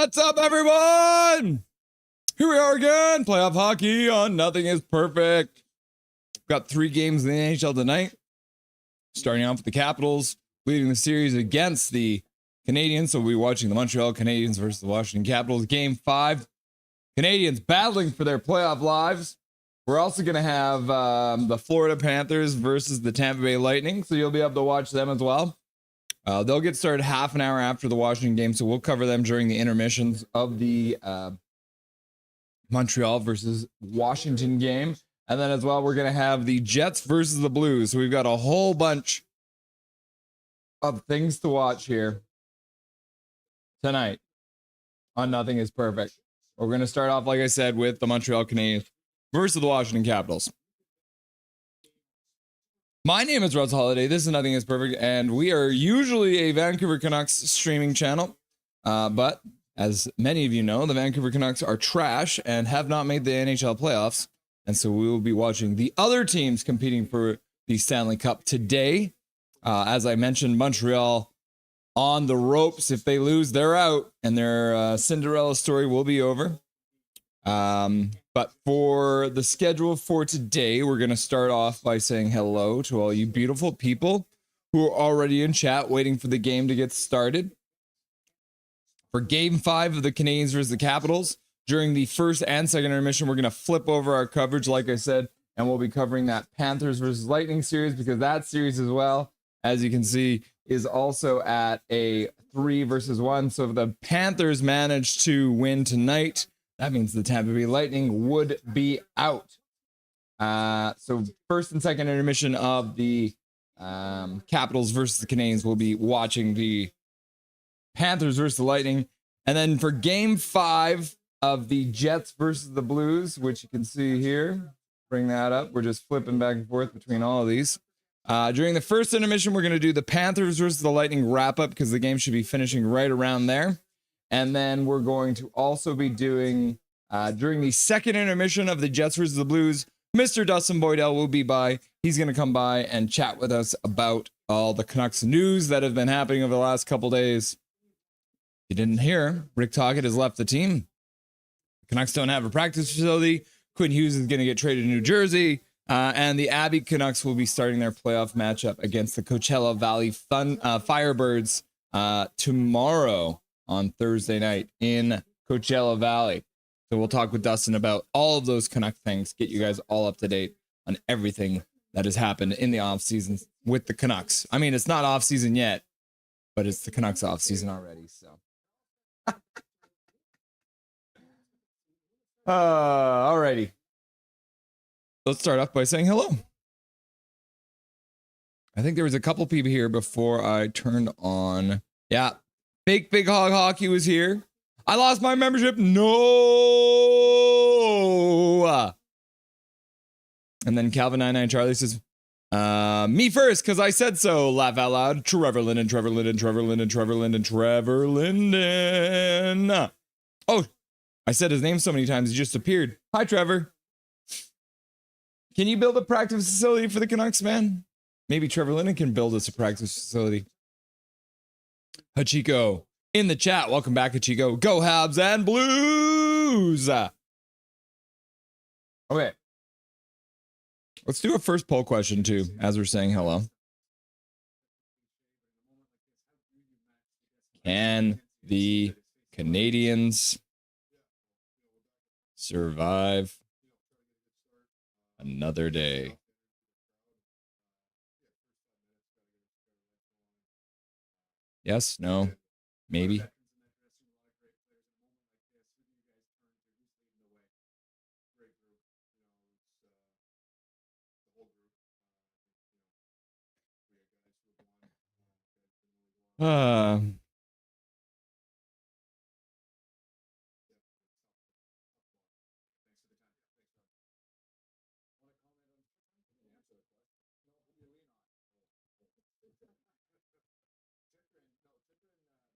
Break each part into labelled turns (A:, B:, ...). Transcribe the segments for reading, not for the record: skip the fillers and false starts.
A: What's up, everyone? Here we are again, playoff hockey on Nothing is Perfect. Got 3 games in the NHL tonight. Starting off with the Capitals, leading the series against the Canadiens. So we'll be watching the Montreal Canadiens versus the Washington Capitals. Game 5, Canadiens battling for their playoff lives. We're also going to have the Florida Panthers versus the Tampa Bay Lightning. So you'll be able to watch them as well. They'll get started half an hour after the Washington game, so we'll cover them during the intermissions of the Montreal versus Washington game. And then as well, we're going to have the Jets versus the Blues. So we've got a whole bunch of things to watch here tonight on Nothing is Perfect. We're going to start off, like I said, with the Montreal Canadiens versus the Washington Capitals. My name is Russ Holiday. This is Nothing is Perfect, and we are usually a Vancouver Canucks streaming channel. But as many of you know, the Vancouver Canucks are trash and have not made the NHL playoffs. And so we will be watching the other teams competing for the Stanley Cup today. As I mentioned, Montreal on the ropes. If they lose, they're out, and their Cinderella story will be over. But for the schedule for today, we're going to start off by saying hello to all you beautiful people who are already in chat waiting for the game to get started. For game 5 of the Canadiens versus the Capitals, during the first and second intermission, we're going to flip over our coverage, like I said, and we'll be covering that Panthers versus Lightning series, because that series as well, as you can see, is also at a 3-1. So if the Panthers manage to win tonight, that means the Tampa Bay Lightning would be out. So first and second intermission of the Capitals versus the Canadiens, we'll be watching the Panthers versus the Lightning. And then for game 5 of the Jets versus the Blues, which you can see here, bring that up. We're just flipping back and forth between all of these. During the first intermission, we're going to do the Panthers versus the Lightning wrap up, because the game should be finishing right around there. And then we're going to also be doing, during the second intermission of the Jets versus the Blues, Mr. Dustin Boydell will be by. He's going to come by and chat with us about all the Canucks news that have been happening over the last couple days. If you didn't hear, Rick Tocchet has left the team. The Canucks don't have a practice facility. Quinn Hughes is going to get traded to New Jersey. And the Abbey Canucks will be starting their playoff matchup against the Coachella Valley Firebirds tomorrow on Thursday night in Coachella Valley. So we'll talk with Dustin about all of those Canuck things, get you guys all up to date on everything that has happened in the off season with the Canucks. I mean, it's not off season yet, but it's the Canucks off season already. So, alrighty. Let's start off by saying hello. I think there was a couple people here before I turned on. Yeah. Big Hog Hockey was here. I lost my membership. No. And then Calvin99 Charlie says, me first, because I said so. Laugh out loud. Trevor Linden. Oh, I said his name so many times, he just appeared. Hi, Trevor. Can you build a practice facility for the Canucks, man? Maybe Trevor Linden can build us a practice facility. Hachiko in the chat. Welcome back, Hachiko. Go Habs and Blues. Okay. Let's do a first poll question, too, as we're saying hello. Can the Canadiens survive another day? Yes, no, maybe.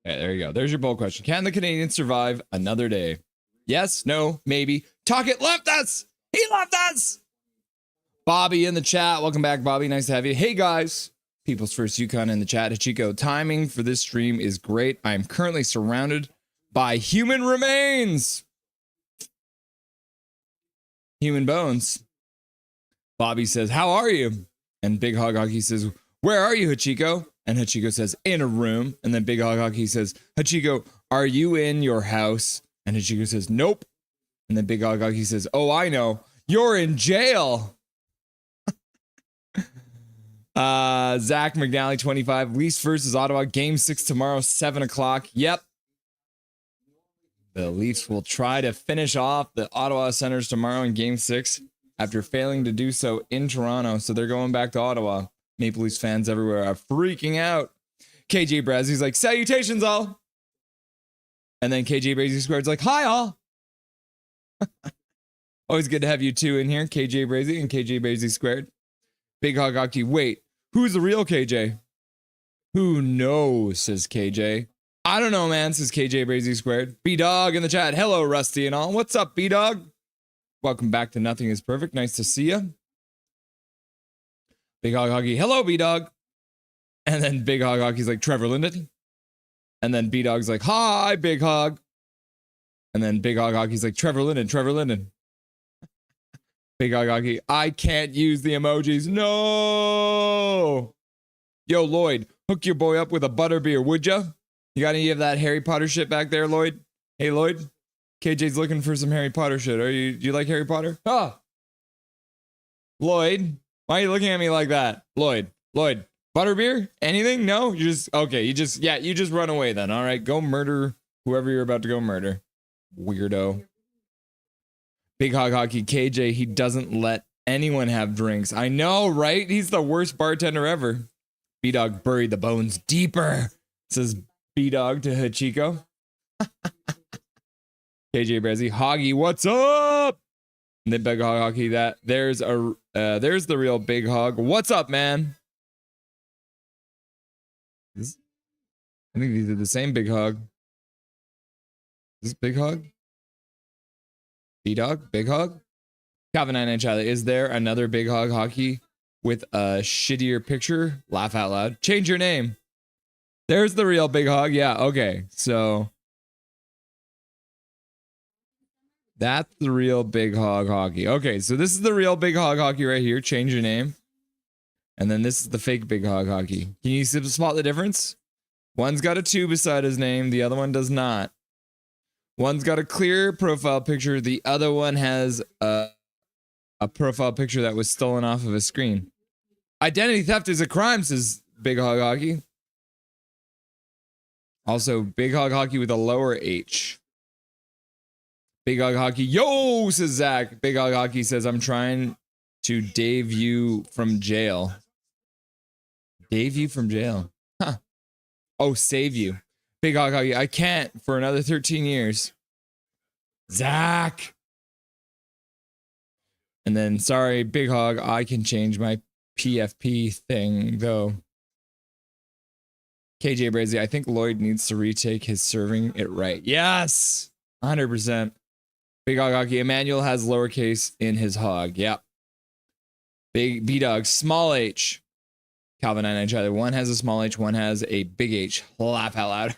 A: Okay, there you go. There's your bold question. Can the Canadiens survive another day? Yes, no, maybe. Tocchet left us. He left us. Bobby in the chat. Welcome back, Bobby. Nice to have you. Hey, guys. People's First Yukon in the chat. Hachiko, timing for this stream is great. I am currently surrounded by human remains. Human bones. Bobby says, how are you? And Big Hog Hockey says, where are you, Hachiko? And Hachiko says, in a room. And then Big Hog Hockey says, Hachiko, are you in your house? And Hachiko says, nope. And then Big Hog Hockey says, oh, I know. You're in jail. Zach McNally, 25. Leafs versus Ottawa. Game 6 tomorrow, 7 o'clock. Yep. The Leafs will try to finish off the Ottawa Senators tomorrow in Game 6 after failing to do so in Toronto. So they're going back to Ottawa. Maple Leafs fans everywhere are freaking out. KJ Brazy's like, salutations all. And then KJ Brazy Squared's like, hi all. Always good to have you two in here, KJ Brazy and KJ Brazy Squared. Big Hog Hockey, wait, who's the real KJ? Who knows, says KJ. I don't know, man, says KJ Brazy Squared. B-Dog in the chat. Hello, Rusty and all. What's up, B-Dog? Welcome back to Nothing is Perfect. Nice to see you. Big Hog Hockey. Hello, B-Dog. And then Big Hog Hockey's like, Trevor Linden. And then B-Dog's like, hi, Big Hog. And then Big Hog Hockey's like, Trevor Linden, Trevor Linden. Big Hog Hockey, I can't use the emojis. No. Yo, Lloyd, hook your boy up with a butterbeer, would ya? You got any of that Harry Potter shit back there, Lloyd? Hey, Lloyd. KJ's looking for some Harry Potter shit. Do you like Harry Potter? Ah. Lloyd, why are you looking at me like that? Lloyd, butterbeer? Anything? No? You just run away then. All right, go murder whoever you're about to go murder. Weirdo. Big Hog Hockey, KJ, he doesn't let anyone have drinks. I know, right? He's the worst bartender ever. B-Dog buried the bones deeper, says B-Dog to Hachiko. KJ Brazy, Hoggy, what's up? And then Big Hog Hockey, there's the real Big Hog. What's up, man? I think these are the same Big Hog. Is this Big Hog? B-Dog? Big Hog? Calvin 99 Charlie, is there another Big Hog Hockey with a shittier picture? Laugh out loud. Change your name. There's the real Big Hog. Yeah, okay. So that's the real Big Hog Hockey. Okay, so this is the real Big Hog Hockey right here. Change your name. And then this is the fake Big Hog Hockey. Can you spot the difference? One's got a 2 beside his name. The other one does not. One's got a clear profile picture. The other one has a profile picture that was stolen off of his screen. Identity theft is a crime, says Big Hog Hockey. Also, Big Hog Hockey with a lower H. Big Hog Hockey, yo, says Zach. Big Hog Hockey says, I'm trying to Dave you from jail. Dave you from jail. Huh. Oh, save you. Big Hog Hockey, I can't for another 13 years. Zach. And then, sorry, Big Hog, I can change my PFP thing, though. KJ Brazy, I think Lloyd needs to retake his serving it right. Yes! 100%. Big Hog Hockey, Emmanuel has lowercase in his hog. Yep. Big B-Dog, small H. Calvin 99 Charlie, one has a small H, one has a big H. Laugh out loud.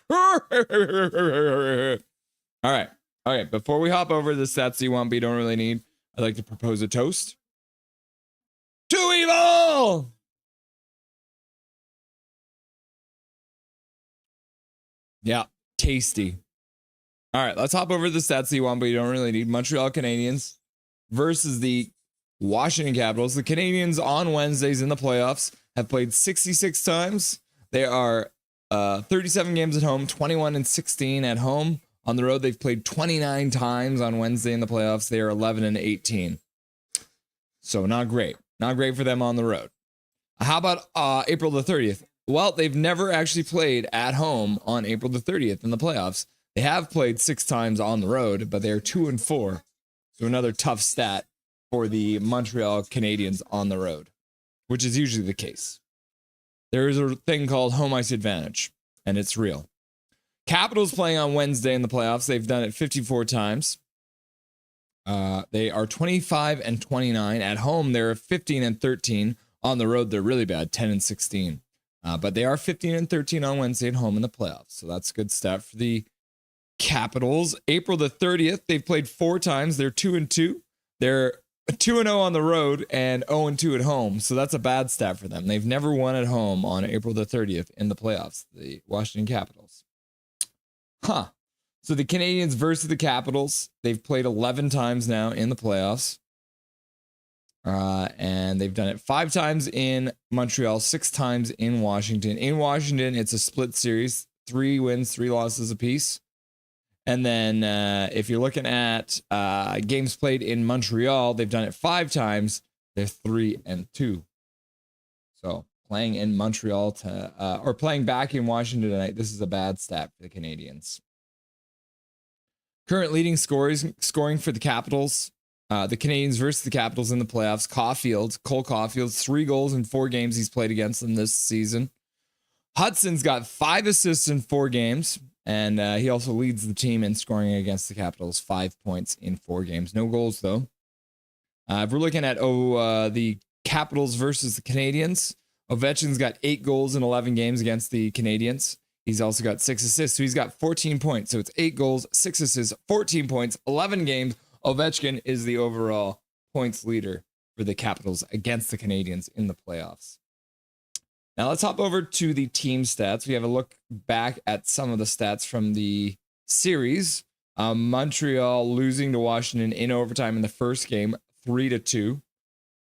A: All right. Okay, before we hop over the stats you want but you don't really need, I'd like to propose a toast. To evil! Yeah, tasty. All right, let's hop over the stats you want but you don't really need. Montreal Canadiens versus the Washington Capitals. The Canadiens on Wednesdays in the playoffs have played 66 times. They are 37 games at home, 21-16 at home. On the road, they've played 29 times on Wednesday in the playoffs. They are 11-18. So not great. Not great for them on the road. How about April the 30th? Well, they've never actually played at home on April the 30th in the playoffs. They have played 6 times on the road, but they are 2-4. So another tough stat for the Montreal Canadiens on the road, which is usually the case. There is a thing called home ice advantage, and it's real. Capitals playing on Wednesday in the playoffs. They've done it 54 times. They are 25-29. At home, they're 15-13. On the road, they're really bad, 10-16. But they are 15-13 on Wednesday at home in the playoffs. So that's a good stat for the Capitals. April the 30th, they've played 4 times. They're 2-2. They're 2-0 on the road and 0-2 at home. So that's a bad stat for them. They've never won at home on April the 30th in the playoffs, the Washington Capitals. So the Canadiens versus the Capitals, they've played 11 times now in the playoffs. And they've done it 5 times in Montreal, 6 times in Washington. In Washington, it's a split series, 3 wins, 3 losses apiece. And then if you're looking at games played in Montreal, they've done it 5 times. They're 3-2. So playing in Montreal or playing back in Washington tonight, this is a bad stat for the Canadiens. Current leading scoring for the Capitals. The Canadiens versus the Capitals in the playoffs. Cole Caulfield, 3 goals in 4 games he's played against them this season. Hudson's got 5 assists in 4 games. And he also leads the team in scoring against the Capitals, 5 points in 4 games. No goals, though. If we're looking at the Capitals versus the Canadiens, Ovechkin's got 8 goals in 11 games against the Canadiens. He's also got 6 assists, so he's got 14 points. So it's 8 goals, 6 assists, 14 points, 11 games. Ovechkin is the overall points leader for the Capitals against the Canadiens in the playoffs. Now let's hop over to the team stats. We have a look back at some of the stats from the series. Montreal losing to Washington in overtime in the first game, 3-2.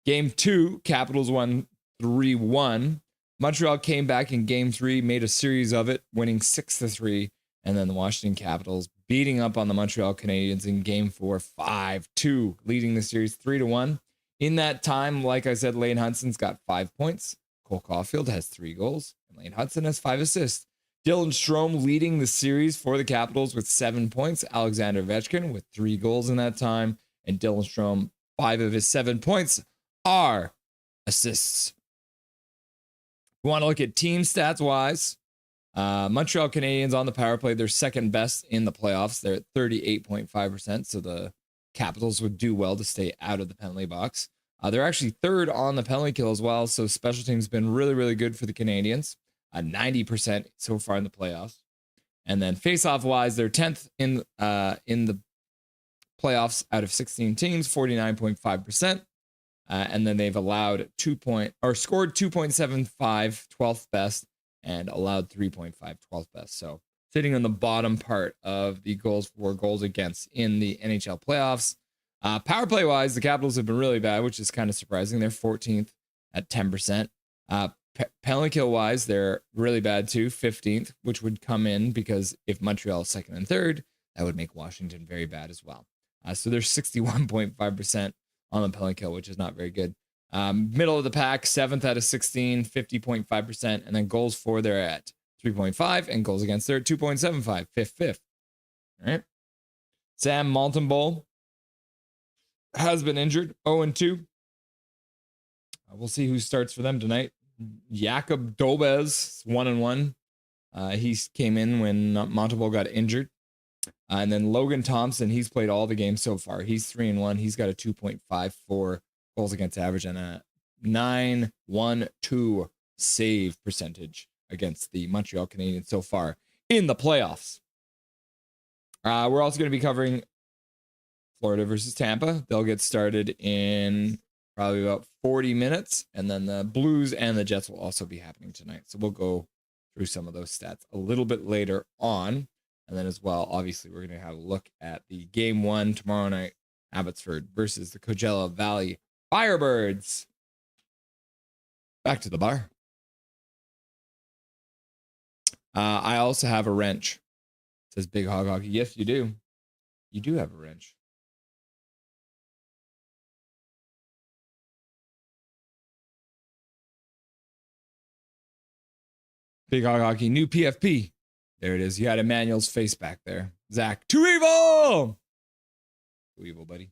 A: Game 2, Capitals won 3-1. Montreal came back in game 3, made a series of it, winning 6-3. And then the Washington Capitals beating up on the Montreal Canadiens in game 4, 5-2, leading the series 3-1. In that time, like I said, Lane Hudson's got 5 points. Cole Caulfield has 3 goals, and Lane Hudson has 5 assists. Dylan Strome leading the series for the Capitals with 7 points. Alexander Ovechkin with 3 goals in that time, and Dylan Strome, 5 of his 7 points are assists. We want to look at team stats wise. Montreal Canadiens on the power play, they're second best in the playoffs. They're at 38.5%, so the Capitals would do well to stay out of the penalty box. They're actually third on the penalty kill as well, so special teams been really, really good for the Canadiens. 90% so far in the playoffs. And then face-off wise, they're 10th in the playoffs out of 16 teams, 49.5%. And then they've allowed scored 2.75, 12th best, and allowed 3.5, 12th best. So sitting on the bottom part of the goals for, goals against in the NHL playoffs. Power play wise, the Capitals have been really bad, which is kind of surprising. They're 14th at 10%. Penalty kill wise, they're really bad too, 15th, which would come in because if Montreal is second and third, that would make Washington very bad as well. So they're 61.5% on the penalty kill, which is not very good. Middle of the pack, 7th out of 16, 50.5%. And then goals for, they're at 3.5, and goals against, they're at 2.75, fifth. All right. Sam Montembeault has been injured, 0-2. We'll see who starts for them tonight. Jakob Dobes, 1-1. He came in when Montembeault got injured. And then Logan Thompson, he's played all the games so far. He's 3-1. He's got a 2.54 goals against average and a 9-1-2 save percentage against the Montreal Canadiens so far in the playoffs. We're also going to be covering Florida versus Tampa. They'll get started in probably about 40 minutes. And then the Blues and the Jets will also be happening tonight. So we'll go through some of those stats a little bit later on. And then as well, obviously, we're going to have a look at the game 1 tomorrow night, Abbotsford versus the Coachella Valley Firebirds. Back to the bar. I also have a wrench. It says Big Hog Hockey. Yes, you do. You do have a wrench. Big Hog Hockey, new PFP. There it is. You had Emmanuel's face back there. Zach, too evil! Too evil, buddy.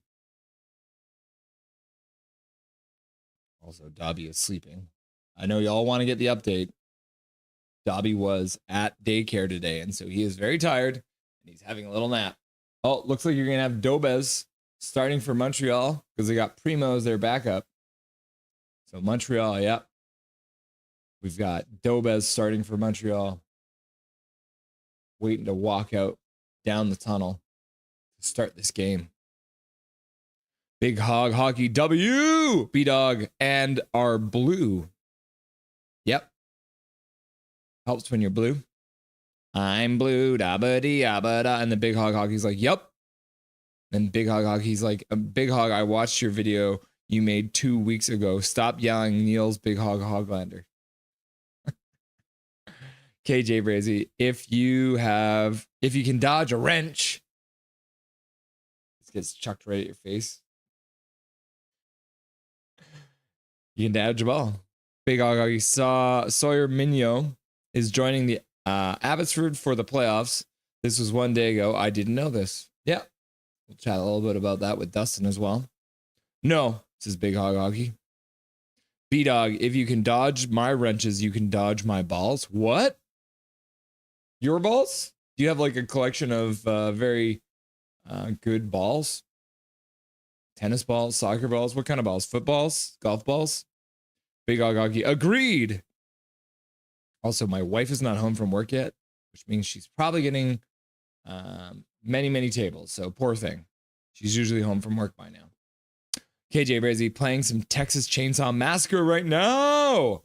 A: Also, Dobby is sleeping. I know y'all want to get the update. Dobby was at daycare today, and so he is very tired, and he's having a little nap. Oh, looks like you're going to have Dobes starting for Montreal because they got Primo as their backup. So Montreal, yep. We've got Dobes starting for Montreal, waiting to walk out down the tunnel to start this game. Big Hog Hockey W, B-Dog, and our blue. Yep. Helps when you're blue. I'm blue, da-ba-dee-da-ba-da. And the Big Hog Hockey's like, yep. And Big Hog Hockey's like, Big Hog, I watched your video you made 2 weeks ago. Stop yelling Neil's Big Hog Hoglander. KJ Brazy, if you can dodge a wrench, this gets chucked right at your face. You can dodge a ball. Big Hog Hockey Sawyer Minyo is joining the Abbotsford for the playoffs. This was 1 day ago. I didn't know this. Yeah. We'll chat a little bit about that with Dustin as well. No, says Big Hog Hockey. B-Dog, if you can dodge my wrenches, you can dodge my balls. What? Your balls? Do you have like a collection of very good balls? Tennis balls, soccer balls? What kind of balls? Footballs? Golf balls? Big Hog Hockey. Agreed. Also, my wife is not home from work yet, which means she's probably getting many tables. So poor thing. She's usually home from work by now. KJ Brazy playing some Texas Chainsaw Massacre right now.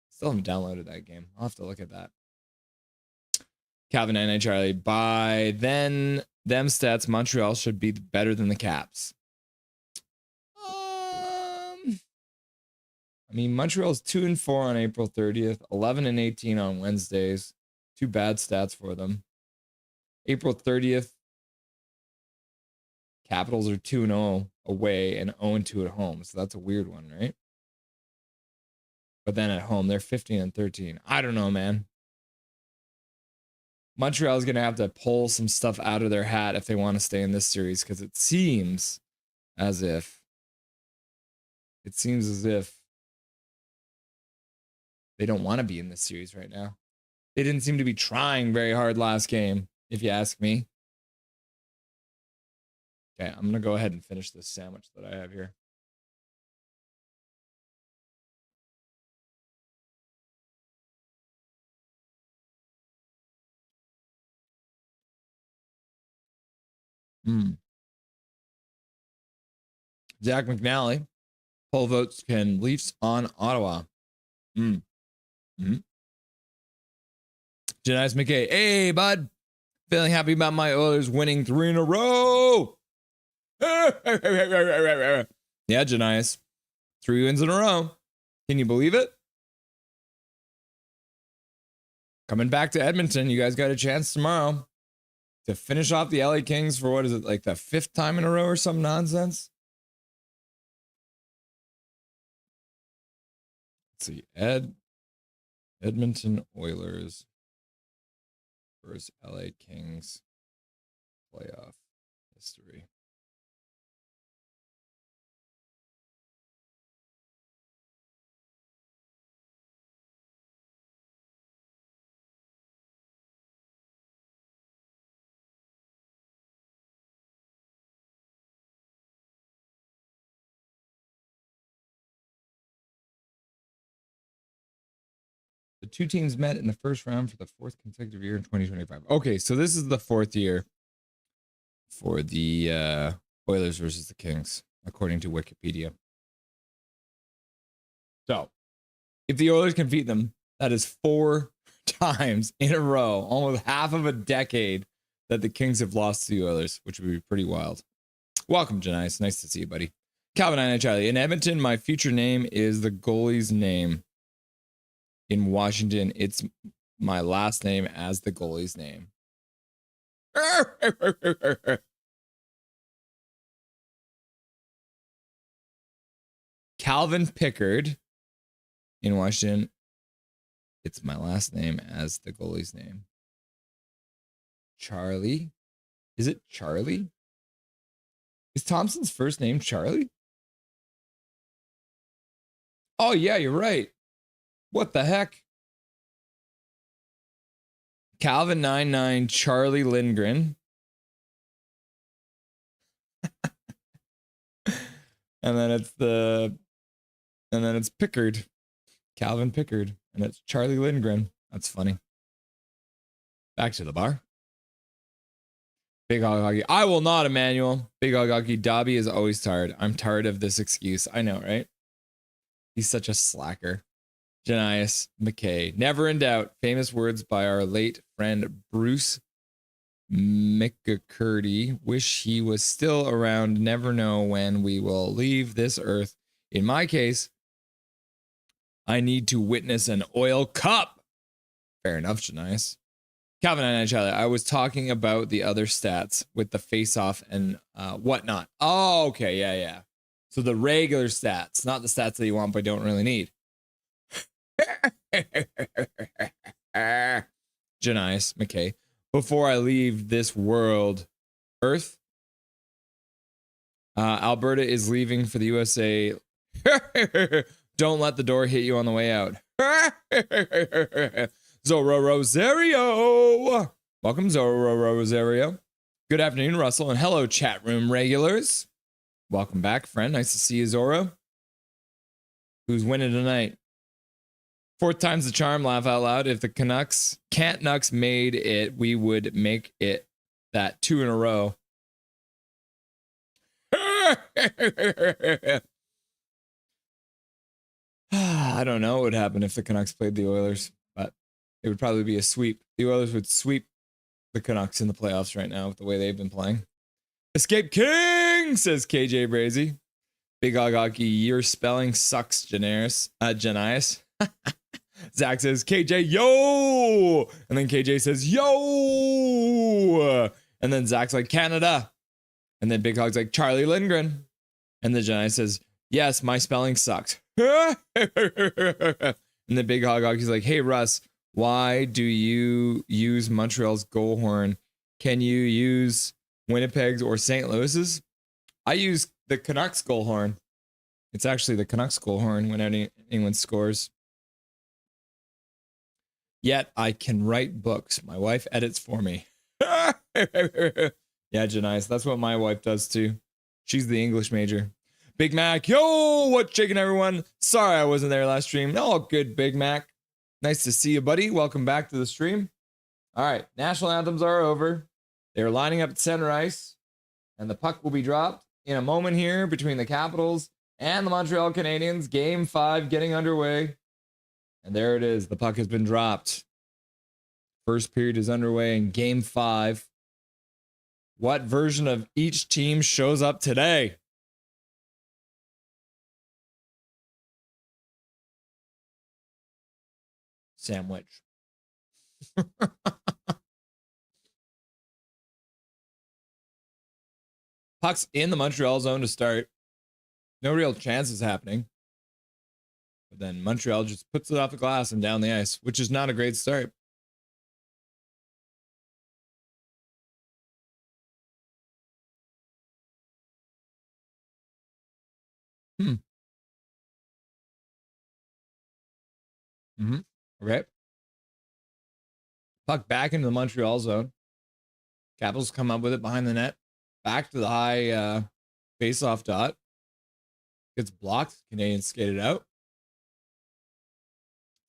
A: Still haven't downloaded that game. I'll have to look at that. Calvin and Charlie. By then, them stats, Montreal should be better than the Caps. I mean, Montreal's 2-4 on April 30th, 11-18 on Wednesdays. Two bad stats for them. April 30th, Capitals are 2-0 away and 0-2 at home. So that's a weird one, right? But then at home, they're 15-13. I don't know, man. Montreal is going to have to pull some stuff out of their hat if they want to stay in this series, because it seems as if they don't want to be in this series right now. They didn't seem to be trying very hard last game, if you ask me. Okay, I'm going to go ahead and finish this sandwich that I have here. Zach McNally. Poll votes can Leafs on Ottawa. Janice McKay. Hey, bud. Feeling happy about my Oilers winning 3 in a row. Yeah, Janice. 3 wins in a row. Can you believe it? Coming back to Edmonton. You guys got a chance tomorrow to finish off the LA Kings for what is it, like the 5th time in a row or some nonsense? Let's see. Edmonton Oilers versus LA Kings playoff history. The two teams met in the first round for the 4th consecutive year in 2025. Okay, so this is the 4th year for the Oilers versus the Kings, according to Wikipedia. So, if the Oilers can beat them, that is 4 times in a row, almost half of a decade that the Kings have lost to the Oilers, which would be pretty wild. Welcome, Janice. Nice to see you, buddy. Calvin and Charlie. In Edmonton, my future name is the goalie's name. In Washington, it's my last name as the goalie's name. Calvin Pickard. In Washington, it's my last name as the goalie's name. Charlie. Is it Charlie? Is Thompson's first name Charlie? Oh, yeah, you're right. What the heck? Calvin 99 Charlie Lindgren. and then it's Pickard. Calvin Pickard. And it's Charlie Lindgren. That's funny. Back to the bar. Big Hog Hockey. I will not, Emmanuel. Big Hog Hockey. Dobby is always tired. I'm tired of this excuse. I know, right? He's such a slacker. Janias McKay. Never in doubt. Famous words by our late friend Bruce McCurdy. Wish he was still around. Never know when we will leave this earth. In my case, I need to witness an oil cup. Fair enough, Janias. Calvin and Charlie, I was talking about the other stats with the face-off and whatnot. Oh, okay, yeah. So the regular stats, not the stats that you want but don't really need. Janice McKay. Before I leave this world, Earth, Alberta is leaving for the USA. Don't let the door hit you on the way out. Zorro Rosario. Welcome, Zorro Rosario. Good afternoon, Russell, and hello, chat room regulars. Welcome back, friend. Nice to see you, Zorro. Who's winning tonight? Fourth time's the charm, laugh out loud. If the Can't Nucks made it, we would make it that 2 in a row. I don't know what would happen if the Canucks played the Oilers, but it would probably be a sweep. The Oilers would sweep the Canucks in the playoffs right now with the way they've been playing. Escape King, says KJ Brazy. Big Hog Hockey, your spelling sucks, Janias. Zach says, KJ, yo! And then KJ says, yo! And then Zach's like, Canada. And then Big Hog's like, Charlie Lindgren. And then Janias says, yes, my spelling sucks. And then Big Hog Hockey's like, hey, Russ, why do you use Montreal's goal horn? Can you use Winnipeg's or St. Louis's? I use the Canucks goal horn. It's actually the Canucks goal horn when anyone scores. Yet I can write books. My wife edits for me. Yeah, Janice, that's what my wife does too. She's the English major. Big Mac, yo, what's shaking, everyone? Sorry I wasn't there last stream. All good, Big Mac. Nice to see you, buddy. Welcome back to the stream. All right, national anthems are over. They're lining up at center ice, and the puck will be dropped in a moment here between the Capitals and the Montreal Canadiens. Game 5 getting underway. And there it is. The puck has been dropped. First period is underway in Game 5. What version of each team shows up today? Sandwich. Puck's in the Montreal zone to start. No real chances happening. But then Montreal just puts it off the glass and down the ice, which is not a great start. Okay. Puck back into the Montreal zone. Capitals come up with it behind the net. Back to the high face-off dot. Gets blocked. Canadians skated out.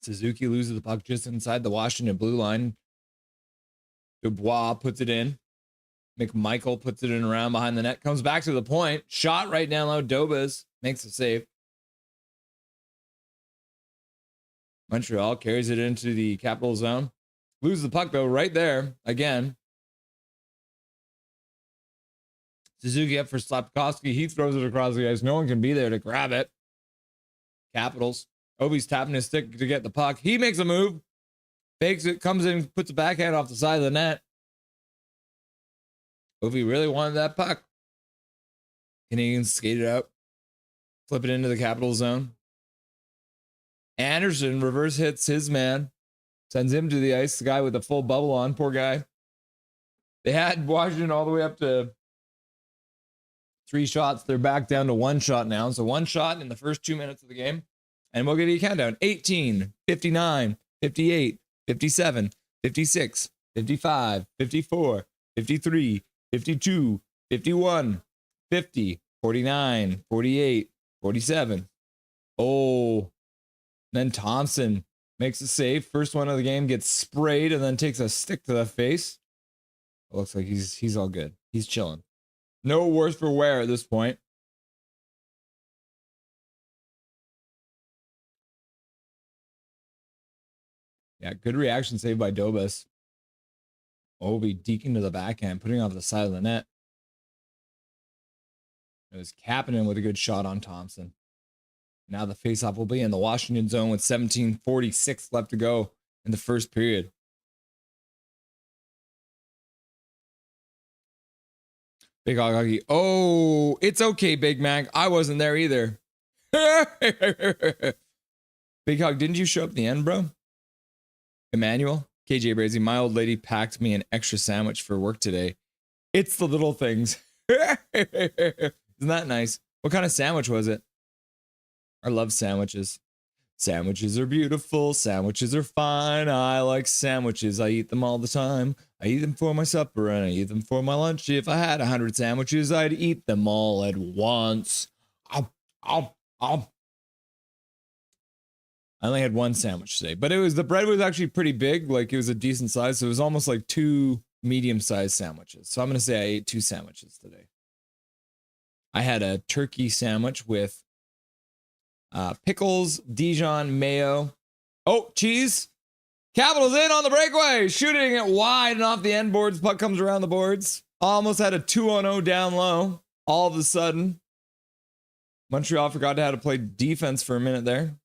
A: Suzuki loses the puck just inside the Washington blue line. Dubois puts it in. McMichael puts it in around behind the net. Comes back to the point. Shot right down low. Dobas makes a save. Montreal carries it into the Capital zone. Loses the puck, though, right there. Again. Suzuki up for Slapkowski. He throws it across the ice. No one can be there to grab it. Capitals. Ovi's tapping his stick to get the puck. He makes a move. Fakes it. Comes in. Puts the backhand off the side of the net. Ovi really wanted that puck. Canadians skated out. Flip it into the Capital zone. Anderson reverse hits his man. Sends him to the ice. The guy with the full bubble on. Poor guy. They had Washington all the way up to 3 shots. They're back down to 1 shot now. So 1 shot in the first 2 minutes of the game. And we'll get a countdown. 18, 59, 58, 57, 56, 55, 54, 53, 52, 51, 50, 49, 48, 47. Oh. Then Thompson makes a save. First one of the game gets sprayed and then takes a stick to the face. It looks like he's all good. He's chilling. No worse for wear at this point. Yeah, good reaction save by Dobas. Ovi deking to the backhand, putting off the side of the net. It was capping him with a good shot on Thompson. Now the faceoff will be in the Washington zone with 17:46 left to go in the first period. Big Hog Huggy. Oh, it's okay, Big Mac. I wasn't there either. Big Hog, didn't you show up at the end, bro? Emmanuel, KJ Brazy, my old lady packed me an extra sandwich for work today. It's the little things. Isn't that nice? What kind of sandwich was it? I love sandwiches. Sandwiches are beautiful. Sandwiches are fine. I like sandwiches. I eat them all the time. I eat them for my supper and I eat them for my lunch. If I had 100 sandwiches, I'd eat them all at once. I only had one sandwich today, but the bread was actually pretty big. Like it was a decent size. So it was almost like 2 medium-sized sandwiches. So I'm going to say I ate 2 sandwiches today. I had a turkey sandwich with pickles, Dijon, mayo. Oh, cheese. Capitals in on the breakaway. Shooting it wide and off the end boards. Puck comes around the boards. Almost had a 2-on-0 down low. All of a sudden, Montreal forgot how to play defense for a minute there.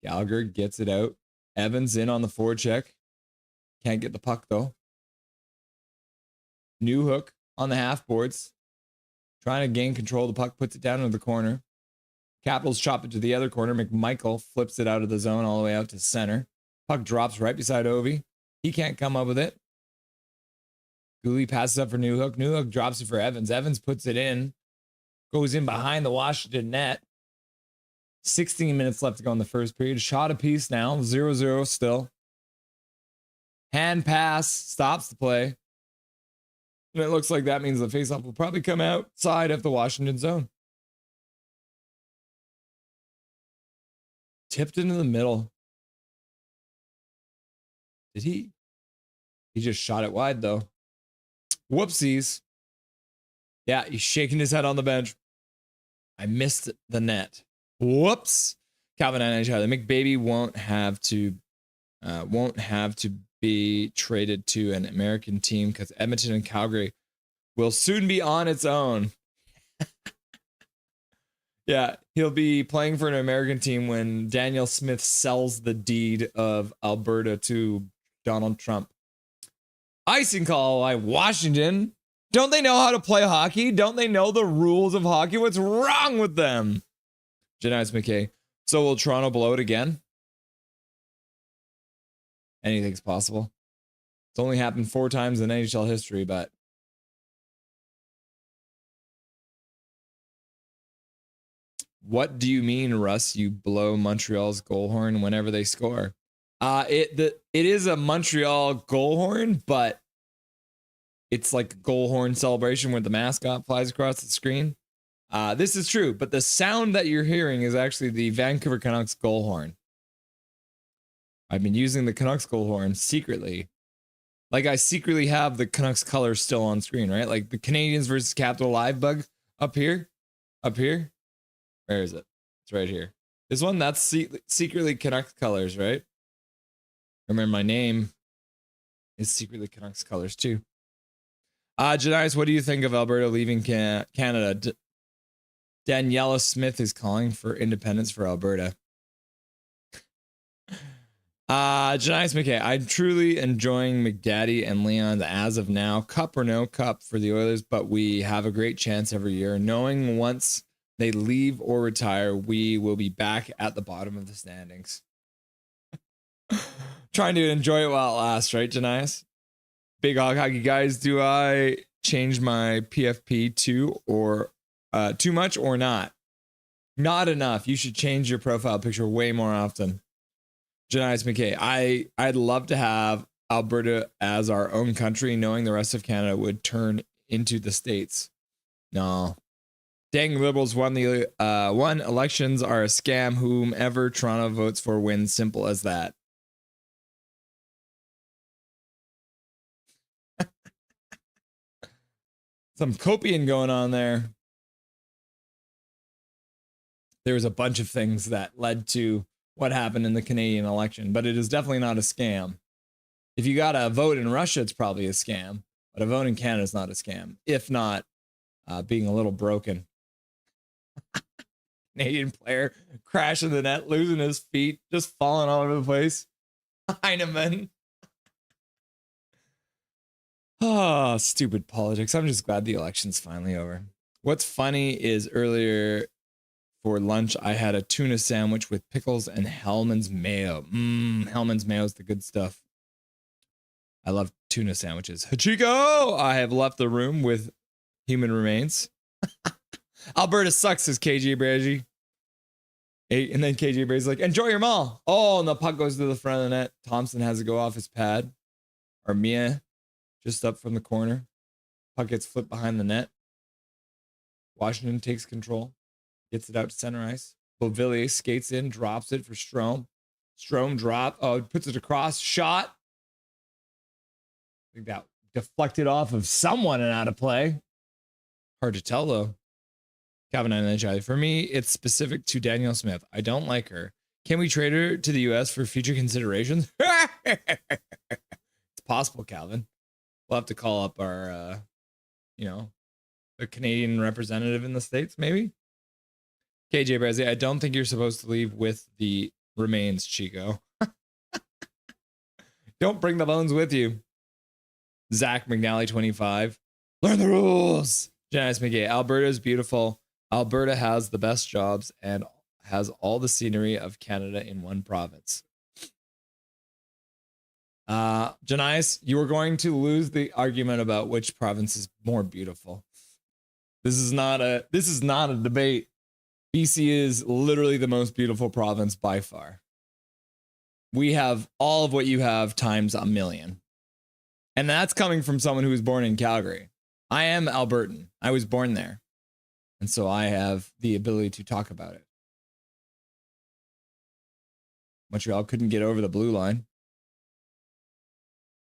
A: Gallagher gets it out. Evans in on the forecheck. Can't get the puck though. New hook on the half boards. Trying to gain control of the puck, puts it down into the corner. Capitals chop it to the other corner. McMichael flips it out of the zone all the way out to center. Puck drops right beside Ovi. He can't come up with it. Gooley passes up for Newhook. Newhook drops it for Evans. Evans puts it in. Goes in behind the Washington net. 16 minutes left to go in the first period. Shot apiece now. 0-0 still. Hand pass. Stops the play. And it looks like that means the faceoff will probably come outside of the Washington zone. Tipped into the middle. Did he? He just shot it wide, though. Whoopsies. Yeah, he's shaking his head on the bench. I missed the net. Whoops. Calvin and Charlie McBaby won't have to be traded to an American team because Edmonton and Calgary will soon be on its own. Yeah, he'll be playing for an American team when Daniel Smith sells the deed of Alberta to Donald Trump. Icing call by Washington. Don't they know how to play hockey? Don't they know the rules of hockey? What's wrong with them? Janice McKay. So will Toronto blow it again? Anything's possible. It's only happened 4 times in NHL history, but what do you mean, Russ? You blow Montreal's goal horn whenever they score? It is a Montreal goal horn, but it's like a goal horn celebration where the mascot flies across the screen. This is true, but the sound that you're hearing is actually the Vancouver Canucks goal horn. I've been using the Canucks goal horn secretly. Like I secretly have the Canucks colors still on screen, right? Like the Canadiens versus Capital Live bug up here. Up here. Where is it? It's right here. This one, that's secretly Canucks colors, right? Remember my name is secretly Canucks colors too. Janice, what do you think of Alberta leaving Canada? Daniela Smith is calling for independence for Alberta. Janice McKay, I'm truly enjoying McDaddy and Leon as of now. Cup or no cup for the Oilers, but we have a great chance every year. Knowing once they leave or retire, we will be back at the bottom of the standings. Trying to enjoy it while it lasts, right, Janice? Big Hog Hockey guys, do I change my PFP too much or not? Not enough. You should change your profile picture way more often. Janice McKay, I'd love to have Alberta as our own country, knowing the rest of Canada would turn into the States. No. Dang liberals won elections are a scam. Whomever Toronto votes for wins. Simple as that. Some copiing going on there. There was a bunch of things that led to what happened in the Canadian election, but it is definitely not a scam. If you got a vote in Russia, it's probably a scam, but a vote in Canada is not a scam, if not being a little broken. Canadian player crashing the net, losing his feet, just falling all over the place. Heineman. Oh, stupid politics. I'm just glad the election's finally over. What's funny is earlier for lunch, I had a tuna sandwich with pickles and Hellman's mayo. Hellman's mayo is the good stuff. I love tuna sandwiches. Hachiko! I have left the room with human remains. Alberta sucks, says KJ Brady. And then KJ Brady's like, enjoy your mall. Oh, and the puck goes to the front of the net. Thompson has to go off his pad. Armia just up from the corner. Puck gets flipped behind the net. Washington takes control. Gets it out to center ice. Beauvillier skates in, drops it for Strome. Strome puts it across. Shot. I think that deflected off of someone and out of play. Hard to tell, though. Calvin and for me, it's specific to Danielle Smith. I don't like her. Can we trade her to the U.S. for future considerations? It's possible, Calvin. We'll have to call up our, the Canadian representative in the States, maybe. KJ Brazzi, I don't think you're supposed to leave with the remains, Chico. Don't bring the bones with you. Zach McNally, 25. Learn the rules. Janice McGay, Alberta is beautiful. Alberta has the best jobs and has all the scenery of Canada in one province. Janice, you are going to lose the argument about which province is more beautiful. This is not a debate. BC is literally the most beautiful province by far. We have all of what you have times a million. And that's coming from someone who was born in Calgary. I am Albertan. I was born there. And so I have the ability to talk about it. Montreal couldn't get over the blue line.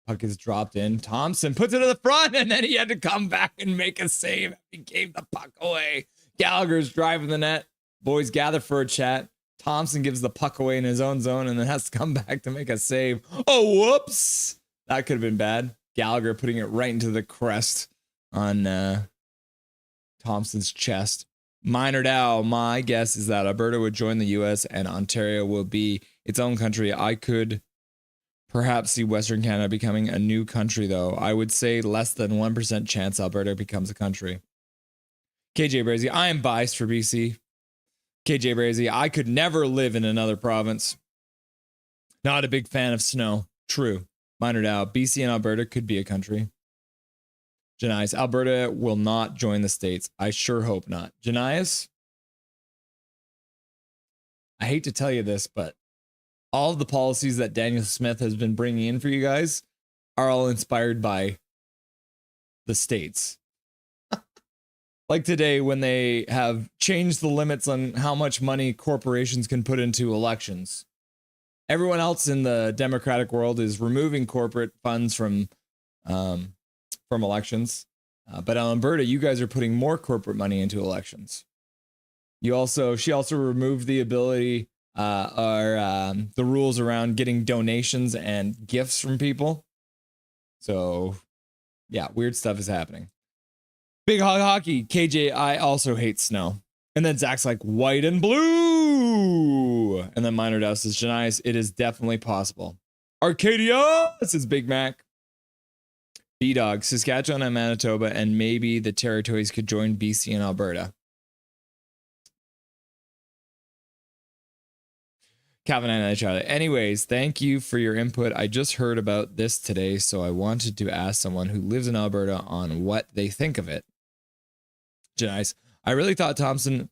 A: Puck is dropped in. Thompson puts it to the front, and then he had to come back and make a save. He gave the puck away. Gallagher's driving the net. Boys gather for a chat. Thompson gives the puck away in his own zone and then has to come back to make a save. Oh, whoops. That could have been bad. Gallagher putting it right into the crest on Thompson's chest. Minor Dow, my guess is that Alberta would join the U.S. and Ontario will be its own country. I could perhaps see Western Canada becoming a new country, though. I would say less than 1% chance Alberta becomes a country. KJ Brazy, I am biased for BC. KJ Brazy, I could never live in another province. Not a big fan of snow. True. Minor Dow, BC and Alberta could be a country. Janias, Alberta will not join the States. I sure hope not. Janias, I hate to tell you this, but all of the policies that Daniel Smith has been bringing in for you guys are all inspired by the States. Like today, when they have changed the limits on how much money corporations can put into elections. Everyone else in the democratic world is removing corporate funds from elections. But in Alberta, you guys are putting more corporate money into elections. She also removed the ability the rules around getting donations and gifts from people. So yeah, weird stuff is happening. Big Hog Hockey, KJ, I also hate snow. And then Zach's like, white and blue. And then Minor Dow says, Janice, it is definitely possible. Arcadia, this is Big Mac. B-Dog, Saskatchewan and Manitoba, and maybe the territories could join BC and Alberta. Calvin and I Charlie. Anyways, thank you for your input. I just heard about this today, so I wanted to ask someone who lives in Alberta on what they think of it. Janice, I really thought Thompson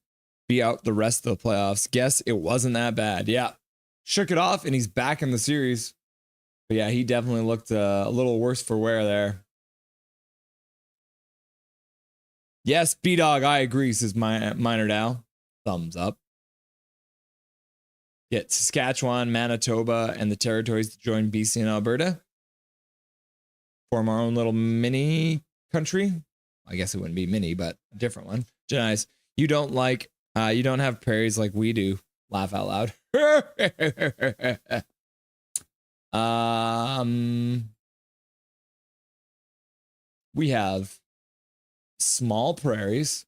A: be out the rest of the playoffs. Guess it wasn't that bad. Yeah, shook it off, and he's back in the series. But yeah, he definitely looked a little worse for wear there. Yes, B-Dog, I agree, says Minor Dow. Thumbs up. Get Saskatchewan, Manitoba, and the territories to join BC and Alberta. Form our own little mini country. I guess it wouldn't be mini, but a different one. Janice, you don't have prairies like we do. Laugh out loud. We have small prairies.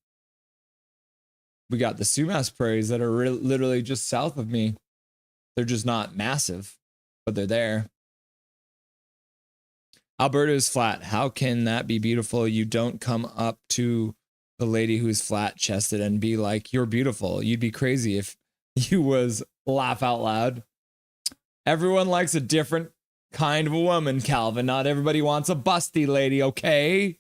A: We got the Sumas prairies that are literally just south of me. They're just not massive, but they're there. Alberta is flat. How can that be beautiful? You don't come up to the lady who's flat chested and be like, you're beautiful. You'd be crazy if you was laugh out loud. Everyone likes a different kind of a woman, Calvin. Not everybody wants a busty lady, okay?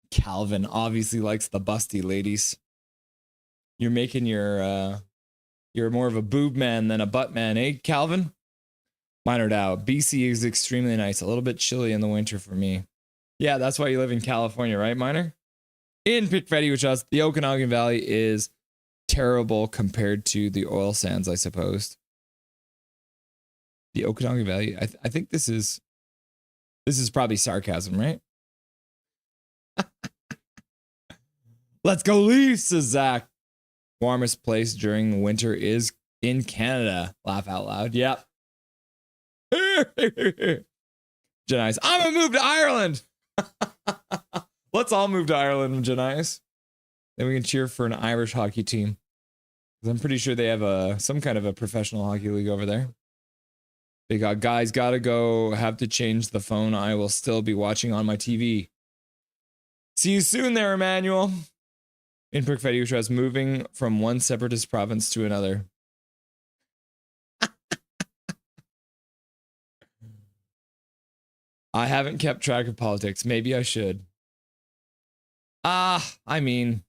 A: Calvin obviously likes the busty ladies. You're making you're more of a boob man than a butt man, eh, Calvin? Minor out. BC is extremely nice. A little bit chilly in the winter for me. Yeah, that's why you live in California, right, Minor? In Pickfetty, which is the Okanagan Valley, is terrible compared to the oil sands, I suppose. The Okanagan Valley. I think this is probably sarcasm, right? Let's go Leafs, says Zach. Warmest place during winter is in Canada. Laugh out loud. Yep. Janice, I'm gonna move to Ireland. Let's all move to Ireland, Janice. Then we can cheer for an Irish hockey team. I'm pretty sure they have some kind of a professional hockey league over there. They got guys gotta go, have to change the phone. I will still be watching on my TV. See you soon there, Emmanuel. In Pickfetty, which was moving from one separatist province to another. I haven't kept track of politics. Maybe I should. I mean,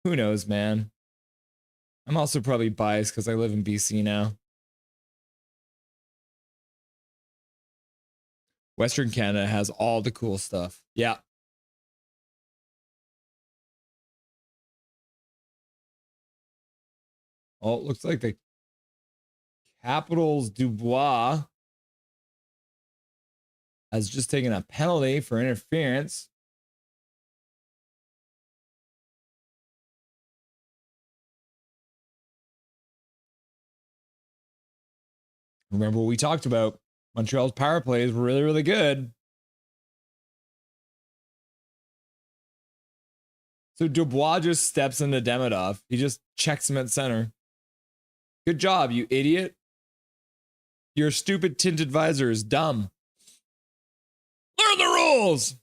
A: who knows, man? I'm also probably biased because I live in BC now. Western Canada has all the cool stuff. Yeah. Oh, it looks like the Capitals Dubois has just taken a penalty for interference. Remember what we talked about. Montreal's power play is really, really good. So Dubois just steps into Demidov. He just checks him at center. Good job, you idiot. Your stupid tinted visor is dumb. Learn the rules.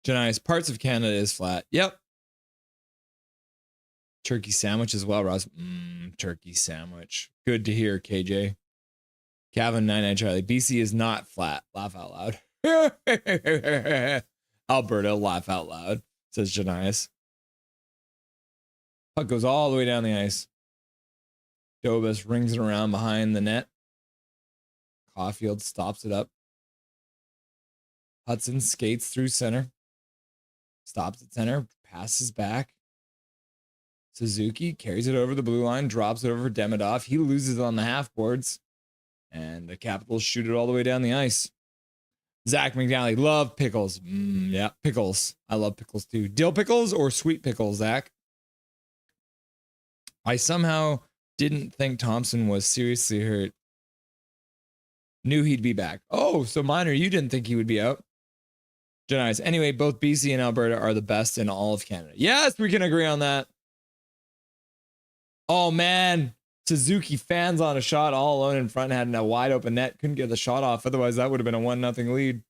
A: Janice, parts of Canada is flat. Yep. Turkey sandwich as well, Ross. Turkey sandwich. Good to hear, KJ. Kevin 99 Charlie. BC is not flat. Laugh out loud. Alberta, laugh out loud, says Janice. Puck goes all the way down the ice. Dobas rings it around behind the net. Caulfield stops it up. Hudson skates through center. Stops at center. Passes back. Suzuki carries it over the blue line. Drops it over Demidov. He loses it on the half boards. And the Capitals shoot it all the way down the ice. Zach McNally, love pickles. Yeah, pickles. I love pickles too. Dill pickles or sweet pickles, Zach? I somehow didn't think Thompson was seriously hurt. Knew he'd be back. Oh, so Minor, you didn't think he would be out. Janice. Anyway, both BC and Alberta are the best in all of Canada. Yes, we can agree on that. Oh, man. Suzuki fans on a shot all alone in front, had a wide open net. Couldn't get the shot off. Otherwise, that would have been a 1-0 lead.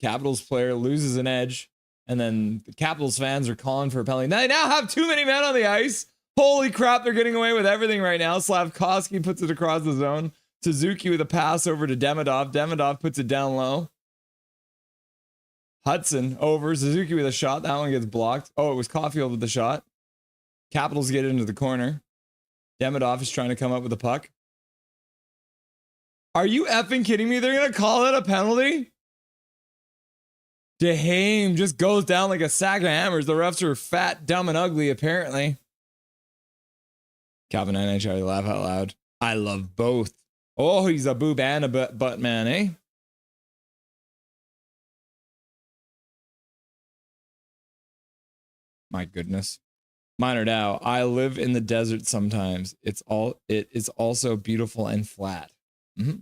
A: Capitals player loses an edge. And then the Capitals fans are calling for a penalty. They now have too many men on the ice. Holy crap, they're getting away with everything right now. Slavkovsky puts it across the zone. Suzuki with a pass over to Demidov. Demidov puts it down low. Hudson over. Suzuki with a shot. That one gets blocked. Oh, it was Caulfield with the shot. Capitals get into the corner. Demidov is trying to come up with the puck. Are you effing kidding me? They're going to call it a penalty? Dehame just goes down like a sack of hammers. The refs are fat, dumb, and ugly, apparently. Calvin 99 Charlie, laugh out loud. I love both. Oh, he's a boob and a butt man, eh? My goodness. Minor Dow, I live in the desert sometimes. It is also beautiful and flat. Mm-hmm.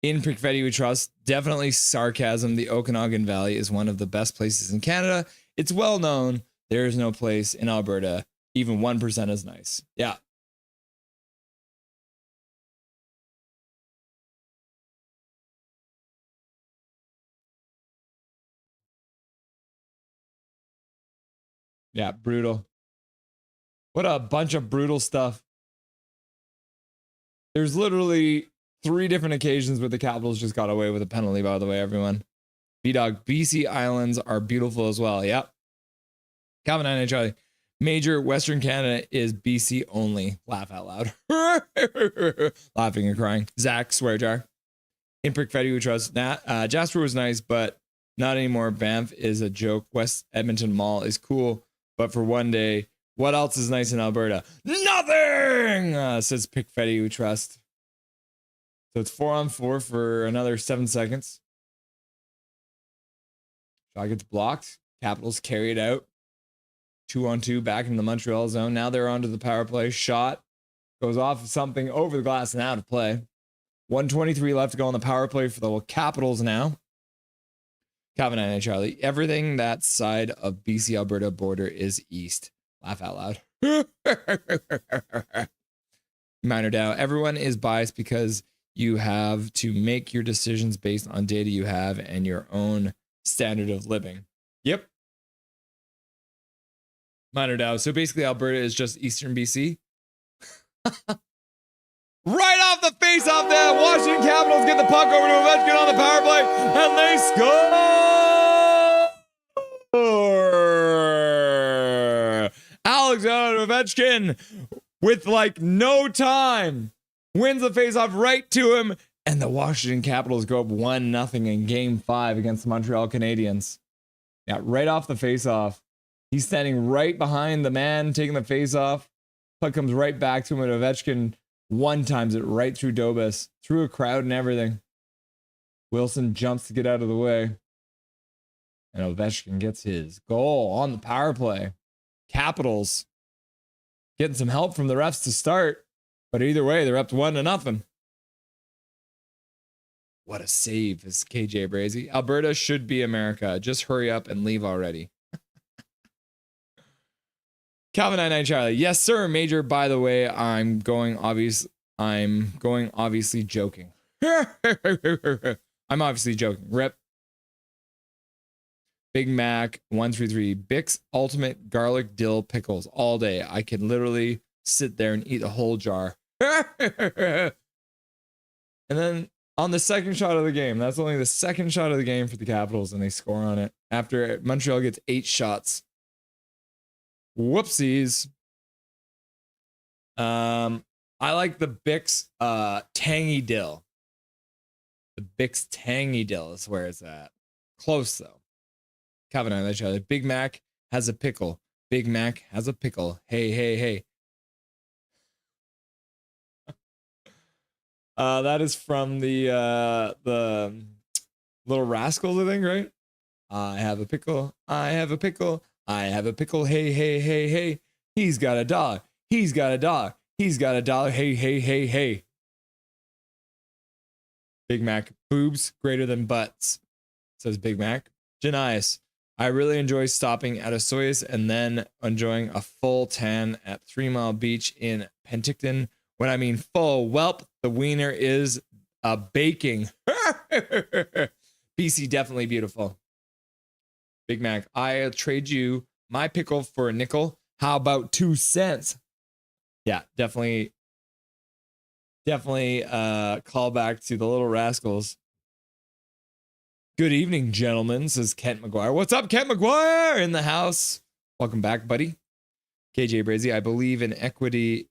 A: In Prikfetti we trust. Definitely sarcasm. The Okanagan Valley is one of the best places in Canada. It's well known. There is no place in Alberta even 1% as nice. Yeah. Yeah, brutal. What a bunch of brutal stuff. There's literally 3 different occasions where the Capitals just got away with a penalty, by the way, everyone. B-Dog, BC Islands are beautiful as well. Yep. Calvin and Charlie. Major Western Canada is BC only. Laugh out loud. Laughing and crying. Zach, swear jar. In Prikfetti we trust. Jasper was nice, but not anymore. Banff is a joke. West Edmonton Mall is cool, but for one day, what else is nice in Alberta? Nothing, says Prikfetti we trust. So it's 4-on-4 for another 7 seconds. Shot gets blocked. Capitals carry it out. 2-on-2 back in the Montreal zone. Now they're onto the power play. Shot goes off of something over the glass and out of play. 1:23 left to go on the power play for the Capitals now. Calvin and Charlie. Everything that side of BC Alberta border is east. Laugh out loud. Minor Dow. Everyone is biased because you have to make your decisions based on data you have and your own standard of living. Yep. Minor Dow. So basically Alberta is just eastern BC. Right off the face-off there, Washington Capitals get the puck over to Ovechkin on the power play, and they score! Alexander Ovechkin, with like no time, wins the face-off right to him, and the Washington Capitals go up 1-0 in Game 5 against the Montreal Canadiens. Yeah, right off the face-off. He's standing right behind the man taking the face-off. Puck comes right back to him, and Ovechkin one-times it right through Dobas, through a crowd and everything. Wilson jumps to get out of the way. And Ovechkin gets his goal on the power play. Capitals getting some help from the refs to start. But either way, they're up to 1-0. What a save is KJ Brazy. Alberta should be America. Just hurry up and leave already. Calvin 99 Charlie. Yes, sir, Major. By the way, I'm going obviously joking. I'm obviously joking. Rip. Big Mac 133. Bix Ultimate Garlic Dill Pickles all day. I can literally sit there and eat a whole jar. And then on the second shot of the game, that's only the second shot of the game for the Capitals, and they score on it after Montreal gets 8 shots. Whoopsies. I like the Bix Tangy Dill. The Bix Tangy Dill is where it's at. Close though. Calvin and I let each other. Big Mac has a pickle. Big Mac has a pickle. Hey, hey, hey. That is from the Little Rascals, I think, right? I have a pickle. I have a pickle. I have a pickle. Hey, hey, hey, hey. He's got a dog. He's got a dog. He's got a dog. Hey, hey, hey, hey. Big Mac. Boobs greater than butts, says Big Mac. Janias. I really enjoy stopping at a Soyuz and then enjoying a full tan at 3 Mile Beach in Penticton. When I mean full, welp, the wiener is a baking. BC definitely beautiful. Big Mac, I'll trade you my pickle for a nickel. How about 2 cents? Yeah, definitely call back to the Little Rascals. Good evening, gentlemen, says Kent McGuire. What's up, Kent McGuire in the house? Welcome back, buddy. KJ Brazy, I believe in equality.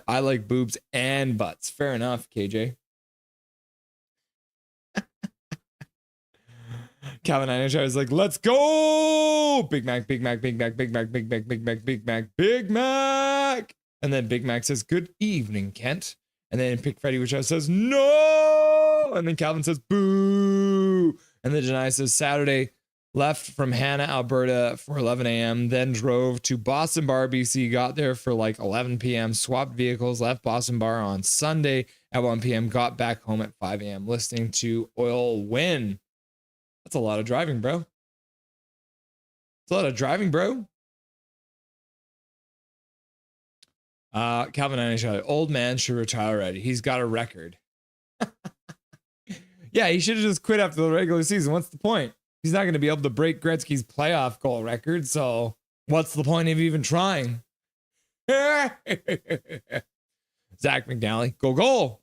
A: I like boobs and butts. Fair enough, KJ. Calvin Einershire is like, let's go! Big Mac, Big Mac, Big Mac, Big Mac, Big Mac, Big Mac, Big Mac, Big Mac. And then Big Mac says, good evening, Kent. And then Pick Freddy, which says, no. And then Calvin says, boo. And then Janai says, Saturday, left from Hannah, Alberta for 11 a.m., then drove to Boston Bar, BC, got there for like 11 p.m., swapped vehicles, left Boston Bar on Sunday at 1 p.m., got back home at 5 a.m., listening to Oil Win. That's a lot of driving, bro. It's a lot of driving, bro. Calvin NHL, old man should retire already. He's got a record. Yeah, he should have just quit after the regular season. What's the point? He's not going to be able to break Gretzky's playoff goal record, so what's the point of even trying? Zach McNally, go goal.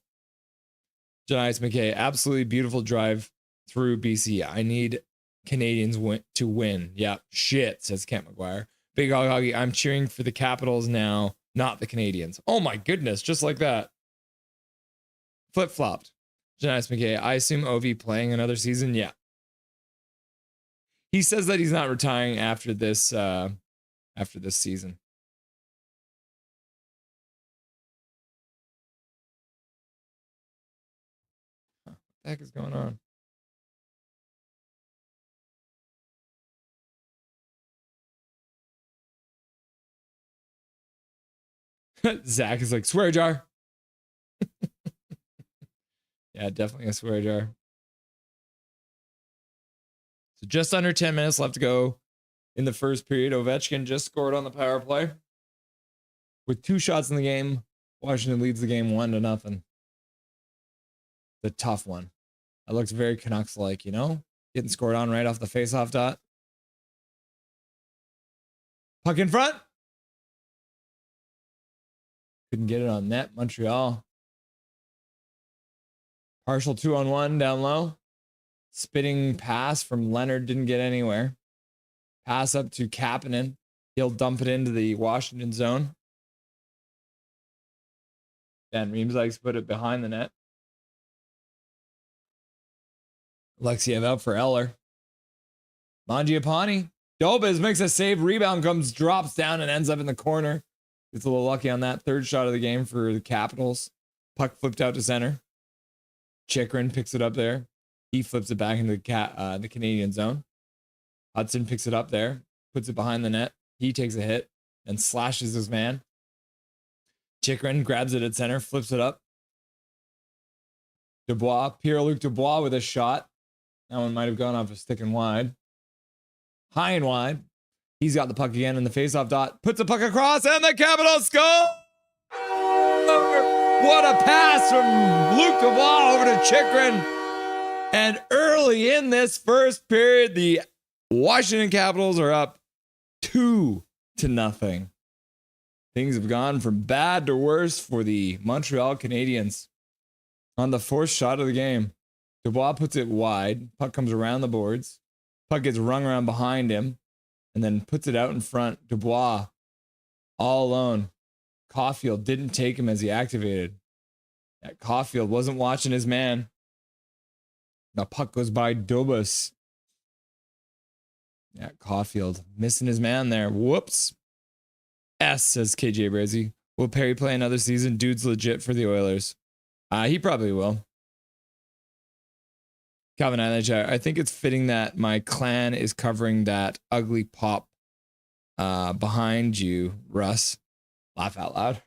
A: Janice McKay, absolutely beautiful drive through BC. I need Canadians to win. Yeah, shit, says Kent McGuire. Big Hoggy, I'm cheering for the Capitals now, not the Canadians. Oh my goodness, just like that. Flip-flopped. Janice McKay, I assume OV playing another season? Yeah. He says that he's not retiring after this season. What the heck is going on? Zach is like, swear jar. Yeah, definitely a swear jar. So just under 10 minutes left to go in the first period. Ovechkin just scored on the power play. With 2 shots in the game, Washington leads the game 1-0. The tough one. That looks very Canucks-like, you know? Getting scored on right off the face-off dot. Puck in front. Couldn't get it on net. Montreal. Partial 2-on-1 down low. Spitting pass from Leonard didn't get anywhere. Pass up to Kapanen. He'll dump it into the Washington zone. Dan Reeves likes to put it behind the net. Alexiev out for Eller. Mangiapane. Dobes makes a save. Rebound comes, drops down, and ends up in the corner. Gets a little lucky on that third shot of the game for the Capitals. Puck flipped out to center. Chikrin picks it up there. He flips it back into the Canadian zone. Hudson picks it up there, puts it behind the net. He takes a hit and slashes his man. Chikrin grabs it at center, flips it up. Dubois, Pierre-Luc Dubois with a shot. That one might have gone off a stick and wide. High and wide. He's got the puck again in the faceoff dot. Puts the puck across, and the Capitals score! What a pass from Luke Dubois over to Chikrin. And early in this first period, the Washington Capitals are up 2-0. Things have gone from bad to worse for the Montreal Canadiens. On the fourth shot of the game, Dubois puts it wide. Puck comes around the boards. Puck gets rung around behind him and then puts it out in front. Dubois all alone. Caulfield didn't take him as he activated. That Caulfield wasn't watching his man. The puck goes by Dobus. Yeah, Caulfield missing his man there. Whoops. S, says KJ Brizzy. Will Perry play another season? Dude's legit for the Oilers. He probably will. Calvin Island, I think it's fitting that my clan is covering that ugly pop behind you, Russ. Laugh out loud.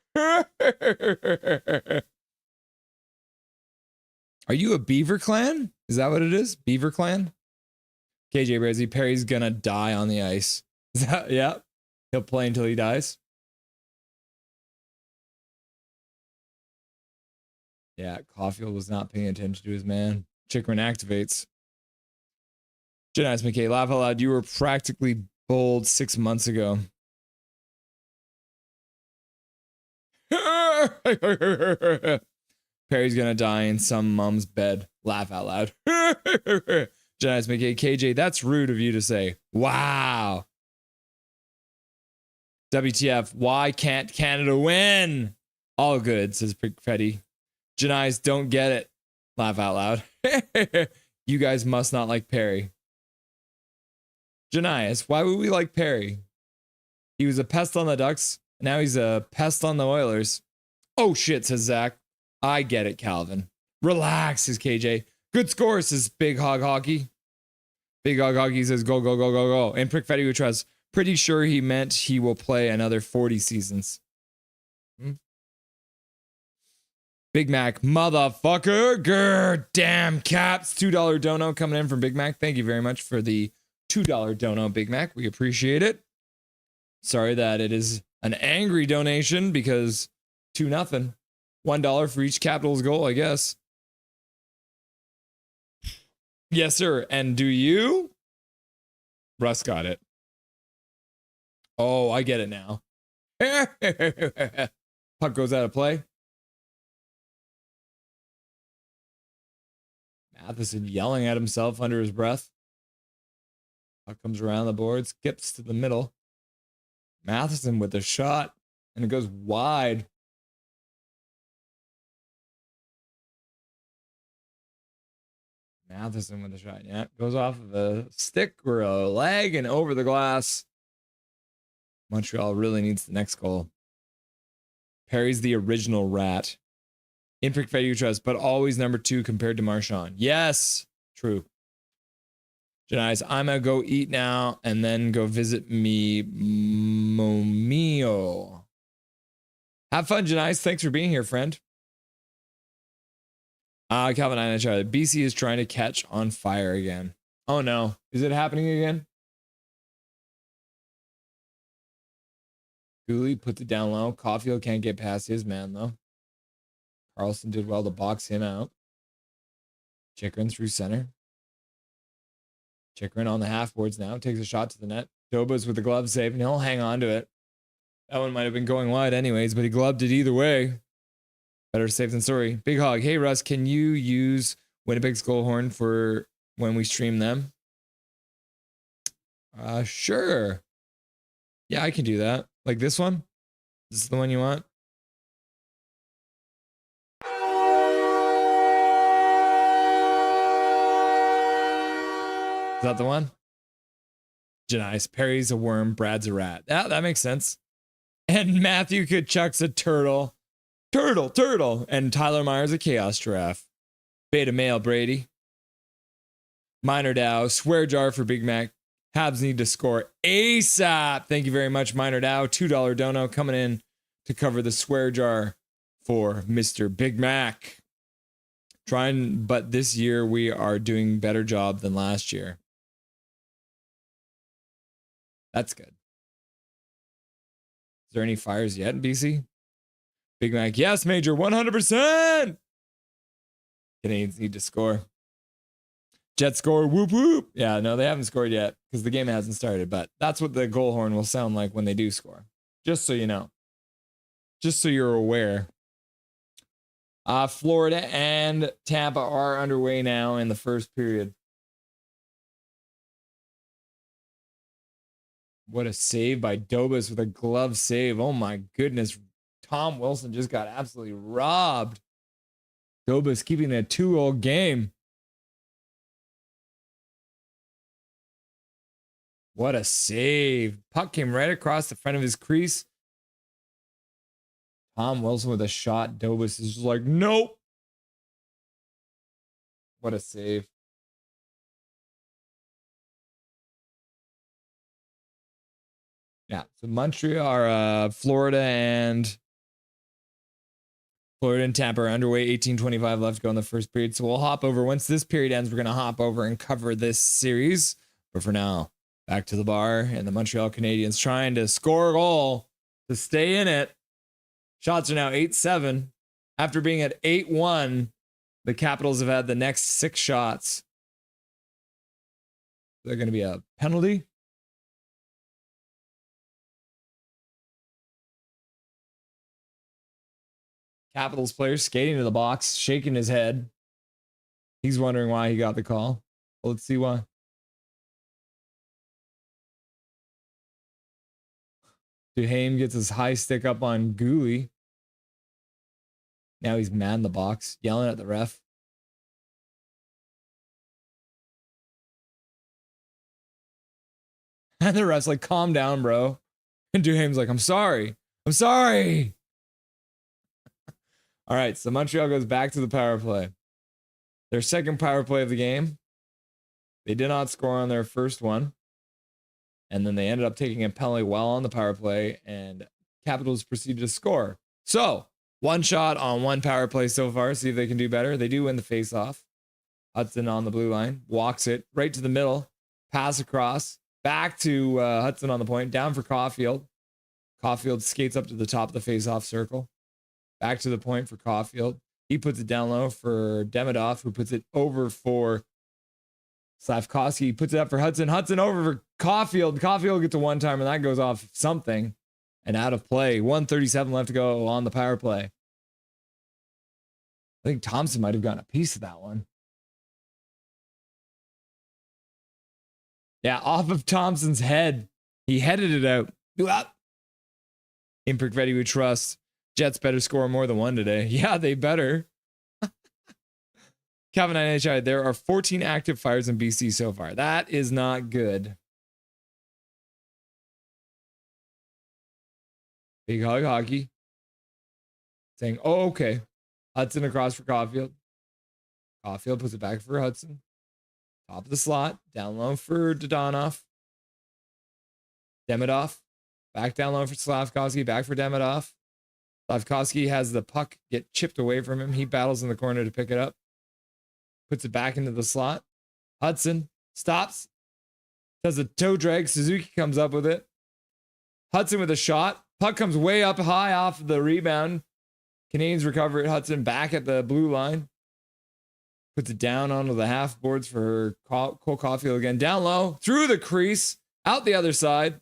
A: Are you a Beaver clan? Is that what it is? Beaver clan? KJ Brizzy, Perry's gonna die on the ice. Is that, yeah. He'll play until he dies. Yeah, Caulfield was not paying attention to his man. Chikrin activates. Janice McKay, laugh out loud. You were practically bold 6 months ago. Perry's gonna die in some mom's bed. Laugh out loud. Janice McKay, KJ, that's rude of you to say. Wow. WTF, why can't Canada win? All good, says Freddy. Janice, don't get it. Laugh out loud. You guys must not like Perry. Janice, why would we like Perry? He was a pest on the Ducks. Now he's a pest on the Oilers. Oh shit, says Zach. I get it, Calvin. Relax, says KJ. Good score, says Big Hog Hockey. Big Hog Hockey says go, go, go, go, go. And Prick Fetty Utras, pretty sure he meant he will play another 40 seasons. Big Mac, motherfucker. Grr, damn caps. $2 dono coming in from Big Mac. Thank you very much for the $2 dono, Big Mac. We appreciate it. Sorry that it is an angry donation because 2-0. $1 for each Capitals goal, I guess. Yes, sir. And do you? Russ got it. Oh, I get it now. Puck goes out of play. Matheson yelling at himself under his breath. Puck comes around the board, skips to the middle. Matheson with a shot, and it goes wide. Matheson with a shot. Yeah, goes off of a stick or a leg and over the glass. Montreal really needs the next goal. Perry's the original rat. Imprick Fedutras, but always number 2 compared to Marchand. Yes, true. Janice, I'm going to go eat now and then go visit me Momio. Have fun, Janice. Thanks for being here, friend. Calvin Charlie. BC is trying to catch on fire again. Oh no. Is it happening again? Cooley puts it down low. Caulfield can't get past his man though. Carlson did well to box him out. Chikrin through center. Chikrin on the half boards now. Takes a shot to the net. Dobas with the glove save, and he'll hang on to it. That one might have been going wide anyways, but he gloved it either way. Better safe than sorry. Big Hog. Hey, Russ, can you use Winnipeg's goal horn for when we stream them? Sure. Yeah, I can do that. Like this one? This is the one you want? Is that the one? Janice. Perry's a worm. Brad's a rat. Yeah, that makes sense. And Matthew Kachuk's a turtle. Turtle. And Tyler Myers a chaos giraffe. Beta male Brady. Minor Dow. Swear jar for Big Mac. Habs need to score ASAP. Thank you very much, Minor Dow. $2 dono coming in to cover the swear jar for Mr. Big Mac. But this year we are doing better job than last year. That's good. Is there any fires yet in BC? Big Mac, yes, Major, 100%. Canadiens need to score. Jets score, whoop, whoop. Yeah, no, they haven't scored yet because the game hasn't started, but that's what the goal horn will sound like when they do score. Just so you know. Just so you're aware. Florida and Tampa are underway now in the first period. What a save by Dobas with a glove save. Oh my goodness. Tom Wilson just got absolutely robbed. Dobas keeping a 2-0 game. What a save. Puck came right across the front of his crease. Tom Wilson with a shot. Dobas is just like, nope. What a save. Yeah, so Montreal, Florida and Tampa are underway. 18:25 left to go in the first period. So we'll hop over. Once this period ends, we're going to hop over and cover this series. But for now, back to the bar and the Montreal Canadiens trying to score a goal to stay in it. Shots are now 8-7. After being at 8-1, the Capitals have had the next 6 shots. They're going to be a penalty. Capitals player skating to the box, shaking his head. He's wondering why he got the call. Well, let's see why. Duhaime gets his high stick up on Gooley. Now he's mad in the box, yelling at the ref. And the ref's like, calm down, bro. And Duhaime's like, I'm sorry. All right, so Montreal goes back to the power play. Their second power play of the game. They did not score on their first one. And then they ended up taking a penalty while on the power play, and Capitals proceeded to score. So, one shot on one power play so far. See if they can do better. They do win the faceoff. Hudson on the blue line. Walks it right to the middle. Pass across. Back to Hudson on the point. Down for Caulfield. Caulfield skates up to the top of the faceoff circle. Back to the point for Caulfield. He puts it down low for Demidov, who puts it over for Slavkovsky. Puts it up for Hudson. Hudson over for Caulfield. Caulfield gets a one-time, and that goes off something and out of play. 1:37 left to go on the power play. I think Thompson might have gotten a piece of that one. Yeah, off of Thompson's head. He headed it out. Imperfect ready we trust. Jets better score more than one today. Yeah, they better. Calvin NHI, there are 14 active fires in BC so far. That is not good. Big Hug Hockey. Saying, oh, okay. Hudson across for Caulfield. Caulfield puts it back for Hudson. Top of the slot. Down low for Dodonov. Demidov. Back down low for Slavkovsky. Back for Demidov. Slavkovsky has the puck get chipped away from him. He battles in the corner to pick it up. Puts it back into the slot. Hudson stops. Does a toe drag. Suzuki comes up with it. Hudson with a shot. Puck comes way up high off the rebound. Canadiens recover it. Hudson back at the blue line. Puts it down onto the half boards for Cole Caulfield again. Down low. Through the crease. Out the other side.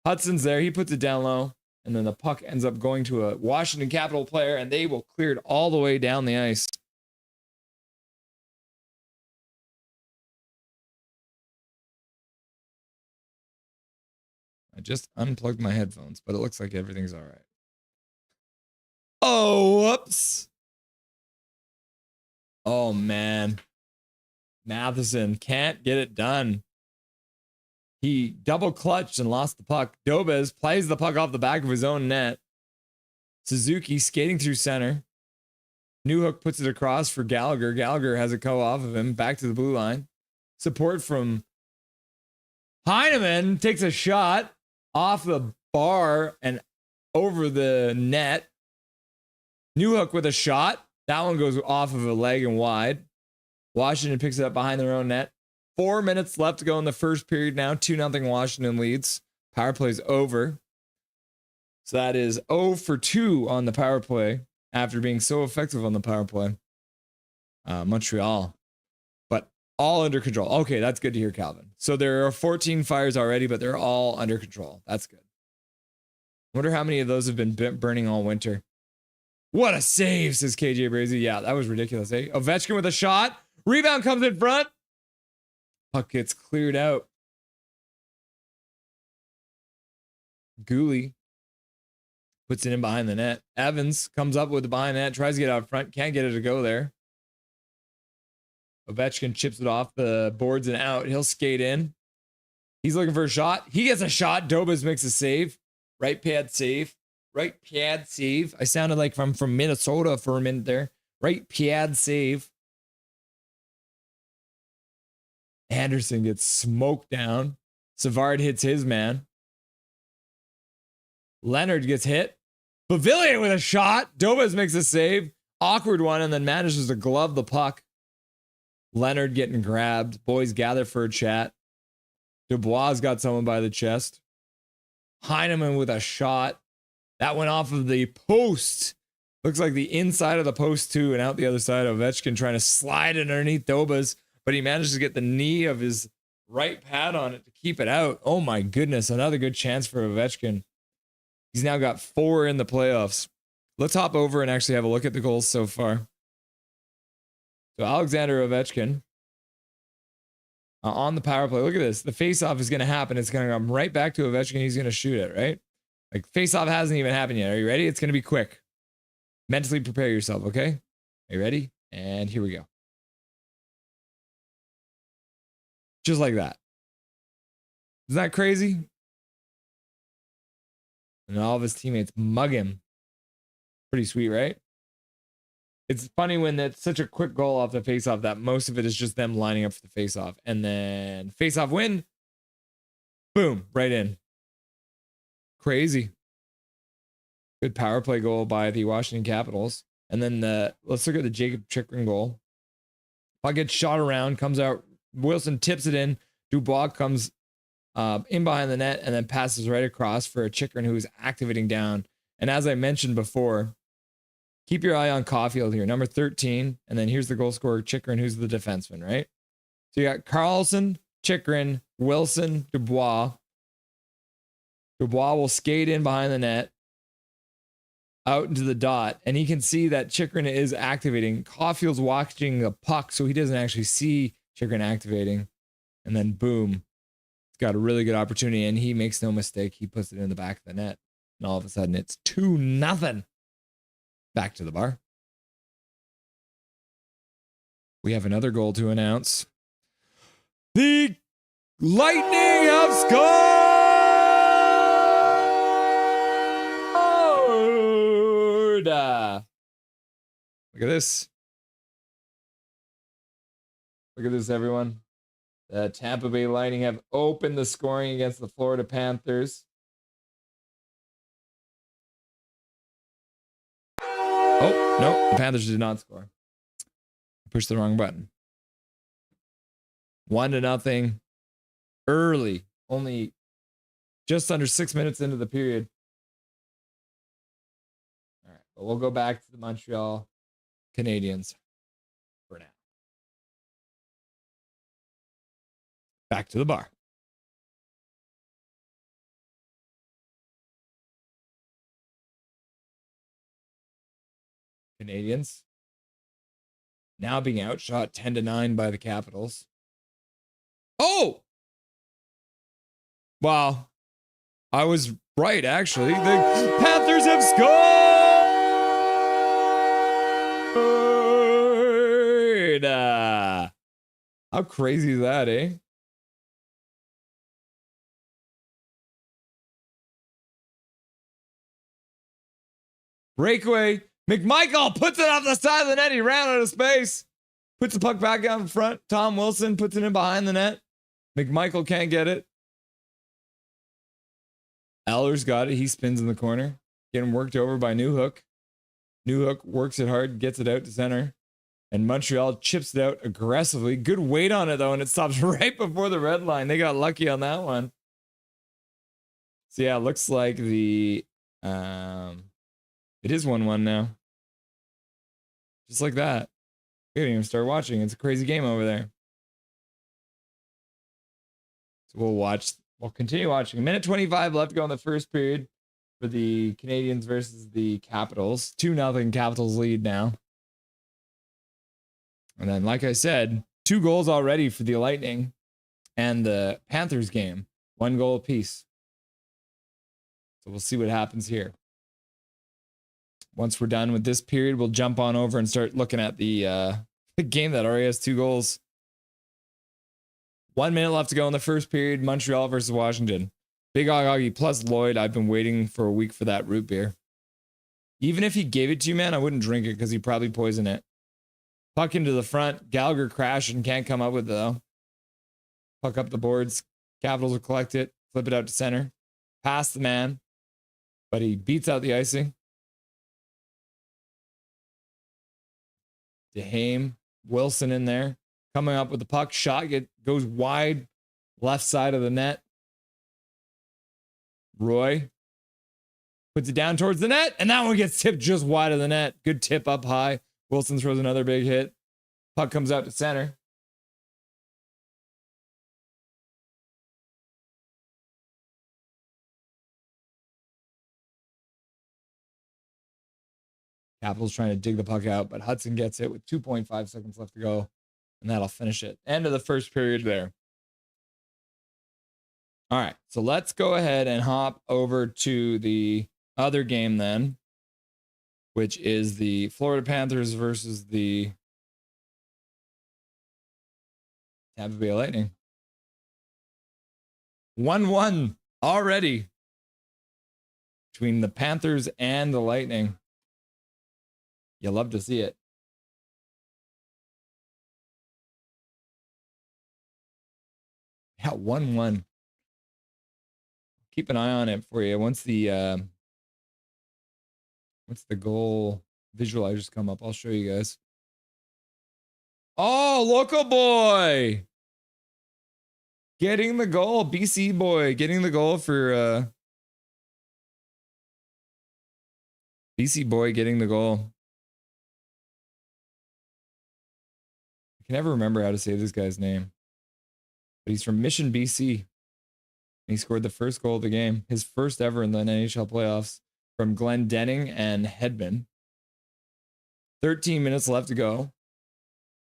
A: Hudson's there. He puts it down low. And then the puck ends up going to a Washington Capital player, and they will clear it all the way down the ice. I just unplugged my headphones, but it looks like everything's all right. Oh, whoops. Oh, man. Matheson can't get it done. He double clutched and lost the puck. Dobes plays the puck off the back of his own net. Suzuki skating through center. Newhook puts it across for Gallagher. Gallagher has it go off of him. Back to the blue line. Support from Heineman. Takes a shot off the bar and over the net. Newhook with a shot. That one goes off of a leg and wide. Washington picks it up behind their own net. 4 minutes left to go in the first period now. 2-0 Washington leads. Power play's over. So that is 0 for 2 on the power play after being so effective on the power play. Montreal. But all under control. Okay, that's good to hear, Calvin. So there are 14 fires already, but they're all under control. That's good. Wonder how many of those have been burning all winter. What a save, says KJ Brazy. Yeah, that was ridiculous, eh? Ovechkin with a shot. Rebound comes in front. Puck gets cleared out. Gooley puts it in behind the net. Evans comes up with the behind the net, tries to get out front, can't get it to go there. Ovechkin chips it off the boards and out. He'll skate in. He's looking for a shot. He gets a shot. Dobes makes a save. Right pad save. Right pad save. I sounded like I'm from Minnesota for a minute there. Right pad save. Anderson gets smoked down. Savard hits his man. Leonard gets hit. Pavilion with a shot. Dobes makes a save. Awkward one, and then manages to glove the puck. Leonard getting grabbed. Boys gather for a chat. Dubois got someone by the chest. Heineman with a shot. That went off of the post. Looks like the inside of the post too, and out the other side. Ovechkin trying to slide it underneath Dobes, but he manages to get the knee of his right pad on it to keep it out. Oh my goodness, another good chance for Ovechkin. He's now got 4 in the playoffs. Let's hop over and actually have a look at the goals so far. So Alexander Ovechkin on the power play. Look at this. The faceoff is going to happen. It's going to come right back to Ovechkin. He's going to shoot it, right? Like faceoff hasn't even happened yet. Are you ready? It's going to be quick. Mentally prepare yourself, okay? Are you ready? And here we go. Just like that. Isn't that crazy? And all of his teammates mug him. Pretty sweet, right? It's funny when it's such a quick goal off the faceoff that most of it is just them lining up for the faceoff. And then faceoff win. Boom, right in. Crazy. Good power play goal by the Washington Capitals. And then let's look at the Jacob Chikrin goal. Puck gets shot around, comes out. Wilson tips it in. Dubois comes in behind the net and then passes right across for a Chikrin who is activating down. And as I mentioned before, keep your eye on Caulfield here, number 13. And then here's the goal scorer, Chikrin, who's the defenseman, right? So you got Carlson, Chikrin, Wilson, Dubois. Dubois will skate in behind the net, out into the dot, and he can see that Chikrin is activating. Caulfield's watching the puck, so he doesn't actually see Chikrin activating. And then boom, he's got a really good opportunity, and he makes no mistake. He puts it in the back of the net, and all of a sudden it's 2-0. Back to the bar. We have another goal to announce. The Lightning have scored! Look at this. Look at this, everyone. The Tampa Bay Lightning have opened the scoring against the Florida Panthers. Oh, no, the Panthers did not score. I pushed the wrong button. 1-0. Early. Only just under 6 minutes into the period. All right, but we'll go back to the Montreal Canadiens for now. Back to the bar. Canadiens now being outshot 10-9 by the Capitals. Oh! Wow. I was right, actually. The Panthers have scored! How crazy is that, eh? Breakaway. McMichael puts it off the side of the net. He ran out of space. Puts the puck back out in front. Tom Wilson puts it in behind the net. McMichael can't get it. Eller's got it. He spins in the corner. Getting worked over by Newhook. Newhook works it hard, gets it out to center. And Montreal chips it out aggressively. Good weight on it, though, and it stops right before the red line. They got lucky on that one. So, yeah, it looks like the... it is 1-1 now. Just like that. We didn't even start watching. It's a crazy game over there. So we'll continue watching. 1:25 left to go in the first period for the Canadiens versus the Capitals. 2-0 Capitals lead now. And then, like I said, 2 goals already for the Lightning and the Panthers game. 1 goal apiece. So we'll see what happens here. Once we're done with this period, we'll jump on over and start looking at the game that already has 2 goals. 1 minute left to go in the first period. Montreal versus Washington. Big Augie plus Lloyd. I've been waiting for a week for that root beer. Even if he gave it to you, man, I wouldn't drink it because he'd probably poison it. Puck into the front. Gallagher crashed and can't come up with it, though. Puck up the boards. Capitals will collect it. Flip it out to center. Pass the man. But he beats out the icing. DeHame, Wilson in there, coming up with the puck. Shot goes wide, left side of the net. Roy puts it down towards the net, and that one gets tipped just wide of the net. Good tip up high. Wilson throws another big hit. Puck comes out to center. Capitals trying to dig the puck out, but Hudson gets it with 2.5 seconds left to go, and that'll finish it. End of the first period there. All right, so let's go ahead and hop over to the other game then, which is the Florida Panthers versus the Tampa Bay Lightning. 1-1 already between the Panthers and the Lightning. You love to see it. Yeah, 1-1. Keep an eye on it for you. Once the goal visualizers come up, I'll show you guys. Oh, local boy getting the goal. BC boy getting the goal for BC boy getting the goal. I can never remember how to say this guy's name, but he's from Mission, BC. He scored the first goal of the game, his first ever in the NHL playoffs, from Glendenning and Hedman. 13 minutes left to go.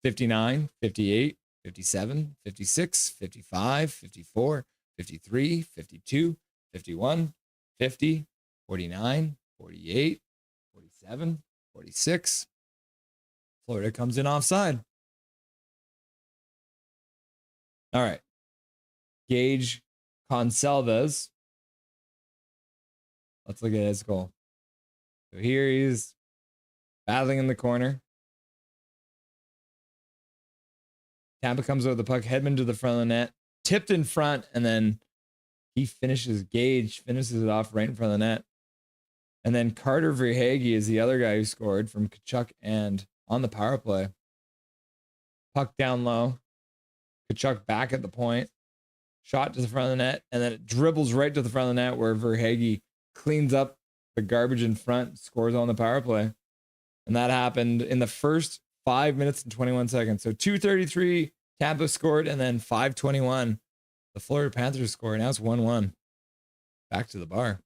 A: 59, 58, 57, 56, 55, 54, 53, 52, 51, 50, 49, 48, 47, 46. Florida comes in offside. All right. Gage Consalves. Let's look at his goal. So here he's battling in the corner. Tampa comes over the puck, Hedman to the front of the net, tipped in front, and then Gage finishes it off right in front of the net. And then Carter Verhaeghe is the other guy who scored from Tkachuk and on the power play. Puck down low. Tkachuk back at the point. Shot to the front of the net, and then it dribbles right to the front of the net where Verhaeghe cleans up the garbage in front, scores on the power play. And that happened in the first 5 minutes and 21 seconds. So 2:33, Tampa scored, and then 5:21, the Florida Panthers scored. Now it's 1-1. Back to the bar.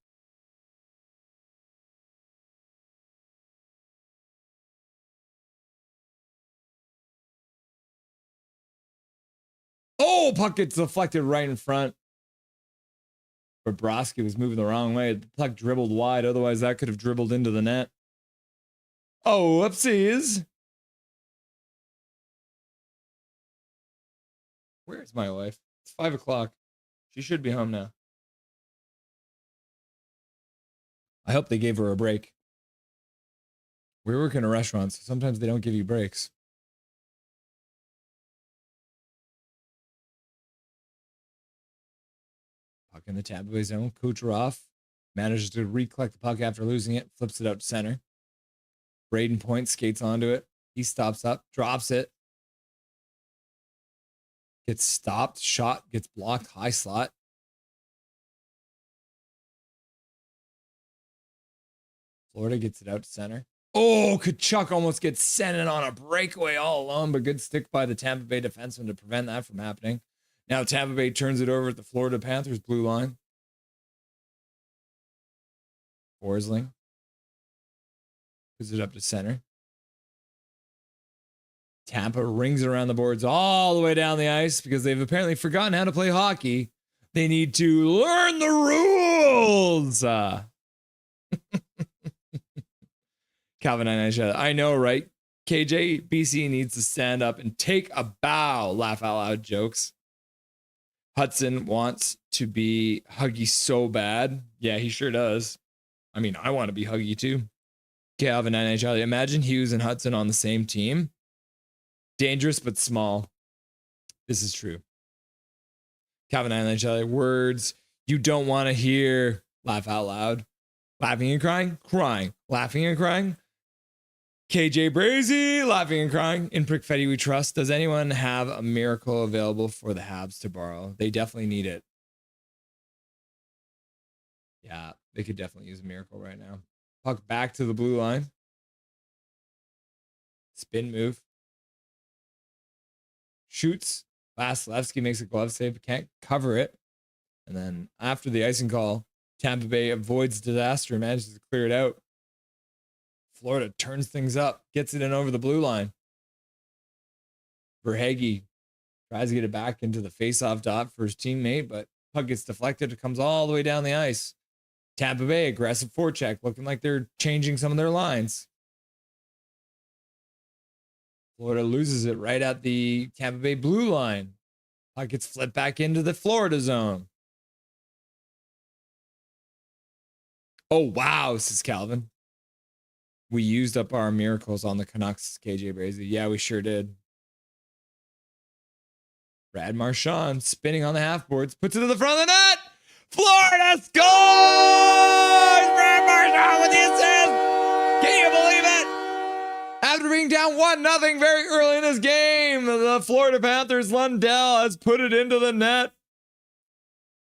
A: Oh, puck gets deflected right in front. Bobrovsky was moving the wrong way. The puck dribbled wide. Otherwise, that could have dribbled into the net. Oh, whoopsies. Where's my wife? It's 5 o'clock. She should be home now. I hope they gave her a break. We work in a restaurant, so sometimes they don't give you breaks. Puck in the Tampa Bay zone. Kucherov manages to recollect the puck after losing it. Flips it out to center. Braden Point skates onto it. He stops up, drops it. Gets stopped. Shot gets blocked. High slot. Florida gets it out to center. Oh, Tkachuk almost gets sent in on a breakaway all alone, but good stick by the Tampa Bay defenseman to prevent that from happening. Now Tampa Bay turns it over at the Florida Panthers blue line. Forsling puts it up to center. Tampa rings it around the boards all the way down the ice because they've apparently forgotten how to play hockey. They need to learn the rules. Calvin I know, right? KJ, BC needs to stand up and take a bow. Laugh out loud jokes. Hudson wants to be Huggy so bad. Yeah, he sure does. I mean, I want to be Huggy too. Calvin NHL. Imagine Hughes and Hudson on the same team. Dangerous but small. This is true. Calvin NHL. Words you don't want to hear. Laugh out loud. Laughing and crying. Crying. Laughing and crying. KJ Brazy, laughing and crying. In Prickfetti we trust. Does anyone have a miracle available for the Habs to borrow? They definitely need it. Yeah, they could definitely use a miracle right now. Puck back to the blue line. Spin move. Shoots. Vasilevsky makes a glove save, but can't cover it. And then after the icing call, Tampa Bay avoids disaster and manages to clear it out. Florida turns things up, gets it in over the blue line. Verhaeghe tries to get it back into the faceoff dot for his teammate, but puck gets deflected. It comes all the way down the ice. Tampa Bay, aggressive forecheck, looking like they're changing some of their lines. Florida loses it right at the Tampa Bay blue line. Puck gets flipped back into the Florida zone. Oh, wow, says Calvin. We used up our miracles on the Canucks, KJ Brazy. Yeah, we sure did. Brad Marchand spinning on the half boards, puts it to the front of the net. Florida scores! Brad Marchand with the assist! Can you believe it? After being down 1-0 very early in this game, the Florida Panthers, Lundell has put it into the net.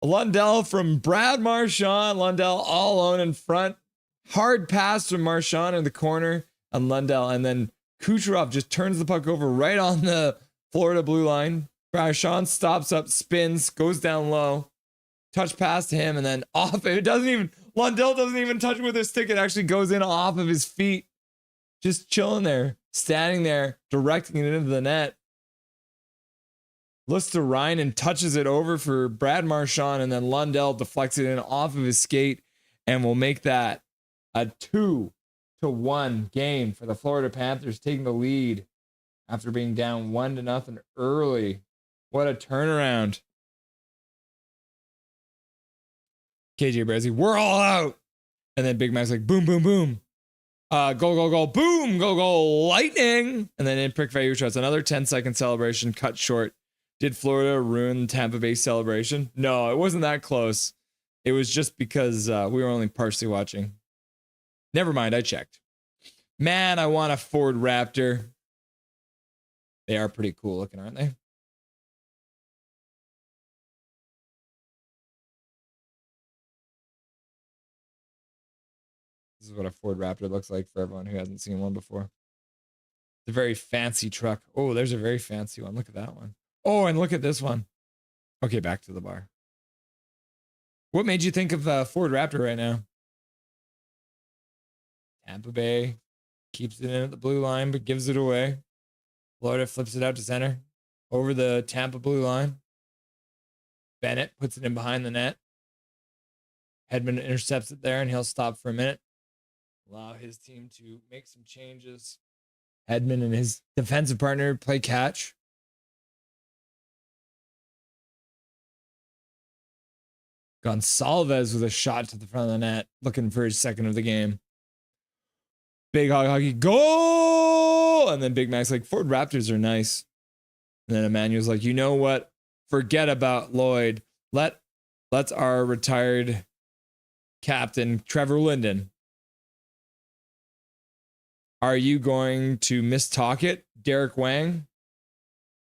A: Lundell from Brad Marchand. Lundell all alone in front. Hard pass from Marchand in the corner on Lundell. And then Kucherov just turns the puck over right on the Florida blue line. Marchand stops up, spins, goes down low. Touch pass to him and then off. It doesn't even, Lundell doesn't even touch it with his stick. It actually goes in off of his feet. Just chilling there, standing there, directing it into the net. Looks to Ryan and touches it over for Brad Marchand, and then Lundell deflects it in off of his skate and will make that a 2-1 game for the Florida Panthers, taking the lead after being down 1-0 early. What a turnaround. KJ Brezzi, we're all out. And then Big Mac's like, boom, boom, boom. Goal, boom, go, Lightning. And then in Prick Value shots, another 10-second celebration cut short. Did Florida ruin Tampa Bay celebration? No, it wasn't that close. It was just because we were only partially watching. Never mind, I checked. Man, I want a Ford Raptor. They are pretty cool looking, aren't they? This is what a Ford Raptor looks like for everyone who hasn't seen one before. It's a very fancy truck. Oh, there's a very fancy one. Look at that one. Oh, and look at this one. Okay, back to the bar. What made you think of Ford Raptor right now? Tampa Bay keeps it in at the blue line, but gives it away. Florida flips it out to center over the Tampa blue line. Bennett puts it in behind the net. Hedman intercepts it there, and he'll stop for a minute. Allow his team to make some changes. Hedman and his defensive partner play catch. Gonsalves with a shot to the front of the net, looking for his second of the game. Big hog hockey goal! And then Big Mac's like, Ford Raptors are nice. And then Emmanuel's like, you know what? Forget about Lloyd. Let's our retired captain, Trevor Linden. Are you going to mistalk it, Derek Wang?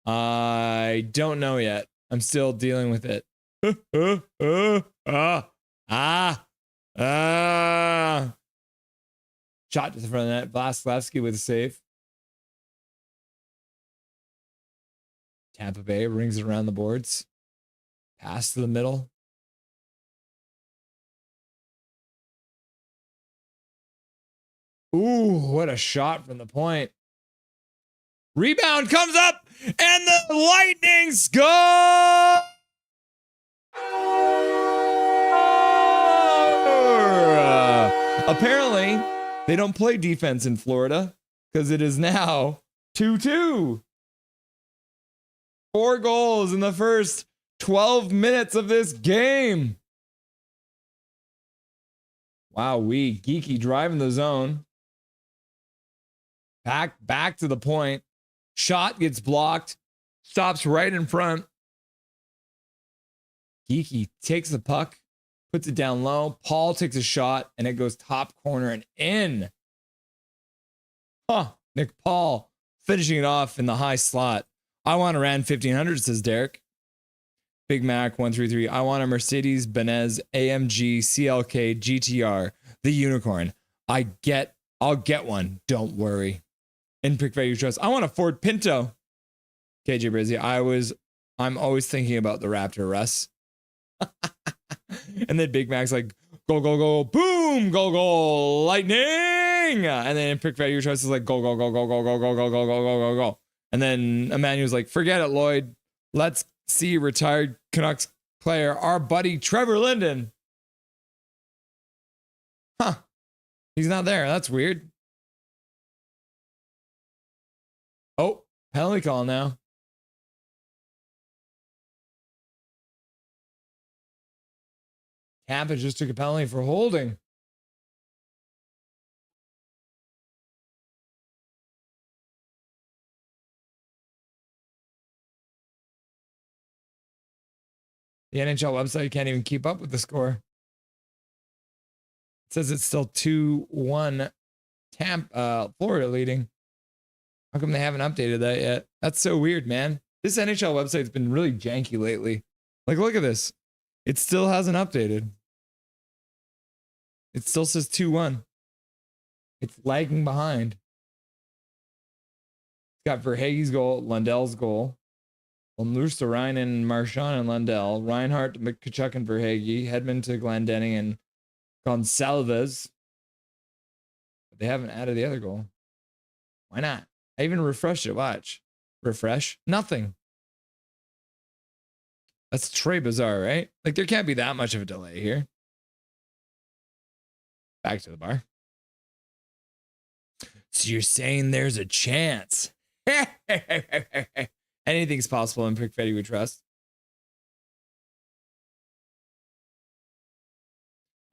A: I don't know yet. I'm still dealing with it. Shot to the front of the net. Vasilevsky with a save. Tampa Bay rings it around the boards. Pass to the middle. Ooh, what a shot from the point. Rebound comes up, and the Lightning score! Apparently, they don't play defense in Florida because it is now 2-2. 4 goals in the first 12 minutes of this game. Wow, Geeky driving the zone. Back to the point. Shot gets blocked. Stops right in front. Geeky takes the puck, puts it down low. Paul takes a shot, and it goes top corner and in. Nick Paul finishing it off in the high slot. I want a Ram 1500, says Derek. Big Mac 133. I want a Mercedes-Benz AMG CLK GTR, the unicorn. I'll get one. Don't worry. In Pick Value Trust. I want a Ford Pinto. KJ Brizzy. I'm always thinking about the Raptor, Russ. And then Big Mac's like, go, boom, go, Lightning. And then Pick Value Trust is like, go. And then Emmanuel's like, forget it, Lloyd. Let's see retired Canucks player, our buddy Trevor Linden. He's not there. That's weird. Oh, penalty call now. Tampa just took a penalty for holding. The NHL website can't even keep up with the score. It says it's still 2-1 Florida leading. How come they haven't updated that yet? That's so weird, man. This NHL website's been really janky lately. Like, look at this. It still hasn't updated. It still says 2-1. It's lagging behind. It's got Verhaeghe's goal, Lundell's goal. Luosterainen, Marchand, and Lundell. Reinhart to Tkachuk and Verhaeghe. Hedman to Glendening and Gonsalves. But they haven't added the other goal. Why not? I even refreshed it. Watch. Refresh. Nothing. That's très bizarre, right? Like, there can't be that much of a delay here. Back to the bar. So you're saying there's a chance. Anything's possible in Pick Fetty we trust.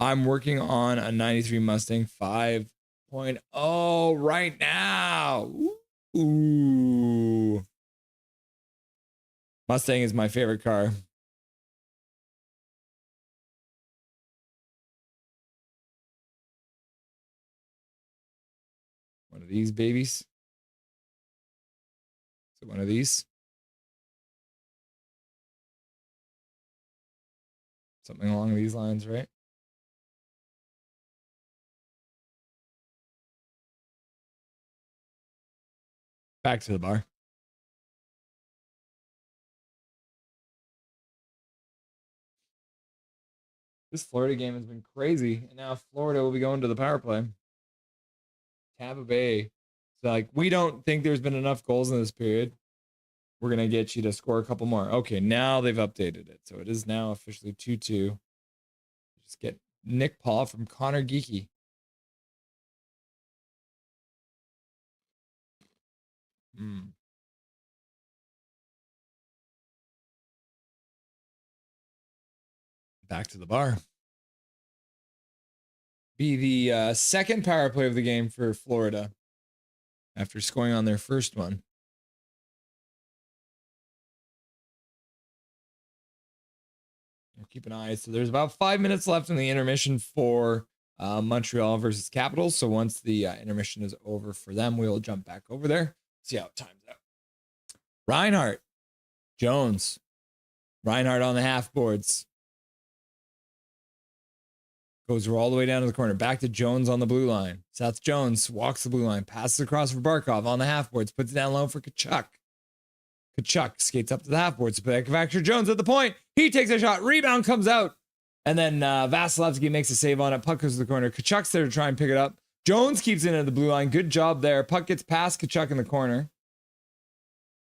A: I'm working on a 93 Mustang 5.0 right now. Ooh. Mustang is my favorite car. One of these babies. So one of these. Something along these lines, right? Back to the bar. This Florida game has been crazy. And now Florida will be going to the power play. Tampa Bay. So, like, we don't think there's been enough goals in this period. We're going to get you to score a couple more. Okay, now they've updated it. So it is now officially 2-2. Just get Nick Paul from Connor Geeky. Back to the bar. Be the second power play of the game for Florida after scoring on their first one. We'll keep an eye. So there's about 5 minutes left in the intermission for Montreal versus Capitals. So once the intermission is over for them, we'll jump back over there, see how it times out. Reinhart, Jones, Reinhart on the half boards. Goes all the way down to the corner. Back to Jones on the blue line. Seth Jones walks the blue line. Passes across for Barkov on the half boards. Puts it down low for Tkachuk. Tkachuk skates up to the half boards. Back to Jones at the point. He takes a shot. Rebound comes out. And then Vasilevsky makes a save on it. Puck goes to the corner. Tkachuk's there to try and pick it up. Jones keeps it into the blue line. Good job there. Puck gets past Tkachuk in the corner.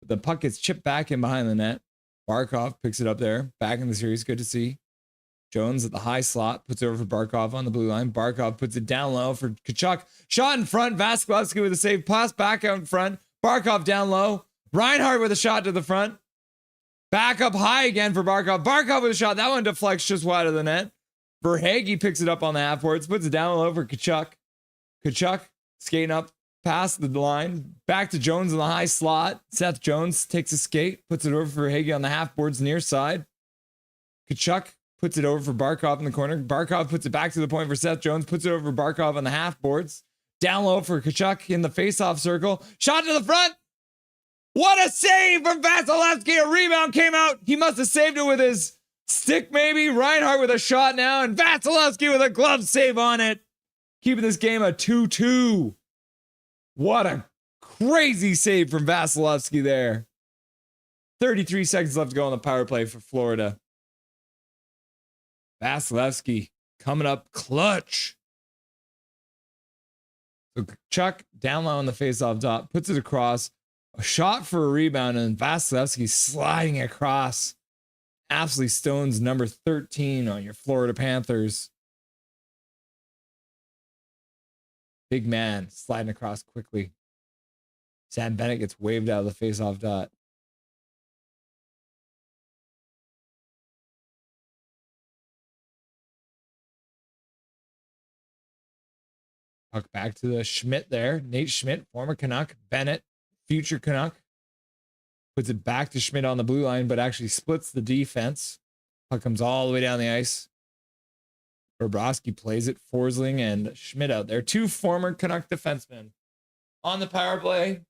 A: The puck gets chipped back in behind the net. Barkov picks it up there. Back in the series. Good to see. Jones at the high slot, puts it over for Barkov on the blue line. Barkov puts it down low for Tkachuk. Shot in front. Vasilevsky with a save. Pass back out in front. Barkov down low. Reinhart with a shot to the front. Back up high again for Barkov. Barkov with a shot. That one deflects just wide of the net. Verhaeghe picks it up on the half boards. Puts it down low for Tkachuk. Tkachuk skating up past the line. Back to Jones in the high slot. Seth Jones takes a skate. Puts it over for Verhaeghe on the half boards near side. Tkachuk puts it over for Barkov in the corner. Barkov puts it back to the point for Seth Jones. Puts it over for Barkov on the half boards. Down low for Tkachuk in the face-off circle. Shot to the front. What a save from Vasilevsky. A rebound came out. He must have saved it with his stick, maybe. Reinhart with a shot now. And Vasilevsky with a glove save on it. Keeping this game a 2-2. What a crazy save from Vasilevsky there. 33 seconds left to go on the power play for Florida. Vasilevsky coming up clutch. So Chuck down low on the faceoff dot, puts it across. A shot for a rebound, and Vasilevsky sliding across. Absolutely stones number 13 on your Florida Panthers. Big man sliding across quickly. Sam Bennett gets waved out of the faceoff dot. Puck back to the Schmidt there. Nate Schmidt, former Canuck. Bennett, future Canuck. Puts it back to Schmidt on the blue line, but actually splits the defense. Puck comes all the way down the ice. Bobrovsky plays it. Forsling and Schmidt out there. Two former Canuck defensemen on the power play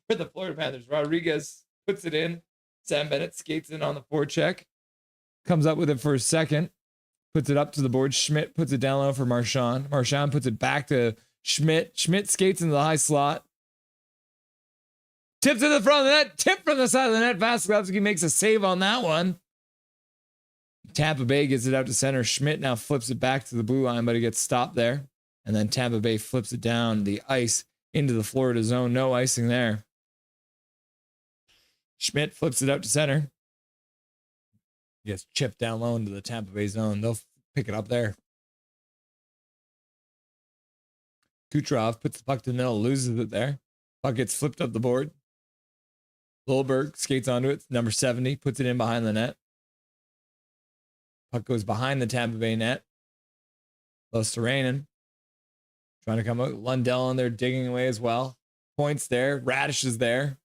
A: for the Florida Panthers. Rodriguez puts it in. Sam Bennett skates in on the forecheck. Comes up with it for a second. Puts it up to the board. Schmidt puts it down low for Marchand. Marchand puts it back to Schmidt. Schmidt skates into the high slot. Tips to the front of the net. Tip from the side of the net. Vasilevsky makes a save on that one. Tampa Bay gets it out to center. Schmidt now flips it back to the blue line, but it gets stopped there. And then Tampa Bay flips it down the ice into the Florida zone. No icing there. Schmidt flips it out to center. He gets chipped down low into the Tampa Bay zone. They'll pick it up there. Kucherov puts the puck to the middle, loses it there. Puck gets flipped up the board. Lilberg skates onto it. Number 70 puts it in behind the net. Puck goes behind the Tampa Bay net. Close to Rainen. Trying to come out. Lundell in there digging away as well. Points there. Radish is there.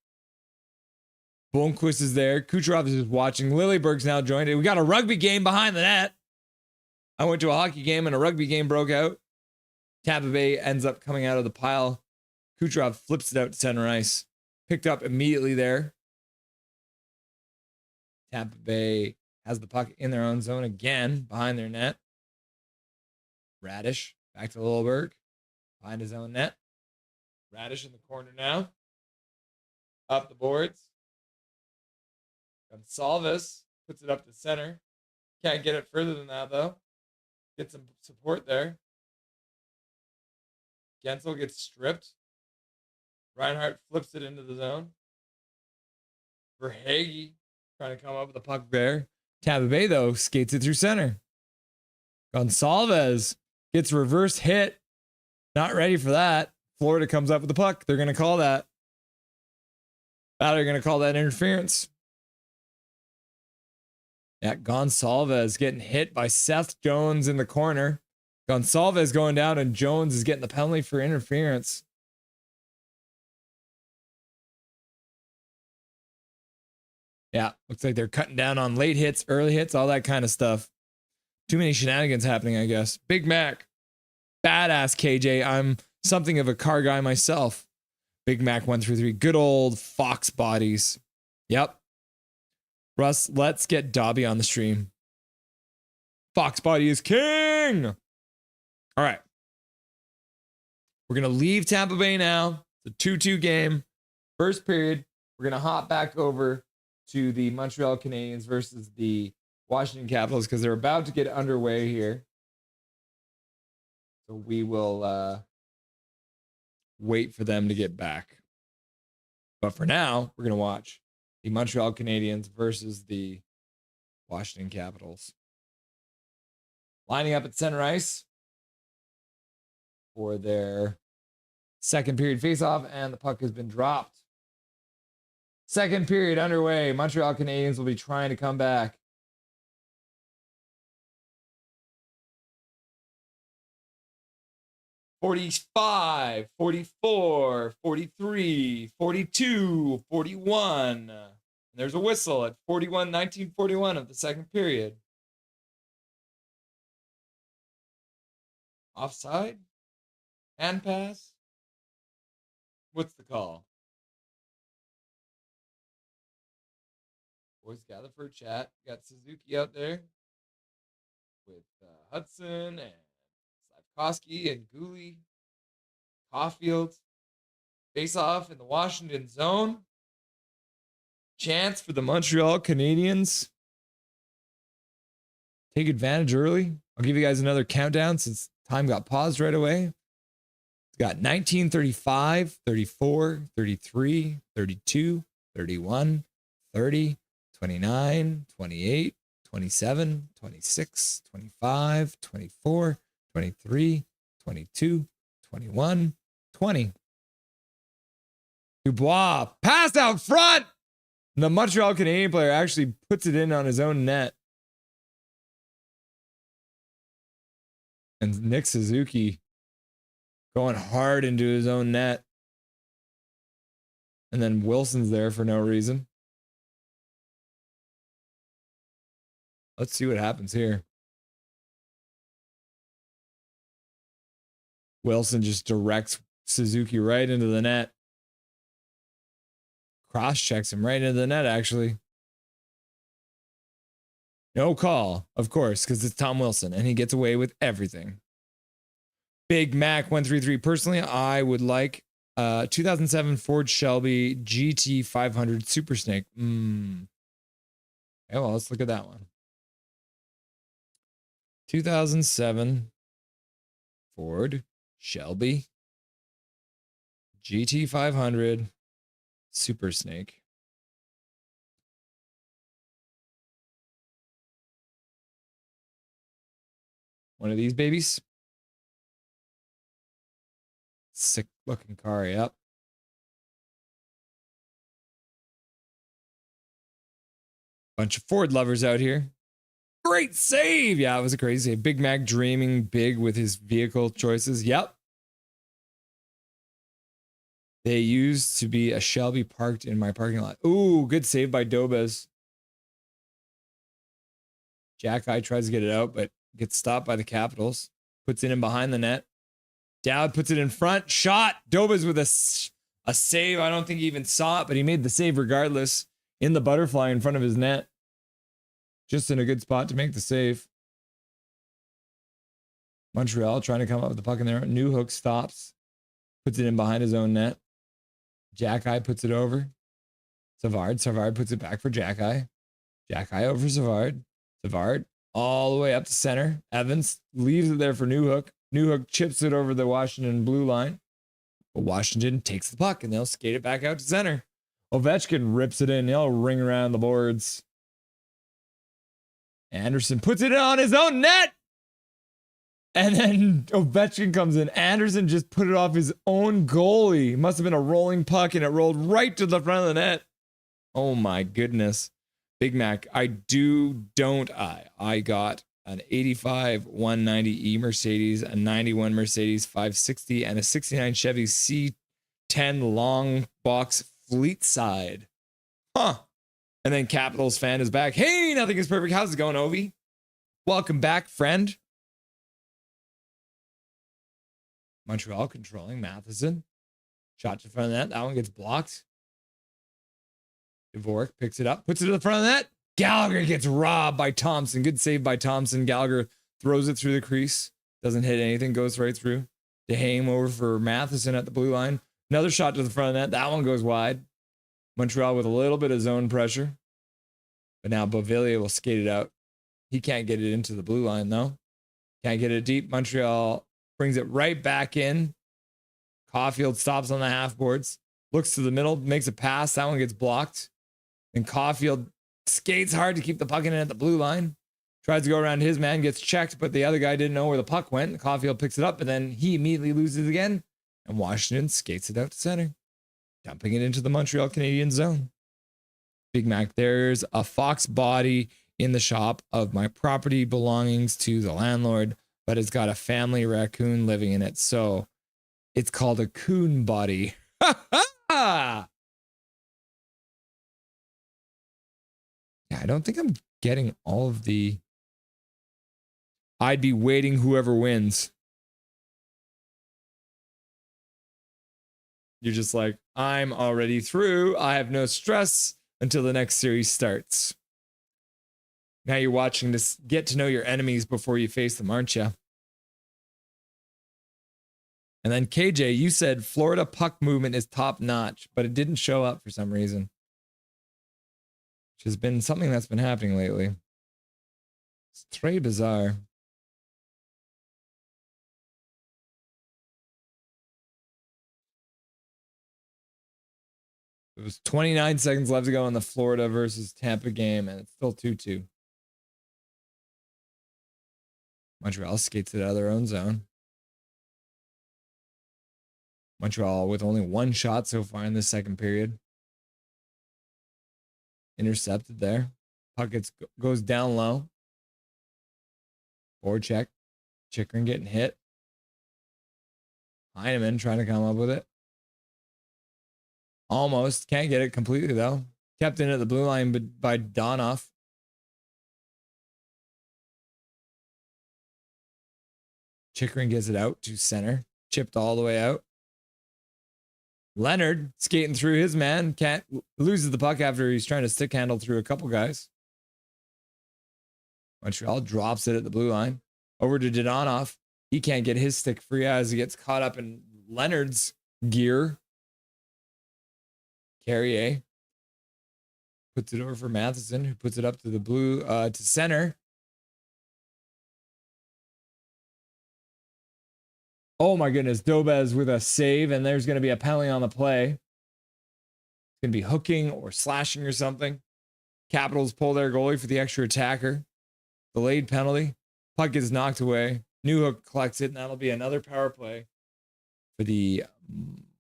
A: Blomqvist is there. Kucherov is just watching. Lilleberg's now joined it. We got a rugby game behind the net. I went to a hockey game and a rugby game broke out. Tampa Bay ends up coming out of the pile. Kucherov flips it out to center ice. Picked up immediately there. Tampa Bay has the puck in their own zone again, behind their net. Radish back to Lilleberg, behind his own net. Radish in the corner now. Up the boards. Gonsalves puts it up to center. Can't get it further than that, though. Get some support there. Gensel gets stripped. Reinhardt flips it into the zone. Verhaeghe trying to come up with a puck there. Tampa Bay, though, skates it through center. Gonsalves gets reverse hit. Not ready for that. Florida comes up with the puck. They're going to call that. They're going to call that interference. Yeah, Gonsalves getting hit by Seth Jones in the corner. Gonsalves going down and Jones is getting the penalty for interference. Yeah, looks like they're cutting down on late hits, early hits, all that kind of stuff. Too many shenanigans happening, I guess. Big Mac. Badass KJ. I'm something of a car guy myself. Big Mac 133. Good old Fox bodies. Yep. Russ, let's get Dobby on the stream. Fox body is king. All right. We're going to leave Tampa Bay now. It's a 2-2 game. First period. We're going to hop back over to the Montreal Canadiens versus the Washington Capitals because they're about to get underway here. So we will wait for them to get back. But for now, we're going to watch the Montreal Canadiens versus the Washington Capitals. Lining up at center ice for their second period faceoff, and the puck has been dropped. Second period underway. Montreal Canadiens will be trying to come back. "45, 44, 43, 42, 41. And there's a whistle at 19:41 of the second period. Offside? Hand pass? What's the call? Boys gather for a chat. Got Suzuki out there with Hudson and Slavkovsky and Gooley. Caulfield. Face off in the Washington zone. Chance for the Montreal Canadiens. Take advantage early. I'll give you guys another countdown since time got paused right away. It's got 19, 35, 34, 33, 32, 31, 30, 29, 28, 27, 26, 25, 24, 23, 22, 21, 20. Dubois, pass out front. The Montreal Canadian player actually puts it in on his own net. And Nick Suzuki going hard into his own net. And then Wilson's there for no reason. Let's see what happens here. Wilson just directs Suzuki right into the net. Cross checks him right into the net, actually. No call, of course, because it's Tom Wilson, and he gets away with everything. Big Mac 133. Personally, I would like 2007 Ford Shelby GT 500 Super Snake. Okay, well, let's look at that one. 2007 Ford Shelby GT 500 Super Snake. One of these babies. Sick looking car, yep. Bunch of Ford lovers out here. Great save. Yeah, it was a crazy save. Big Mac dreaming big with his vehicle choices. Yep. They used to be a Shelby parked in my parking lot. Ooh, good save by Dobes. Jack Eye tries to get it out, but gets stopped by the Capitals. Puts it in behind the net. Dowd puts it in front. Shot. Dobes with a save. I don't think he even saw it, but he made the save regardless. In the butterfly in front of his net. Just in a good spot to make the save. Montreal trying to come up with the puck in there. Newhook stops. Puts it in behind his own net. Jack Eye puts it over. Savard puts it back for Jack Eye. Jack Eye over Savard. Savard all the way up to center. Evans leaves it there for Newhook. Newhook chips it over the Washington blue line. But Washington takes the puck and they'll skate it back out to center. Ovechkin rips it in. He'll ring around the boards. Anderson puts it on his own net. And then Ovechkin comes in. Anderson just put it off his own goalie. It must have been a rolling puck and it rolled right to the front of the net. Oh my goodness. Big Mac, I got an 85 190E Mercedes, a 91 Mercedes 560, and a 69 Chevy C10 long box fleet side. Huh. And then Capitals fan is back. Hey, nothing is perfect. How's it going, Ovi? Welcome back, friend. Montreal controlling Matheson. Shot to the front of the net. That one gets blocked. Dvorak picks it up, puts it to the front of the net. Gallagher gets robbed by Thompson. Good save by Thompson. Gallagher throws it through the crease. Doesn't hit anything. Goes right through. DeHame over for Matheson at the blue line. Another shot to the front of the net. That one goes wide. Montreal with a little bit of zone pressure. But now Beauvillier will skate it out. He can't get it into the blue line, though. Can't get it deep. Montreal brings it right back in. Caulfield stops on the half boards. Looks to the middle. Makes a pass. That one gets blocked. And Caulfield skates hard to keep the puck in at the blue line. Tries to go around his man. Gets checked, but the other guy didn't know where the puck went. Caulfield picks it up, and then he immediately loses again. And Washington skates it out to center. Dumping it into the Montreal Canadiens zone. Big Mac, there's a fox body in the shop of my property belongings to the landlord, but it's got a family raccoon living in it. So it's called a coon body. Yeah, I don't think I'm getting all of the... I'd be waiting whoever wins. You're just like, I'm already through. I have no stress until the next series starts. Now you're watching this, get to know your enemies before you face them, aren't you? And then KJ, you said Florida puck movement is top notch, but it didn't show up for some reason. Which has been something that's been happening lately. It's très bizarre. It was 29 seconds left to go in the Florida versus Tampa game, and it's still 2-2. Montreal skates it out of their own zone. Montreal with only one shot so far in the second period. Intercepted there. Puck goes down low. Forward check. Chikrin getting hit. Heineman trying to come up with it. Almost. Can't get it completely, though. Kept in at the blue line by Donoff. Chickering gets it out to center. Chipped all the way out. Leonard skating through his man. Can't loses the puck after he's trying to stick handle through a couple guys. Montreal drops it at the blue line. Over to Dadonov. He can't get his stick free as he gets caught up in Leonard's gear. Carrier puts it over for Matheson, who puts it up to the blue to center. Oh my goodness, Dobez with a save, and there's going to be a penalty on the play. It's going to be hooking or slashing or something. Capitals pull their goalie for the extra attacker. Delayed penalty. Puck gets knocked away. Newhook collects it, and that'll be another power play for the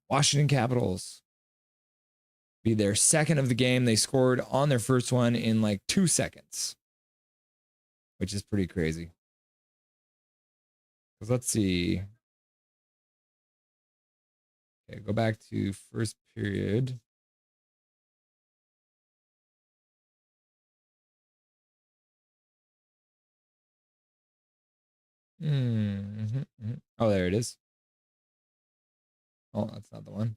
A: Washington Capitals. Be their second of the game. They scored on their first one in like 2 seconds, which is pretty crazy. Because let's see. Okay, go back to first period. Oh, there it is. Oh, that's not the one.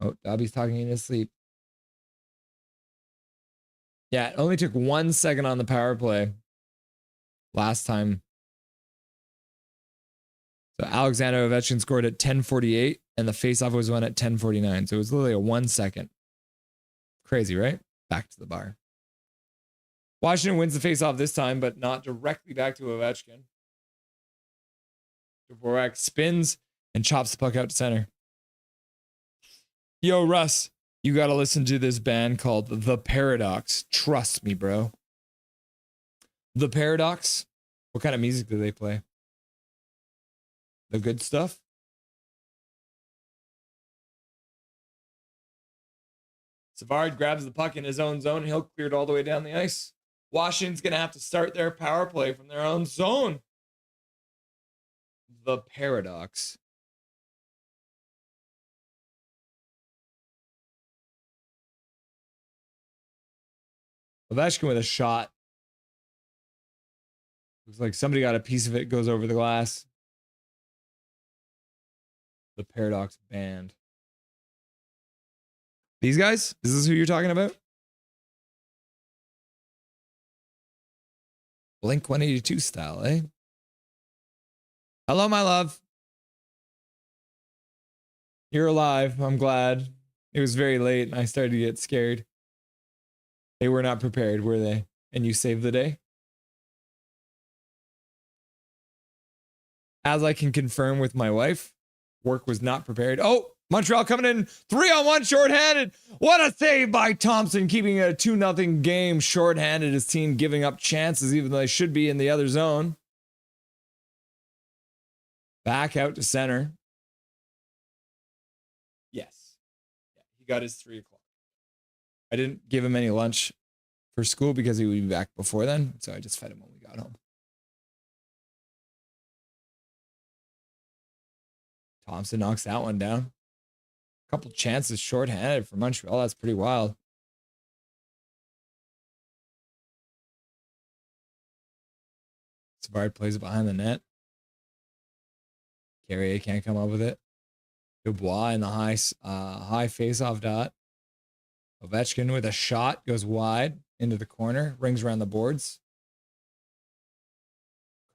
A: Oh, Dobby's talking in his sleep. Yeah, it only took 1 second on the power play last time. So Alexander Ovechkin scored at 10:48, and the faceoff was won at 10:49. So it was literally a 1 second. Crazy, right? Back to the bar. Washington wins the faceoff this time, but not directly back to Ovechkin. Dvorak spins and chops the puck out to center. Yo, Russ, you got to listen to this band called The Paradox. Trust me, bro. The Paradox? What kind of music do they play? The good stuff? Savard grabs the puck in his own zone. He'll clear it all the way down the ice. Washington's going to have to start their power play from their own zone. The Paradox. Ovechkin with a shot. Looks like somebody got a piece of it, goes over the glass. The Paradox band. These guys? Is this who you're talking about? Blink 182 style, eh? Hello, my love. You're alive. I'm glad. It was very late and I started to get scared. They were not prepared, were they? And you saved the day? As I can confirm with my wife, work was not prepared. Oh, Montreal coming in 3-on-1 shorthanded. What a save by Thompson, keeping it a 2-0 game shorthanded. His team giving up chances, even though they should be in the other zone. Back out to center. Yes. Yeah, he got his 3 o'clock. I didn't give him any lunch for school because he would be back before then. So I just fed him when we got home. Thompson knocks that one down. A couple chances shorthanded for Montreal. That's pretty wild. Savard plays it behind the net. Carrier can't come up with it. Dubois in the high face-off dot. Ovechkin with a shot goes wide into the corner, rings around the boards.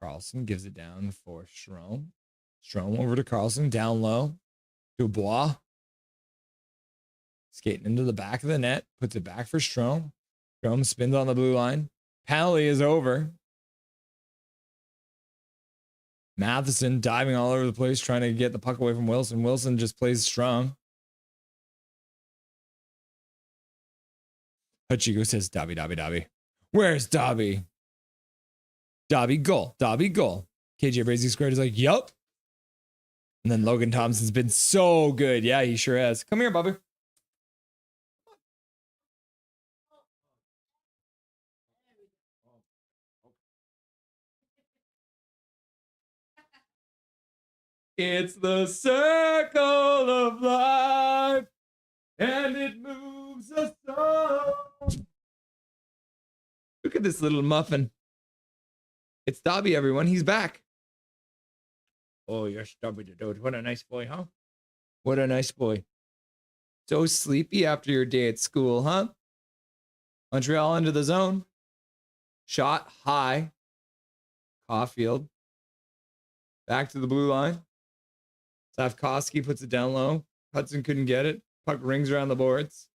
A: Carlson gives it down for Strome. Strome over to Carlson, down low. Dubois skating into the back of the net, puts it back for Strome. Strome spins on the blue line. Penalty is over. Matheson diving all over the place, trying to get the puck away from Wilson. Wilson just plays strong. Hachiko says, Dobby, Dobby, Dobby. Where's Dobby? Dobby, goal. Dobby, goal. KJ Brazy squared is like, yup. And then Logan Thompson's been so good. Yeah, he sure has. Come here, Bobby. It's the circle of life, and it moves us on. Look at this little muffin. It's Dobby, everyone. He's back. Oh, you're Dobby the Doge. What a nice boy, huh? What a nice boy. So sleepy after your day at school, huh? Montreal into the zone. Shot high. Caulfield. Back to the blue line. Slavkovsky puts it down low. Hudson couldn't get it. Puck rings around the boards.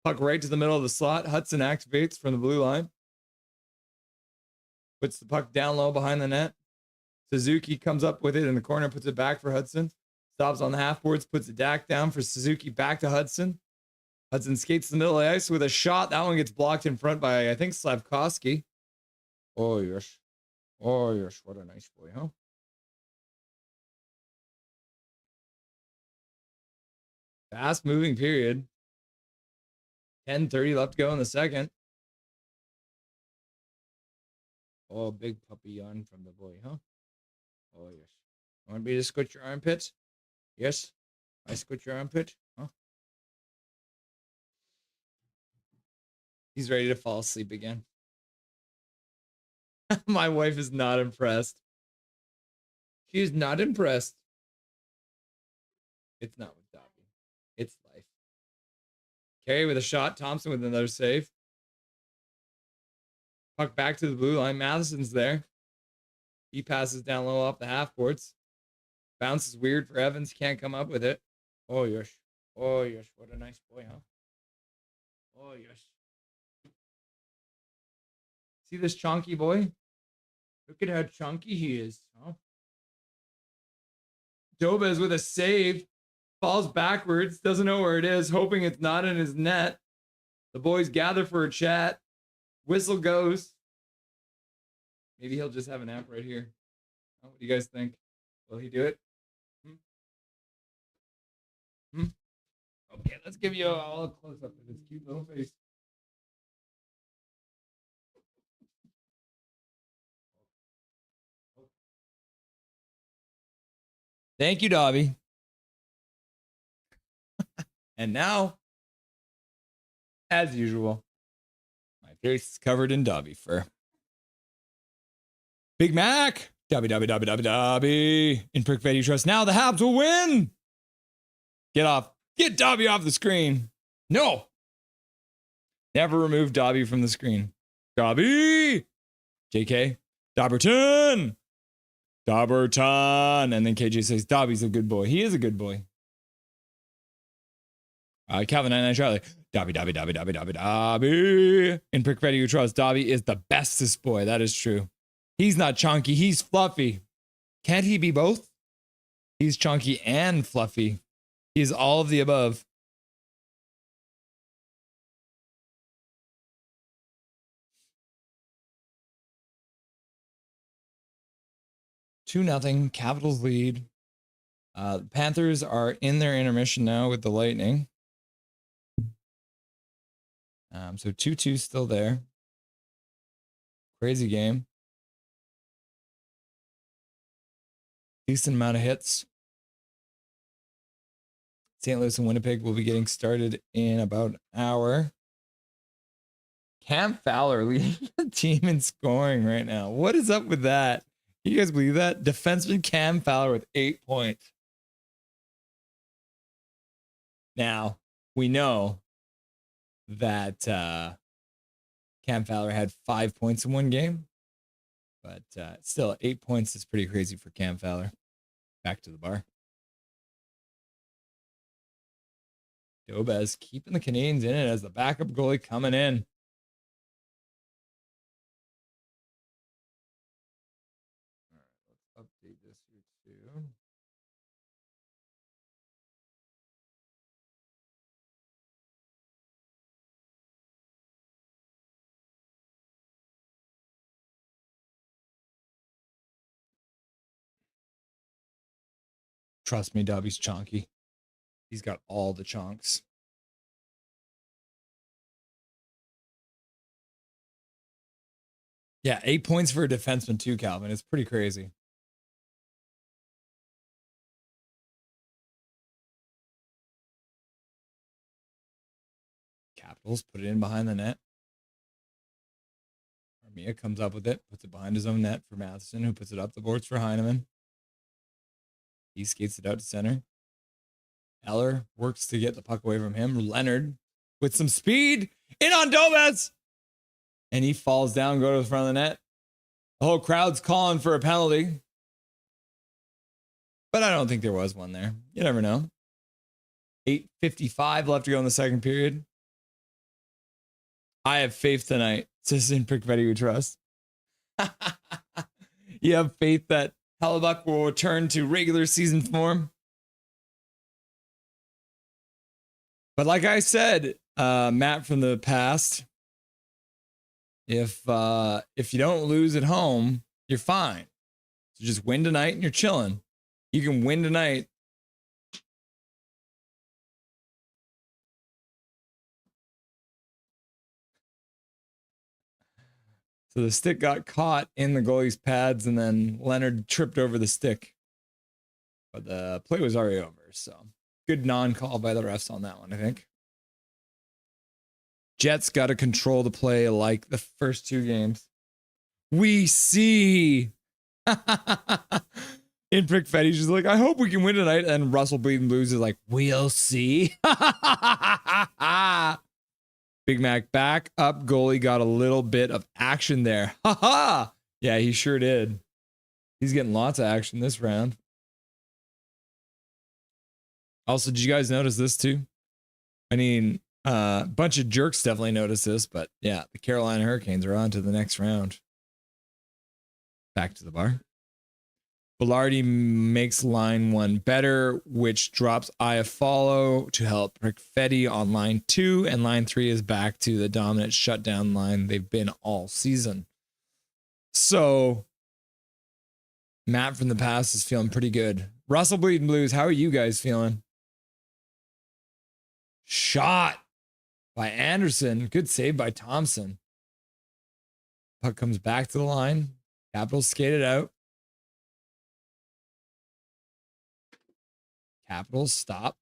A: Puck right to the middle of the slot. Hudson activates from the blue line. Puts the puck down low behind the net. Suzuki comes up with it in the corner, puts it back for Hudson. Stops on the half boards, puts it back down for Suzuki, back to Hudson. Hudson skates to the middle of the ice with a shot. That one gets blocked in front by, I think, Slavkovsky. Oh, yes. Oh, yes. What a nice boy, huh? Fast moving period. 10:30 left to go in the second. Oh, big puppy yawn from the boy, huh? Oh, yes. Want me to squint your armpits? Yes. I squint your armpit? Huh? He's ready to fall asleep again. My wife is not impressed. She is not impressed. It's not with Dobby. It's life. Carey with a shot. Thompson with another save. Puck back to the blue line. Matheson's there. He passes down low off the half boards. Bounce is weird for Evans. Can't come up with it. Oh, yes. Oh, yes. What a nice boy, huh? Oh, yes. See this chunky boy? Look at how chunky he is, huh? Dobez with a save. Falls backwards. Doesn't know where it is. Hoping it's not in his net. The boys gather for a chat. Whistle goes. Maybe he'll just have a nap right here. What do you guys think? Will he do it? Okay, let's give you all a close up of his cute little face. Thank you, Dobby. And now, as usual, my face is covered in Dobby fur. Big Mac! Dobby. In Prick Fed You Trust. Now the Habs will win! Get off. Get Dobby off the screen. No! Never remove Dobby from the screen. Dobby! JK. Dobberton! And then KJ says, Dobby's a good boy. He is a good boy. Calvin 99 Charlie. Dobby. In Prick Fed You Trust. Dobby is the bestest boy. That is true. He's not chunky. He's fluffy. Can't he be both? He's chunky and fluffy. He's all of the above. Two nothing. Capitals lead. Panthers are in their intermission now with the Lightning. So 2-2 still there. Crazy game. Decent amount of hits. St. Louis and Winnipeg will be getting started in about an hour. Cam Fowler leading the team in scoring right now. What is up with that? Can you guys believe that? Defenseman Cam Fowler with 8 points. Now, we know that Cam Fowler had 5 points in one game. But still, 8 points is pretty crazy for Cam Fowler. Back to the bar. Dobez keeping the Canadiens in it as the backup goalie coming in. All right, let's update this here too. Trust me, Dobby's chonky. He's got all the chonks. Yeah, 8 points for a defenseman too, Calvin. It's pretty crazy. Capitals put it in behind the net. Armia comes up with it, puts it behind his own net for Matheson, who puts it up the boards for Heineman. He skates it out to center. Eller works to get the puck away from him. Leonard with some speed in on Dobes. And he falls down, go to the front of the net. The whole crowd's calling for a penalty. But I don't think there was one there. You never know. 8:55 left to go in the second period. I have faith tonight. It's in Pickfetti we trust. You have faith that Hellebuck will return to regular season form? But like I said, Matt from the past, if you don't lose at home, you're fine. So just win tonight and you're chilling. You can win tonight. So the stick got caught in the goalie's pads and then Leonard tripped over the stick. But the play was already over. So good non-call by the refs on that one, I think. Jets got to control the play like the first two games. We see. In Pickfetti, she's like, I hope we can win tonight. And Russell Bleeding Blues is like, we'll see. Big Mac back up. Goalie got a little bit of action there. Ha ha. Yeah, he sure did. He's getting lots of action this round. Also, did you guys notice this too? I mean, a bunch of jerks definitely noticed this, but yeah, the Carolina Hurricanes are on to the next round. Back to the bar. Velarde makes line one better, which drops Iafallo to help Pickfetti on line two, and line three is back to the dominant shutdown line they've been all season. So Matt from the past is feeling pretty good. Russell Bleeding Blues, how are you guys feeling? Shot by Anderson. Good save by Thompson. Puck comes back to the line. Capitals skated out. Capitals stop.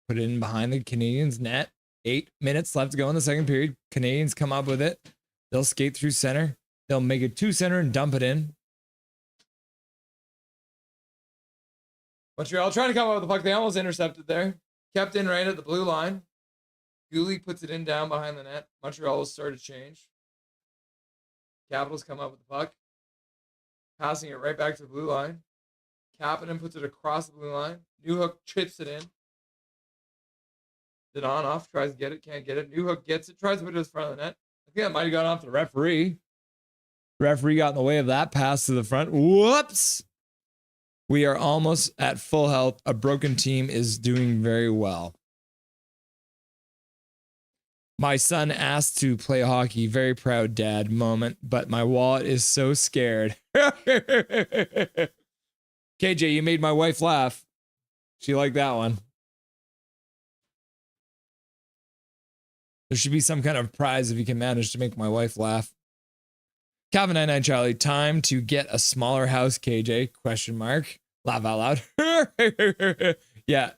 A: Put it in behind the Canadiens net. 8 minutes left to go in the second period. Canadiens come up with it. They'll skate through center. They'll make it to center and dump it in. Montreal trying to come up with the puck. They almost intercepted there. Kept in right at the blue line. Goulet puts it in down behind the net. Montreal will start to change. Capitals come up with the puck. Passing it right back to the blue line. Kapanen puts it across the blue line. Newhook chips it in. It on off. Tries to get it. Can't get it. Newhook gets it. Tries to put it in front of the net. I think that might have gone off the referee. The referee got in the way of that pass to the front. Whoops. We are almost at full health. A broken team is doing very well. My son asked to play hockey. Very proud dad moment, but my wallet is so scared. KJ, you made my wife laugh. She liked that one. There should be some kind of prize if you can manage to make my wife laugh. Calvin 99 Charlie, time to get a smaller house, KJ? Question mark. Laugh out loud. Yeah.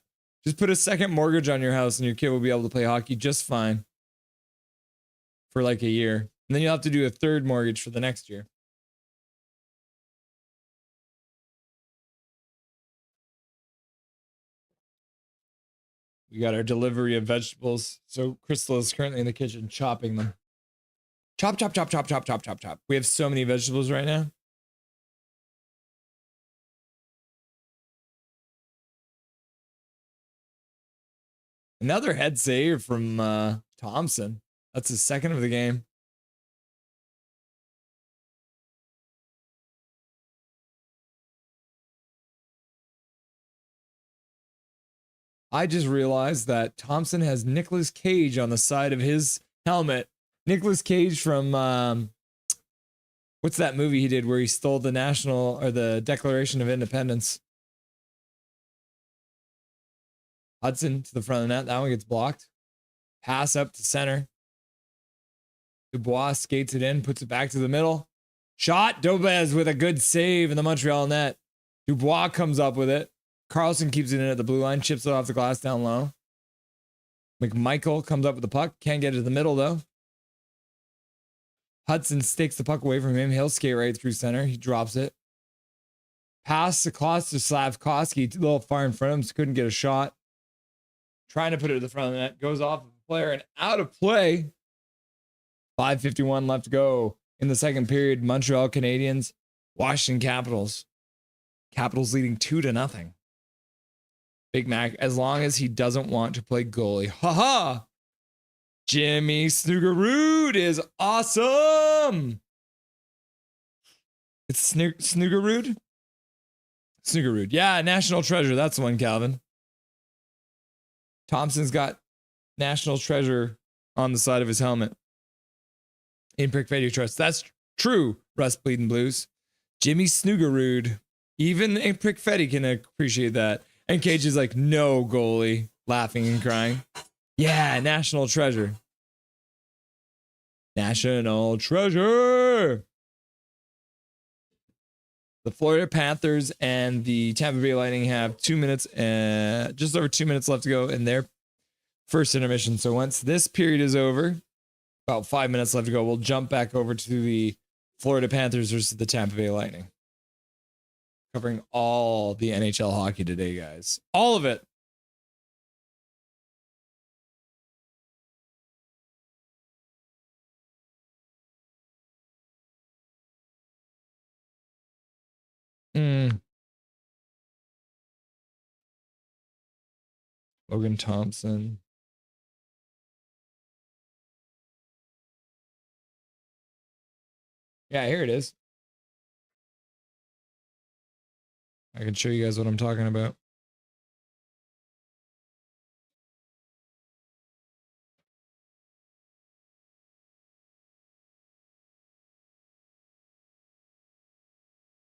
A: Just put a second mortgage on your house and your kid will be able to play hockey just fine. For like a year. And then you'll have to do a third mortgage for the next year. We got our delivery of vegetables. So Crystal is currently in the kitchen chopping them. Chop, chop, chop, chop, chop, chop, chop, chop. We have so many vegetables right now. Another head save from Thompson. That's his second of the game. I just realized that Thompson has Nicolas Cage on the side of his helmet. Nicolas Cage from what's that movie he did where he stole the national or the Declaration of Independence? Hudson to the front of the net. That one gets blocked. Pass up to center. Dubois skates it in, puts it back to the middle. Shot. Dobes with a good save in the Montreal net. Dubois comes up with it. Carlson keeps it in at the blue line, chips it off the glass down low. McMichael comes up with the puck. Can't get it to the middle, though. Hudson stakes the puck away from him. He'll skate right through center. He drops it. Pass across to Slavkovsky, a little far in front of him, so couldn't get a shot. Trying to put it to the front of the net. Goes off of a player and out of play. 5:51 left to go in the second period. Montreal Canadiens, Washington Capitals. Capitals leading 2-0. Big Mac, as long as he doesn't want to play goalie. Haha! Jimmy Snugarud is awesome! It's Snugarud? Snugarud. Yeah, National Treasure. That's the one, Calvin. Thompson's got National Treasure on the side of his helmet. In Prickfetti Trust. That's true, Rust Bleeding Blues. Jimmy Snugarud. Even in Prickfetti can appreciate that. And Cage is like, no goalie. Laughing and crying. Yeah, National Treasure. National Treasure. The Florida Panthers and the Tampa Bay Lightning have 2 minutes, just over 2 minutes left to go in their first intermission. So once this period is over, about 5 minutes left to go, we'll jump back over to the Florida Panthers versus the Tampa Bay Lightning. Covering all the NHL hockey today, guys. All of it. Logan Thompson. Yeah, here it is. I can show you guys what I'm talking about.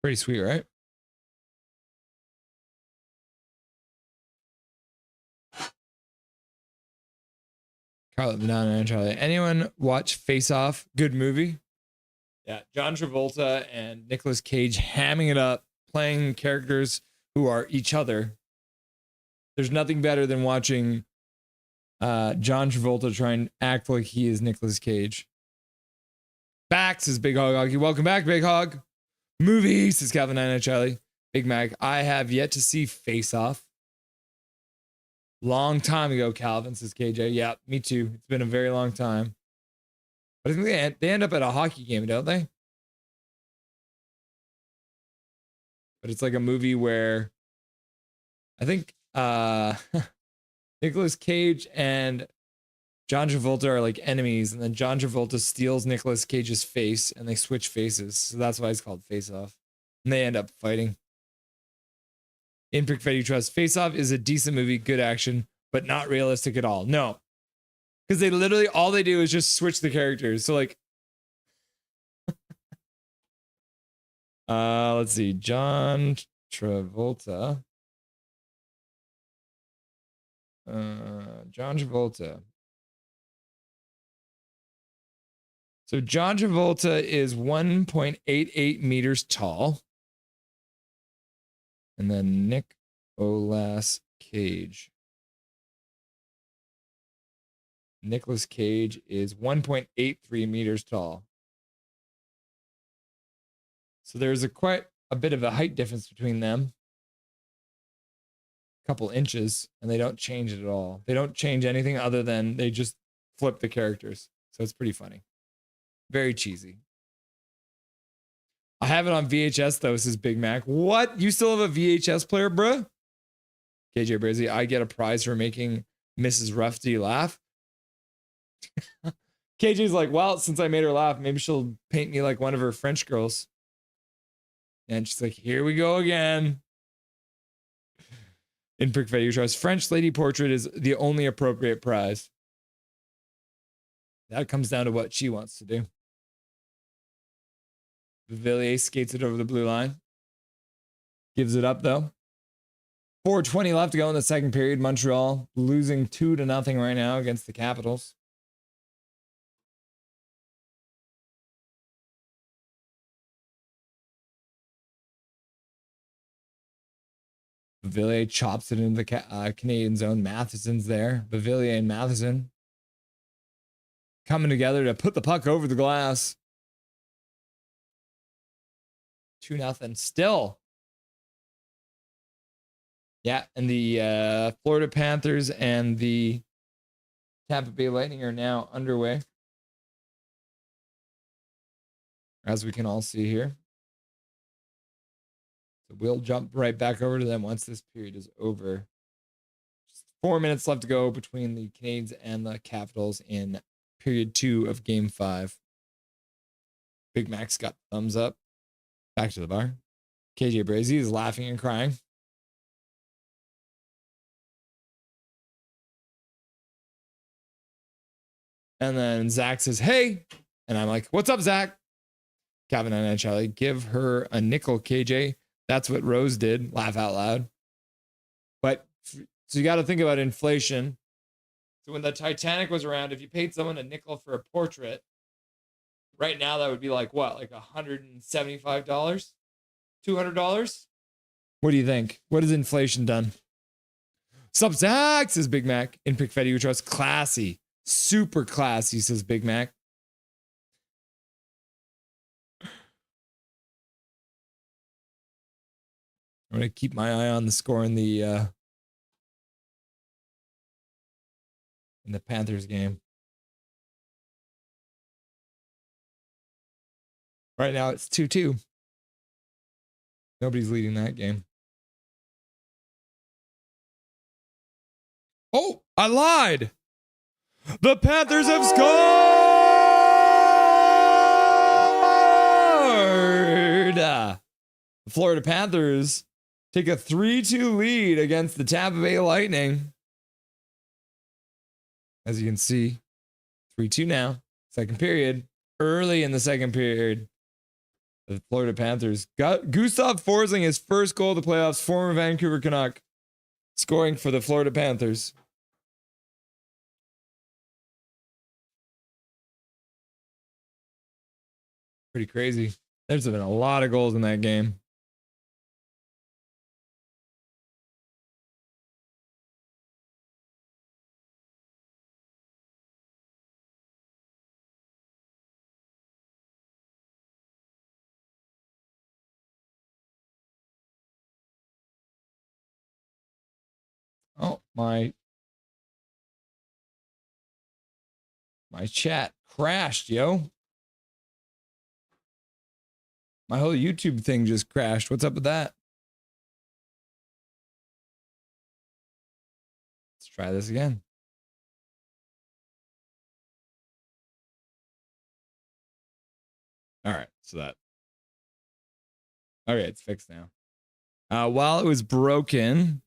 A: Pretty sweet, right? Carla Banana and Charlie. Anyone watch Face Off? Good movie. Yeah, John Travolta and Nicolas Cage hamming it up, playing characters who are each other. There's nothing better than watching John Travolta try and act like he is Nicolas Cage. Back, says Big Hog Hockey. Welcome back, Big Hog. Movie, says Calvin and Charlie. Big Mac. I have yet to see Face Off. Long time ago, Calvin, says KJ. Yeah, me too. It's been a very long time. But I think they end up at a hockey game, don't they? But it's like a movie where I think Nicolas Cage and John Travolta are like enemies, and then John Travolta steals Nicolas Cage's face and they switch faces. So that's why it's called Face Off. And they end up fighting. In Prickfetti Trust, Face Off is a decent movie, good action, but not realistic at all. No. Because they literally, all they do is just switch the characters. So like, let's see, John Travolta. John Travolta. So John Travolta is 1.88 meters tall. And then Nicolas Cage. Nicolas Cage is 1.83 meters tall. So there's quite a bit of a height difference between them. A couple inches, and they don't change it at all. They don't change anything other than they just flip the characters. So it's pretty funny. Very cheesy. I have it on VHS though, says Big Mac. What? You still have a VHS player, bruh? KJ Brizzy, I get a prize for making Mrs. Ruffy laugh. KJ's like, well, since I made her laugh, maybe she'll paint me like one of her French girls. And she's like, here we go again. In Prickfetti Trust, French lady portrait is the only appropriate prize. That comes down to what she wants to do. Villiers skates it over the blue line. Gives it up, though. 4:20 left to go in the second period. Montreal losing 2-0 right now against the Capitals. Villiers chops it into the Canadian zone. Matheson's there. Villiers and Matheson coming together to put the puck over the glass. 2-0 still. Yeah, and the Florida Panthers and the Tampa Bay Lightning are now underway, as we can all see here. So we'll jump right back over to them once this period is over. Just 4 minutes left to go between the Canadiens and the Capitals in period 2 of game 5. Big Mac's got thumbs up. Back to the bar. KJ Brazy is laughing and crying. And then Zach says, hey. And I'm like, what's up, Zach? Calvin and Charlie, give her a nickel, KJ. That's what Rose did. Laugh out loud. But so you got to think about inflation. So when the Titanic was around, if you paid someone a nickel for a portrait, right now that would be like what? Like $175? $200? What do you think? What has inflation done? Sup, Zach, says Big Mac. In Pickfetti, who trusts classy. Super classy, says Big Mac. I'm going to keep my eye on the score in the Panthers game. Right now it's 2-2. Nobody's leading that game. Oh, I lied. The Panthers have scored. The Florida Panthers take a 3-2 lead against the Tampa Bay Lightning. As you can see, 3-2 now. Second period. Early in the second period. The Florida Panthers got Gustav Forsling his first goal of the playoffs, former Vancouver Canuck, scoring for the Florida Panthers. Pretty crazy. There's been a lot of goals in that game. Oh, my chat crashed, yo. My whole YouTube thing just crashed. What's up with that? Let's try this again. All right, so that. Okay, it's fixed now. While it was broken,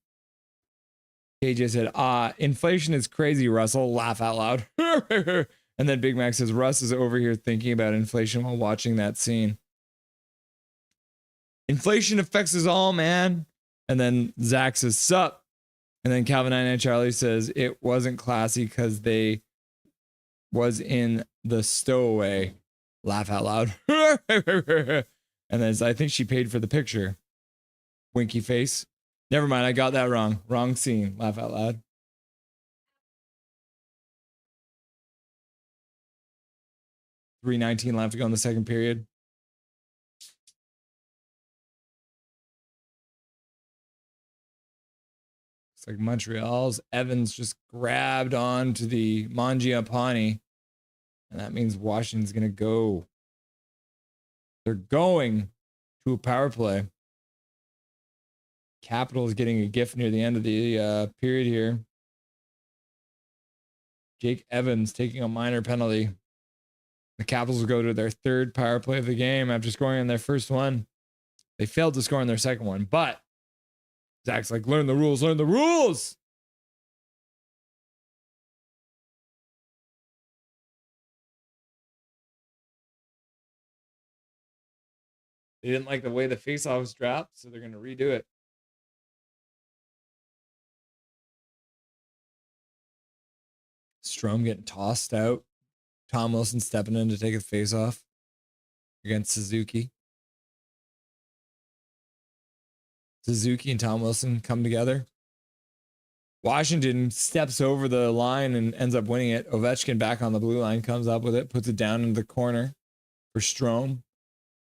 A: KJ said, inflation is crazy, Russell. Laugh out loud. And then Big Mac says, Russ is over here thinking about inflation while watching that scene. Inflation affects us all, man. And then Zach says, sup. And then Calvin and Charlie says, it wasn't classy because they was in the stowaway. Laugh out loud. And then I think she paid for the picture. Winky face. Never mind, I got that wrong. Wrong scene. Laugh out loud. $3:19 left to go in the second period. It's like Montreal's Evans just grabbed onto the Mangiapane. And that means Washington's going to go. They're going to a power play. Capital is getting a gift near the end of the period here. Jake Evans taking a minor penalty. The Capitals will go to their third power play of the game after scoring on their first one. They failed to score on their second one, but Zach's like, learn the rules, learn the rules. They didn't like the way the faceoff was dropped, so they're going to redo it. Strome getting tossed out. Tom Wilson stepping in to take a face-off against Suzuki. Suzuki and Tom Wilson come together. Washington steps over the line and ends up winning it. Ovechkin back on the blue line, comes up with it, puts it down into the corner for Strome.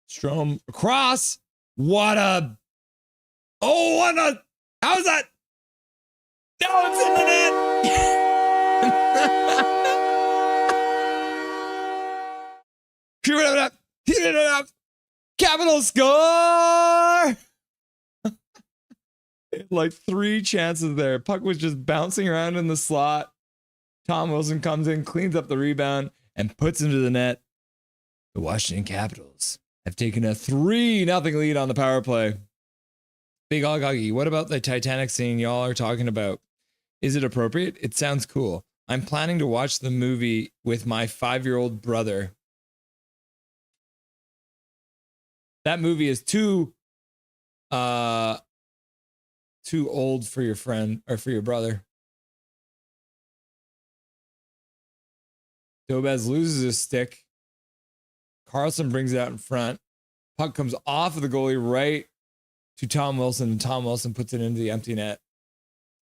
A: Strome across. What a... Oh, what a... How's that? No, it's in the net. Keep it up. Keep it up. Capital score. Like 3 chances there. Puck was just bouncing around in the slot. Tom Wilson comes in, cleans up the rebound, and puts into the net. The Washington Capitals have taken a 3-0 lead on the power play. Big Hog Huggy, what about the Titanic scene y'all are talking about? Is it appropriate? It sounds cool. I'm planning to watch the movie with my 5-year-old brother. That movie is too old for your friend or for your brother. Dobez loses his stick. Carlson brings it out in front. Puck comes off of the goalie right to Tom Wilson, and Tom Wilson puts it into the empty net.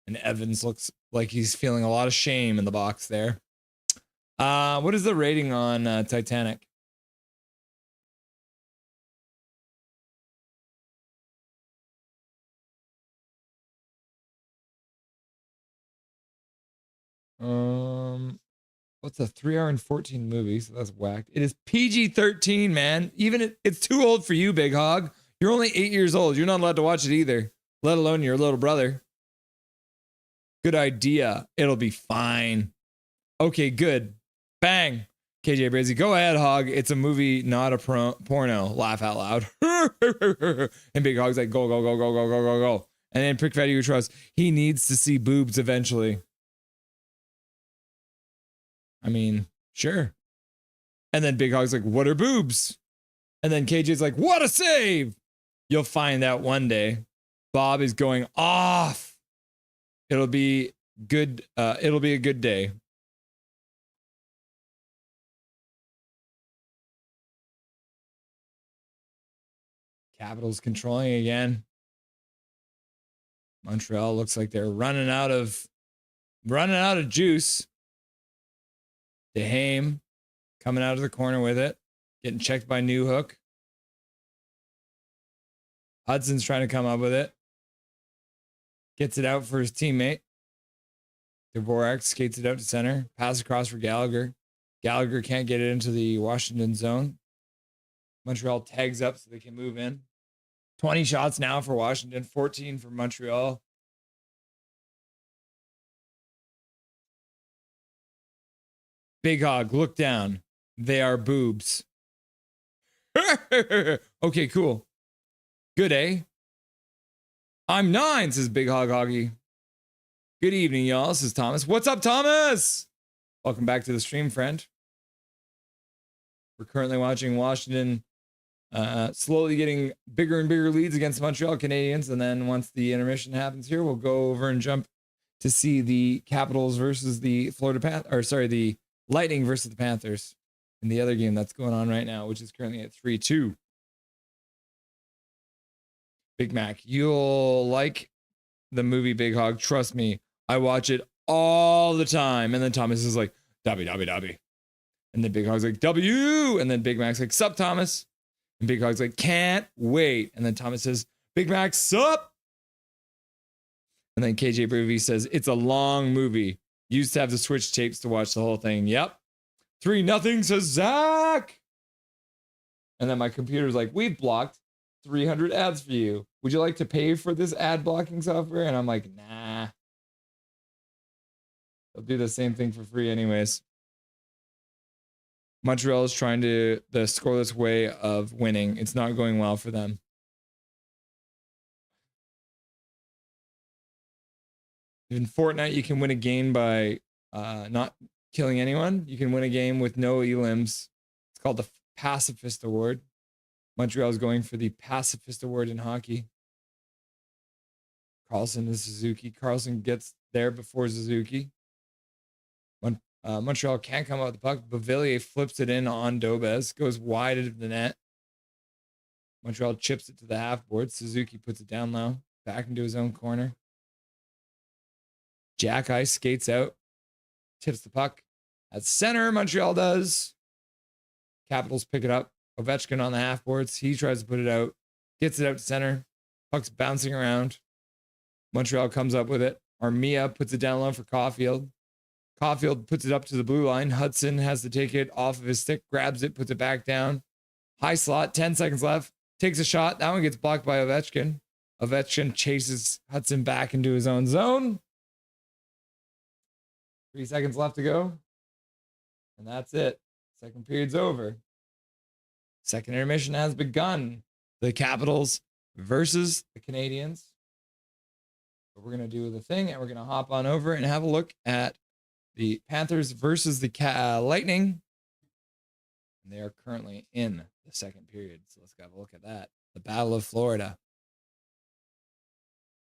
A: And Evans looks like he's feeling a lot of shame in the box there. What is the rating on Titanic? What's a 3-hour and 14 movie? So that's whacked. It is PG-13, man. Even it's too old for you, Big Hog. You're only 8 years old. You're not allowed to watch it either, let alone your little brother. Good idea. It'll be fine. Okay, good. Bang. KJ Brazy, go ahead, Hog. It's a movie, not a porno. Laugh out loud. And Big Hog's like, go, go, go, go, go, go, go, go. And then Prick Fatty, you trust. He needs to see boobs eventually. I mean, sure. And then Big Hog's like, what are boobs? And then KJ's like, what a save. You'll find out one day. Bob is going off. It'll be good. It'll be a good day. Capitals controlling again. Montreal looks like they're running out of juice. DeHame coming out of the corner with it, getting checked by Newhook. Hudson's trying to come up with it. Gets it out for his teammate. Dvorak skates it out to center. Pass across for Gallagher. Gallagher can't get it into the Washington zone. Montreal tags up so they can move in. 20 shots now for Washington, 14 for Montreal. Big Hog, look down. They are boobs. Okay, cool. Good, eh? I'm 9, says Big Hog Hoggy. Good evening, y'all. This is Thomas. What's up, Thomas? Welcome back to the stream, friend. We're currently watching Washington slowly getting bigger and bigger leads against Montreal Canadiens. And then once the intermission happens here, we'll go over and jump to see the Capitals versus the the Lightning versus the Panthers in the other game that's going on right now, which is currently at 3-2. Big Mac, you'll like the movie Big Hog. Trust me, I watch it all the time. And then Thomas is like, Dobby, Dobby, Dobby. And then Big Hog's like, W. And then Big Mac's like, sup, Thomas. And Big Hog's like, can't wait. And then Thomas says, Big Mac, sup. And then KJ Bruvy says, it's a long movie. Used to have to switch tapes to watch the whole thing. Yep. 3-0, says Zach. And then my computer's like, we've blocked 300 ads for you. Would you like to pay for this ad blocking software? And I'm like, nah. They'll do the same thing for free anyways. Montreal is trying the scoreless way of winning. It's not going well for them. In Fortnite, you can win a game by not killing anyone. You can win a game with no elims. It's called the Pacifist Award. Montreal is going for the Pacifist Award in hockey. Carlson is Suzuki. Carlson gets there before Suzuki. Montreal can't come out with the puck. Bavilier flips it in on Dobez. Goes wide of the net. Montreal chips it to the half board. Suzuki puts it down low. Back into his own corner. Jack Ice skates out. Tips the puck. At center, Montreal does. Capitals pick it up. Ovechkin on the half boards. He tries to put it out. Gets it out to center. Puck's bouncing around. Montreal comes up with it. Armia puts it down low for Caulfield. Caulfield puts it up to the blue line. Hudson has to take it off of his stick, grabs it, puts it back down. High slot, 10 seconds left. Takes a shot. That one gets blocked by Ovechkin. Ovechkin chases Hudson back into his own zone. 3 seconds left to go. And that's it. Second period's over. Second intermission has begun. The Capitals versus the Canadiens. But we're going to do the thing, and we're going to hop on over and have a look at the Panthers versus the Lightning. And they are currently in the second period. So let's have a look at that. The Battle of Florida.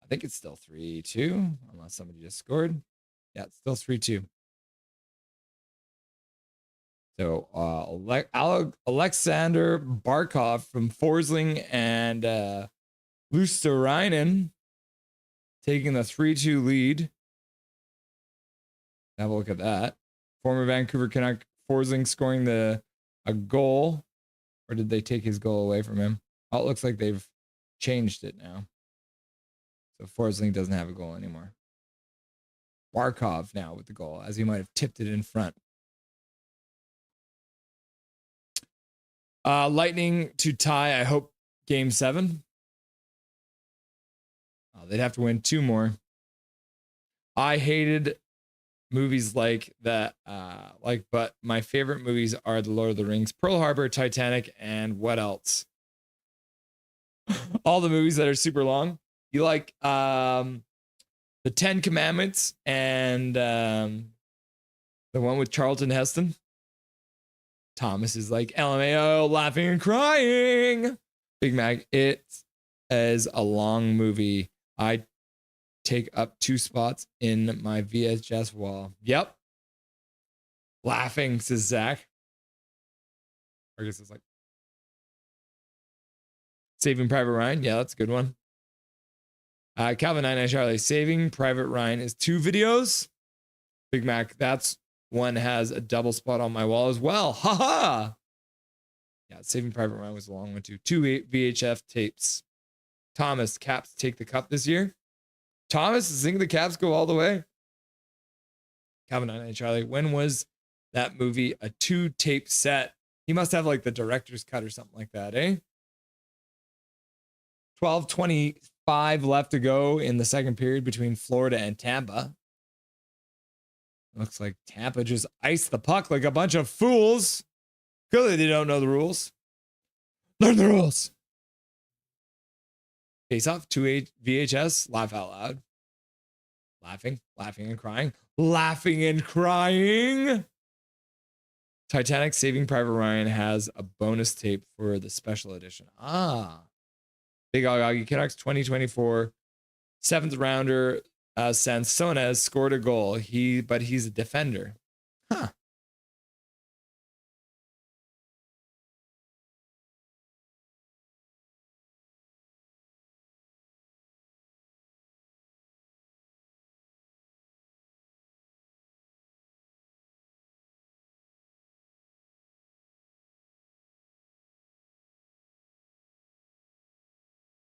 A: I think it's still 3-2, unless somebody just scored. Yeah, it's still 3-2. So Alexander Barkov from Forsling and Luosterainen taking the 3-2 lead. Have a look at that. Former Vancouver Canuck Forsling scoring a goal. Or did they take his goal away from him? Oh, it looks like they've changed it now. So Forsling doesn't have a goal anymore. Barkov now with the goal, as he might have tipped it in front. Lightning to tie, I hope, game 7. They'd have to win 2 more. I hated movies like that, but my favorite movies are The Lord of the Rings, Pearl Harbor, Titanic, and what else? All the movies that are super long. You like The 10 Commandments and the one with Charlton Heston? Thomas is like, LMAO, laughing and crying. Big Mac, it is a long movie. I take up 2 spots in my VHS wall. Yep. Laughing, says Zach. I guess it's like Saving Private Ryan. Yeah, that's a good one. Calvin 99 Charlie, Saving Private Ryan is 2 videos. Big Mac, that's one has a double spot on my wall as well. Haha. Yeah, Saving Private Ryan was a long one too. 2 VHF tapes. Thomas, Caps take the cup this year. Thomas is thinking the Caps go all the way. Calvin 99 Charlie, when was that movie a 2 tape set? He must have like the director's cut or something like that, eh? 12:25 left to go in the second period between Florida and Tampa. Looks like Tampa just iced the puck like a bunch of fools. Clearly they don't know the rules. Learn the rules. Face off, 2 VHS, laugh out loud. Laughing and crying. Laughing and crying. Titanic Saving Private Ryan has a bonus tape for the special edition. Big Augie Canucks 2024 7th rounder Sansonez scored a goal. But he's a defender. Huh.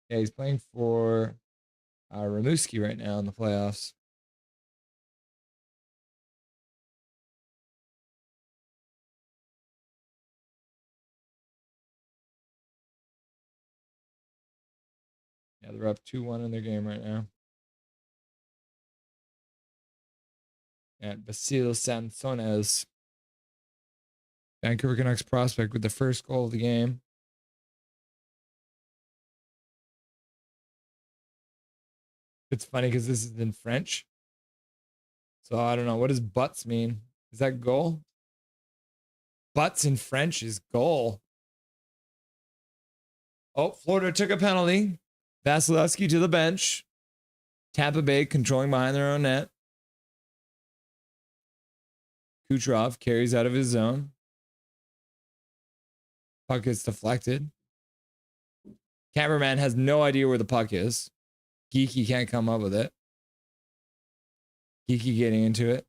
A: Yeah, he's playing for Rimouski right now in the playoffs. Yeah, they're up 2-1 in their game right now. And Basil Sansonez, Vancouver Canucks prospect with the first goal of the game. It's funny because this is in French. So I don't know. What does butts mean? Is that goal? Butts in French is goal. Oh, Florida took a penalty. Vasilevsky to the bench. Tampa Bay controlling behind their own net. Kucherov carries out of his zone. Puck gets deflected. Cameraman has no idea where the puck is. Geeky can't come up with it. Geeky getting into it.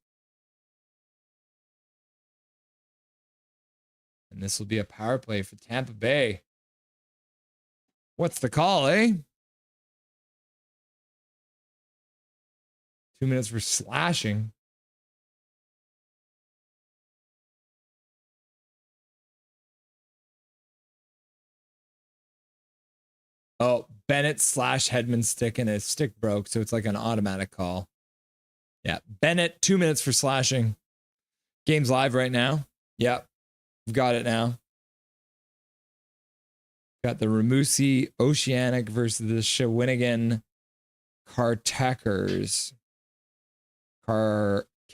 A: And this will be a power play for Tampa Bay. What's the call, eh? 2 minutes for slashing. Oh, Bennett slash Hedman stick and his stick broke, so it's like an automatic call. Yeah, Bennett, 2 minutes for slashing. Game's live right now. Yep, we've got it now. Got the Ramusi Oceanic versus the Shawinigan Catarks. Catarks.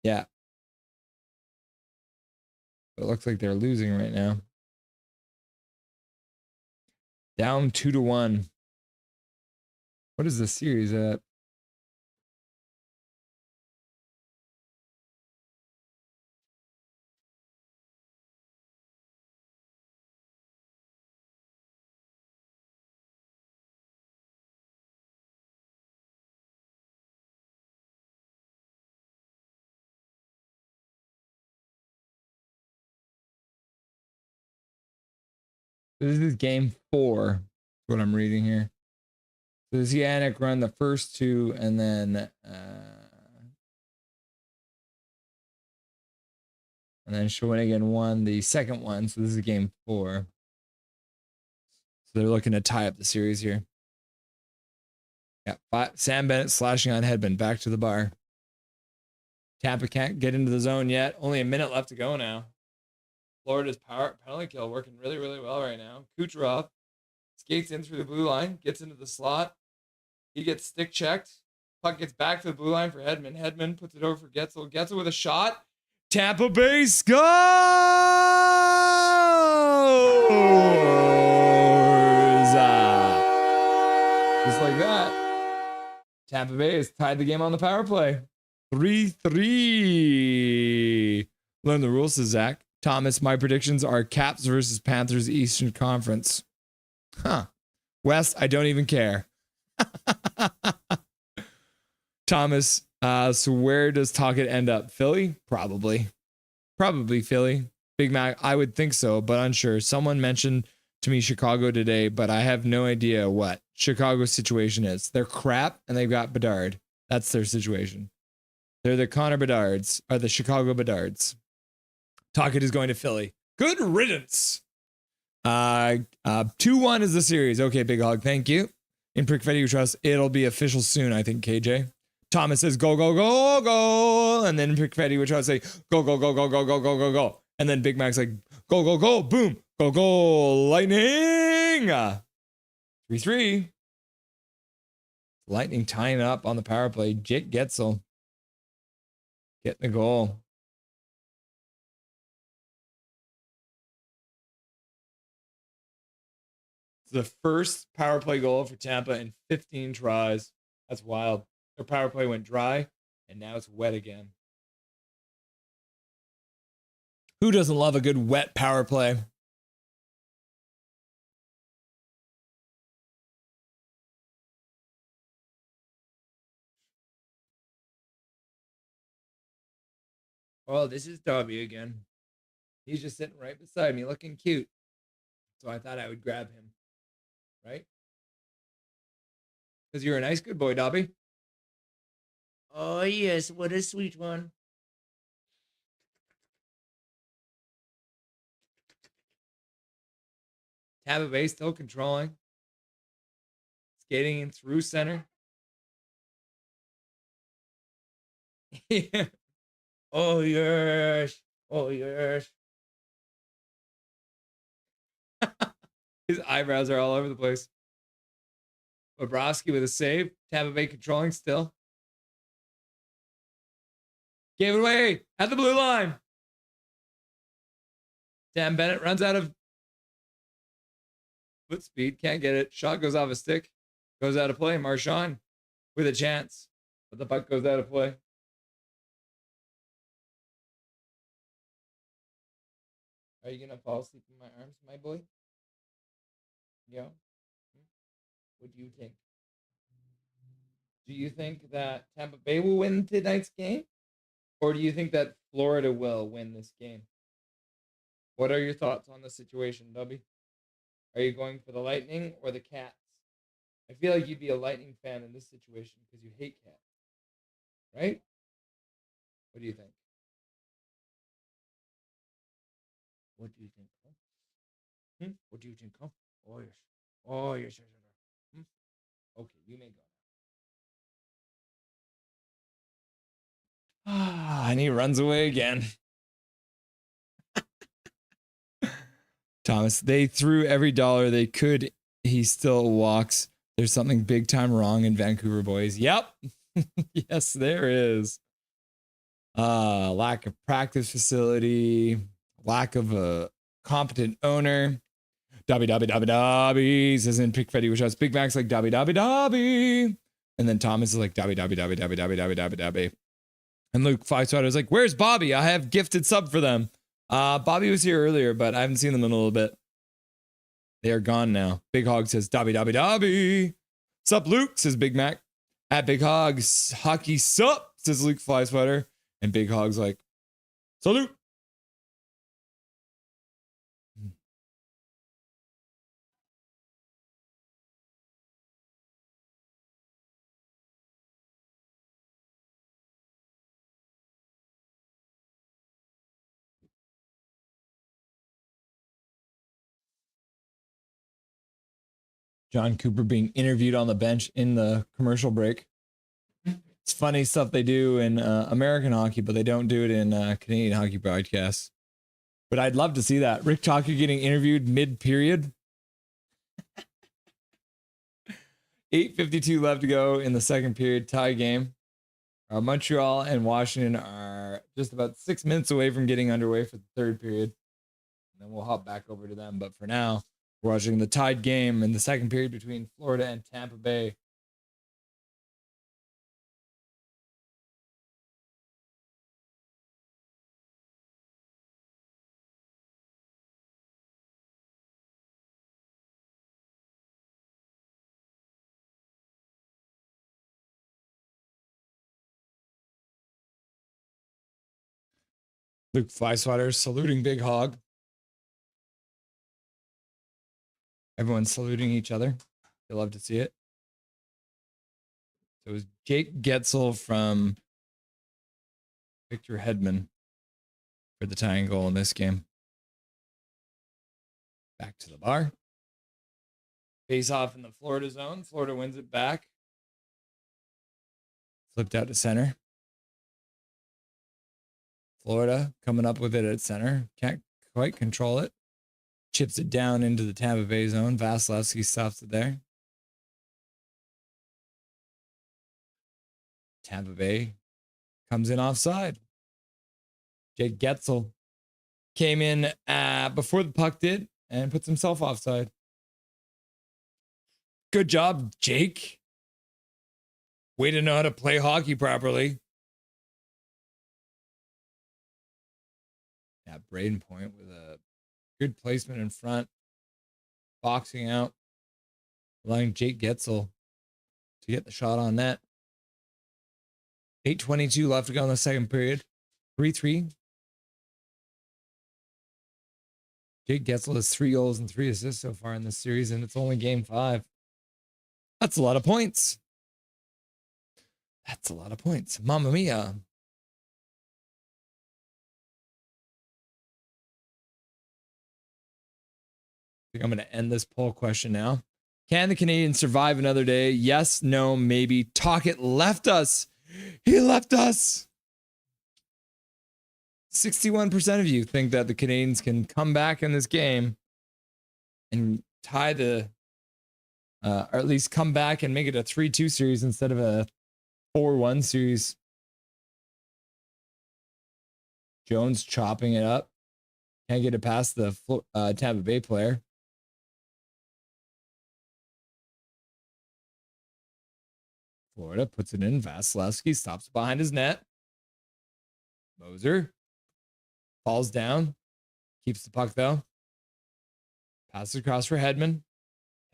A: Yeah. It looks like they're losing right now. Down 2-1. What is the series at? This is game 4. What I'm reading here. So the Yannick run the first two, and then Shawinigan won the second one. So this is game 4. So they're looking to tie up the series here. Yeah, Sam Bennett slashing on Hedman. Back to the bar. Tampa can't get into the zone yet. Only a minute left to go now. Florida's penalty kill working really, really well right now. Kucherov skates in through the blue line, gets into the slot. He gets stick checked. Puck gets back to the blue line for Hedman. Hedman puts it over for Getzel. Getzel with a shot. Tampa Bay scores! Just like that. Tampa Bay has tied the game on the power play. 3-3. Learn the rules, says Zach. Thomas, my predictions are Caps versus Panthers Eastern Conference. Huh. West, I don't even care. Thomas, so where does Tocchet end up? Philly? Probably Philly. Big Mac, I would think so, but unsure. Someone mentioned to me Chicago today, but I have no idea what Chicago's situation is. They're crap and they've got Bedard. That's their situation. They're the Connor Bedards, or the Chicago Bedards. Tocchet is going to Philly. Good riddance. 2-1 is the series. Okay, Big Hog, thank you. In Prickfetti, we trust it'll be official soon, I think, KJ. Thomas says, go, go, go, go. And then Prickfetti would try to say, go, go, go, go, go, go, go, go, go. And then Big Mac's like, go, go, go, boom, go, go, Lightning. 3-3. Lightning tying up on the power play. Jake Getzel getting the goal. It's the first power play goal for Tampa in 15 tries. That's wild. Their power play went dry, and now it's wet again. Who doesn't love a good wet power play? Oh, this is Dobby again. He's just sitting right beside me looking cute. So I thought I would grab him. Right? Because you're a nice good boy, Dobby. Oh, yes. What a sweet one. Tampa Bay still controlling. Skating in through center. Yeah. Oh, yes. Oh, yes. His eyebrows are all over the place. Bobrovsky with a save. Tampa Bay controlling still. Gave it away at the blue line. Sam Bennett runs out of foot speed. Can't get it. Shot goes off a stick. Goes out of play. Marchand with a chance. But the puck goes out of play. Are you going to fall asleep in my arms, my boy? Yeah. What do you think? Do you think that Tampa Bay will win tonight's game? Or do you think that Florida will win this game? What are your thoughts on the situation, Dubby? Are you going for the Lightning or the Cats? I feel like you'd be a Lightning fan in this situation because you hate Cats, right? What do you think? What do you think? Huh? What do you think? Huh? Oh, yes. Oh, yes, yes, yes. Okay, you may go. And he runs away again. Thomas, they threw every dollar they could. He still walks. There's something big time wrong in Vancouver, boys. Yep. Yes, there is. Lack of practice facility, lack of a competent owner. Dobby, says in Pick Fetty, which has Big Mac's like Dobby. And then Thomas is like Dobby. And Luke Flyswatter is like, where's Bobby? I have gifted sub for them. Bobby was here earlier, but I haven't seen them in a little bit. They are gone now. Big Hog says Dobby. Sup, Luke, says Big Mac. At Big Hog's hockey sup, says Luke Flyswatter. And Big Hog's like, salute. John Cooper being interviewed on the bench in the commercial break. It's funny stuff they do in American hockey, but they don't do it in Canadian hockey broadcasts. But I'd love to see that. Rick Talker getting interviewed mid-period. 8:52 left to go in the second period, tie game. Montreal and Washington are just about 6 minutes away from getting underway for the third period. And then we'll hop back over to them. But for now, we're watching the tied game in the second period between Florida and Tampa Bay. Luke Flyswatter saluting Big Hog. Everyone's saluting each other. They love to see it. So it was Jake Getzel from Victor Hedman for the tying goal in this game. Back to the bar. Face off in the Florida zone. Florida wins it back. Flipped out to center. Florida coming up with it at center. Can't quite control it. Chips it down into the Tampa Bay zone. Vasilevsky stops it there. Tampa Bay comes in offside. Jake Getzel came in before the puck did and puts himself offside. Good job, Jake. Way to know how to play hockey properly. Yeah, Braden Point with a good placement in front. Boxing out. Allowing Jake Getzel to get the shot on net. 8:22 left to go in the second period. 3-3. Jake Getzel has 3 goals and 3 assists so far in this series, and it's only game 5. That's a lot of points. That's a lot of points. Mamma mia. I think I'm going to end this poll question now. Can the Canadiens survive another day? Yes, no, maybe. Tocchet left us. He left us. 61% of you think that the Canadiens can come back in this game and tie the, or at least come back and make it a 3-2 series instead of a 4-1 series. Jones chopping it up. Can't get it past the Tampa Bay player. Florida puts it in. Vasilevsky stops behind his net. Moser falls down. Keeps the puck, though. Passes across for Hedman.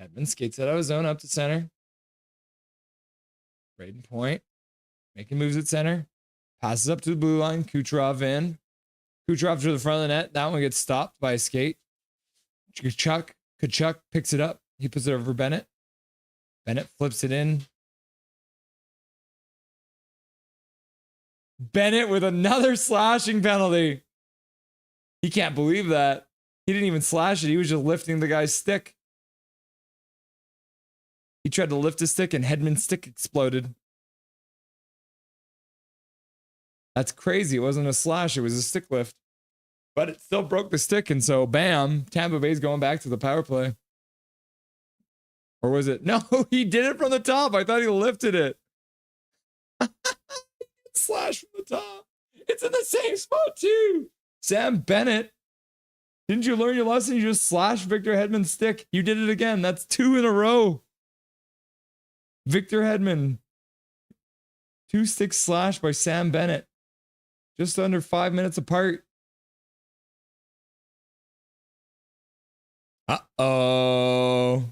A: Hedman skates out of his zone up to center. Braden Point making moves at center. Passes up to the blue line. Kucherov in. Kucherov to the front of the net. That one gets stopped by a skate. Kachuk picks it up. He puts it over Bennett. Bennett flips it in. Bennett with another slashing penalty. He can't believe that. He didn't even slash it. He was just lifting the guy's stick. He tried to lift his stick and Hedman's stick exploded. That's crazy. It wasn't a slash. It was a stick lift. But it still broke the stick. And so, bam, Tampa Bay's going back to the power play. Or was it? No, he did it from the top. I thought he lifted it. Slash from the top. It's in the same spot, too. Sam Bennett. Didn't you learn your lesson? You just slashed Victor Hedman's stick. You did it again. That's 2 in a row. Victor Hedman. 2 sticks slashed by Sam Bennett. Just under 5 minutes apart. Uh-oh.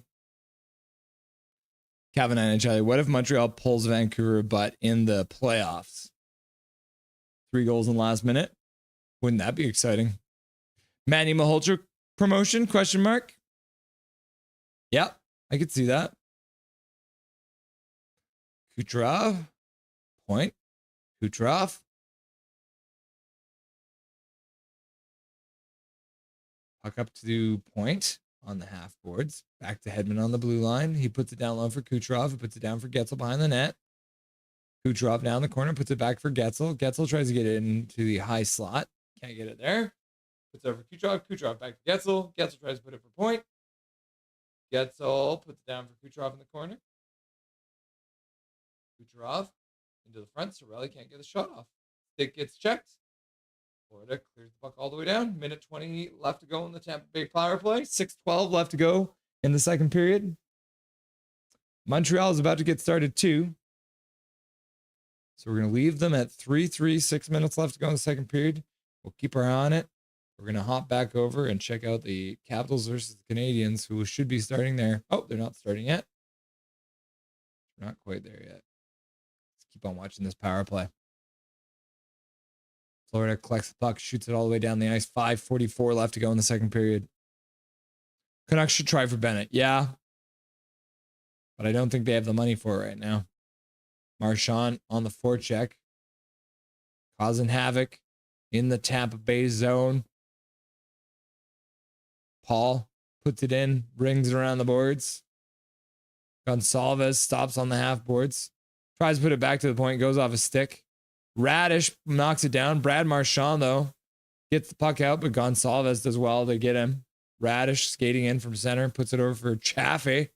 A: Calvin and Charlie, what if Montreal pulls Vancouver but in the playoffs? 3 goals in the last minute? Wouldn't that be exciting? Manny Malhotra promotion? Question mark. Yep, I could see that. Kucherov. Point. Kucherov. Puck up to Point on the half boards. Back to Hedman on the blue line. He puts it down low for Kucherov. He puts it down for Getzel behind the net. Kucherov down the corner. Puts it back for Getzel. Getzel tries to get it into the high slot. Can't get it there. Puts it over for Kucherov. Kucherov back to Getzel. Getzel tries to put it for Point. Getzel puts it down for Kucherov in the corner. Kucherov into the front. Sorelli can't get the shot off. Stick gets checked. Florida clears the puck all the way down. Minute 20 left to go in the Tampa Bay power play. 6:12 left to go in the second period. Montreal is about to get started too. So we're going to leave them at 3-3, 6 minutes left to go in the second period. We'll keep our eye on it. We're going to hop back over and check out the Capitals versus the Canadiens, who should be starting there. Oh, they're not starting yet. We're not quite there yet. Let's keep on watching this power play. Florida collects the puck, shoots it all the way down the ice. 5:44 left to go in the second period. Canucks should try for Bennett. Yeah. But I don't think they have the money for it right now. Marchand on the forecheck. Causing havoc in the Tampa Bay zone. Paul puts it in, rings it around the boards. Gonsalves stops on the half boards. Tries to put it back to the point, goes off a stick. Radish knocks it down. Brad Marchand, though, gets the puck out, but Gonsalves does well to get him. Radish skating in from center, puts it over for Chaffee.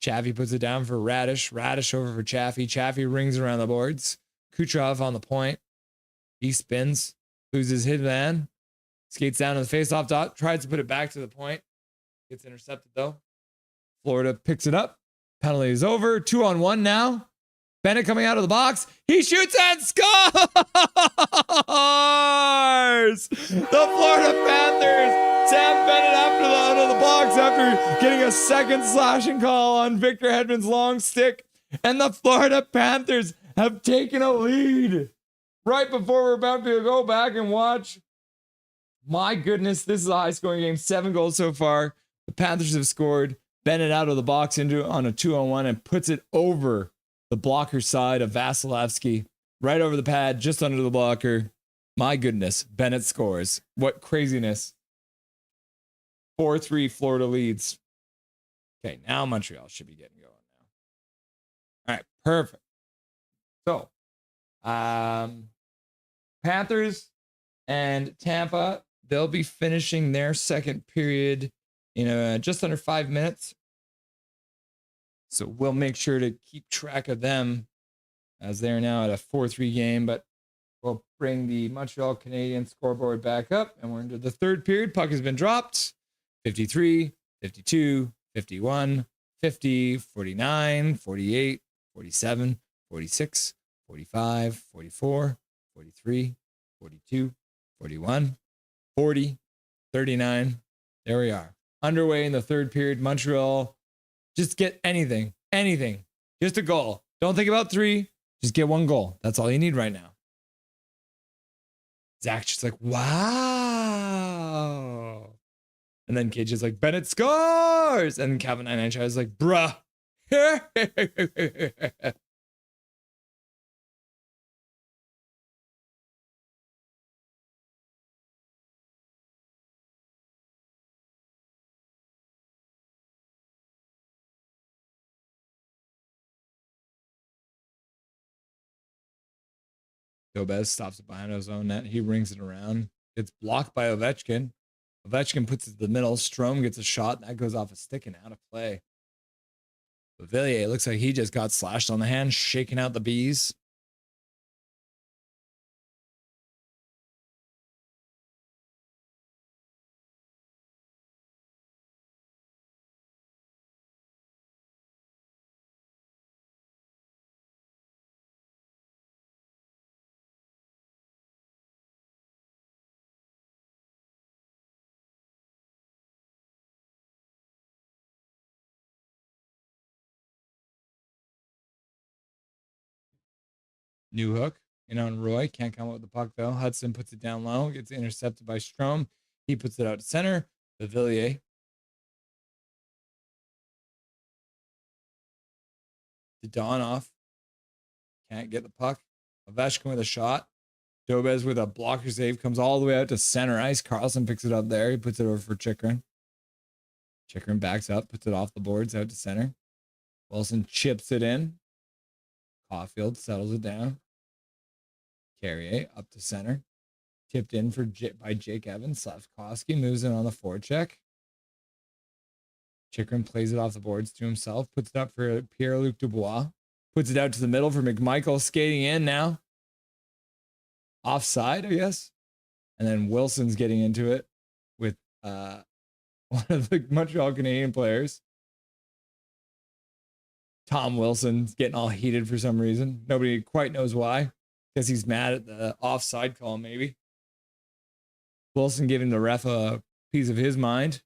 A: Chaffee puts it down for Radish. Radish over for Chaffee. Chaffee rings around the boards. Kucherov on the point. He spins, loses his man. Skates down to the face-off dot. Tries to put it back to the point. Gets intercepted, though. Florida picks it up. Penalty is over. 2-on-1 now. Bennett coming out of the box. He shoots and scores! The Florida Panthers. Sam Bennett out of the box after getting a second slashing call on Victor Hedman's long stick. And the Florida Panthers have taken a lead right before we're about to go back and watch. My goodness, this is a high-scoring game. 7 goals so far. The Panthers have scored. Bennett out of the box on a 2-on-1 and puts it over the blocker side of Vasilevsky, right over the pad, just under the blocker. My goodness, Bennett scores. What craziness. 4-3 Florida leads. Okay, now Montreal should be getting going now. All right, perfect. So, Panthers and Tampa, they'll be finishing their second period in just under 5 minutes. So we'll make sure to keep track of them as they're now at a 4-3 game. But we'll bring the Montreal Canadiens scoreboard back up. And we're into the third period. Puck has been dropped. 53, 52, 51, 50, 49, 48, 47, 46, 45, 44, 43, 42, 41, 40, 39. There we are. Underway in the third period. Montreal, just get anything, just a goal. Don't think about 3. Just get 1 goal. That's all you need right now. Zach's just like, wow. And then Cage is like, Bennett scores. And Calvin 995 is like, bruh. Dobez stops it behind his own net. He rings it around. It's blocked by Ovechkin. Ovechkin puts it to the middle. Strome gets a shot. That goes off a stick and out of play. But Villiers looks like he just got slashed on the hand, shaking out the bees. New hook in on Roy. Can't come up with the puck though. Hudson puts it down low. Gets intercepted by Strome. He puts it out to center. Villiers. To Donoff. Can't get the puck. Ovechkin with a shot. Dobez with a blocker save. Comes all the way out to center ice. Carlson picks it up there. He puts it over for Chikrin. Chikrin backs up. Puts it off the boards out to center. Wilson chips it in. Caulfield settles it down. Carrier up to center. Tipped in by Jake Evans. Slavkovsky moves in on the forecheck. Chikrin plays it off the boards to himself. Puts it up for Pierre-Luc Dubois. Puts it out to the middle for McMichael. Skating in now. Offside, I guess. And then Wilson's getting into it with one of the Montreal Canadiens players. Tom Wilson's getting all heated for some reason. Nobody quite knows why. Because he's mad at the offside call, maybe. Wilson giving the ref a piece of his mind.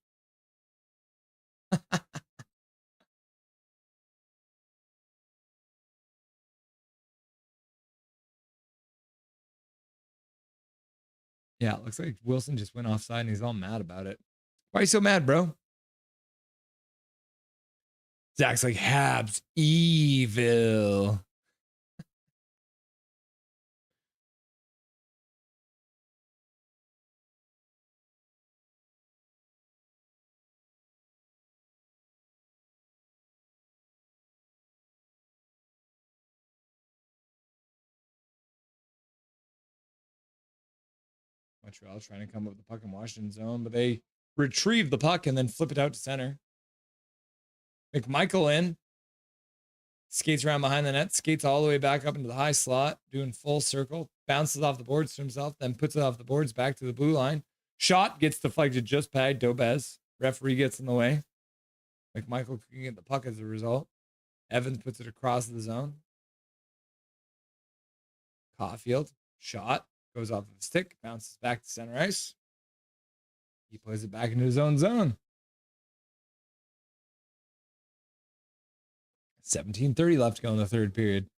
A: Yeah, it looks like Wilson just went offside and he's all mad about it. Why are you so mad, bro? Zach's like, Habs, evil. Montreal trying to come up with the puck in Washington zone, but they retrieve the puck and then flip it out to center. McMichael in. Skates around behind the net, skates all the way back up into the high slot, doing full circle, bounces off the boards to himself, then puts it off the boards back to the blue line. Shot gets deflected just by Dobez. Referee gets in the way. McMichael can get the puck as a result. Evans puts it across the zone. Caulfield, shot, goes off of the stick, bounces back to center ice. He plays it back into his own zone. 17:30 left to go in the third period.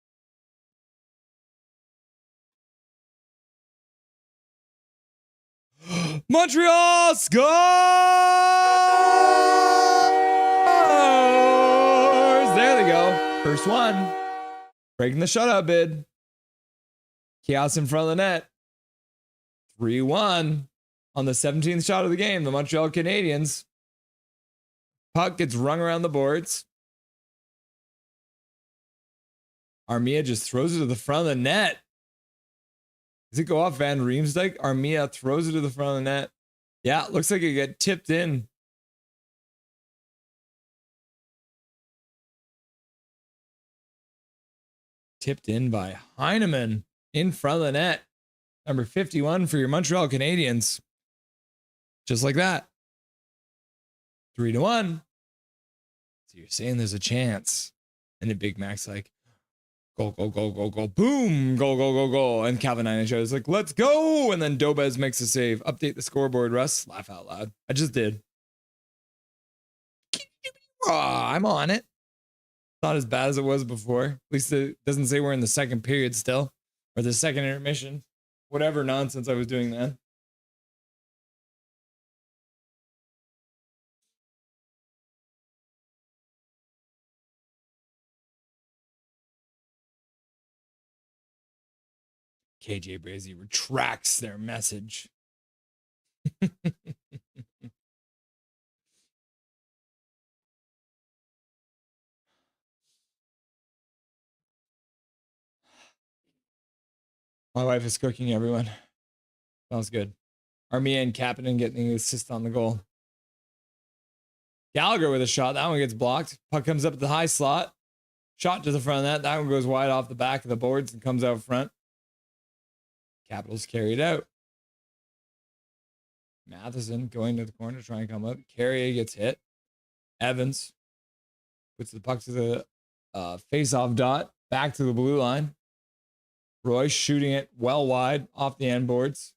A: Montreal scores! There they go. First one. Breaking the shutout bid. Chaos in front of the net. 3-1 on the 17th shot of the game. The Montreal Canadiens. Puck gets rung around the boards. Armia just throws it to the front of the net. Does it go off Van Riemsdyk? Armia throws it to the front of the net. Yeah, it looks like it got tipped in. Tipped in by Heineman in front of the net. Number 51 for your Montreal Canadiens. Just like that. 3-1. So you're saying there's a chance. And then Big Mac's like, go, go, go, go, go, boom, go, go, go, go. And Calvin Eineshow is like, let's go. And then Dobez makes a save. Update the scoreboard, Russ. Laugh out loud. I just did. I'm on it. not as bad as it was before. At least it doesn't say we're in the second period still, or the second intermission. Whatever nonsense I was doing then. KJ Brazy retracts their message. My wife is cooking, everyone. Sounds good. Armia and Kapanen getting the assist on the goal. Gallagher with a shot. That one gets blocked. Puck comes up at the high slot. Shot to the front of that. That one goes wide off the back of the boards and comes out front. Capitals carry it out. Matheson going to the corner to try and come up. Carrier gets hit. Evans puts the puck to the face-off dot. Back to the blue line. Royce shooting it well wide off the end boards.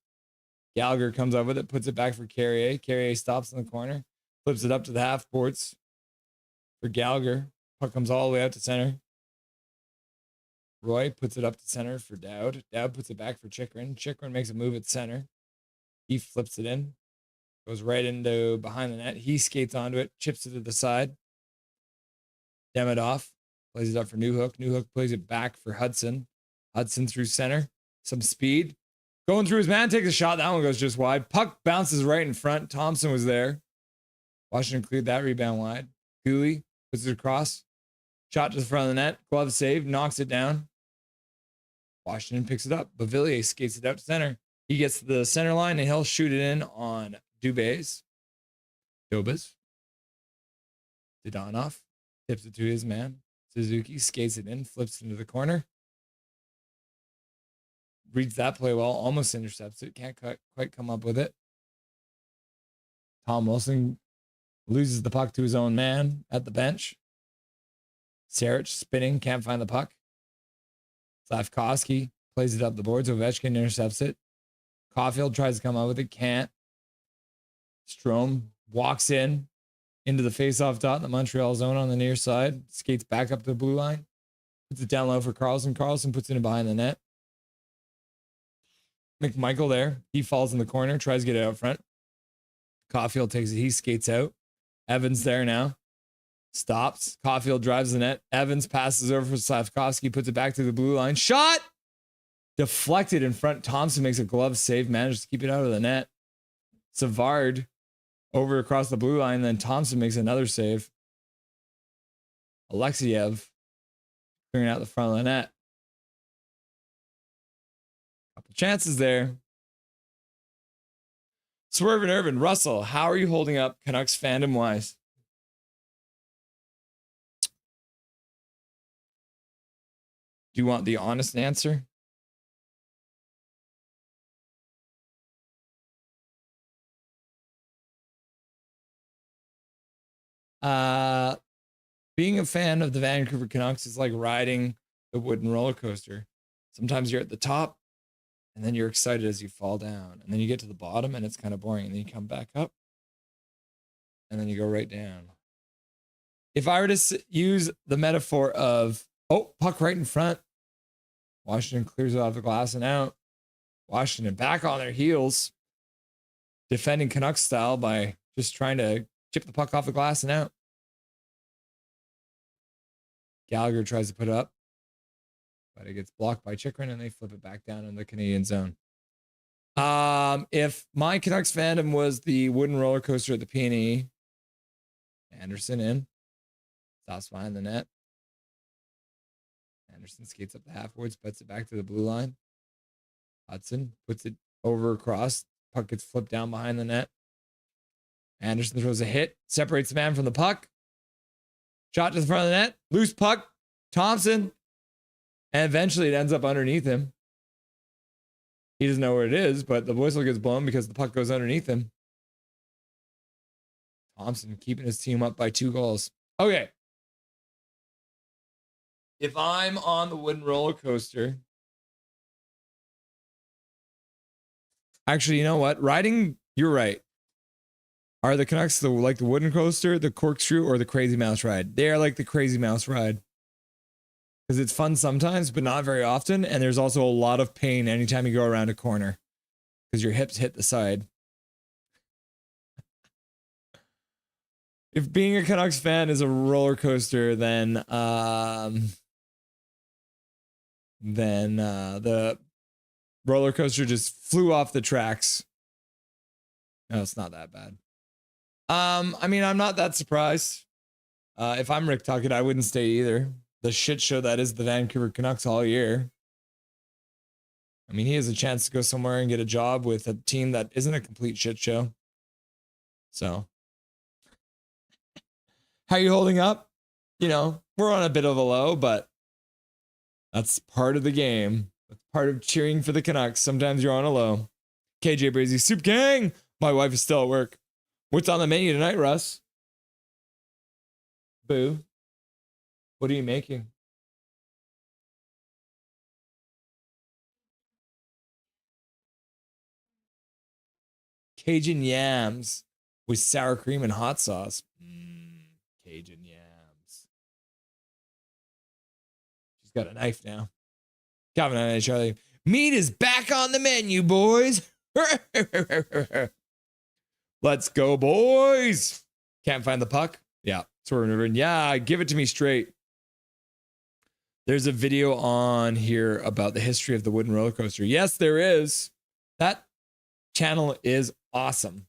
A: Gallagher comes up with it, puts it back for Carrier. Carrier stops in the corner, flips it up to the half boards for Gallagher. Puck comes all the way out to center. Roy puts it up to center for Dowd. Dowd puts it back for Chychrun. Chychrun makes a move at center. He flips it in. Goes right into behind the net. He skates onto it, chips it to the side. Demidov plays it up for Newhook. Newhook plays it back for Hudson. Hudson through center. Some speed. Going through his man, takes a shot. That one goes just wide. Puck bounces right in front. Thompson was there. Washington cleared that rebound wide. Cooley puts it across. Shot to the front of the net. Glove save. Knocks it down. Washington picks it up. Bavillier skates it out to center. He gets to the center line and he'll shoot it in on Dubas. Dobas. Dodonov tips it to his man. Suzuki skates it in, flips it into the corner. Reads that play well, almost intercepts it. Can't quite come up with it. Tom Wilson loses the puck to his own man at the bench. Sarich spinning, can't find the puck. Slavkovsky plays it up the boards. Ovechkin intercepts it. Caulfield tries to come out with it, can't. Strome walks into the face-off dot in the Montreal zone on the near side. Skates back up to the blue line. Puts it down low for Carlson. Carlson puts it in behind the net. McMichael there. He falls in the corner, tries to get it out front. Caulfield takes it. He skates out. Evans there now. Stops. Caulfield drives the net. Evans passes over for Slavkovsky, puts it back to the blue line. Shot! Deflected in front. Thompson makes a glove save, manages to keep it out of the net. Savard over across the blue line, then Thompson makes another save. Alexiev clearing out the front of the net. Couple chances there. Swerve and Irvin. Russell, how are you holding up Canucks fandom wise? Do you want the honest answer? Being a fan of the Vancouver Canucks is like riding the wooden roller coaster. Sometimes you're at the top and then you're excited as you fall down, and then you get to the bottom and it's kind of boring, and then you come back up and then you go right down. If I were to use the metaphor of, puck right in front, Washington clears it off the glass and out. Washington back on their heels, defending Canucks style by just trying to chip the puck off the glass and out. Gallagher tries to put it up, but it gets blocked by Chychrun and they flip it back down in the Canadian zone. If my Canucks fandom was the wooden roller coaster at the PNE, Anderson in, stops behind the net. Anderson skates up the half boards, puts it back to the blue line. Hudson puts it over across. Puck gets flipped down behind the net. Anderson throws a hit, separates the man from the puck. Shot to the front of the net. Loose puck. Thompson. And eventually it ends up underneath him. He doesn't know where it is, but the whistle gets blown because the puck goes underneath him. Thompson keeping his team up by 2 goals. Okay. If I'm on the wooden roller coaster, actually, you know what? You're right. Are the Canucks like the wooden coaster, the corkscrew, or the crazy mouse ride? They are like the crazy mouse ride. because it's fun sometimes, but not very often. And there's also a lot of pain anytime you go around a corner because your hips hit the side. If being a Canucks fan is a roller coaster, then the roller coaster just flew off the tracks. No, it's not that bad. I mean, I'm not that surprised. If I'm Rick Tuckett, I wouldn't stay either. The shit show that is the Vancouver Canucks all year. I mean, he has a chance to go somewhere and get a job with a team that isn't a complete shit show. So, how you holding up? You know, we're on a bit of a low, but that's part of the game. That's part of cheering for the Canucks. Sometimes you're on a low. KJ Brazy, Soup Gang. My wife is still at work. What's on the menu tonight, Russ? Boo. What are you making? Cajun yams with sour cream and hot sauce. Cajun yams. She's got a knife now. Calvin and Charlie. Meat is back on the menu, boys. Let's go, boys. Can't find the puck? Yeah. So we're moving. Yeah, give it to me straight. There's a video on here about the history of the wooden roller coaster. Yes, there is. That channel is awesome.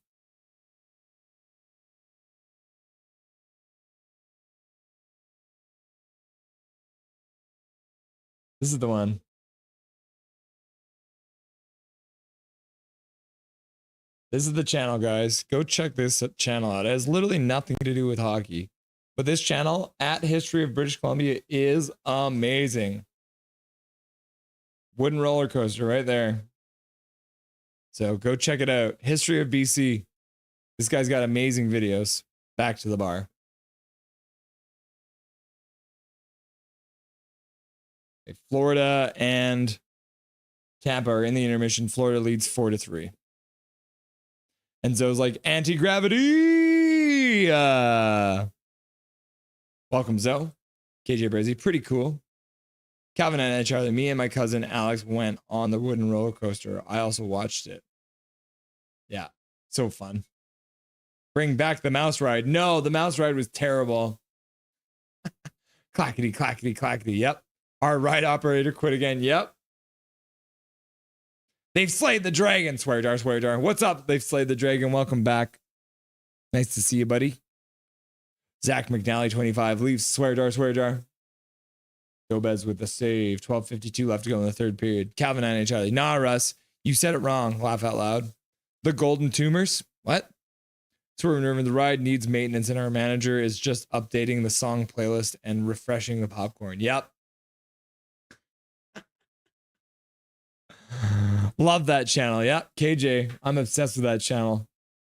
A: This is the one. This is the channel, guys. Go check this channel out. It has literally nothing to do with hockey. But this channel, at History of British Columbia, is amazing. Wooden roller coaster right there. So go check it out. History of BC. This guy's got amazing videos. Back to the bar. Okay, Florida and Tampa are in the intermission. Florida leads 4-3. And Zoe's like, anti-gravity. Welcome, Zoe. KJ Brazy, pretty cool. Calvin and Charlie, me and my cousin Alex went on the wooden roller coaster. I also watched it. Yeah, so fun. Bring back the mouse ride. No, the mouse ride was terrible. Clackety, clackety, clackety. Yep. Our ride operator quit again. Yep. They've slayed the dragon. Swear jar, swear jar. What's up? They've slayed the dragon. Welcome back. Nice to see you, buddy. Zach McNally, 25. Leaves. Swear jar, swear jar. Gomez with the save. 12:52 left to go in the third period. Calvin and Charlie. Nah, Russ. You said it wrong. Laugh out loud. The golden tumors. What? So we're remembering the ride needs maintenance, and our manager is just updating the song playlist and refreshing the popcorn. Yep. Love that channel. Yep. KJ. I'm obsessed with that channel.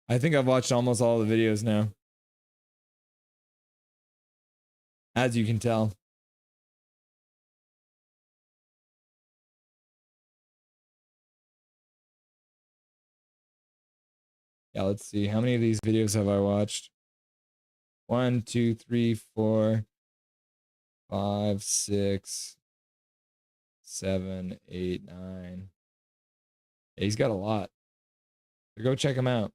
A: I think I've watched almost all the videos now. As you can tell. Yeah, let's see. How many of these videos have I watched? 1, 2, 3, 4, 5, 6, 7, 8, 9. Yeah, he's got a lot. So go check him out.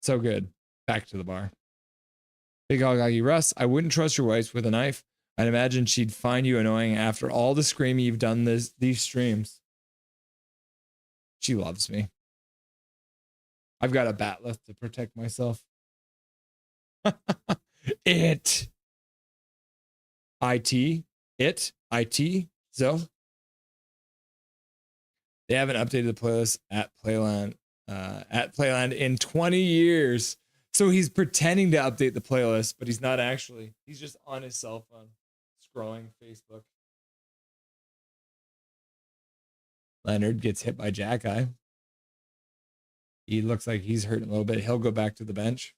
A: So good. Back to the bar. Big Hog Hockey. Russ, I wouldn't trust your wife with a knife. I'd imagine she'd find you annoying after all the screaming you've done these streams. She loves me. I've got a bat left to protect myself. It. So they haven't updated the playlist at Playland in 20 years. So he's pretending to update the playlist, but he's not actually. He's just on his cell phone scrolling Facebook. Leonard gets hit by Jackeye. He looks like he's hurting a little bit. He'll go back to the bench.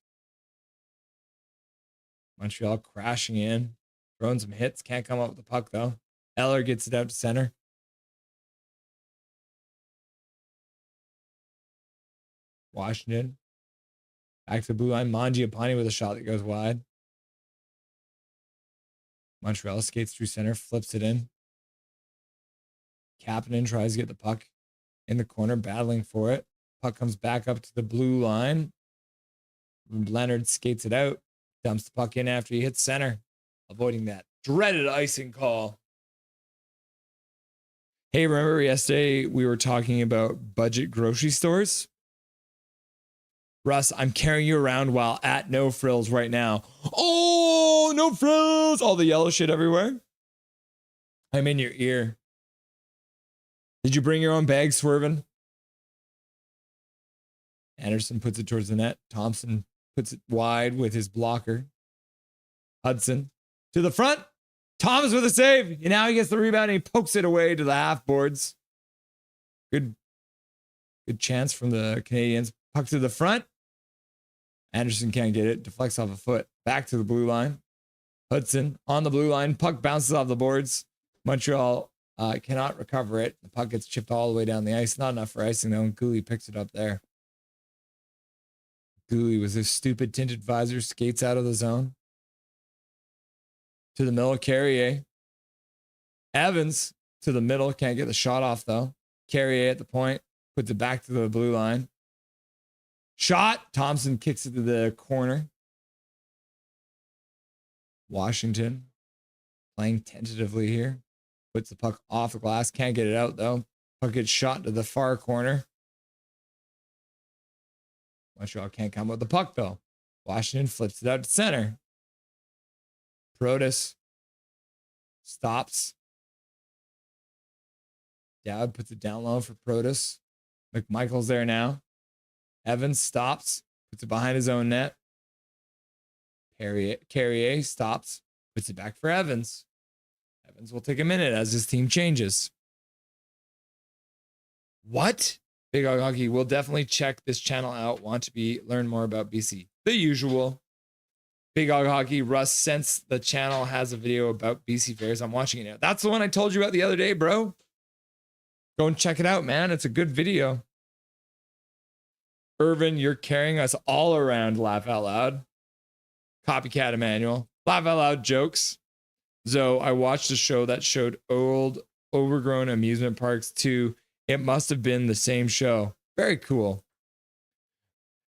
A: Montreal crashing in. Throwing some hits. Can't come up with the puck, though. Eller gets it out to center. Washington. Back to the blue line. Mangiapane with a shot that goes wide. Montreal skates through center, flips it in. Kapanen tries to get the puck in the corner, battling for it. Puck comes back up to the blue line. Leonard skates it out, dumps the puck in after he hits center, avoiding that dreaded icing call. Hey, remember yesterday we were talking about budget grocery stores? Russ, I'm carrying you around while at No Frills right now. Oh, No Frills! All the yellow shit everywhere. I'm in your ear. Did you bring your own bag, Swervin? Anderson puts it towards the net. Thompson puts it wide with his blocker. Hudson to the front. Thomas with a save. And now he gets the rebound and he pokes it away to the half boards. Good chance from the Canadiens. Puck to the front. Anderson can't get it. Deflects off a foot. Back to the blue line. Hudson on the blue line. Puck bounces off the boards. Montreal cannot recover it. The puck gets chipped all the way down the ice. Not enough for icing though. And Gooley picks it up there. Gooley with his stupid tinted visor skates out of the zone. To the middle, Carrier. Evans to the middle. Can't get the shot off though. Carrier at the point. Puts it back to the blue line. Shot. Thompson kicks it to the corner. Washington playing tentatively here. Puts the puck off the glass. Can't get it out though. Puck gets shot to the far corner. Montreal can't come with the puck though. Washington flips it out to center. Protas stops. Dowd puts it down low for Protas. McMichael's there now. Evans stops. Puts it behind his own net. Carrier stops. Puts it back for Evans. Evans will take a minute as his team changes. What? Big Hog Hockey will definitely check this channel out. Want to learn more about BC. The usual. Big Hog Hockey, Russ, since the channel has a video about BC Fairs, I'm watching it now. That's the one I told you about the other day, bro. Go and check it out, man. It's a good video. Irvin, you're carrying us all around. Laugh out loud. Copycat Emmanuel. Laugh out loud jokes. So I watched a show that showed old, overgrown amusement parks too. It must have been the same show. Very cool.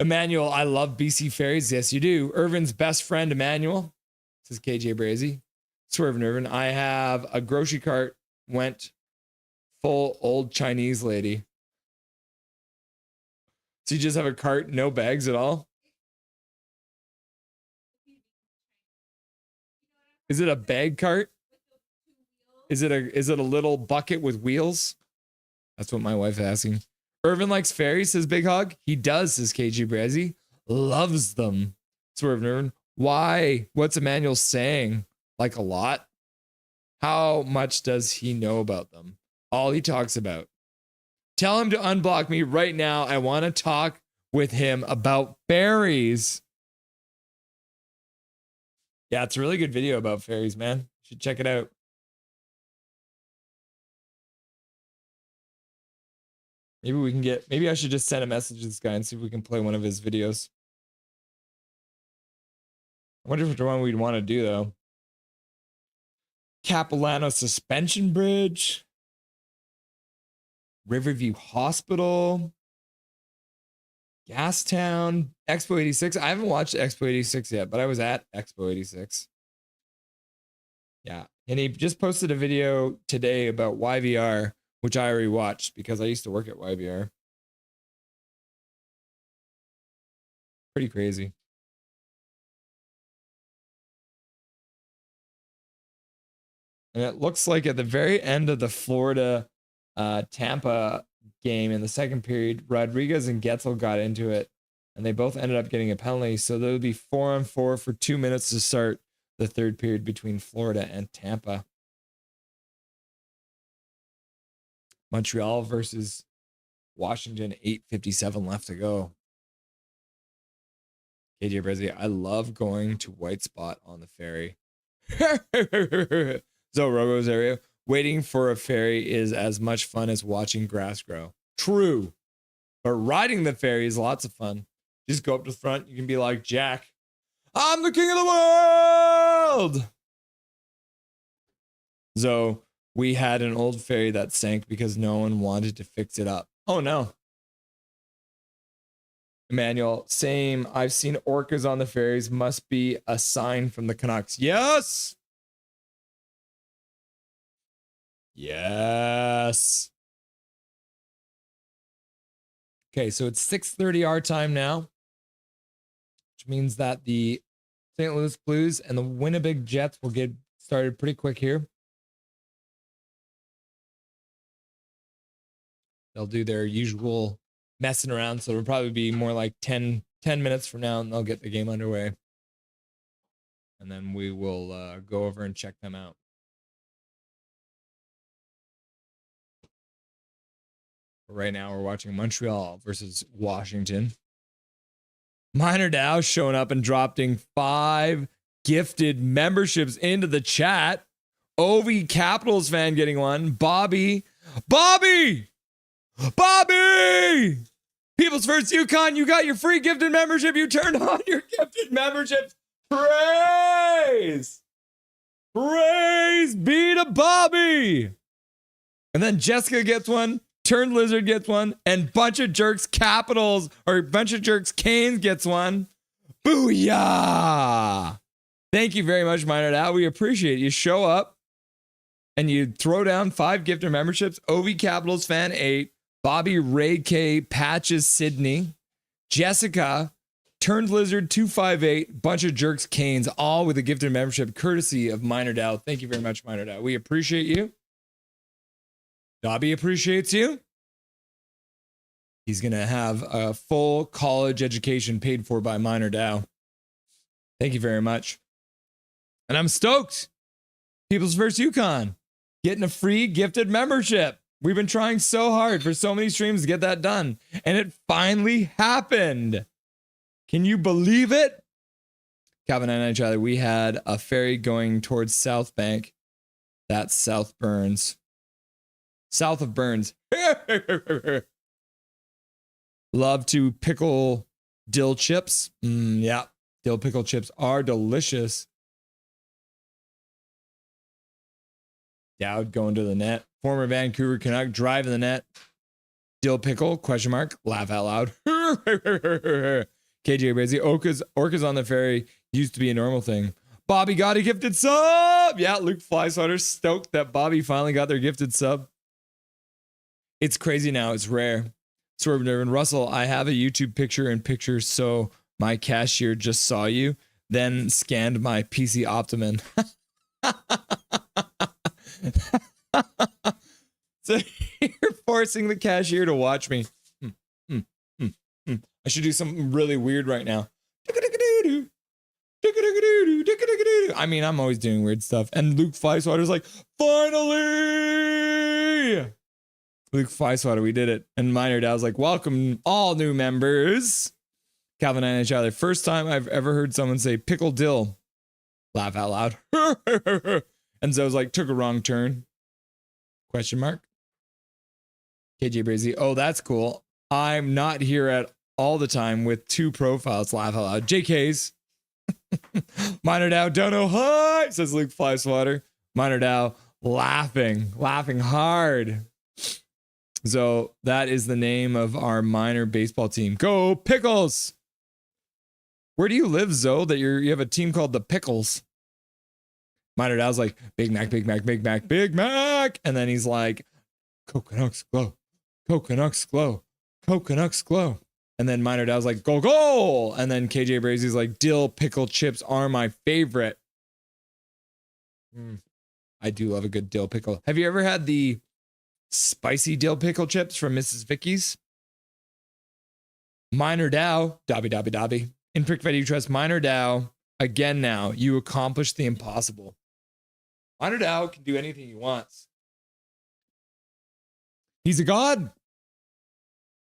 A: Emmanuel, I love BC Fairies. Yes, you do. Irvin's best friend, Emmanuel. Says KJ Brazy. Swerve and Irvin. I have a grocery cart went full old Chinese lady. So you just have a cart, no bags at all? Is it a bag cart? Is it a little bucket with wheels? That's what my wife is asking. Irvin likes fairies, says Big Hog. He does, says KG Brazy. Loves them. Swerve and Irvin. Why? What's Emmanuel saying? Like a lot? How much does he know about them? All he talks about. Tell him to unblock me right now. I want to talk with him about fairies. Yeah, it's a really good video about fairies, man. You should check it out. Maybe I should just send a message to this guy and see if we can play one of his videos. I wonder which one we'd want to do, though. Capilano Suspension Bridge. Riverview Hospital. Gastown. Expo 86. I haven't watched Expo 86 yet, but I was at Expo 86. Yeah. And he just posted a video today about YVR, which I already watched because I used to work at YVR. Pretty crazy. And it looks like at the very end of the Florida Tampa game in the second period, Rodriguez and Getzel got into it, and they both ended up getting a penalty. So there would be 4-on-4 for 2 minutes to start the third period between Florida and Tampa. Montreal versus Washington, 8:57 left to go. KJ Brezzi, I love going to White Spot on the ferry. Rogo's area. Waiting for a ferry is as much fun as watching grass grow. True. But riding the ferry is lots of fun. Just go up to the front. You can be like, Jack, I'm the king of the world. So we had an old ferry that sank because no one wanted to fix it up. Oh no. Emmanuel, same. I've seen orcas on the ferries. Must be a sign from the Canucks. Yes. Yes. Okay, so it's 6:30 our time now, which means that the St. Louis Blues and the Winnipeg Jets will get started pretty quick here. They'll do their usual messing around, so it'll probably be more like 10 minutes from now, and they'll get the game underway. And then we will go over and check them out. Right now, we're watching Montreal versus Washington. Minor Dow showing up and dropping 5 gifted memberships into the chat. OV Capitals fan getting one. Bobby! People's First Yukon, you got your free gifted membership. You turned on your gifted memberships. Praise be to Bobby. And then Jessica gets one. Turned Lizard gets one, and Bunch of Jerks Capitals, or Bunch of Jerks Canes gets one. Booyah! Thank you very much, Minor Dow. We appreciate it. You show up, and you throw down 5 gifted memberships. OV Capitals fan 8, Bobby Ray K, Patches Sydney, Jessica, Turned Lizard 258, Bunch of Jerks Canes, all with a gifted membership courtesy of Minor Dow. Thank you very much, Minor Dow. We appreciate you. Dobby appreciates you. He's going to have a full college education paid for by Minor Dow. Thank you very much. And I'm stoked. People's First Yukon getting a free gifted membership. We've been trying so hard for so many streams to get that done. And it finally happened. Can you believe it? Calvin and I, we had a ferry going towards South Bank. That's South Burns. South of Burns. Love to pickle dill chips. Yeah, dill pickle chips are delicious. Dowd going to the net. Former Vancouver Canuck driving the net. Dill pickle, question mark, laugh out loud. KJ Brazy, orcas on the ferry used to be a normal thing. Bobby got a gifted sub. Yeah, Luke Flyswatter stoked that Bobby finally got their gifted sub. It's crazy now. It's rare. Swerve Nervin Russell, I have a YouTube picture in pictures, so my cashier just saw you, then scanned my PC Optimum. So you're forcing the cashier to watch me. I should do something really weird right now. I mean, I'm always doing weird stuff. And Luke Flyswatter's like, finally! Luke Flyswatter, we did it. And Minor Dow's like, welcome all new members. Calvin and Charlie, first time I've ever heard someone say pickle dill. Laugh out loud. And Zoe's like, took a wrong turn. Question mark. KJ Brazy, oh, that's cool. I'm not here at all the time with 2 profiles. Laugh out loud. JK's. Minor Dow, don't know hi, says Luke Flyswatter. Minor Dow laughing hard. So that is the name of our minor baseball team. Go Pickles! Where do you live, Zoe, that you have a team called the Pickles? Minor Dow's like, Big Mac, Big Mac, Big Mac, Big Mac. And then he's like, Coconuts glow, Coconuts glow, Coconuts glow. And then Minor Dow's like, go, goal. And then KJ Brazy's like, dill pickle chips are my favorite. I do love a good dill pickle. Have you ever had the spicy dill pickle chips from Mrs. Vicky's? Minor Dow, Dobby. In Prick Fed You Trust, Minor Dow, again now, you accomplished the impossible. Minor Dow can do anything he wants. He's a god.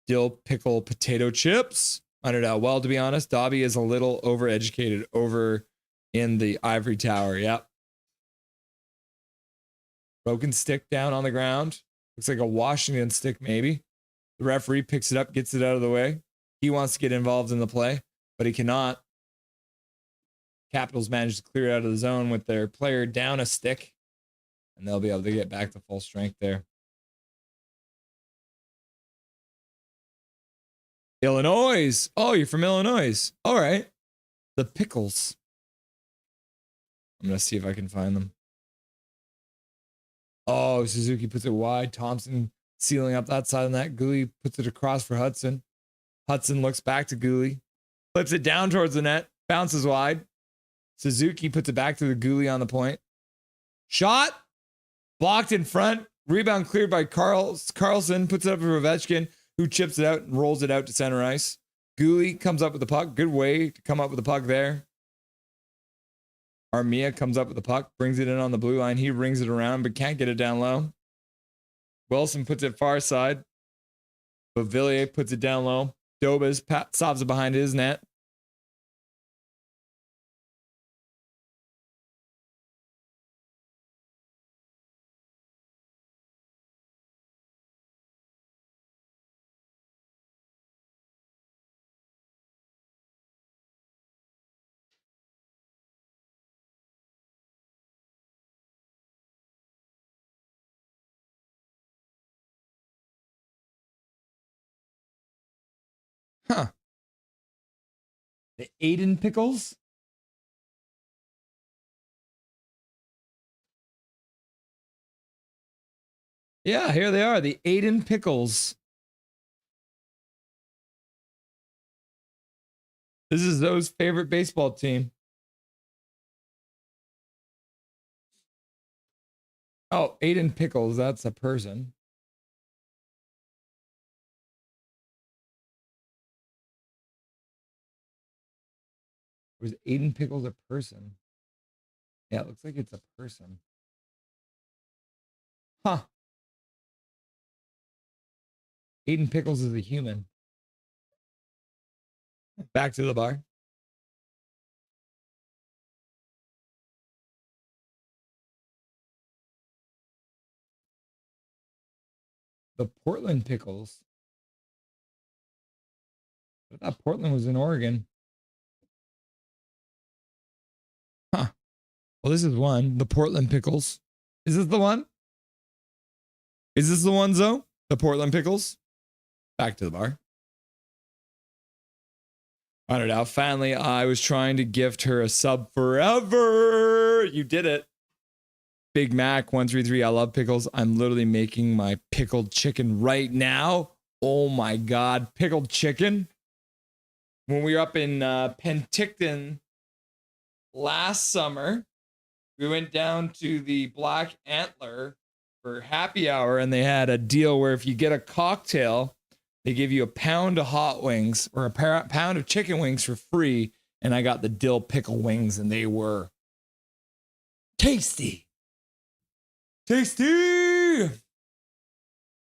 A: Dill pickle potato chips. Minor Dow, well, to be honest, Dobby is a little overeducated over in the ivory tower. Yep. Broken stick down on the ground. Looks like a Washington stick, maybe. The referee picks it up, gets it out of the way. He wants to get involved in the play, but he cannot. Capitals managed to clear it out of the zone with their player down a stick. and they'll be able to get back to full strength there. Illinois. Oh, you're from Illinois. All right. The Pickles. I'm going to see if I can find them. Oh, Suzuki puts it wide. Thompson sealing up that side of the net. Gooley puts it across for Hudson. Hudson looks back to Gooley. Flips it down towards the net. Bounces wide. Suzuki puts it back to the Gooley on the point. Shot. Blocked in front. Rebound cleared by Carlson. Puts it up for Ovechkin, who chips it out and rolls it out to center ice. Gooley comes up with the puck. Good way to come up with the puck there. Armia comes up with the puck, brings it in on the blue line. He rings it around, but can't get it down low. Wilson puts it far side. Beauvillier puts it down low. Dobas stops it behind his net. Huh. The Aiden Pickles? Yeah, here they are. The Aiden Pickles. This is Zoe's favorite baseball team. Oh, Aiden Pickles. That's a person. Was Aiden Pickles a person? Yeah, it looks like it's a person. Huh. Aiden Pickles is a human. Back to the bar. The Portland Pickles. I thought Portland was in Oregon. Huh. Well, this is one. The Portland Pickles. Is this the one? Is this the one, Zoe? The Portland Pickles? Back to the bar. I don't know. Finally, I was trying to gift her a sub forever. You did it. Big Mac 133. I love pickles. I'm literally making my pickled chicken right now. Oh my God. Pickled chicken. When we were up in Penticton last summer, we went down to the Black Antler for happy hour, and they had a deal where if you get a cocktail, they give you a pound of hot wings or a pound of chicken wings for free. And I got the dill pickle wings, and they were tasty. Tasty!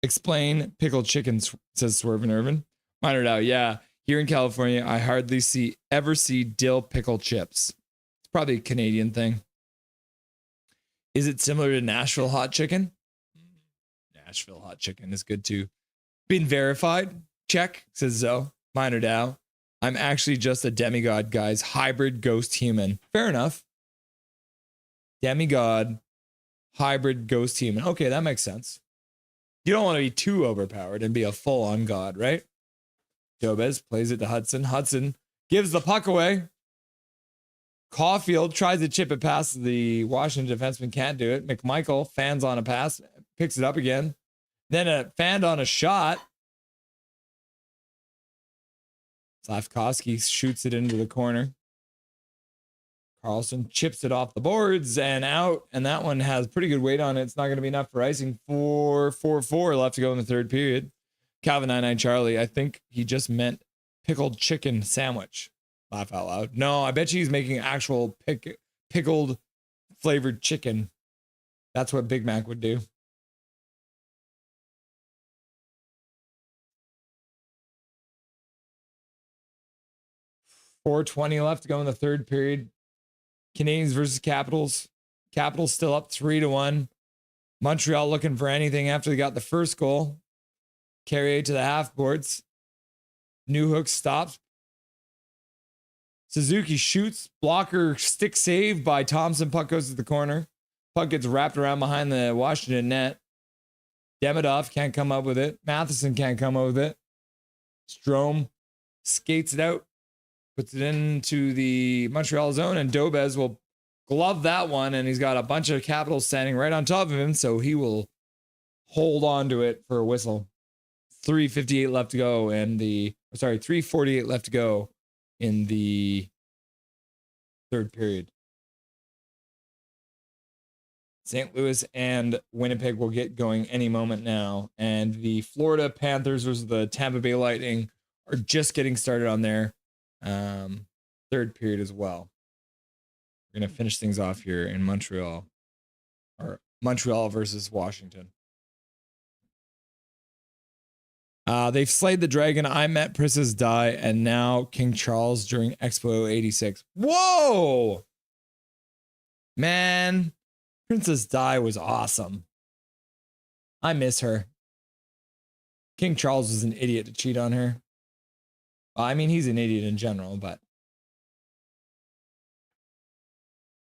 A: Explain pickled chicken, says Swerve and Irvin. Mine are out, yeah. Here in California, I hardly ever see dill pickle chips. It's probably a Canadian thing. Is it similar to Nashville hot chicken? Nashville hot chicken is good too. Been verified? Check, says Zoe. Mine are down. I'm actually just a demigod, guys. Hybrid ghost human. Fair enough. Demigod, hybrid ghost human. Okay, that makes sense. You don't want to be too overpowered and be a full-on god, right? Dobes plays it to Hudson. Hudson gives the puck away. Caulfield tries to chip it past the Washington defenseman. Can't do it. McMichael fans on a pass. Picks it up again. Then a fan on a shot. Slavkovsky shoots it into the corner. Carlson chips it off the boards and out. And that one has pretty good weight on it. It's not going to be enough for icing. 4-4-4 left to go in the third period. Calvin 99 Charlie, I think he just meant pickled chicken sandwich. Laugh out loud. No, I bet you he's making actual pickled flavored chicken. That's what Big Mac would do. .420 left to go in the third period. Canadiens versus Capitals. Capitals still up 3-1. Montreal looking for anything after they got the first goal. Carrier to the half boards. Newhook stops. Suzuki shoots. Blocker stick save by Thompson. Puck goes to the corner. Puck gets wrapped around behind the Washington net. Demidov can't come up with it. Matheson can't come up with it. Strome skates it out, puts it into the Montreal zone, and Dobez will glove that one, and he's got a bunch of Capitals standing right on top of him, so he will hold on to it for a whistle. 3:58 left to go, and 3:48 left to go in the third period. St. Louis and Winnipeg will get going any moment now, and the Florida Panthers versus the Tampa Bay Lightning are just getting started on their third period as well. We're going to finish things off here in Montreal, or Montreal versus Washington. They've slayed the dragon. I met Princess Di and now King Charles during Expo 86. Whoa! Man, Princess Di was awesome. I miss her. King Charles was an idiot to cheat on her. I mean, he's an idiot in general, but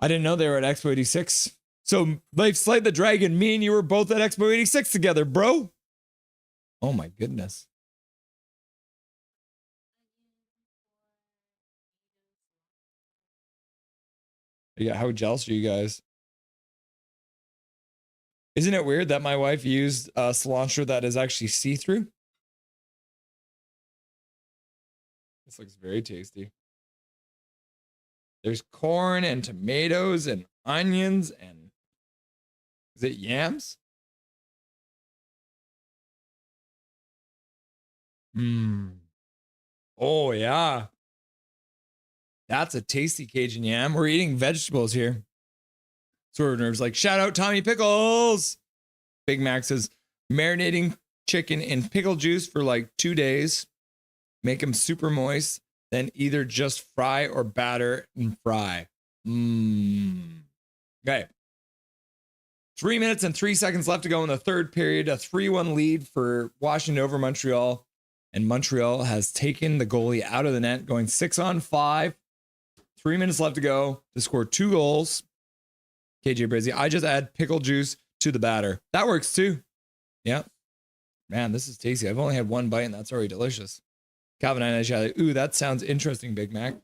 A: I didn't know they were at Expo 86. So they've slayed the dragon. Me and you were both at Expo 86 together, bro. Oh my goodness. Yeah, how jealous are you guys? Isn't it weird that my wife used cilantro that is actually see-through? This looks very tasty. There's corn and tomatoes and onions and is it yams? Oh yeah. That's a tasty Cajun yam. We're eating vegetables here. Sort of nerves like, shout out Tommy Pickles. Big Mac says, marinating chicken in pickle juice for like 2 days. Make them super moist. Then either just fry or batter and fry. Okay. 3 minutes and 3 seconds left to go in the third period. A 3-1 lead for Washington over Montreal. And Montreal has taken the goalie out of the net, going 6-on-5. 3 minutes left to go to score 2 goals. KJ Brizzy, I just add pickle juice to the batter. That works too. Yeah. Man, this is tasty. I've only had one bite and that's already delicious. Calvin Inez, ooh, that sounds interesting, Big Mac.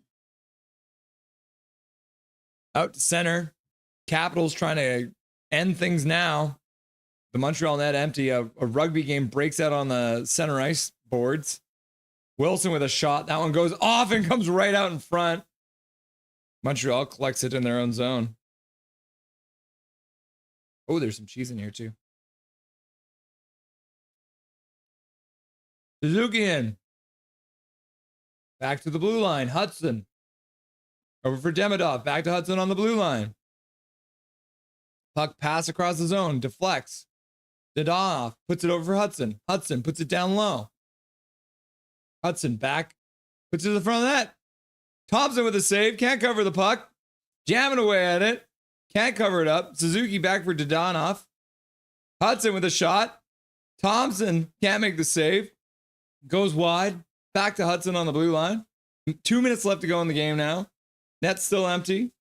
A: Out to center. Capitals trying to end things now. The Montreal net empty. A rugby game breaks out on the center ice boards. Wilson with a shot. That one goes off and comes right out in front. Montreal collects it in their own zone. Oh, there's some cheese in here too. Suzuki in. Back to the blue line. Hudson. Over for Demidov. Back to Hudson on the blue line. Puck pass across the zone. Deflects. Dadonov puts it over for Hudson. Hudson puts it down low. Hudson back. Puts it to the front of the net. Thompson with a save. Can't cover the puck. Jamming away at it. Can't cover it up. Suzuki back for Dadonov. Hudson with a shot. Thompson can't make the save. Goes wide. Back to Hudson on the blue line. 2 minutes left to go in the game now. Net's still empty.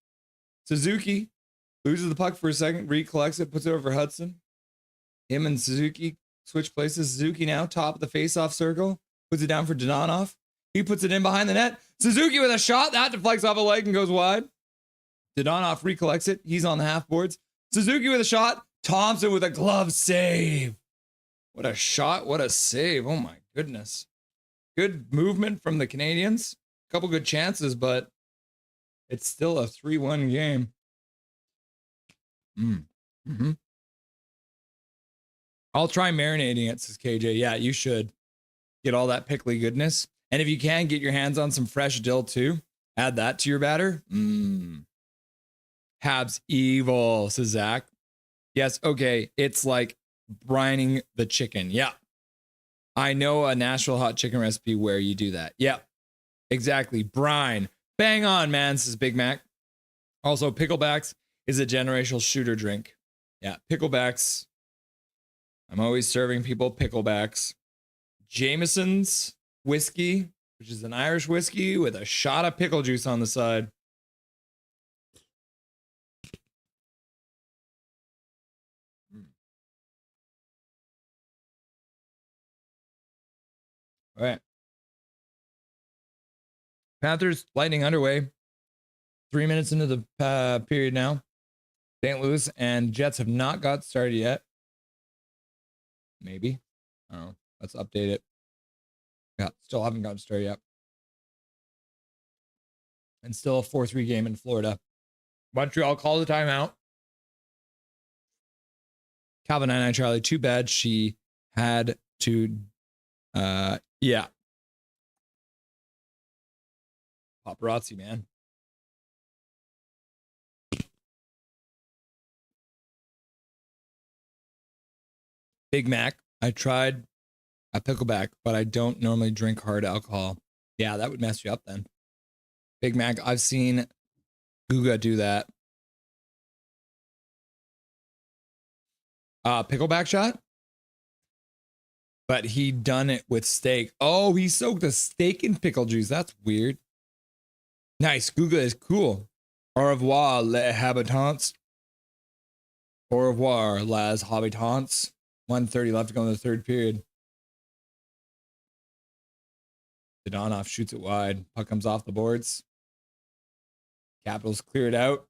A: Suzuki loses the puck for a second. Recollects it. Puts it over Hudson. Him and Suzuki switch places. Suzuki now top of the face-off circle. Puts it down for Dadonov. He puts it in behind the net. Suzuki with a shot. That deflects off a leg and goes wide. Dadonov recollects it. He's on the half boards. Suzuki with a shot. Thompson with a glove save. What a shot. What a save. Oh my goodness. Good movement from the Canadiens. A couple good chances, but it's still a 3-1 game. I'll try marinating it, says KJ. Yeah, you should. Get all that pickly goodness. And if you can, get your hands on some fresh dill too. Add that to your batter. Habs evil, says Zach. Yes, okay. It's like brining the chicken. Yeah. I know a Nashville hot chicken recipe where you do that. Yeah, exactly. Brine. Bang on, man, says Big Mac. Also, picklebacks is a generational shooter drink. Yeah, picklebacks. I'm always serving people picklebacks. Jameson's whiskey, which is an Irish whiskey with a shot of pickle juice on the side. All right. Panthers, Lightning underway. 3 minutes into the period now. St. Louis and Jets have not got started yet. Maybe. I don't know. Let's update it. Yeah, still haven't gotten started yet. And still a 4-3 game in Florida. Montreal called the timeout. Calvin 99 Charlie, too bad she had to yeah. Paparazzi, man. Big Mac. I tried a pickleback, but I don't normally drink hard alcohol. Yeah, that would mess you up then. Big Mac. I've seen Guga do that. Pickleback shot? But he done it with steak. Oh, he soaked a steak in pickle juice. That's weird. Nice. Guga is cool. Au revoir, les habitants. Au revoir, les habitants. 1:30 left to go in the third period. Dadonov shoots it wide. Puck comes off the boards. Capitals clear it out.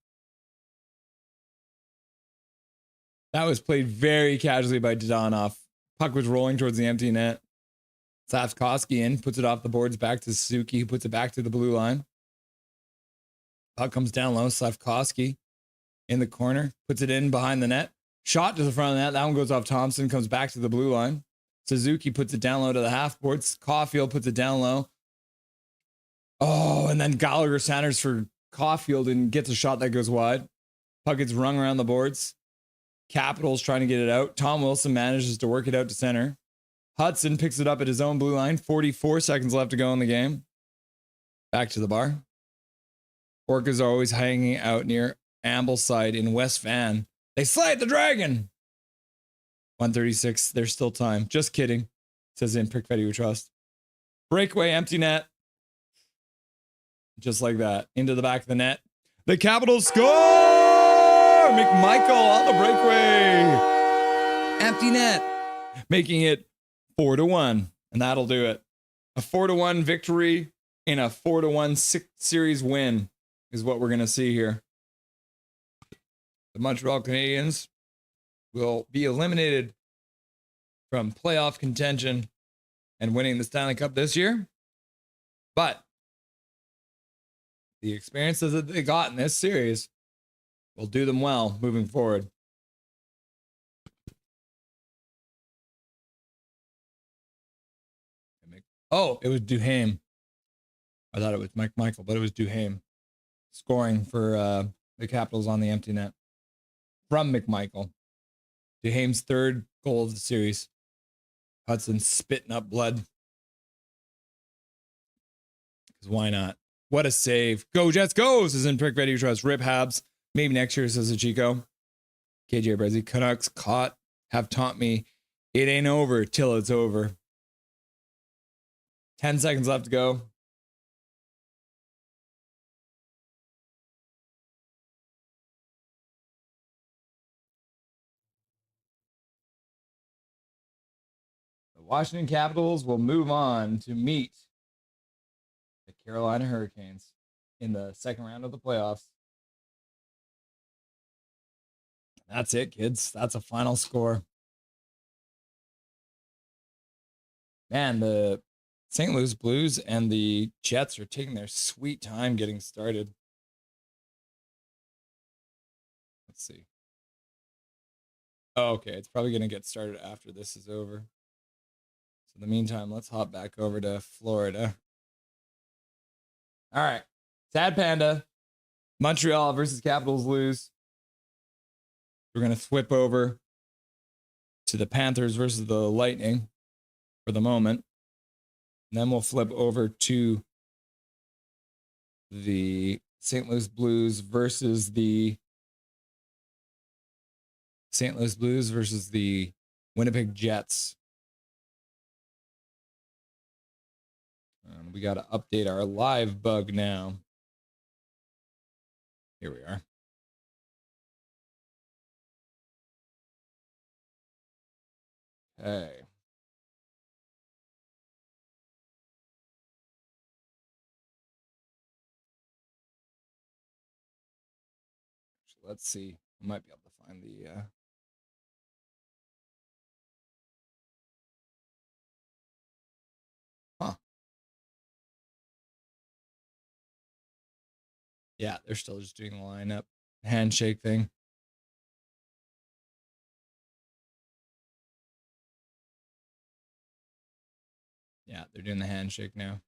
A: That was played very casually by Dadonov. Puck was rolling towards the empty net. Slavkovsky in, puts it off the boards back to Suzuki, who puts it back to the blue line. Puck comes down low. Slavkovsky in the corner, puts it in behind the net. Shot to the front of the net. That one goes off Thompson, comes back to the blue line. Suzuki puts it down low to the half boards. Caulfield puts it down low. Oh, and then Gallagher centers for Caulfield and gets a shot that goes wide. Puck gets rung around the boards. Capitals trying to get it out. Tom Wilson manages to work it out to center. Hudson picks it up at his own blue line. 44 seconds left to go in the game. Back to the bar. Orcas are always hanging out near Ambleside in West Van. They slide the dragon. 1:36. There's still time. Just kidding. Says in Prickfetti we trust. Breakaway, empty net. Just like that. Into the back of the net. The Capitals score! McMichael on the breakaway. Empty net. Making it 4-1. And that'll do it. A 4-1 victory in a 4-1 series win is what we're going to see here. The Montreal Canadiens will be eliminated from playoff contention and winning the Stanley Cup this year. But the experiences that they got in this series will do them well moving forward. Oh, it was Duhaime. I thought it was Mike Michael, but it was Duhaime scoring for the Capitals on the empty net from McMichael. Duhaime's third goal of the series. Hudson spitting up blood. Because why not? What a save. Go Jets, goes is in Prick Ready Trust. Rip Habs. Maybe next year, says Chico. KJ Brezzi. Canucks caught. Have taught me it ain't over till it's over. 10 seconds left to go. The Washington Capitals will move on to meet the Carolina Hurricanes in the second round of the playoffs. That's it, kids. That's a final score. Man, the St. Louis Blues and the Jets are taking their sweet time getting started. Let's see. Oh, okay, it's probably going to get started after this is over. So in the meantime, let's hop back over to Florida. All right. Sad Panda. Montreal versus Capitals lose. We're going to flip over to the Panthers versus the Lightning for the moment. And then we'll flip over to the St. Louis Blues versus the Winnipeg Jets. We got to update our live bug now. Here we are. Okay. Let's see. I might be able to find the. Huh. Yeah, they're still just doing the lineup handshake thing. Yeah, they're doing the handshake now.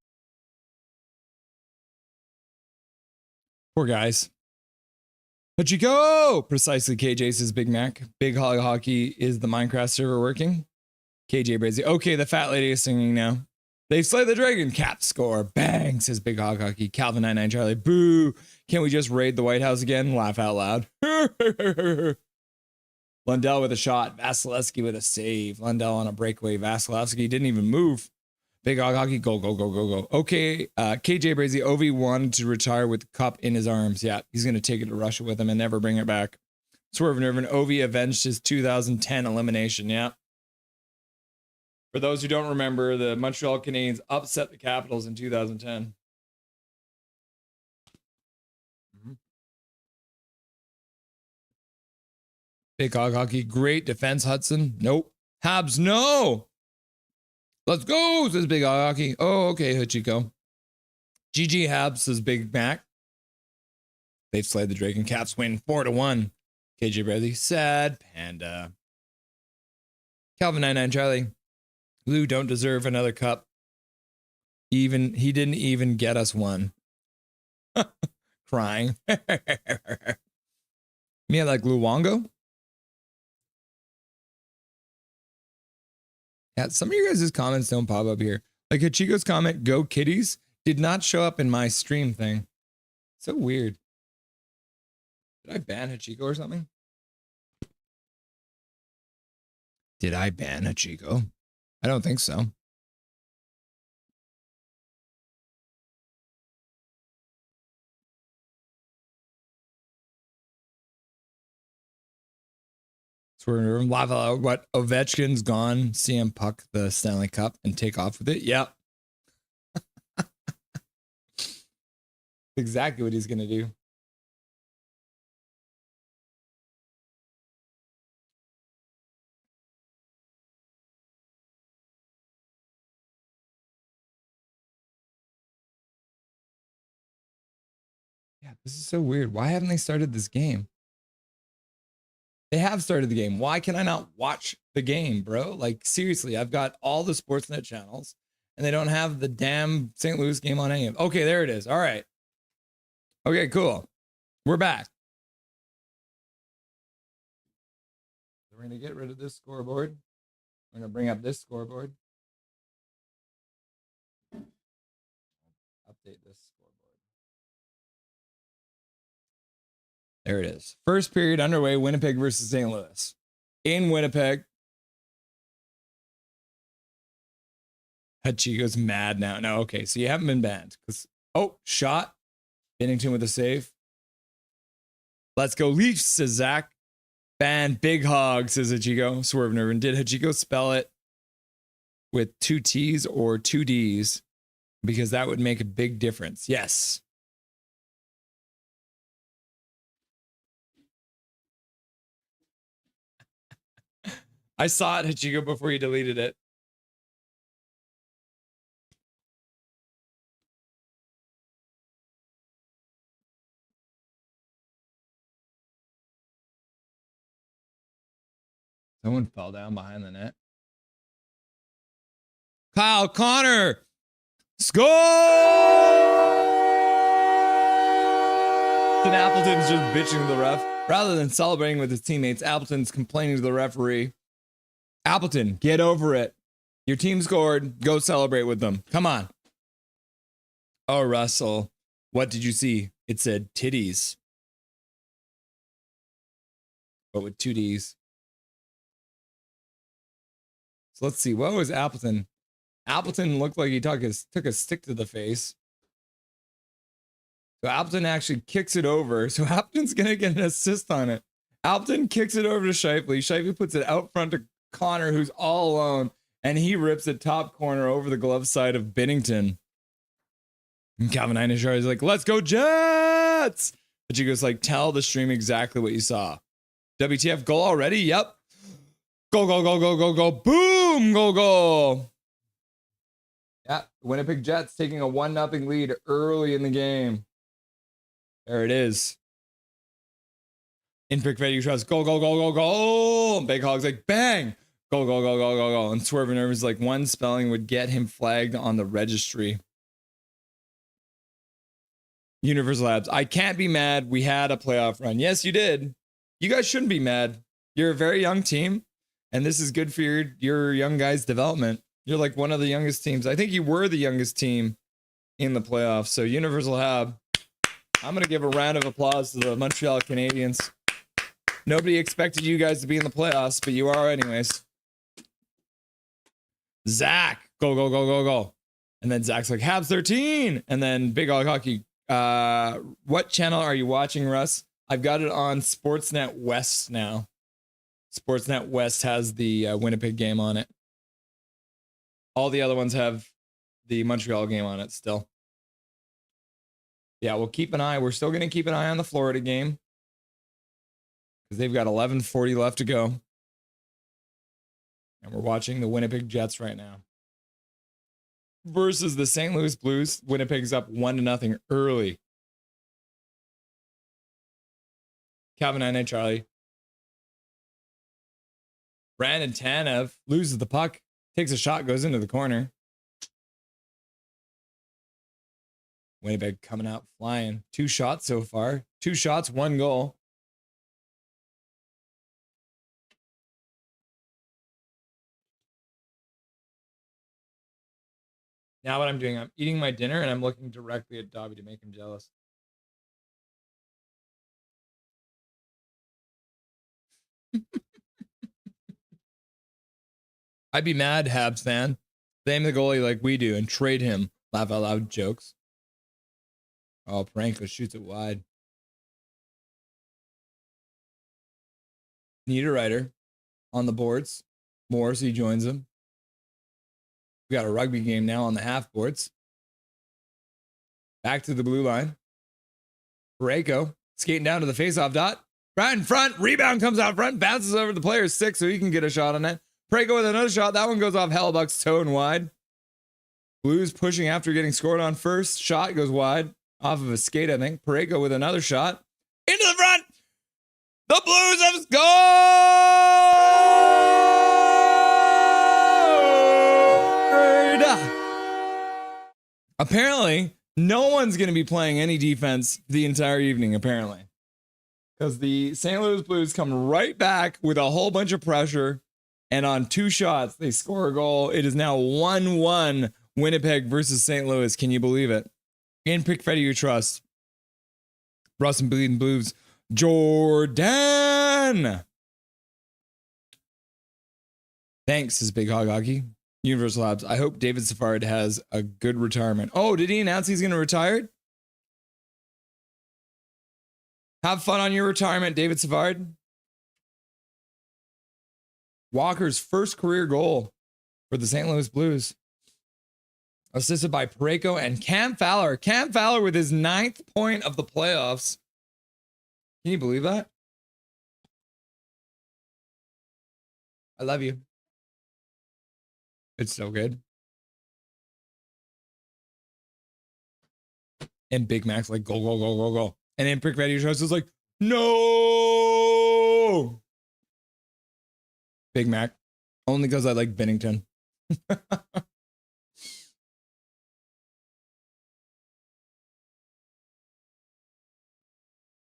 A: Poor guys. Hachiko! Precisely, KJ says Big Mac. Big Holly Hockey, is the Minecraft server working? KJ Brazy. Okay, the fat lady is singing now. They've slayed the dragon. Cap score. Bang, says Big Hog Hockey. Calvin 99 Charlie. Boo. Can't we just raid the White House again? Laugh out loud. Lundell with a shot. Vasilevsky with a save. Lundell on a breakaway. Vasilevsky didn't even move. Big Hog Hockey. Go, go, go, go, go. Okay, KJ Brazy. Ovi wanted to retire with the cup in his arms. Yeah, he's going to take it to Russia with him and never bring it back. Swerve Nervin. Ovi avenged his 2010 elimination. Yeah. For those who don't remember, the Montreal Canadiens upset the Capitals in 2010. Big Hog Hockey, great defense, Hudson. Nope. Habs, no. Let's go, says Big Hog Hockey. Oh, okay, Hachiko. GG Habs, says Big Mac. They've slayed the Drake and Caps win 4-1. KJ Bradley, sad panda. Calvin 99 Charlie. Lou don't deserve another cup. He didn't even get us one. Crying. Me like Luongo. Yeah, some of you guys' comments don't pop up here. Like Hachiko's comment, "Go Kitties," did not show up in my stream thing. So weird. Did I ban Hachiko or something? Did I ban Hachiko? I don't think so. So we're live out. What? Ovechkin's gone. CM Puck the Stanley Cup and take off with it. Yep. Exactly what he's gonna do. Yeah, this is so weird. Why haven't they started this game? They have started the game. Why can I not watch the game, bro? Like, seriously, I've got all the Sportsnet channels and they don't have the damn St. Louis game on any of them. Okay, there it is. All right. Okay, cool. We're back. We're going to get rid of this scoreboard. We're going to bring up this scoreboard. Update this scoreboard. There it is. First period underway, Winnipeg versus St. Louis. In Winnipeg. Hachiko's mad now. No, okay, so you haven't been banned. Oh, shot. Bennington with a save. Let's go Leafs, says Zach. Ban Big Hog, says Hachiko. Swerve Nervin. Did Hachiko spell it with 2 T's or 2 D's? Because that would make a big difference. Yes. I saw it, Hachiko, before you deleted it. Someone fell down behind the net. Kyle Connor! Score! And Appleton's just bitching to the ref. Rather than celebrating with his teammates, Appleton's complaining to the referee. Appleton, get over it. Your team scored. Go celebrate with them. Come on. Oh, Russell. What did you see? It said titties. But with 2 D's. So let's see. What was Appleton? Appleton looked like he took a stick to the face. So Appleton actually kicks it over. So Appleton's going to get an assist on it. Appleton kicks it over to Shifley. Shifley puts it out front to Connor, who's all alone. And he rips it top corner over the glove side of Bennington. And Calvin Einishar is like, let's go Jets! But she goes like, tell the stream exactly what you saw. WTF, goal already? Yep. Go, go, go, go, go, go. Boom, go, go. Yeah, Winnipeg Jets taking a 1-0 lead early in the game. There it is. In pick value trust. Go, go, go, go, go. Big Hog's like, bang. Go, go, go, go, go, go. And Swerve Nerve is like, one spelling would get him flagged on the registry. Universal Labs. I can't be mad. We had a playoff run. Yes, you did. You guys shouldn't be mad. You're a very young team, and this is good for your young guys' development. You're like one of the youngest teams. I think you were the youngest team in the playoffs. So Universal Hab, I'm going to give a round of applause to the Montreal Canadiens. Nobody expected you guys to be in the playoffs, but you are anyways. Zach, go, go, go, go, go. And then Zach's like, Habs 13. And then Big Hog Hockey, what channel are you watching, Russ? I've got it on Sportsnet West now. Sportsnet West has the Winnipeg game on it. All the other ones have the Montreal game on it still. Yeah, we'll keep an eye. We're still going to keep an eye on the Florida game because they've got 11:40 left to go. And we're watching the Winnipeg Jets right now versus the St. Louis Blues. Winnipeg's up 1-0 early. Calvin and Charlie. Brandon Tanev loses the puck, takes a shot, goes into the corner. Winnipeg coming out flying. 2 shots so far. 2 shots, 1 goal. Now what I'm doing, I'm eating my dinner and I'm looking directly at Dobby to make him jealous. I'd be mad, Habs fan. Name the goalie like we do and trade him. Laugh out loud jokes. Oh, Pranko shoots it wide. Niederreiter on the boards. Morrissey joins him. We got a rugby game now on the half boards. Back to the blue line. Pareko skating down to the faceoff dot. Right in front. Rebound comes out front. Bounces over the player's 6 so he can get a shot on net. Pareko with another shot. That one goes off Hellebuck's toe and wide. Blues pushing after getting scored on first. Shot goes wide. Off of a skate, I think. Pareko with another shot. Into the front. The Blues have scored! Apparently, no one's going to be playing any defense the entire evening, apparently. Because the St. Louis Blues come right back with a whole bunch of pressure. And on 2 shots, they score a goal. It is now 1-1 Winnipeg versus St. Louis. Can you believe it? In pick Freddy you trust. Russ and Bleeding Blues. Jordan! Thanks, says Big Hog Hockey. Universal Labs. I hope David Savard has a good retirement. Oh, did he announce he's going to retire? Have fun on your retirement, David Savard. Walker's first career goal for the St. Louis Blues. Assisted by Pareko and Cam Fowler. Cam Fowler with his 9th point of the playoffs. Can you believe that? I love you. It's so good. And Big Mac's like, go, go, go, go, go. And then Prick Value Trust is like, no! Big Mac. Only because I like Bennington. I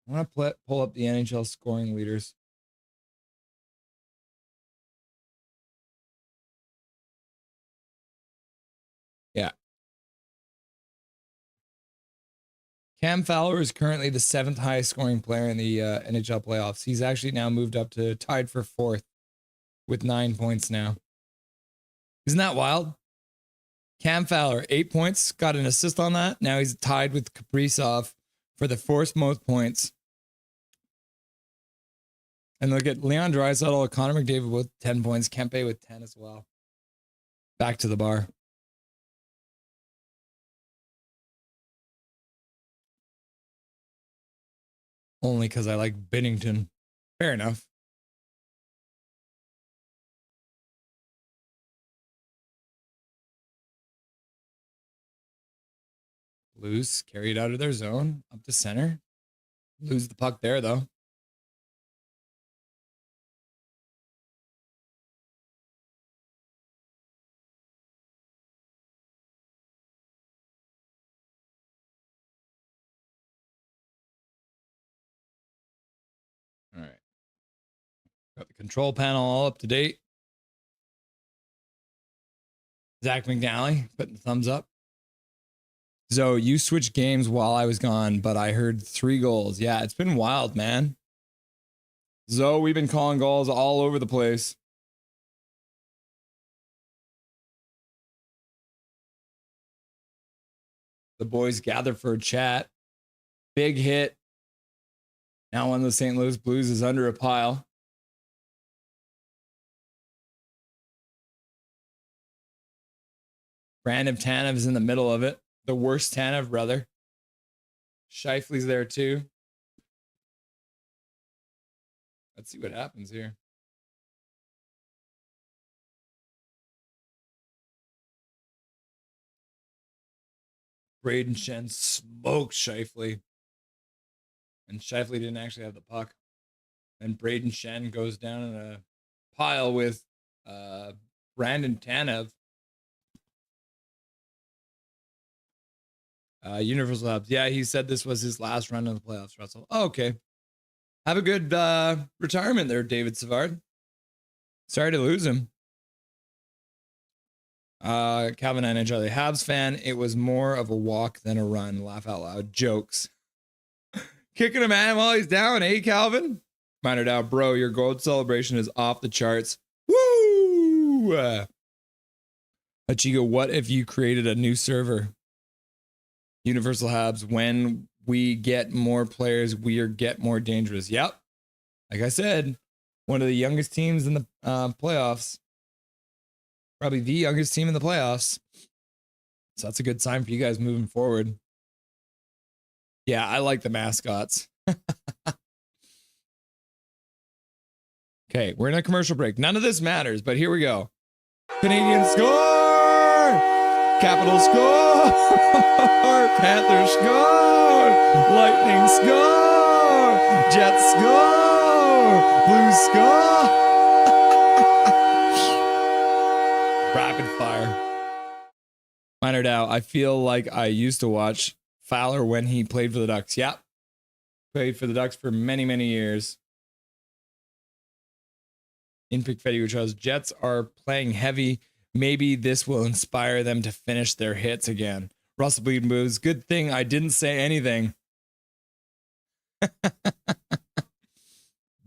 A: want to pull up the NHL scoring leaders. Yeah. Cam Fowler is currently the 7th highest scoring player in the NHL playoffs. He's actually now moved up to tied for 4th with 9 points now. Isn't that wild? Cam Fowler, 8 points, got an assist on that. Now he's tied with Kaprizov for the 4th most points. And look at Leon Draisaitl, Connor McDavid with 10 points, Kempe with 10 as well. Back to the bar. Only because I like Binnington. Fair enough. Blues carried out of their zone up to center. Lose the puck there, though. All right. Got the control panel all up to date. Zach McNally putting the thumbs up. So you switched games while I was gone, but I heard 3 goals. Yeah, it's been wild, man. Zoe, we've been calling goals all over the place. The boys gather for a chat. Big hit. Now one of the St. Louis Blues is under a pile. Brandon Tanev is in the middle of it. The worst Tanev brother. Scheifele's there too. Let's see what happens here. Braden Shen smoked Scheifele. And Scheifele didn't actually have the puck. And Braden Shen goes down in a pile with Brandon Tanev. Universal Habs. Yeah, he said this was his last run in the playoffs, Russell. Oh, okay. Have a good retirement there, David Savard. Sorry to lose him. Calvin NHL, Habs fan. It was more of a walk than a run. Laugh out loud. Jokes. Kicking a man while he's down, eh, Calvin? Minor doubt, bro. Your gold celebration is off the charts. Woo! Achigo, what if you created a new server? Universal Habs, when we get more players, we get more dangerous. Yep. Like I said, one of the youngest teams in the playoffs. Probably the youngest team in the playoffs. So that's a good sign for you guys moving forward. Yeah, I like the mascots. Okay, we're in a commercial break. None of this matters, but here we go. Canadiens score! Capitals score! Panthers score! Lightning score! Jets score! Blues score! Rapid fire. Minor doubt. I feel like I used to watch Fowler when he played for the Ducks. Yep. Played for the Ducks for many, many years. In Pickfetti, which was Jets are playing heavy. Maybe this will inspire them to finish their hits again. Russell Bleed moves. Good thing I didn't say anything.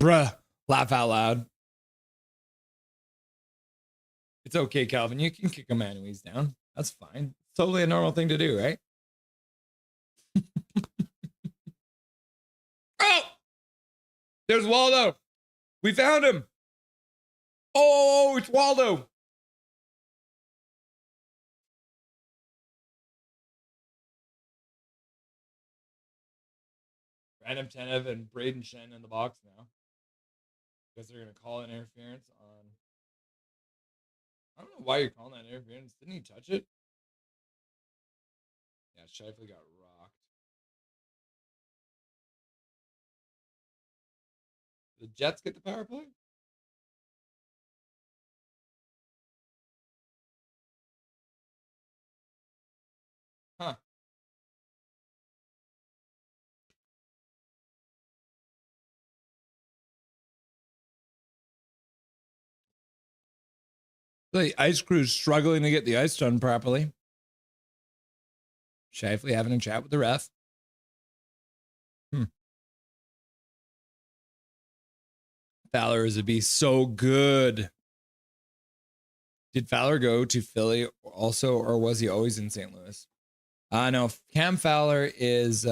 A: Bruh. Laugh out loud. It's okay, Calvin. You can kick a man when he's down. That's fine. It's totally a normal thing to do, right? Oh! There's Waldo. We found him. Oh, it's Waldo. Brandon Tanev and Braden Shen in the box now. Because they're going to call an interference on... I don't know why you're calling that interference. Didn't he touch it? Yeah, Scheifele got rocked. The Jets get the power play? Huh. The ice crew's struggling to get the ice done properly. Scheifele having a chat with the ref. Fowler is to be so good. Did Fowler go to Philly also, or was he always in St. Louis? No, Cam Fowler is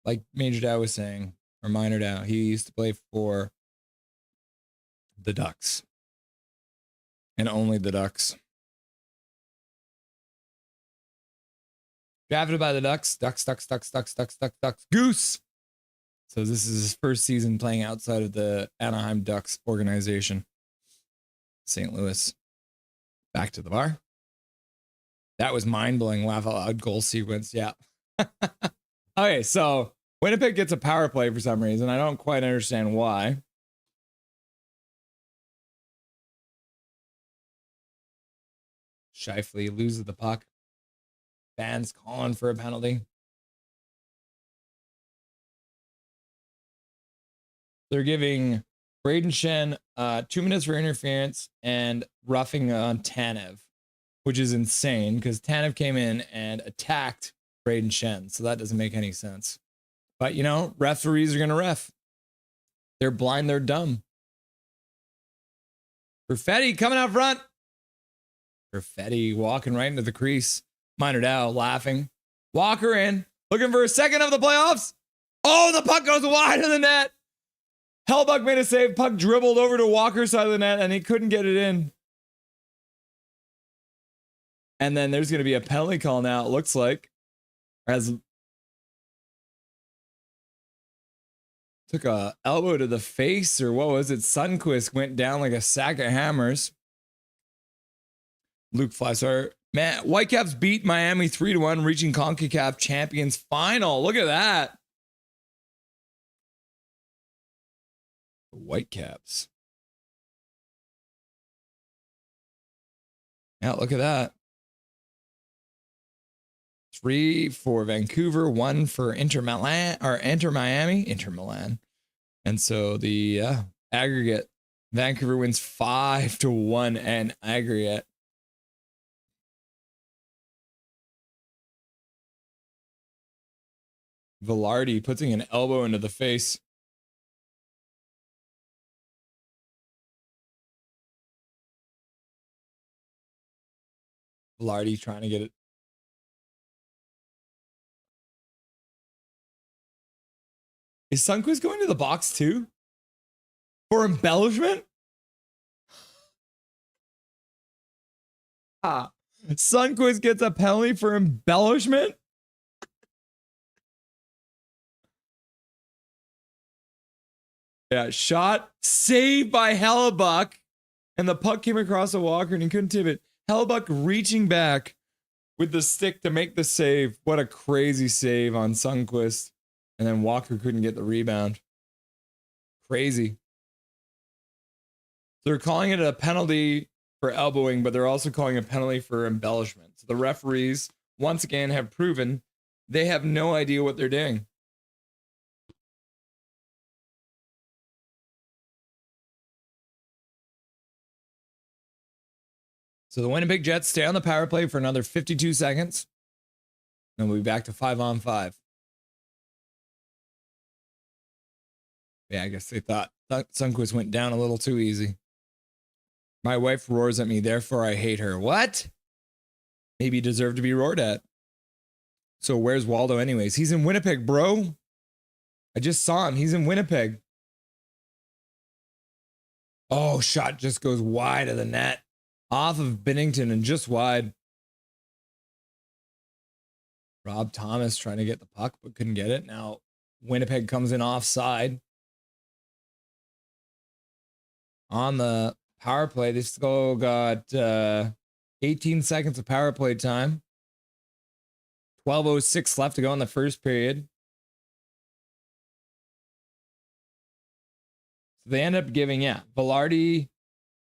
A: like Major Dow was saying, or Minor Dow. He used to play for the Ducks. And only the Ducks. Drafted by the Ducks. Ducks. Goose. So this is his first season playing outside of the Anaheim Ducks organization. St. Louis. Back to the bar. That was mind-blowing laugh out loud goal sequence. Yeah. Okay, so Winnipeg gets a power play for some reason. I don't quite understand why. Scheifele loses the puck. Fans calling for a penalty. They're giving Braden Shen 2 minutes for interference and roughing on Tanev, which is insane because Tanev came in and attacked Braden Shen. So that doesn't make any sense. But, you know, referees are going to ref. They're blind. They're dumb. Perfetti coming out front. Perfetti walking right into the crease. Minor Dow laughing. Walker in. Looking for a second of the playoffs. Oh, the puck goes wide of the net. Hellbuck made a save. Puck dribbled over to Walker's side of the net, and he couldn't get it in. And then there's going to be a penalty call now, it looks like. As took a elbow to the face, or what was it? Sundqvist went down like a sack of hammers. Luke Fleischer. Man, Whitecaps beat Miami 3-1, reaching CONCACAF Champions Final. Look at that. Whitecaps. Yeah, look at that. 3 for Vancouver, 1 for Inter Miami. And so the aggregate, Vancouver wins 5-1 and aggregate. Velarde putting an elbow into the face. Velarde trying to get it. Is Sundqvist going to the box too? For embellishment? Sundqvist gets a penalty for embellishment? Yeah, shot, saved by Hellebuck, and the puck came across a Walker and he couldn't tip it. Hellebuck reaching back with the stick to make the save. What a crazy save on Sundqvist. And then Walker couldn't get the rebound. Crazy. They're calling it a penalty for elbowing, but they're also calling a penalty for embellishment. So the referees, once again, have proven they have no idea what they're doing. So the Winnipeg Jets stay on the power play for another 52 seconds. And we'll be back to 5-on-5. Yeah, I guess they thought Sundqvist went down a little too easy. My wife roars at me, therefore I hate her. What? Maybe you deserve to be roared at. So where's Waldo anyways? He's in Winnipeg, bro. I just saw him. He's in Winnipeg. Oh, shot just goes wide of the net. Off of Binnington and just wide. Rob Thomas trying to get the puck, but couldn't get it. Now Winnipeg comes in offside. On the power play, they still got 18 seconds of power play time. 12:06 left to go in the first period. So they end up giving, Velarde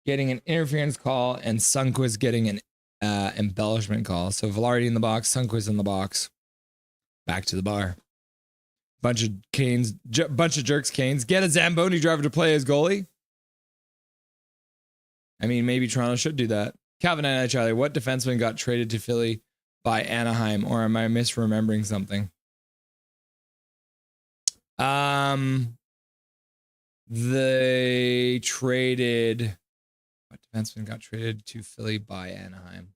A: getting an interference call and Sundqvist getting an embellishment call. So Velarde in the box, Sundqvist in the box. Back to the bar. Bunch of jerks, Canes. Get a Zamboni driver to play as goalie. I mean, maybe Toronto should do that. Calvin and Charlie, what defenseman got traded to Philly by Anaheim, or am I misremembering something? They traded. What defenseman got traded to Philly by Anaheim?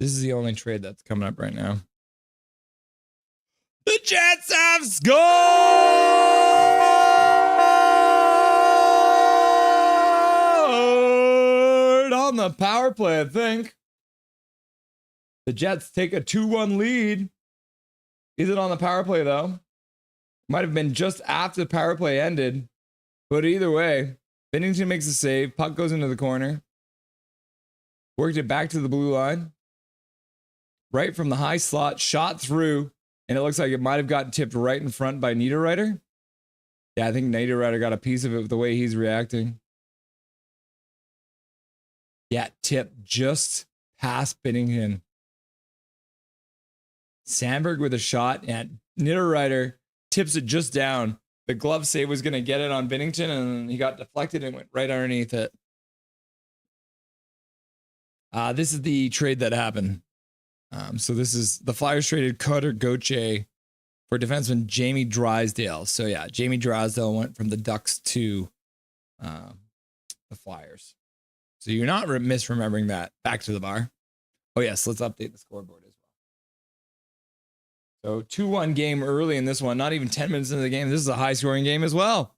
A: This is the only trade that's coming up right now. The Jets have scored on the power play, I think. The Jets take a 2-1 lead. Is it on the power play, though? Might have been just after the power play ended. But either way, Binnington makes a save. Puck goes into the corner. Worked it back to the blue line. Right from the high slot, shot through. And it looks like it might have gotten tipped right in front by Niederreiter. Yeah, I think Niederreiter got a piece of it with the way he's reacting. Yeah, tipped just past Binnington. Sandberg with a shot, and Niederreiter tips it just down. The glove save was going to get it on Binnington, and he got deflected and went right underneath it. This is the trade that happened. So this is the Flyers traded Cutter Gauthier for defenseman Jamie Drysdale. So yeah, Jamie Drysdale went from the Ducks to the Flyers. So you're not misremembering that. Back to the bar. Oh yes, let's update the scoreboard as well. So 2-1 game early in this one. Not even 10 minutes into the game. This is a high scoring game as well.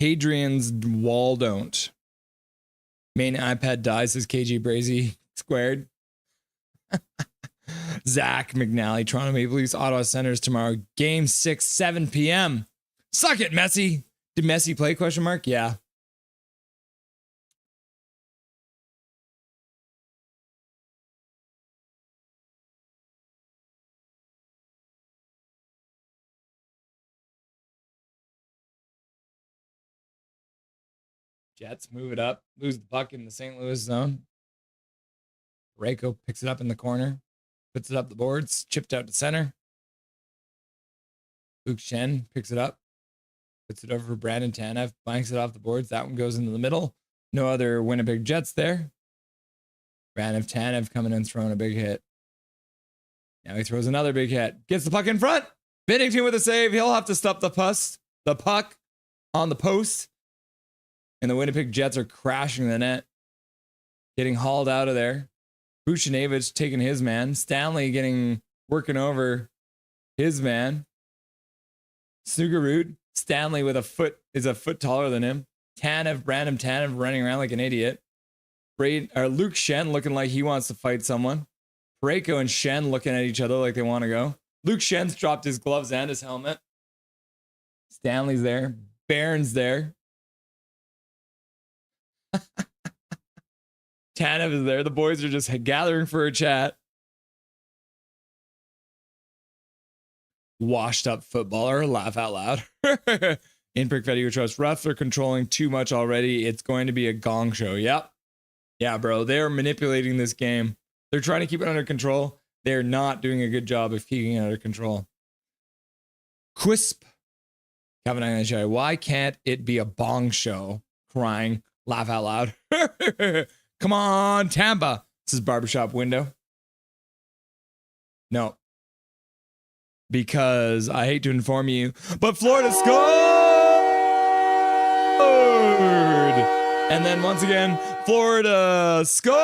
A: Hadrian's wall don't. Main iPad dies, says KG Brazy squared. Zach McNally, Toronto Maple Leafs, Ottawa Senators tomorrow. Game 6, 7 p.m. Suck it, Messi. Did Messi play, question mark? Yeah. Jets move it up, lose the puck in the St. Louis zone. Parayko picks it up in the corner, puts it up the boards, chipped out to center. Luke Shen picks it up, puts it over for Brandon Tanev, blanks it off the boards. That one goes into the middle. No other Winnipeg Jets there. Brandon Tanev coming in, throwing a big hit. Now he throws another big hit. Gets the puck in front. Binnington with a save. He'll have to stop the puck on the post. And the Winnipeg Jets are crashing the net. Getting hauled out of there. Buchnevich taking his man. Stanley working over his man. Sugarroot. Stanley with a foot taller than him. Brandon Tanev running around like an idiot. Luke Shen looking like he wants to fight someone. Parayko and Shen looking at each other like they want to go. Luke Shen's dropped his gloves and his helmet. Stanley's there. Barron's there. Tanev is there. The boys are just gathering for a chat. Washed up footballer, laugh out loud. In Perfetti Trust, refs are controlling too much already. It's going to be a gong show. Yep. Yeah, bro. They're manipulating this game. They're trying to keep it under control. They're not doing a good job of keeping it under control. Quisp. Kevin Island, why can't it be a bong show? Crying. Laugh out loud. Come on, Tampa. This is barbershop window. No. Because I hate to inform you, but Florida scored! And then once again, Florida scored!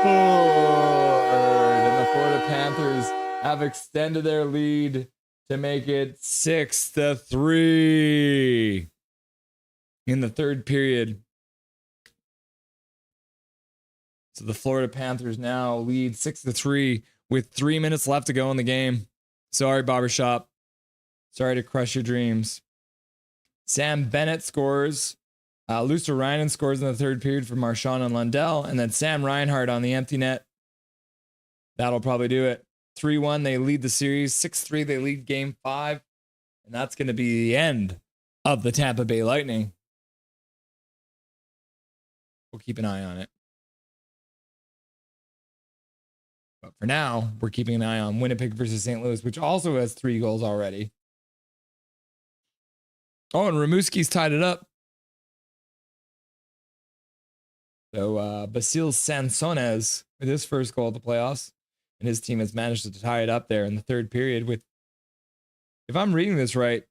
A: And the Florida Panthers have extended their lead to make it 6-3 in the third period. So the Florida Panthers now lead 6-3 with 3 minutes left to go in the game. Sorry, barbershop. Sorry to crush your dreams. Sam Bennett scores. Luster Reinen scores in the third period for Marchand and Lundell. And then Sam Reinhart on the empty net. That'll probably do it. 3-1, they lead the series. 6-3, they lead game 5. And that's going to be the end of the Tampa Bay Lightning. We'll keep an eye on it. But for now, we're keeping an eye on Winnipeg versus St. Louis, which also has 3 goals already. Oh, and Rimouski's tied it up. So Basil Sansones with his first goal of the playoffs. And his team has managed to tie it up there in the third period with, if I'm reading this right,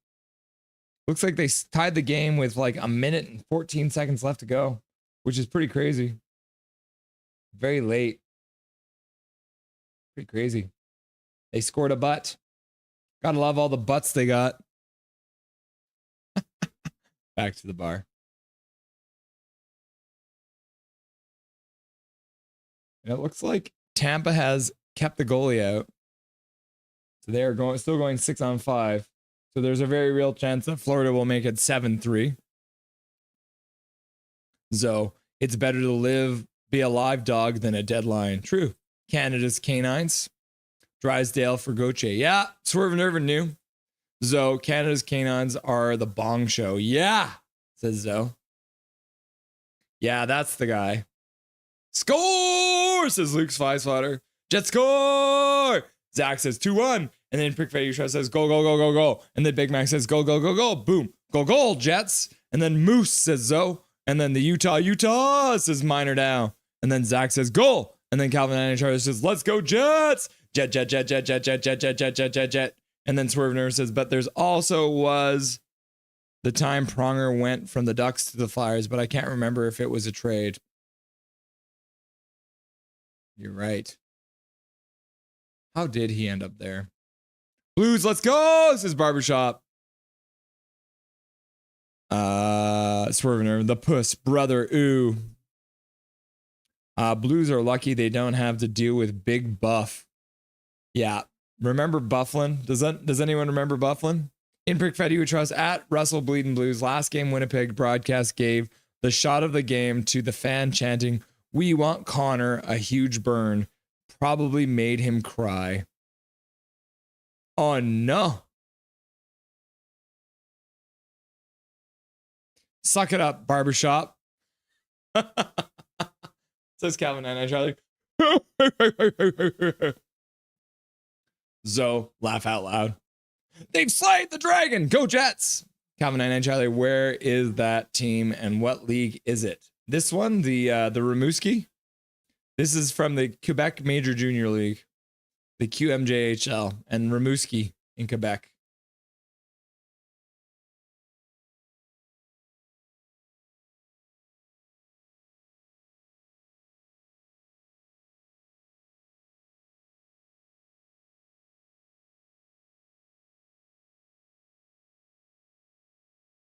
A: looks like they tied the game with like 1 minute and 14 seconds left to go, which is pretty crazy. Very late. Pretty crazy. They scored a butt. Gotta love all the butts they got. Back to the bar. And it looks like Tampa has kept the goalie out. So they are still going 6-on-5. So there's a very real chance that Florida will make it 7-3. So it's better to be a live dog than a dead lion. True. Canada's Canines. Drysdale for Gauthier. Yeah, Swerve and Irvin knew. Zoe, Canada's Canines are the Bong Show. Yeah, says Zoe. Yeah, that's the guy. Score, says Luke's Five Spotter. Jet score. Zach says 2-1. And then Prick Fetty says go, go, go, go, go. And then Big Mac says go, go, go, go. Boom. Go, goal, Jets. And then Moose says Zoe. And then the Utah says Minor down. And then Zach says goal. And then Calvin and Charlie says, let's go, Jets. Jet, jet, jet, jet, jet, jet, jet, jet, jet, jet, jet, jet. And then Swerve Nerve says, but there's also was the time Pronger went from the Ducks to the Flyers, but I can't remember if it was a trade. You're right. How did he end up there? Blues, let's go, says Barbershop. Swerve Nerve, the puss, brother, ooh. Blues are lucky they don't have to deal with Big Buff. Yeah. Remember Bufflin? Does anyone remember Bufflin? In Prick Fetty who trust at Russell Bleeding Blues. Last game Winnipeg broadcast gave the shot of the game to the fan chanting, "We want Connor," a huge burn. Probably made him cry. Oh no. Suck it up, Barbershop. Says Calvin and Charlie. Zoe, laugh out loud. They've slayed the dragon. Go Jets. Calvin and Charlie, where is that team and what league is it? This one, the Rimouski. This is from the Quebec Major Junior League, the QMJHL, and Rimouski in Quebec.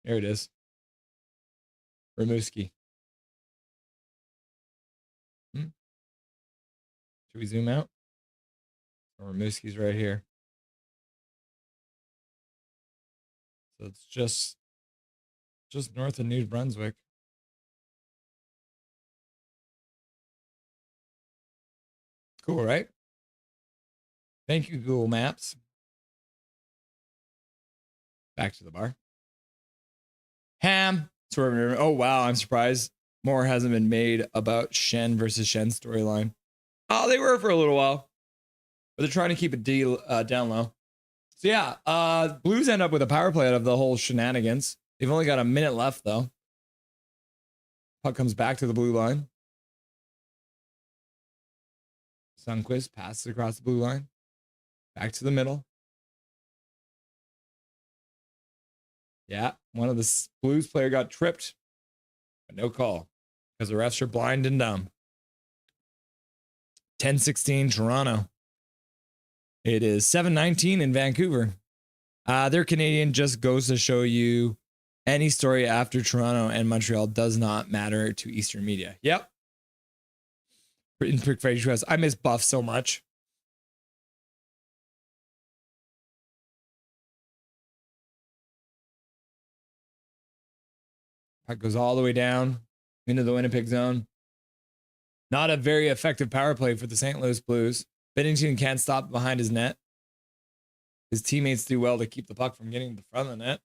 A: There it is. Rimouski. Should we zoom out? Oh, Rimouski's right here. So it's just north of New Brunswick. Cool, right? Thank you, Google Maps. Back to the bar. Ham. Oh, wow. I'm surprised more hasn't been made about Shen versus Shen storyline. Oh, they were for a little while. But they're trying to keep it down low. So, yeah, Blues end up with a power play out of the whole shenanigans. They've only got a minute left, though. Puck comes back to the blue line. Sundqvist passes across the blue line. Back to the middle. Yeah, one of the Blues player got tripped, but no call because the refs are blind and dumb. 10-16 Toronto. It is 7-19 in Vancouver. They're Canadian, just goes to show you any story after Toronto and Montreal does not matter to Eastern media. Yep. In Prick Fetty, I miss Buff so much. Puck goes all the way down into the Winnipeg zone. Not a very effective power play for the St. Louis Blues. Binnington can't stop behind his net. His teammates do well to keep the puck from getting to the front of the net.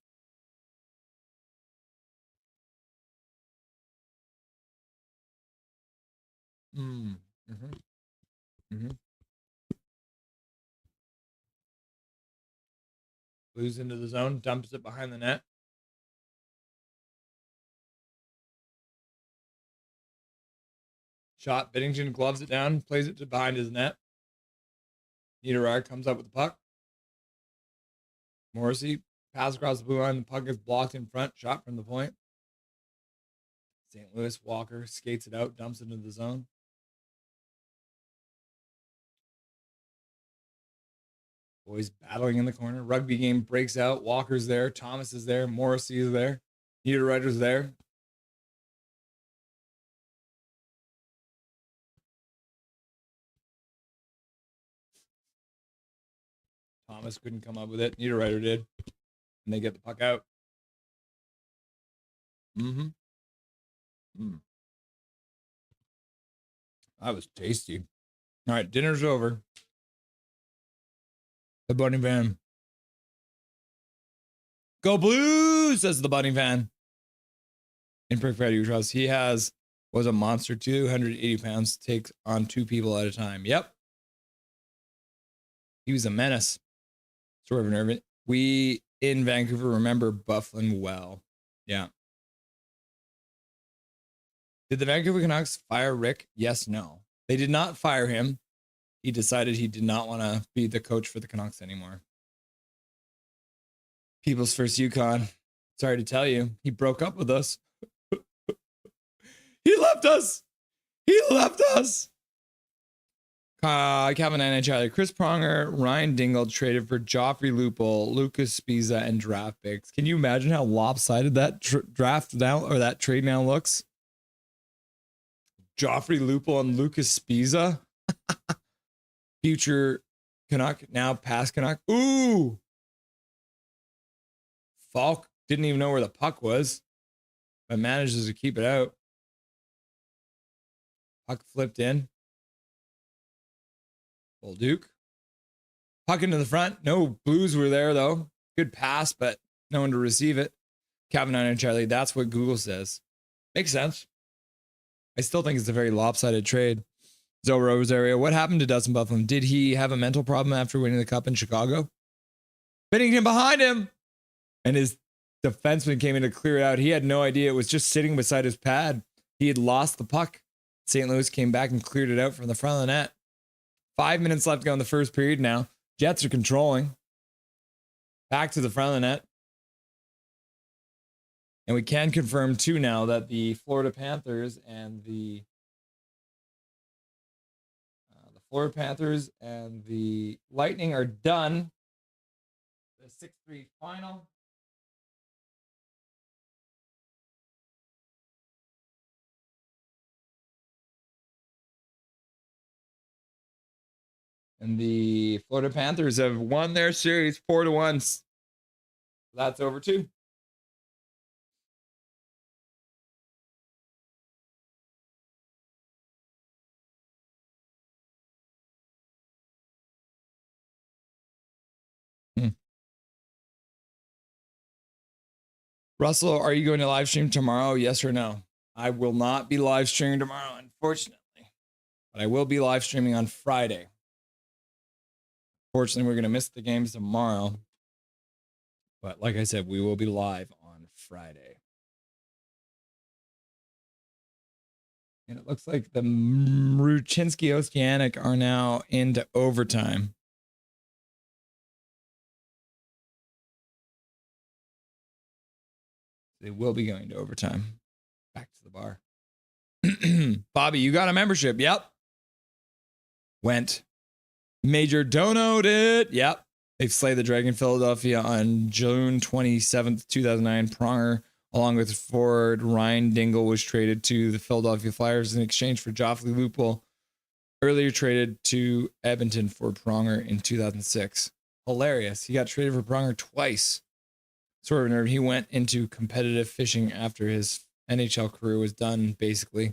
A: Blues into the zone, dumps it behind the net. Shot, Binnington gloves it down, plays it to behind his net. Niederreiter comes up with the puck. Morrissey passes across the blue line. The puck is blocked in front. Shot from the point. St. Louis Walker skates it out, dumps it into the zone. Boys battling in the corner. Rugby game breaks out. Walker's there. Thomas is there. Morrissey is there. Niederreiter's there. Thomas couldn't come up with it. Niederreiter did. And they get the puck out. That was tasty. All right, dinner's over. The bunny van. Go Blues, says the bunny van. In Prick Freddy Trust, he was a monster, 280 pounds, takes on 2 people at a time. Yep. He was a menace. Sort of an urban. We in Vancouver remember Bufflin well. Yeah. Did the Vancouver Canucks fire Rick? Yes, no. They did not fire him. He decided he did not want to be the coach for the Canucks anymore. People's First Yukon. Sorry to tell you, he broke up with us. He left us. He left us. Calvin and Charlie, Chris Pronger, Ryan Dingle traded for Joffrey Lupul, Lucas Spiza, and draft picks. Can you imagine how lopsided that draft now or that trade now looks? Joffrey Lupul and Lucas Spiza. Future Canuck, now past Canuck. Ooh. Falk didn't even know where the puck was, but manages to keep it out. Puck flipped in. Old Duke. Puck into the front. No Blues were there, though. Good pass, but no one to receive it. Calvin and Charlie, that's what Google says. Makes sense. I still think it's a very lopsided trade. Zoe Rosario, what happened to Dustin Bufflin? Did he have a mental problem after winning the cup in Chicago? Binnington behind him. And his defenseman came in to clear it out. He had no idea. It was just sitting beside his pad. He had lost the puck. St. Louis came back and cleared it out from the front of the net. 5 minutes left to go in the first period now. Jets are controlling. Back to the front of the net. And we can confirm, too, now that the Florida Panthers and the Lightning are done. The 6-3 final. And the Florida Panthers have won their series 4-1. That's over too. Russell, are you going to live stream tomorrow? Yes or no? I will not be live streaming tomorrow, unfortunately. But I will be live streaming on Friday. Fortunately, we're going to miss the games tomorrow. But like I said, we will be live on Friday. And it looks like the Ruchinski Oceanic are now into overtime. They will be going to overtime. Back to the bar. Bobby, you got a membership. Yep. Went. Major donoed it. Yep. They've slayed the Dragon Philadelphia on June 27th, 2009. Pronger, along with forward Ryan Dingle, was traded to the Philadelphia Flyers in exchange for Joffrey Lupul, earlier traded to Edmonton for Pronger in 2006. Hilarious. He got traded for Pronger twice. Sort of a nerve. He went into competitive fishing after his NHL career was done, basically.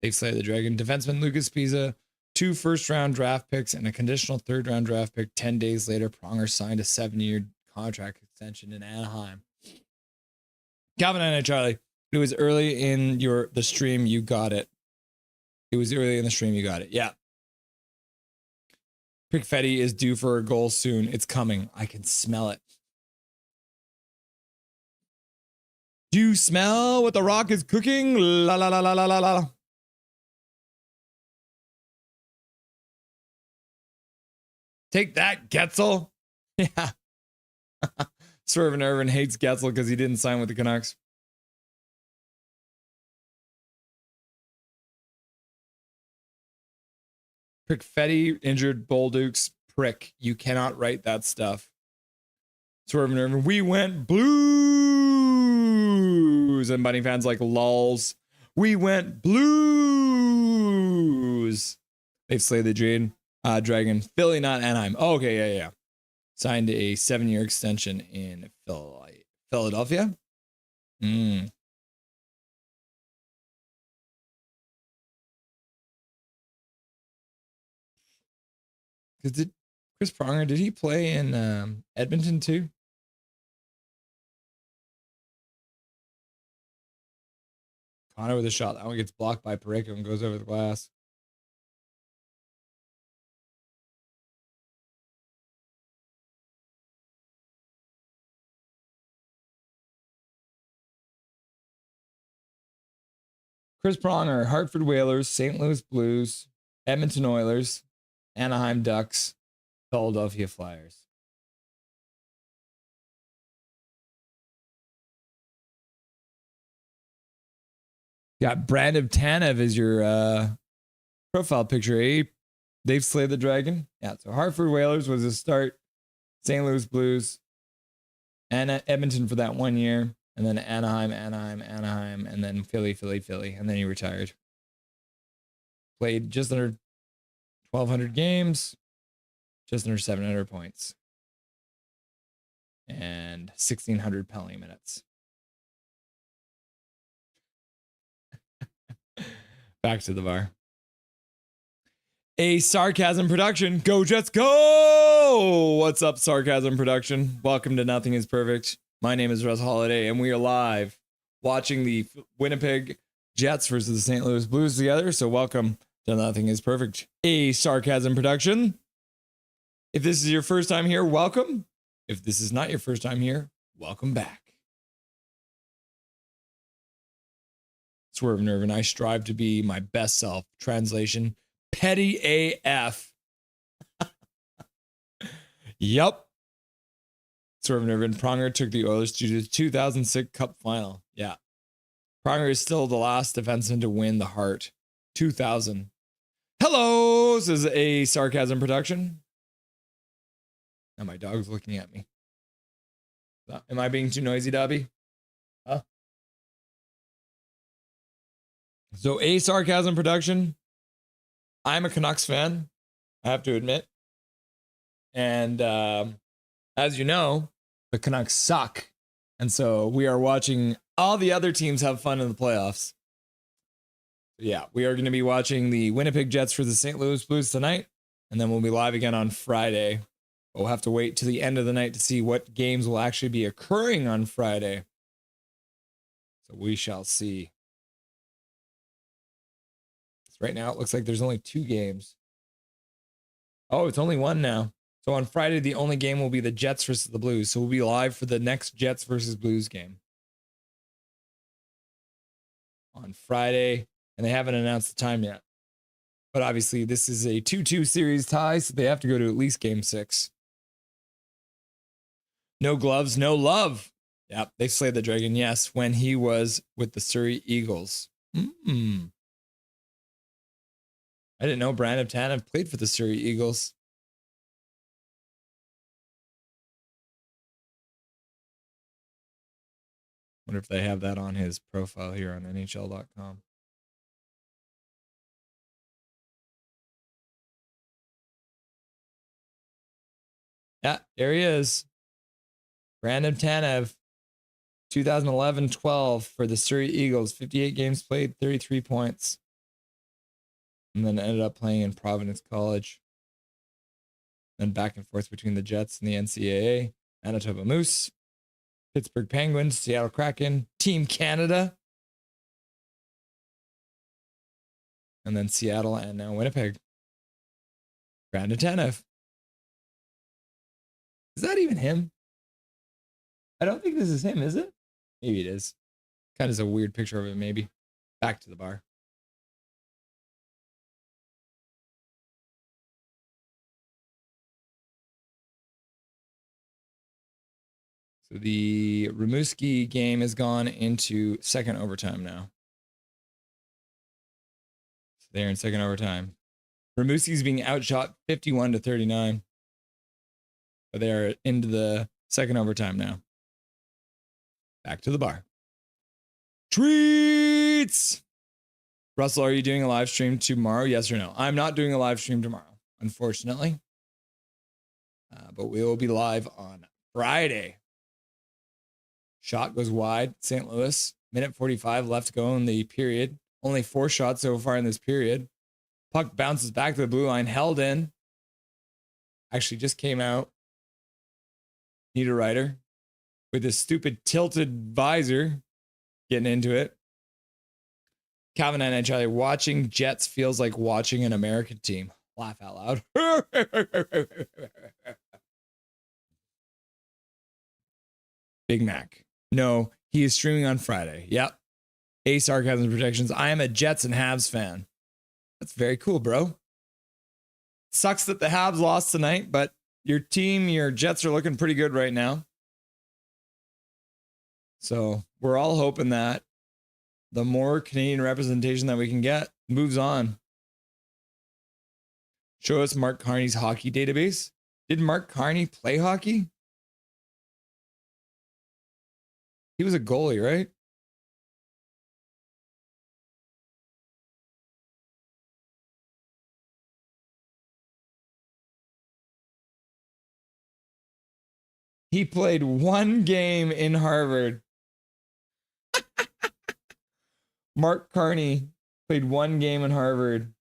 A: They've slayed the Dragon. Defenseman Lucas Spiza, 2 first-round draft picks and a conditional third-round draft pick. 10 days later, Pronger signed a 7-year contract extension in Anaheim. Calvin and Charlie, it was early in the stream. You got it. It was early in the stream. You got it. Yeah. Pickfetti is due for a goal soon. It's coming. I can smell it. Do you smell what the Rock is cooking? La la la la la la la. Take that, Getzel. Yeah. Swervin Irvin hates Getzel because he didn't sign with the Canucks. Prickfetti injured Bolducs. Prick. You cannot write that stuff. Swerve and Irvin. We went blues. And Bunny fans like lulls. We went blues. They've slayed the Dragon. Philly, not Anaheim. Oh, okay, yeah. Signed a 7-year extension in Philadelphia. Did Chris Pronger, did he play in Edmonton too? Connor with a shot. That one gets blocked by Pareko and goes over the glass. Chris Pronger, Hartford Whalers, St. Louis Blues, Edmonton Oilers, Anaheim Ducks, Philadelphia Flyers. Got Brandon Tanev as your profile picture, eh? They've slayed the Dragon. Yeah, so Hartford Whalers was his start. St. Louis Blues, and Edmonton for that 1 year. And then Anaheim, and then Philly. And then he retired. Played just under 1,200 games, just under 700 points, and 1,600 penalty minutes. Back to the bar. A Sarcasm production. Go Jets, go! What's up, Sarcasm production? Welcome to Nothing is Perfect. My name is Russ Holiday, and we are live watching the Winnipeg Jets versus the St. Louis Blues together. So welcome to Nothing is Perfect, a Sarcasm production. If this is your first time here, welcome. If this is not your first time here, welcome back. Swerve Nerve, and I strive to be my best self. Translation, petty AF. Yup. Swerve Nerve and Pronger took the Oilers to the 2006 Cup final. Yeah. Pronger is still the last defenseman to win the Hart. 2000. Hello, this is a Sarcasm production. Now my dog's looking at me. Am I being too noisy, Dobby? Huh? So a Sarcasm production. I'm a Canucks fan, I have to admit. And as you know, the Canucks suck. And so we are watching all the other teams have fun in the playoffs. Yeah, we are going to be watching the Winnipeg Jets for the St. Louis Blues tonight. And then we'll be live again on Friday. We'll have to wait to the end of the night to see what games will actually be occurring on Friday. So we shall see. Right now, it looks like there's only 2 games. Oh, it's only 1 now. So on Friday, the only game will be the Jets versus the Blues. So we'll be live for the next Jets versus Blues game on Friday. And they haven't announced the time yet. But obviously, this is a 2-2 series tie, so they have to go to at least game 6. No gloves, no love. Yep, they slayed the Dragon, yes, when he was with the Surrey Eagles. I didn't know Brandon Tanev played for the Surrey Eagles. Wonder if they have that on his profile here on NHL.com. Yeah, there he is. Brandon Tanev, 2011-12 for the Surrey Eagles. 58 games played, 33 points. And then ended up playing in Providence College. Then back and forth between the Jets and the NCAA. Manitoba Moose, Pittsburgh Penguins, Seattle Kraken, Team Canada. And then Seattle and now Winnipeg. Brandon Tanev. Is that even him? I don't think this is him, is it? Maybe it is. Kind of is a weird picture of it, maybe. Back to the bar. So the Rimouski game has gone into second overtime now. So they're in second overtime. Rimouski's being outshot 51-39. But they are into the second overtime now. Back to the bar. Treats! Russell, are you doing a live stream tomorrow? Yes or no? I'm not doing a live stream tomorrow, unfortunately. But we will be live on Friday. Shot goes wide. St. Louis. Minute 45 left to go in the period. Only 4 shots so far in this period. Puck bounces back to the blue line. Held in. Actually just came out. Niederreiter with his stupid tilted visor getting into it. Calvin and Charlie, watching Jets feels like watching an American team. Laugh out loud. Big Mac. No, he is streaming on Friday. Yep. A sarcasm protections. I am a Jets and Habs fan. That's very cool, bro. Sucks that the Habs lost tonight, but your team, your Jets are looking pretty good right now. So we're all hoping that the more Canadian representation that we can get moves on. Show us Mark Carney's hockey database. Did Mark Carney play hockey? He was a goalie, right? He played 1 game in Harvard. Mark Carney played 1 game in Harvard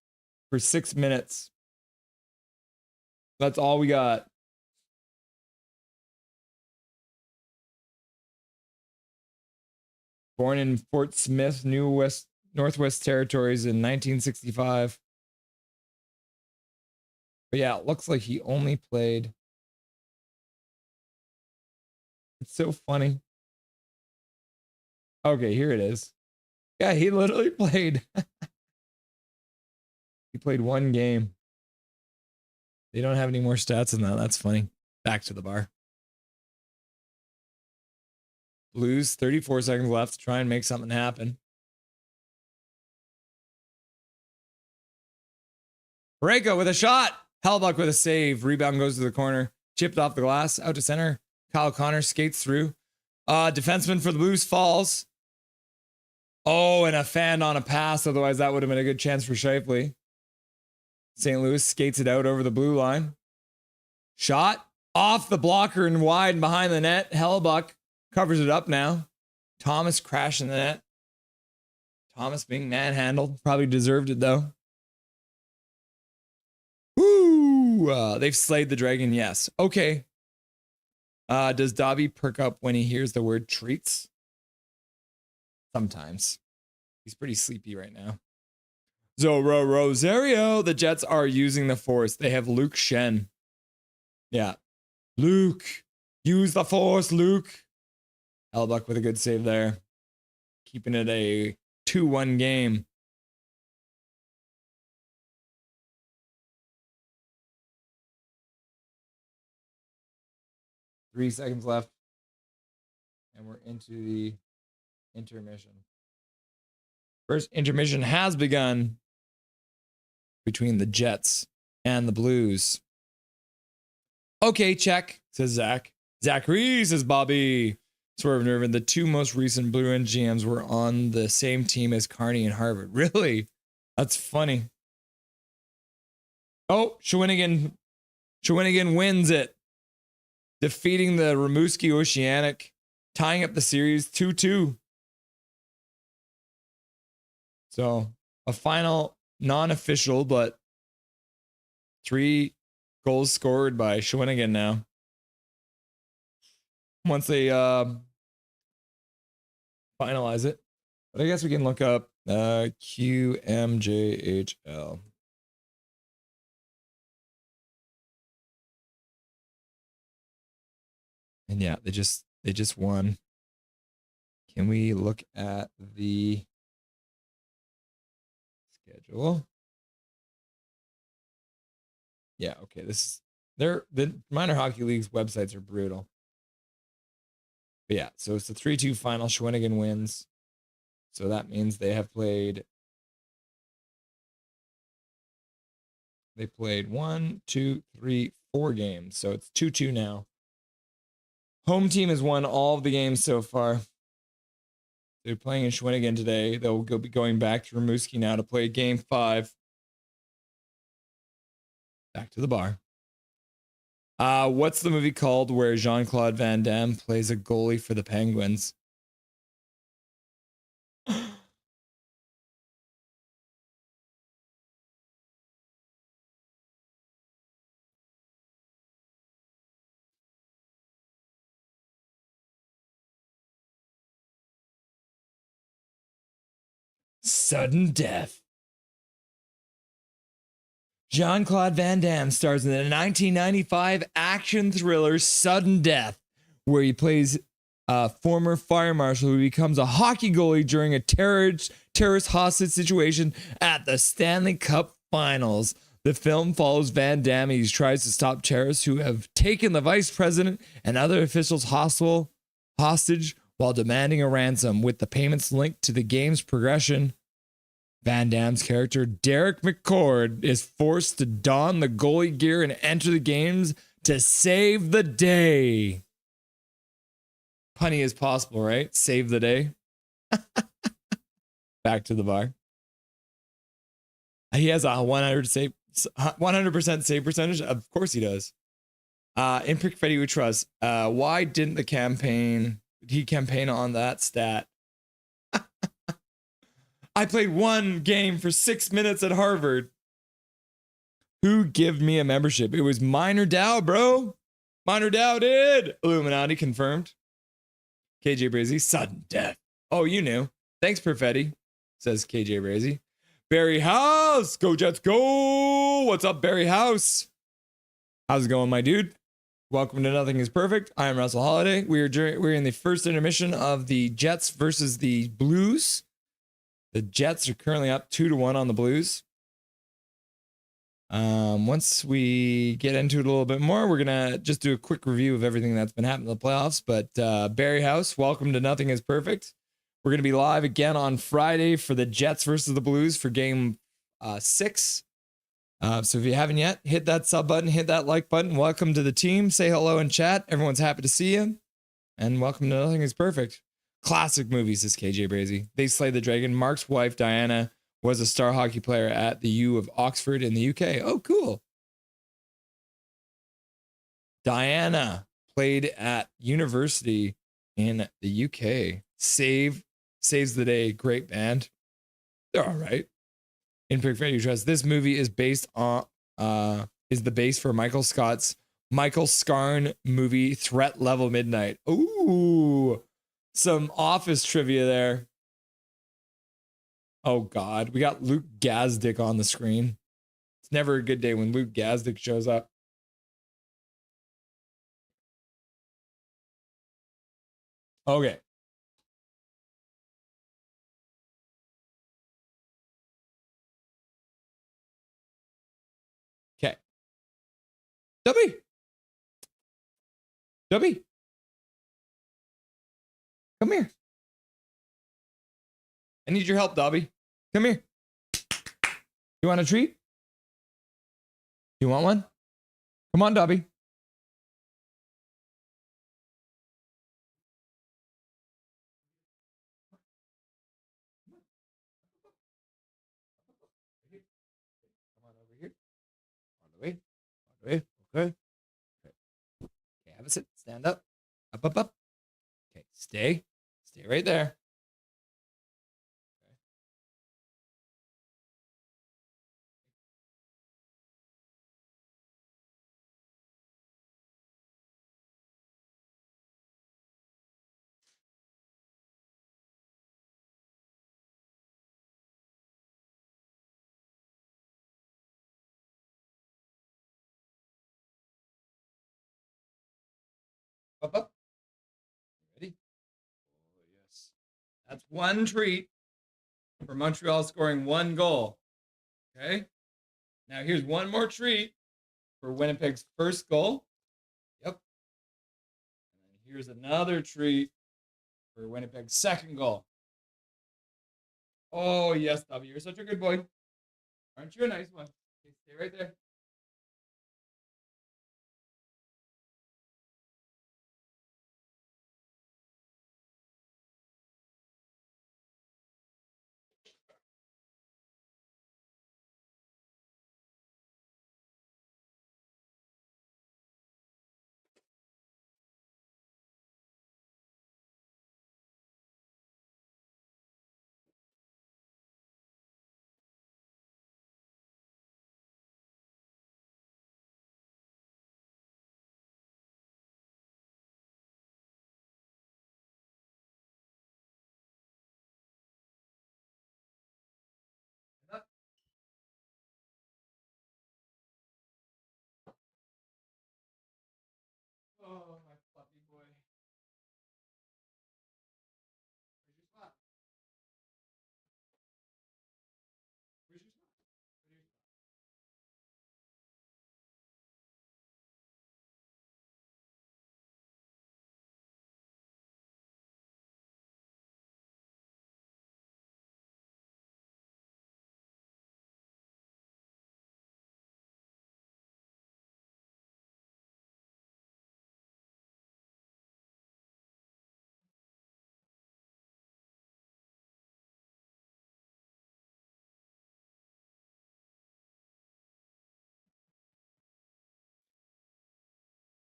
A: for 6 minutes. That's all we got. Born in Fort Smith, Northwest Territories in 1965. But yeah, it looks like he only played. It's so funny. Okay, here it is. Yeah, he literally played. He played 1 game. They don't have any more stats than that. That's funny. Back to the bar. Blues, 34 seconds left to try and make something happen. Parayko with a shot. Hellbuck with a save. Rebound goes to the corner. Chipped off the glass. Out to center. Kyle Connor skates through. Defenseman for the Blues falls. Oh, and a fan on a pass. Otherwise, that would have been a good chance for Scheifele. St. Louis skates it out over the blue line. Shot off the blocker and wide behind the net. Hellbuck covers it up now. Thomas crashing the net. Thomas being manhandled. Probably deserved it, though. Woo! They've slayed the dragon, yes. Okay. Does Dobby perk up when he hears the word treats? Sometimes. He's pretty sleepy right now. Zorro Rosario. The Jets are using the force. They have Luke Shen. Yeah. Luke. Use the force, Luke. Hellbuck with a good save there. Keeping it a 2-1 game. Three seconds left. And we're into the intermission. First intermission has begun between the Jets and the Blues. Okay, check, says Zach. Zachary, says Bobby. Swerve Nervin, the 2 most recent Blue GMs were on the same team as Carney and Harvard. Really? That's funny. Oh, Shawinigan wins it. Defeating the Rimouski Oceanic, tying up the series 2-2. So a final non-official, but 3 goals scored by Shawinigan now. Once they finalize it. But I guess we can look up QMJHL. And yeah, they just won. Can we look at the schedule? Yeah, okay. The minor hockey league's websites are brutal. But yeah, so it's the 3-2 final. Shawinigan wins. So that means they have played They played 1, 2, 3, 4 games. So it's 2-2 now. Home team has won all of the games so far. They're playing in Shawinigan today. They'll be going back to Rimouski now to play game 5. Back to the bar. What's the movie called where Jean-Claude Van Damme plays a goalie for the Penguins? Sudden Death. Jean-Claude Van Damme stars in the 1995 action thriller Sudden Death, where he plays a former fire marshal who becomes a hockey goalie during a terrorist hostage situation at the Stanley Cup Finals. The film follows Van Damme as he tries to stop terrorists who have taken the vice president and other officials hostage while demanding a ransom, with the payments linked to the game's progression. Van Damme's character, Derek McCord, is forced to don the goalie gear and enter the games to save the day. Punny as possible, right? Save the day. Back to the bar. He has a 100% save percentage. Of course he does. In Pick Freddy We Trust. Why didn't he campaign on that stat? I played one game for 6 minutes at Harvard. Who gave me a membership? It was Minor Dow, bro. Minor Dow did. Illuminati confirmed. KJ Brazy, Sudden Death. Oh, you knew. Thanks, Perfetti, says KJ Brazy. Barry House, go Jets, go. What's up, Barry House? How's it going, my dude? Welcome to Nothing is Perfect. I am Russell Holiday. We're in the first intermission of the Jets versus the Blues. The Jets are currently up 2-1 on the Blues. Once we get into it a little bit more, we're going to just do a quick review of everything that's been happening in the playoffs. But Barry House, welcome to Nothing is Perfect. We're going to be live again on Friday for the Jets versus the Blues for game 6. So if you haven't yet, hit that sub button, hit that like button. Welcome to the team. Say hello in chat. Everyone's happy to see you. And welcome to Nothing is Perfect. Classic movies, says KJ Brazy. They Slay the Dragon. Mark's wife, Diana, was a star hockey player at the U of Oxford in the UK. Oh, cool. Diana played at university in the UK. Saves the Day. Great band. They're all right. In Pick Freddy Trust. This movie is based on is the base for Michael Scott's Michael Scarn movie Threat Level Midnight. Ooh. Some Office trivia there. Oh, God. We got Luke Gazdic on the screen. It's never a good day when Luke Gazdic shows up. Okay. Okay. Dubby. Come here. I need your help, Dobby. Come here. You want a treat? You want one? Come on, Dobby. Come on over here. On the way. Okay. Okay, have a sit. Stand up. Up. Okay, stay right there. Up. Ready? Oh, yes. That's one treat for Montreal scoring one goal. Okay. Now here's one more treat for Winnipeg's first goal. Yep. And here's another treat for Winnipeg's second goal. Oh, yes, W. You're such a good boy. Aren't you a nice one? Okay, stay right there. Oh, my fluffy boy. Where's your spot? Where's your spot? Where's your spot?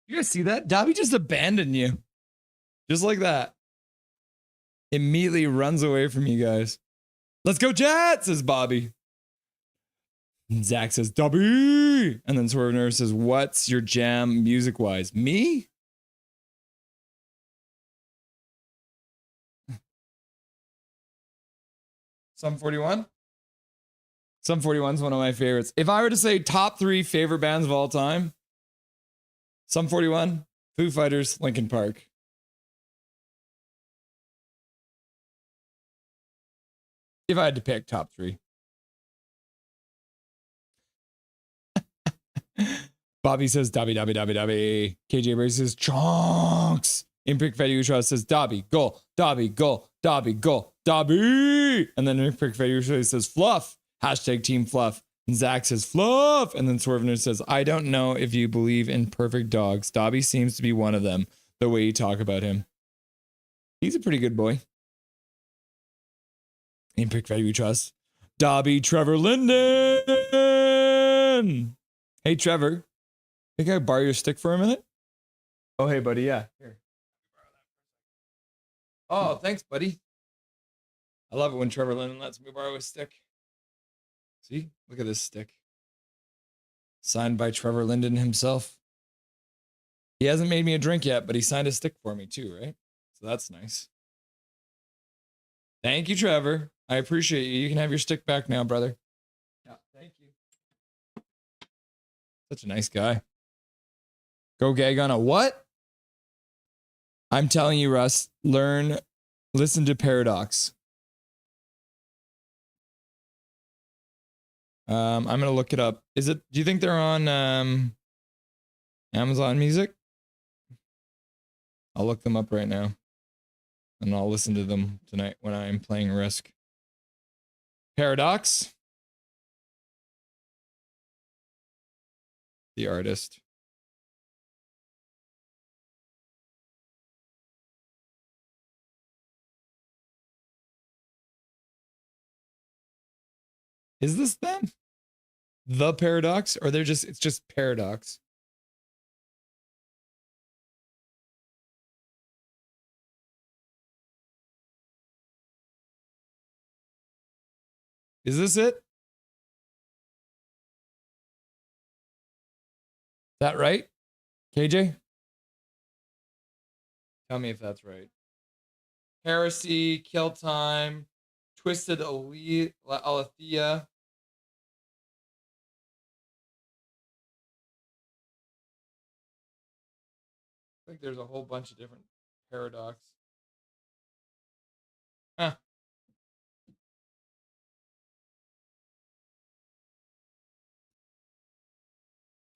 A: You guys see that? Dobby just abandoned you. Just like that. Immediately runs away from you guys. Let's go, Jets, says Bobby. And Zach says, Dobby. And then Swervener says, what's your jam music-wise? Me? Sum 41? Sum 41 is one of my favorites. If I were to say top 3 favorite bands of all time, Sum 41, Foo Fighters, Linkin Park. If I had to pick top 3. Bobby says, Dobby, Dobby, Dobby, Dobby. KJ Brace says, Chonks. Impic Fediutra says, Dobby, goal, Dobby, goal, Dobby, goal, Dobby. And then Impic Fediutra says, Fluff. Hashtag Team Fluff. And Zach says, Fluff. And then Swervener says, I don't know if you believe in perfect dogs. Dobby seems to be one of them, the way you talk about him. He's a pretty good boy. Impic Fediutra. Dobby, Trevor Linden. Hey, Trevor. Think I could borrow your stick for a minute? Oh, hey, buddy. Yeah. Here. Oh, thanks, buddy. I love it when Trevor Linden lets me borrow a stick. See? Look at this stick. Signed by Trevor Linden himself. He hasn't made me a drink yet, but he signed a stick for me too, right? So that's nice. Thank you, Trevor. I appreciate you. You can have your stick back now, brother. Yeah, thank you. Such a nice guy. Go gag on a what? I'm telling you, Russ, listen to Paradox. I'm going to look it up. Do you think they're on Amazon Music? I'll look them up right now. And I'll listen to them tonight when I'm playing Risk. Paradox. The artist. Is this them? The Paradox? Or it's just Paradox? Is this it? Is that right? KJ? Tell me if that's right. Heresy, Kill Time, Twisted Alethea. I think there's a whole bunch of different Paradox. Huh.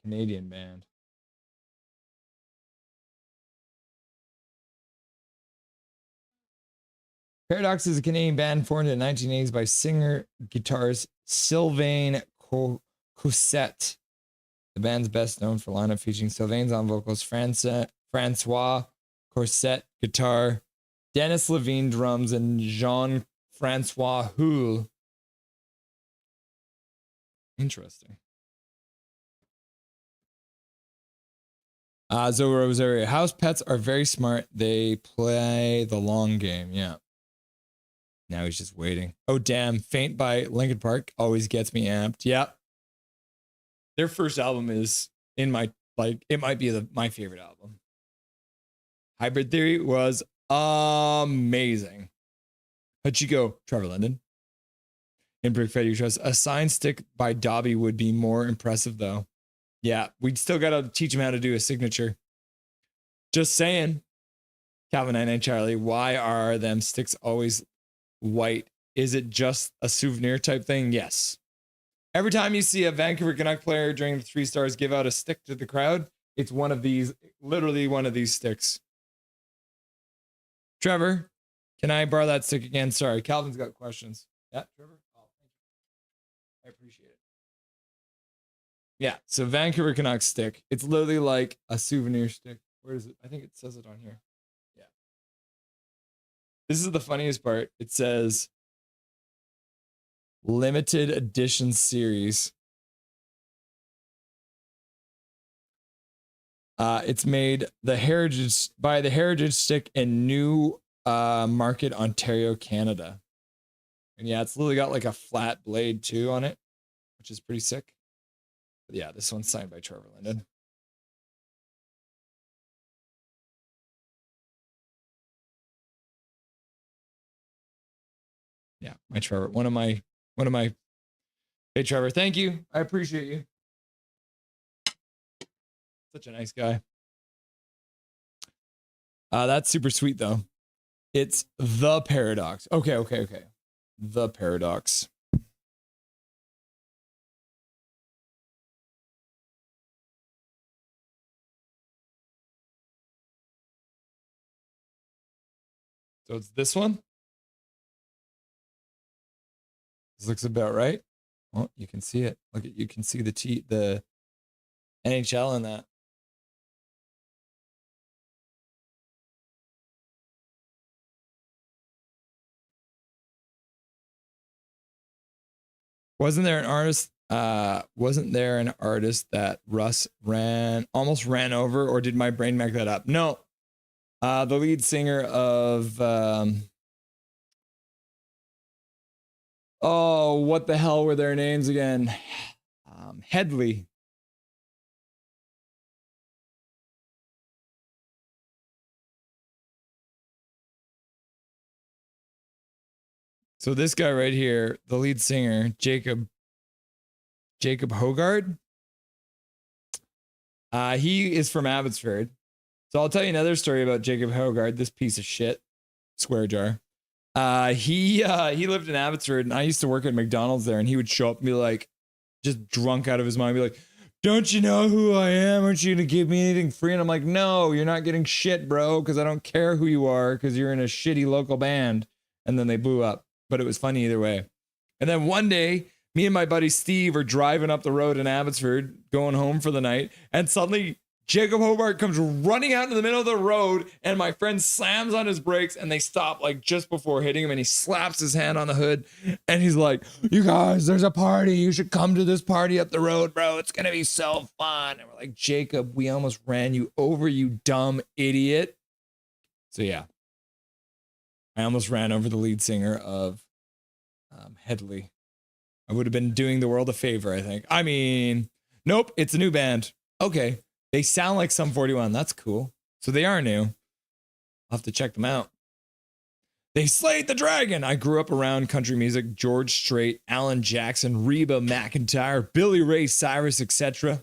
A: Canadian band. Paradox is a Canadian band formed in the 1980s by singer-guitarist Sylvain Cossette. The band's best known for lineup featuring Sylvain's on vocals, Francois Cossette guitar, Dennis Levine drums, and Jean-Francois Houle. Interesting. Zoe Rosario. House pets are very smart. They play the long game. Yeah. Now he's just waiting. Oh, damn. Faint by Linkin Park always gets me amped. Yeah. Their first album is it might be my favorite album. Hybrid Theory was amazing. Hachiko, Trevor Linden. In Brick Fed Trust. A sign stick by Dobby would be more impressive, though. Yeah, we'd still got to teach him how to do a signature. Just saying. Calvin and Charlie, why are them sticks always white? Is it just a souvenir type thing? Yes. Every time you see a Vancouver Canuck player during the 3 stars give out a stick to the crowd, it's one of these, literally one of these sticks. Trevor, can I borrow that stick again? Sorry, Calvin's got questions. Yeah, Trevor? Oh, thank you. I appreciate it. Yeah, so Vancouver Canucks stick. It's literally like a souvenir stick. Where is it? I think it says it on here. Yeah. This is the funniest part. It says limited edition series. It's made by the Heritage Stick in New Market, Ontario, Canada. And yeah, it's literally got like a flat blade too on it, which is pretty sick. But yeah, this one's signed by Trevor Linden. Yeah, my Trevor, one of my, hey Trevor, thank you. I appreciate you. Such a nice guy. That's super sweet though. It's the Paradox. Okay. The Paradox. So it's this one. This looks about right. Oh, you can see it. Look at, you can see the NHL in that. Wasn't there an artist that Russ almost ran over, or did my brain make that up? No. The lead singer of oh, what the hell were their names again? Headley. So this guy right here, the lead singer, Jacob Hogard. He is from Abbotsford. So I'll tell you another story about Jacob Hogard, this piece of shit, swear jar. He lived in Abbotsford, and I used to work at McDonald's there, and he would show up and be like, just drunk out of his mind, be like, "Don't you know who I am? Aren't you gonna give me anything free?" And I'm like, "No, you're not getting shit, bro, because I don't care who you are, because you're in a shitty local band." And then they blew up, but it was funny either way. And then one day, me and my buddy Steve are driving up the road in Abbotsford, going home for the night, and suddenly Jacob Hobart comes running out in the middle of the road, and my friend slams on his brakes, and they stop like just before hitting him, and he slaps his hand on the hood, and he's like, "You guys, there's a party. You should come to this party up the road, bro. It's gonna be so fun." And we're like, "Jacob, we almost ran you over, you dumb idiot." So yeah, I almost ran over the lead singer of Headley. I would have been doing the world a favor, I think. I mean, nope, it's a new band. Okay. They sound like Sum 41. That's cool. So they are new. I'll have to check them out. They slayed the dragon. I grew up around country music. George Strait, Alan Jackson, Reba McEntire, Billy Ray Cyrus, etc.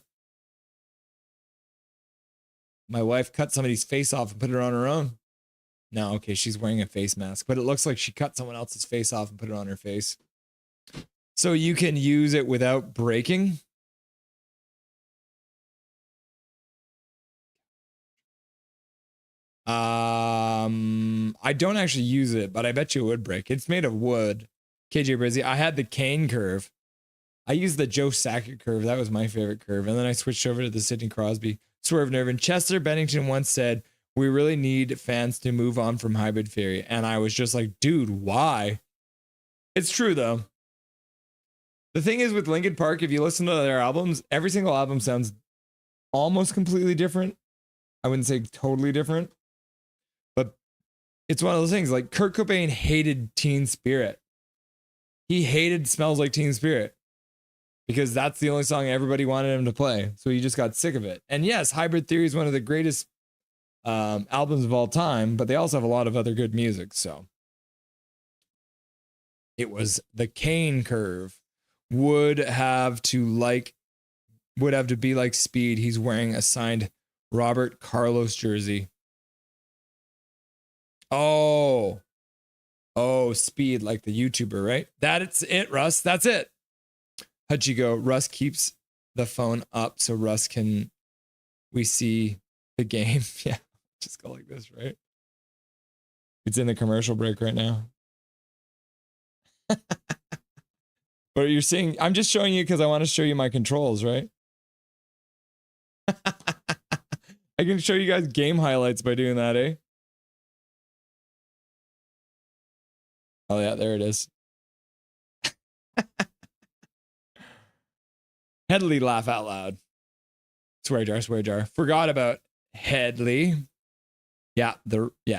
A: My wife cut somebody's face off and put it on her own. No, okay, she's wearing a face mask, but it looks like she cut someone else's face off and put it on her face. So you can use it without breaking. I don't actually use it, but I bet you it would break. It's made of wood. KJ Brizzy, I had the Kane curve. I used the Joe Sakic curve. That was my favorite curve. And then I switched over to the Sidney Crosby swerve nerve. And Chester Bennington once said, "We really need fans to move on from Hybrid Theory." And I was just like, dude, why? It's true, though. The thing is with Linkin Park, if you listen to their albums, every single album sounds almost completely different. I wouldn't say totally different. But it's one of those things, like Kurt Cobain hated Teen Spirit. He hated Smells Like Teen Spirit because that's the only song everybody wanted him to play. So he just got sick of it. And yes, Hybrid Theory is one of the greatest albums of all time, but they also have a lot of other good music. So it was the Kane curve. Would have to be like Speed. He's wearing a signed Robert Carlos jersey. Oh. Oh, speed like the YouTuber, right? That's it, Russ. That's it. How'd you go? Russ keeps the phone up so Russ can we see the game. Yeah. Just go like this, right? It's in the commercial break right now. But you're seeing, I'm just showing you because I want to show you my controls, right? I can show you guys game highlights by doing that, eh? Oh yeah, there it is. Headley laugh out loud. Swear jar, swear jar. Forgot about Headley. Yeah,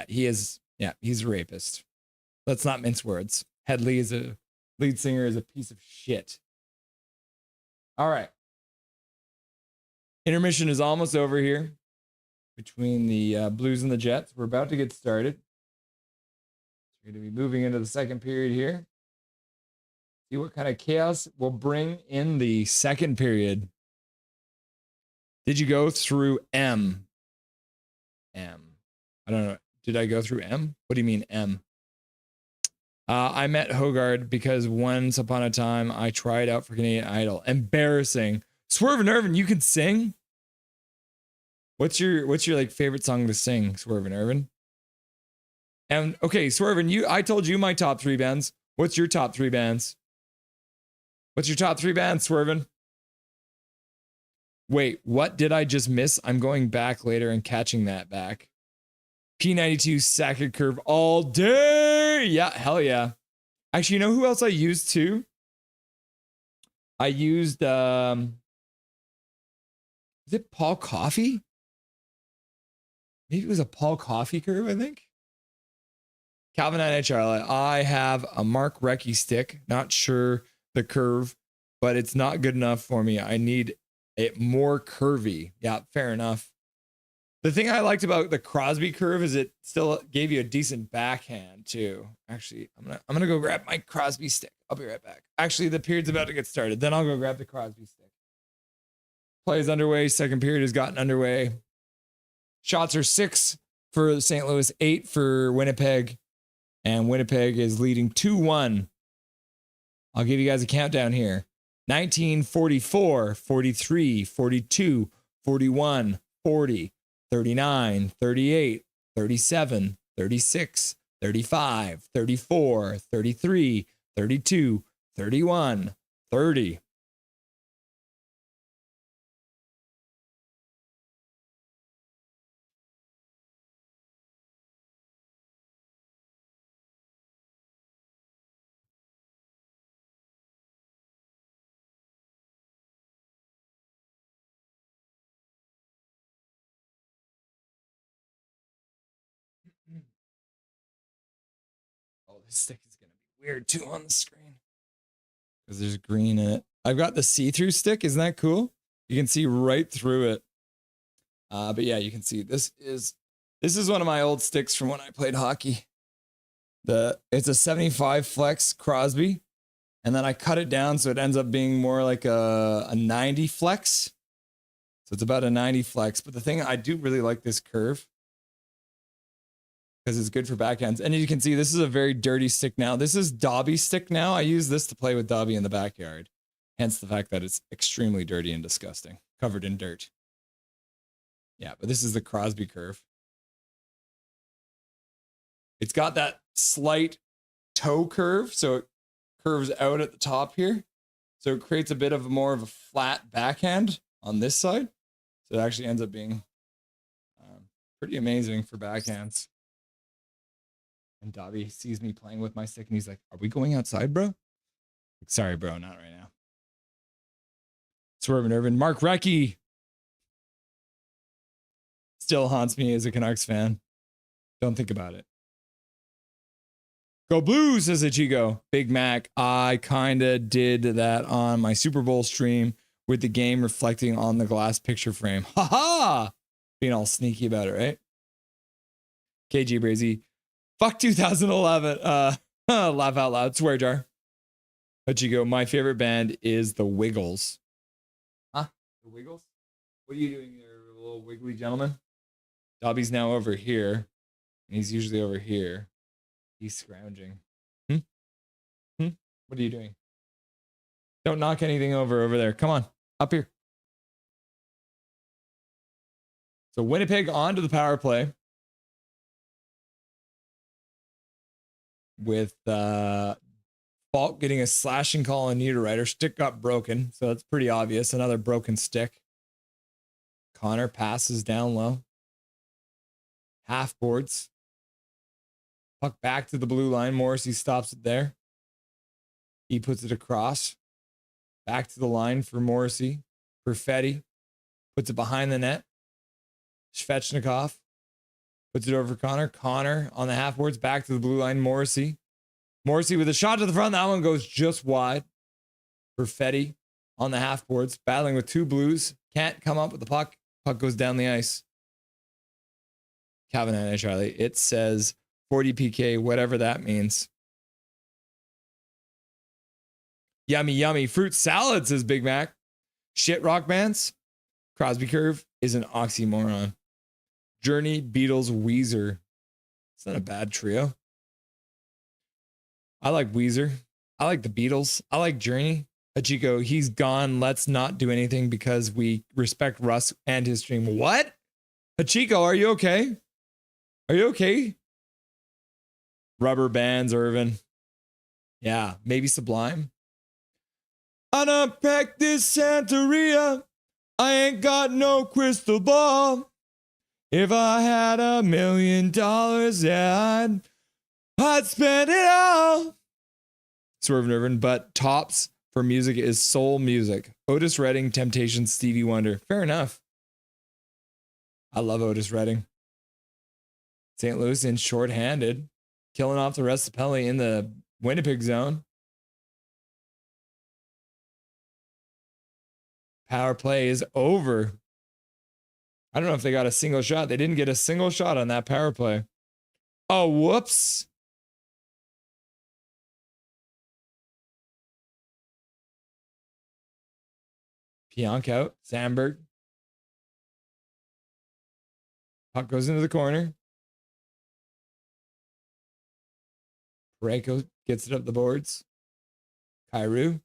A: he's a rapist. Let's not mince words. Headley is a lead singer is a piece of shit. All right. Intermission is almost over here between the Blues and the Jets. We're about to get started. We're going to be moving into the second period here. See what kind of chaos we'll bring in the second period. Did you go through M? I don't know. Did I go through M? What do you mean M? I met Hogard because once upon a time I tried out for Canadian Idol. Embarrassing. Swerve and Irvin, you can sing? What's your like favorite song to sing, Swerve and Irvin? And okay, Swerve, I told you my top 3 bands. What's your top 3 bands? What's your top 3 bands, Swervin? Wait, what did I just miss? I'm going back later and catching that back. P92 Sackett Curve all day. Yeah, hell yeah. Actually, you know who else I used too? I used is it Paul Coffey? Maybe it was a Paul Coffey curve, I think. Calvin NHL. I have a Mark Recchi stick. Not sure the curve, but it's not good enough for me. I need it more curvy. Yeah, fair enough. The thing I liked about the Crosby curve is it still gave you a decent backhand too. Actually, I'm gonna go grab my Crosby stick. I'll be right back. Actually, the period's about to get started. Then I'll go grab the Crosby stick. Play is underway. Second period has gotten underway. Shots are 6 for St. Louis, 8 for Winnipeg, and Winnipeg is leading 2-1. I'll give you guys a countdown here. 19, 44, 43, 42, 41, 40, 39, 38, 37, 36, 35, 34, 33, 32, 31, 30. Oh, this stick is going to be weird too on the screen because there's green in it. I've got the see-through stick. Isn't that cool? You can see right through it. But yeah, you can see this is one of my old sticks from when I played hockey. It's a 75 flex Crosby, and then I cut it down so it ends up being more like a 90 flex. So it's about a 90 flex. But the thing, I do really like this curve because it's good for backhands. And you can see this is a very dirty stick now. This is Dobby's stick now. I use this to play with Dobby in the backyard. Hence the fact that it's extremely dirty and disgusting, covered in dirt. Yeah, but this is the Crosby curve. It's got that slight toe curve, so it curves out at the top here. So it creates a bit of more of a flat backhand on this side. So it actually ends up being pretty amazing for backhands. And Dobby sees me playing with my stick and he's like, "Are we going outside, bro?" Like, sorry, bro, not right now. Swerve and Irvin. Mark Recchi still haunts me as a Canucks fan. Don't think about it. Go Blues, says Ichigo. Big Mac. I kind of did that on my Super Bowl stream with the game reflecting on the glass picture frame. Ha ha! Being all sneaky about it, right? KG Brazy. Fuck 2011. Laugh out loud. Swear jar. Ichigo. My favorite band is the Wiggles. Huh? The Wiggles? What are you doing there, little wiggly gentleman? Dobby's now over here. He's usually over here. He's scrounging. What are you doing? Don't knock anything over there. Come on, up here. So Winnipeg on to the power play with Falk getting a slashing call on Niederreiter. Stick got broken, so that's pretty obvious. Another broken stick. Connor passes down low. Half boards. Puck back to the blue line. Morrissey stops it there. He puts it across. Back to the line for Morrissey. Perfetti puts it behind the net. Svechnikov puts it over for Connor. Connor on the half boards. Back to the blue line. Morrissey. Morrissey with a shot to the front. That one goes just wide. Perfetti on the half boards. Battling with two blues. Can't come up with the puck. Puck goes down the ice. Calvin and Charlie. It says 40 PK, whatever that means. Yummy, yummy. Fruit salad, says Big Mac. Shit rock bands. Crosby Curve is an oxymoron. Journey, Beatles, Weezer. It's not a bad trio. I like Weezer. I like the Beatles. I like Journey. Hachiko, he's gone. Let's not do anything because we respect Russ and his stream. What? Hachiko, are you okay? Are you okay? Rubber bands, Irvin. Yeah, maybe Sublime. I done packed this Santeria. I ain't got no crystal ball. If I had $1 million, yeah, I'd spend it all. Swerve Irvin, but tops for music is soul music. Otis Redding, Temptations, Stevie Wonder. Fair enough. I love Otis Redding. St. Louis in shorthanded, killing off the rest of Pelly in the Winnipeg zone. Power play is over. I don't know if they got a single shot. They didn't get a single shot on that power play. Oh, whoops. Pionk out. Sandberg. Puck goes into the corner. Parayko gets it up the boards. Kyrou.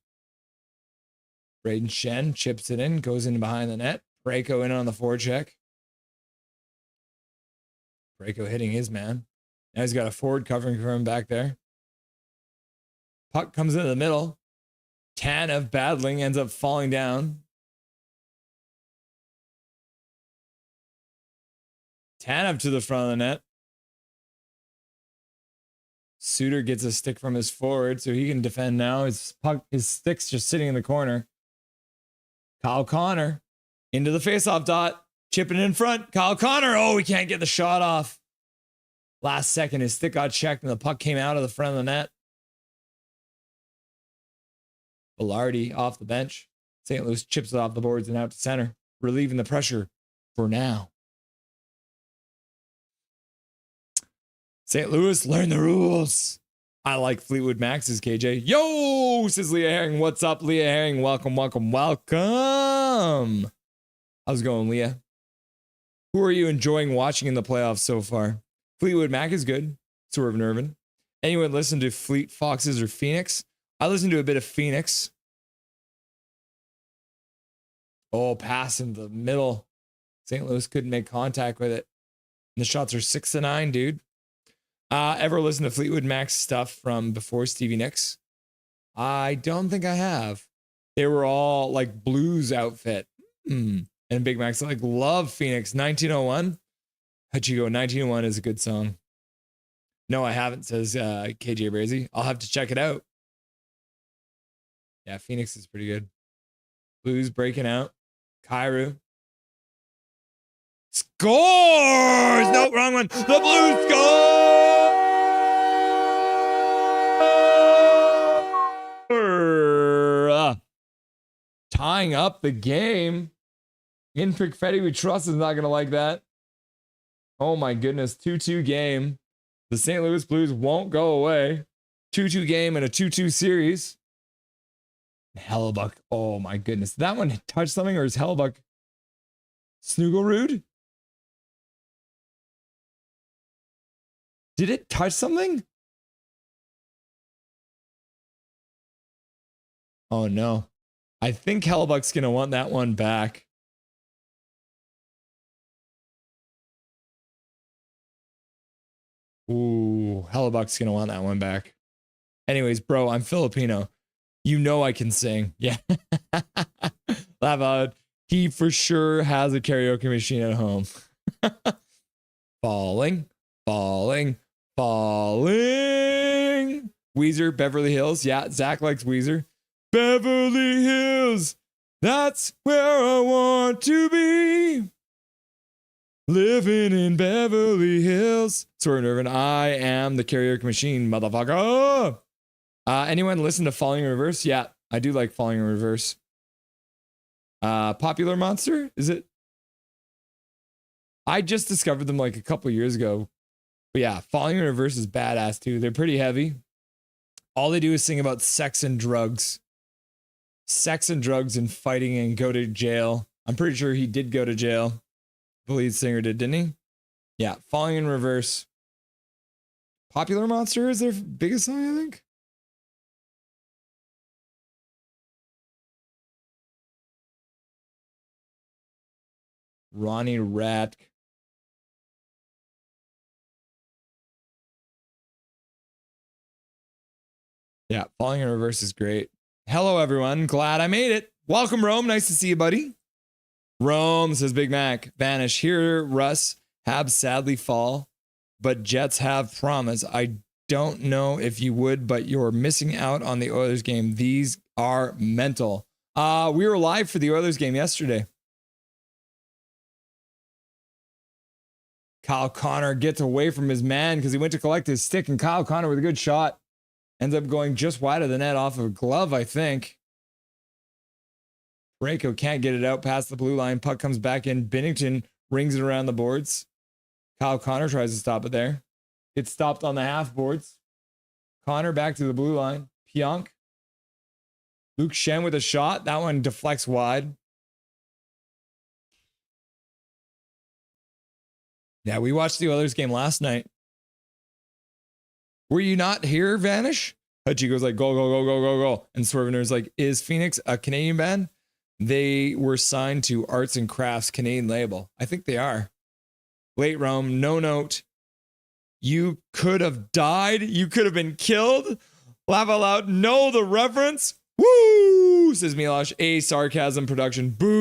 A: Braden Shen chips it in, goes in behind the net. Parayko in on the forecheck. Parayko hitting his man. Now he's got a forward covering for him back there. Puck comes into the middle. Tanev battling, ends up falling down. Tanev to the front of the net. Suter gets a stick from his forward so he can defend now. His stick's just sitting in the corner. Kyle Connor into the faceoff dot. Chipping in front. Kyle Connor. Oh, he can't get the shot off. Last second, his stick got checked and the puck came out of the front of the net. Velarde off the bench. St. Louis chips it off the boards and out to center, relieving the pressure for now. St. Louis, learn the rules. I like Fleetwood Max's KJ. Yo, says Leah Herring. What's up, Leah Herring? Welcome, welcome, welcome. How's it going, Leah? Who are you enjoying watching in the playoffs so far? Fleetwood Mac is good. Swerve and Irvin. Anyone listen to Fleet Foxes or Phoenix? I listen to a bit of Phoenix. Oh, pass in the middle. St. Louis couldn't make contact with it. And the shots are 6-9, dude. Ever listen to Fleetwood Mac's stuff from before Stevie Nicks? I don't think I have. They were all like blues outfit. And Big Mac's like, love Phoenix. 1901. Hachiko, 1901 is a good song. No, I haven't, says KJ Brazy. I'll have to check it out. Yeah, Phoenix is pretty good. Blues breaking out. Kyrou. Scores! No, wrong one. The Blues score! Tying up the game. In Perfetti, we trust is not going to like that. Oh my goodness. 2-2 game. The St. Louis Blues won't go away. 2-2 game and a 2-2 series. Hellebuck. Oh my goodness. Did that one touch something or is Hellebuck Snugelrud? Did it touch something? Oh no. I think Hellebuck's going to want that one back. Ooh, Hellebuck's going to want that one back. Anyways, bro, I'm Filipino. You know I can sing. Yeah. Laugh out. He for sure has a karaoke machine at home. Falling, falling, falling. Weezer, Beverly Hills. Yeah, Zach likes Weezer. Beverly Hills. That's where I want to be. Living in Beverly Hills. Swerve Irvin, I am the karaoke machine, motherfucker. Anyone listen to Falling in Reverse? Yeah, I do like Falling in Reverse. Popular Monster? Is it? I just discovered them like a couple years ago. But yeah, Falling in Reverse is badass too. They're pretty heavy. All they do is sing about sex and drugs. Sex and drugs and fighting and go to jail. I'm pretty sure he did go to jail. The lead singer did, didn't he? Yeah, Falling in Reverse. Popular Monster is their biggest song, I think. Ronnie Ratk. Yeah, Falling in Reverse is great. Hello, everyone. Glad I made it. Welcome, Rome. Nice to see you, buddy. Rome, says Big Mac. Vanish. Here, Russ. Habs sadly fall, but Jets have promise. I don't know if you would, but you're missing out on the Oilers game. These are mental. We were live for the Oilers game yesterday. Kyle Connor gets away from his man because he went to collect his stick, and Kyle Connor with a good shot ends up going just wide of the net off of a glove, I think. Parayko can't get it out past the blue line. Puck comes back in. Binnington rings it around the boards. Kyle Connor tries to stop it there. Gets stopped on the half boards. Connor back to the blue line. Pionk. Luke Shen with a shot. That one deflects wide. Yeah, we watched the Oilers game last night. Were you not here, Vanish? Hutchie goes like, go, go, go, go, go, go. And Swervener's like, is Phoenix a Canadian band? They were signed to Arts and Crafts Canadian label. I think they are. Late Rome, no note. You could have died. You could have been killed. Laugh out loud. Know the reference. Woo, says Milosh. A sarcasm production. Boo.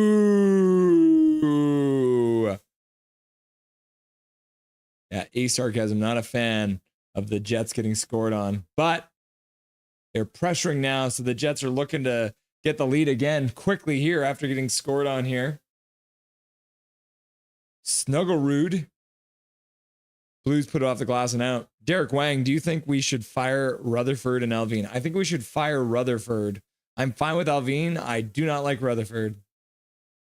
A: Yeah, a sarcasm. Not a fan of the Jets getting scored on. But they're pressuring now, so the Jets are looking to get the lead again quickly here after getting scored on here. Snugglerood. Blues put it off the glass and out. Derek Wang, do you think we should fire Rutherford and Alvin? I think we should fire Rutherford. I'm fine with Alvin. I do not like Rutherford.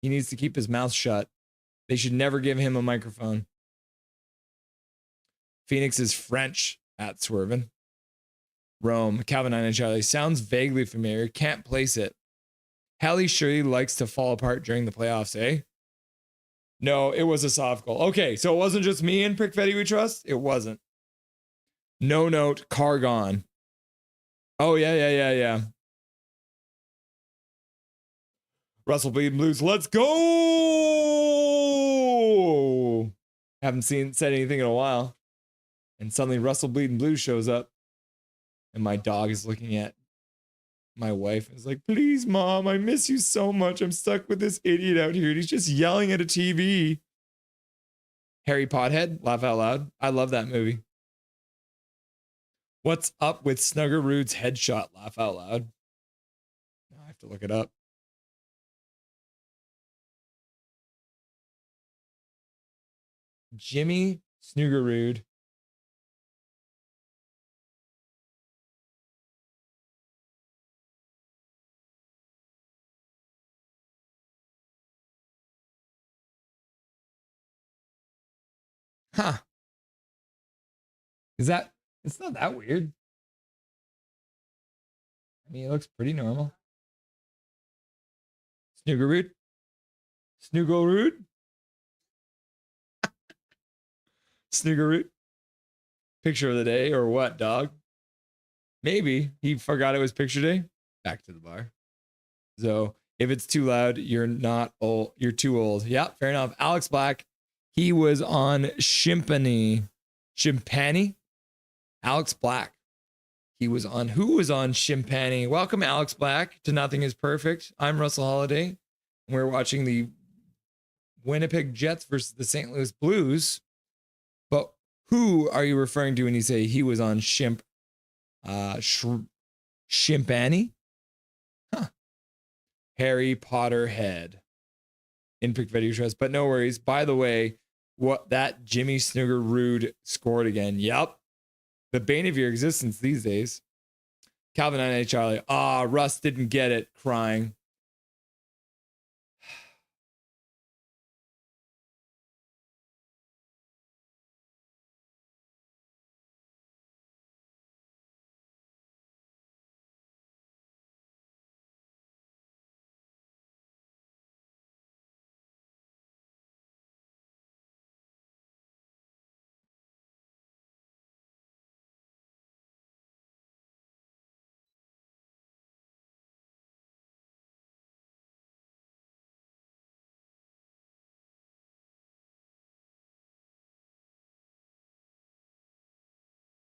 A: He needs to keep his mouth shut. They should never give him a microphone. Phoenix is French at Swervin. Rome, Calvin and Charlie. Sounds vaguely familiar. Can't place it. Hallie surely likes to fall apart during the playoffs, eh? No, it was a soft goal. Okay, so it wasn't just me and Pickfetty we trust? It wasn't. No note, car gone. Oh, yeah. Russell Bleed Blues, let's go! Haven't said anything in a while. And suddenly Russell Bleeding Blue shows up. And my dog is looking at my wife and is like, please, Mom, I miss you so much. I'm stuck with this idiot out here. And he's just yelling at a TV. Harry Pothead, laugh out loud. I love that movie. What's up with Snuggerrood's headshot? Laugh out loud. I have to look it up. Jimmy Snuggerrood. Huh. It's not that weird. I mean, it looks pretty normal. Snuggerrood? Snuggerrood? Snuggerrood? picture of the day or what, dog? Maybe he forgot it was picture day. Back to the bar. So if it's too loud, you're not old. You're too old. Yeah, fair enough. Alex Black, he was on Chimpany. Alex Black. He was on, who was on Chimpany? Welcome, Alex Black, to Nothing is Perfect. I'm Russell Holiday. We're watching the Winnipeg Jets versus the St. Louis Blues. But who are you referring to when you say he was on Chimpany? Huh. Harry Potter head. In-pick video trust, but no worries. By the way, what that Jimmy Snugger Rude scored again. Yep. The bane of your existence these days. Calvin and Charlie. Russ didn't get it. Crying.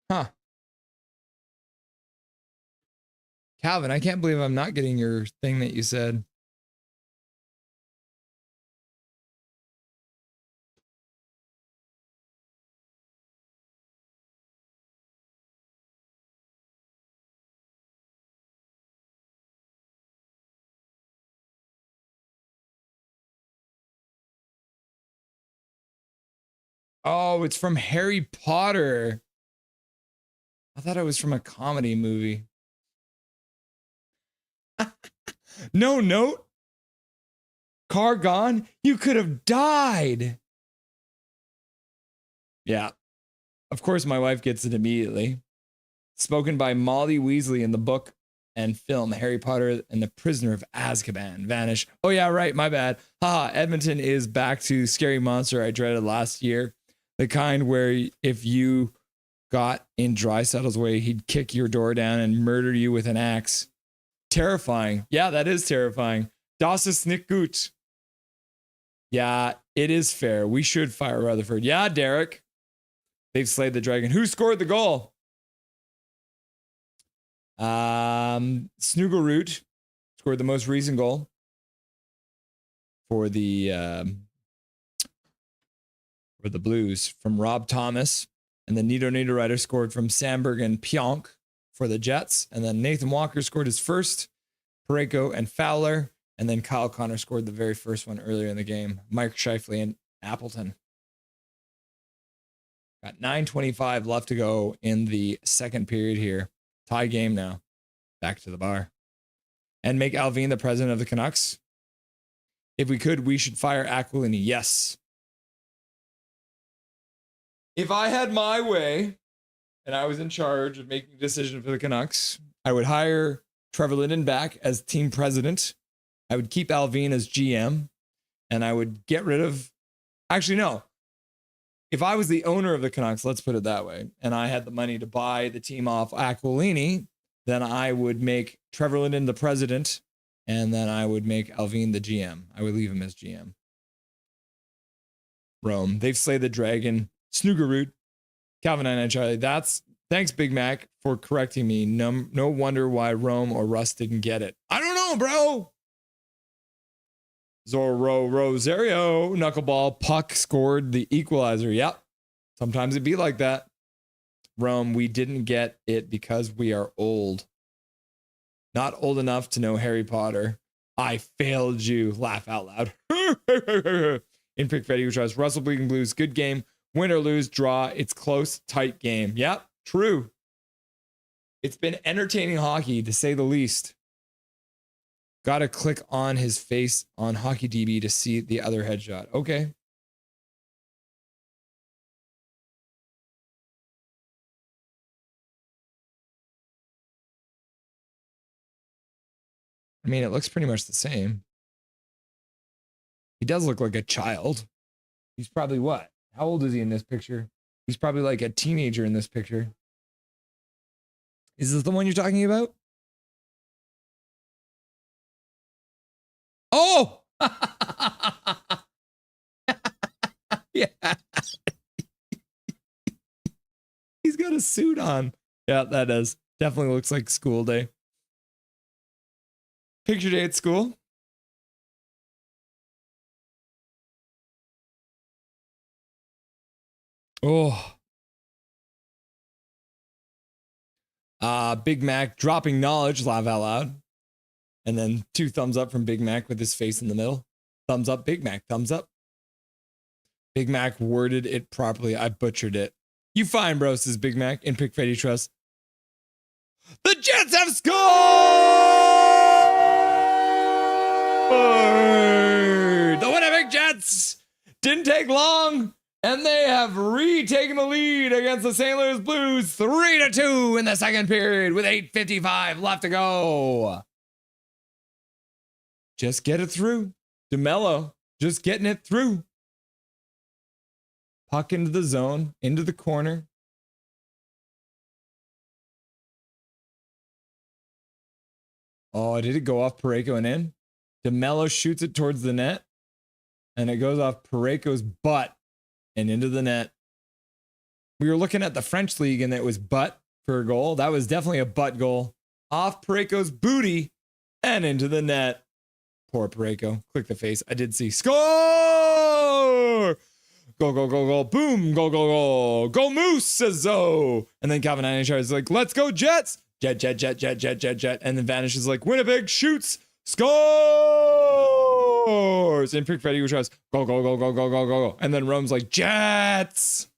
A: Huh. Calvin, I can't believe I'm not getting your thing that you said. Oh, it's from Harry Potter. I thought it was from a comedy movie. No note. Car gone. You could have died. Yeah. Of course, my wife gets it immediately. Spoken by Molly Weasley in the book and film Harry Potter and the Prisoner of Azkaban. Vanish. Oh, yeah, right. My bad. Haha. Edmonton is back to Scary Monster I dreaded last year. The kind where if you got in Drysaddle's way, he'd kick your door down and murder you with an axe. Terrifying. Yeah, that is terrifying. Das ist nicht gut. Yeah, it is fair. We should fire Rutherford. Yeah, Derek. They've slayed the dragon. Who scored the goal? Snuggerud scored the most recent goal for the Blues from Rob Thomas. And then Nito Niederreiter scored from Sandberg and Pionk for the Jets. And then Nathan Walker scored his first. Pareko and Fowler. And then Kyle Connor scored the very first one earlier in the game. Mike Scheifele and Appleton. Got 9:25 left to go in the second period here. Tie game now. Back to the bar. And make Alvin the president of the Canucks. If we could, we should fire Aquilini. Yes. If I had my way and I was in charge of making a decision for the Canucks, I would hire Trevor Linden back as team president. I would keep Alvin as GM, and I would get rid of... Actually, no. If I was the owner of the Canucks, let's put it that way, and I had the money to buy the team off Aquilini, then I would make Trevor Linden the president, and then I would make Alvin the GM. I would leave him as GM. Rome. They've slayed the dragon. Snuggerud. Calvin and Charlie. Thanks, Big Mac, for correcting me. No wonder why Rome or Russ didn't get it. I don't know, bro. Zorro Rosario. Knuckleball. Puck scored the equalizer. Yep. Sometimes it be like that. Rome, we didn't get it because we are old. Not old enough to know Harry Potter. I failed you. Laugh out loud. In pick Freddy, who tries Russell Bleeding Blues. Good game. Win or lose, draw. It's close, tight game. Yep, true. It's been entertaining hockey, to say the least. Got to click on his face on HockeyDB to see the other headshot. Okay. I mean, it looks pretty much the same. He does look like a child. He's probably what? How old is he in this picture? He's probably like a teenager in this picture. Is this the one you're talking about? Oh! Yeah. He's got a suit on. Yeah, that does. Definitely looks like school day. Picture day at school. Oh. Big Mac dropping knowledge, laugh out loud. And then 2 thumbs up from Big Mac with his face in the middle. Thumbs up, Big Mac, thumbs up. Big Mac worded it properly. I butchered it. You fine, bro, says Big Mac in Pick Freddy Trust. The Jets have scored! The Winnipeg Jets didn't take long, and they have retaken the lead against the St. Louis Blues 3-2 in the second period with 8:55 left to go. Just get it through. DeMello just getting it through. Puck into the zone, into the corner. Oh, did it go off Parayko and in? DeMello shoots it towards the net, and it goes off Parayko's butt and into the net. We were looking at the French league, and it was butt for a goal. That was definitely a butt goal. Off Parayko's booty and into the net. Poor Parayko. Click the face. I did see. Score! Go, go, go, go. Boom. Go, go, go. Go Moose, says Zoe. And then Calvin Einachar is like, let's go Jets. Jet, jet, jet, jet, jet, jet, jet. And then Vanish is like, Winnipeg shoots. Scores. And Pick Freddy tries, go, go, go, go, go, go, go, go. And then Rome's like, Jets.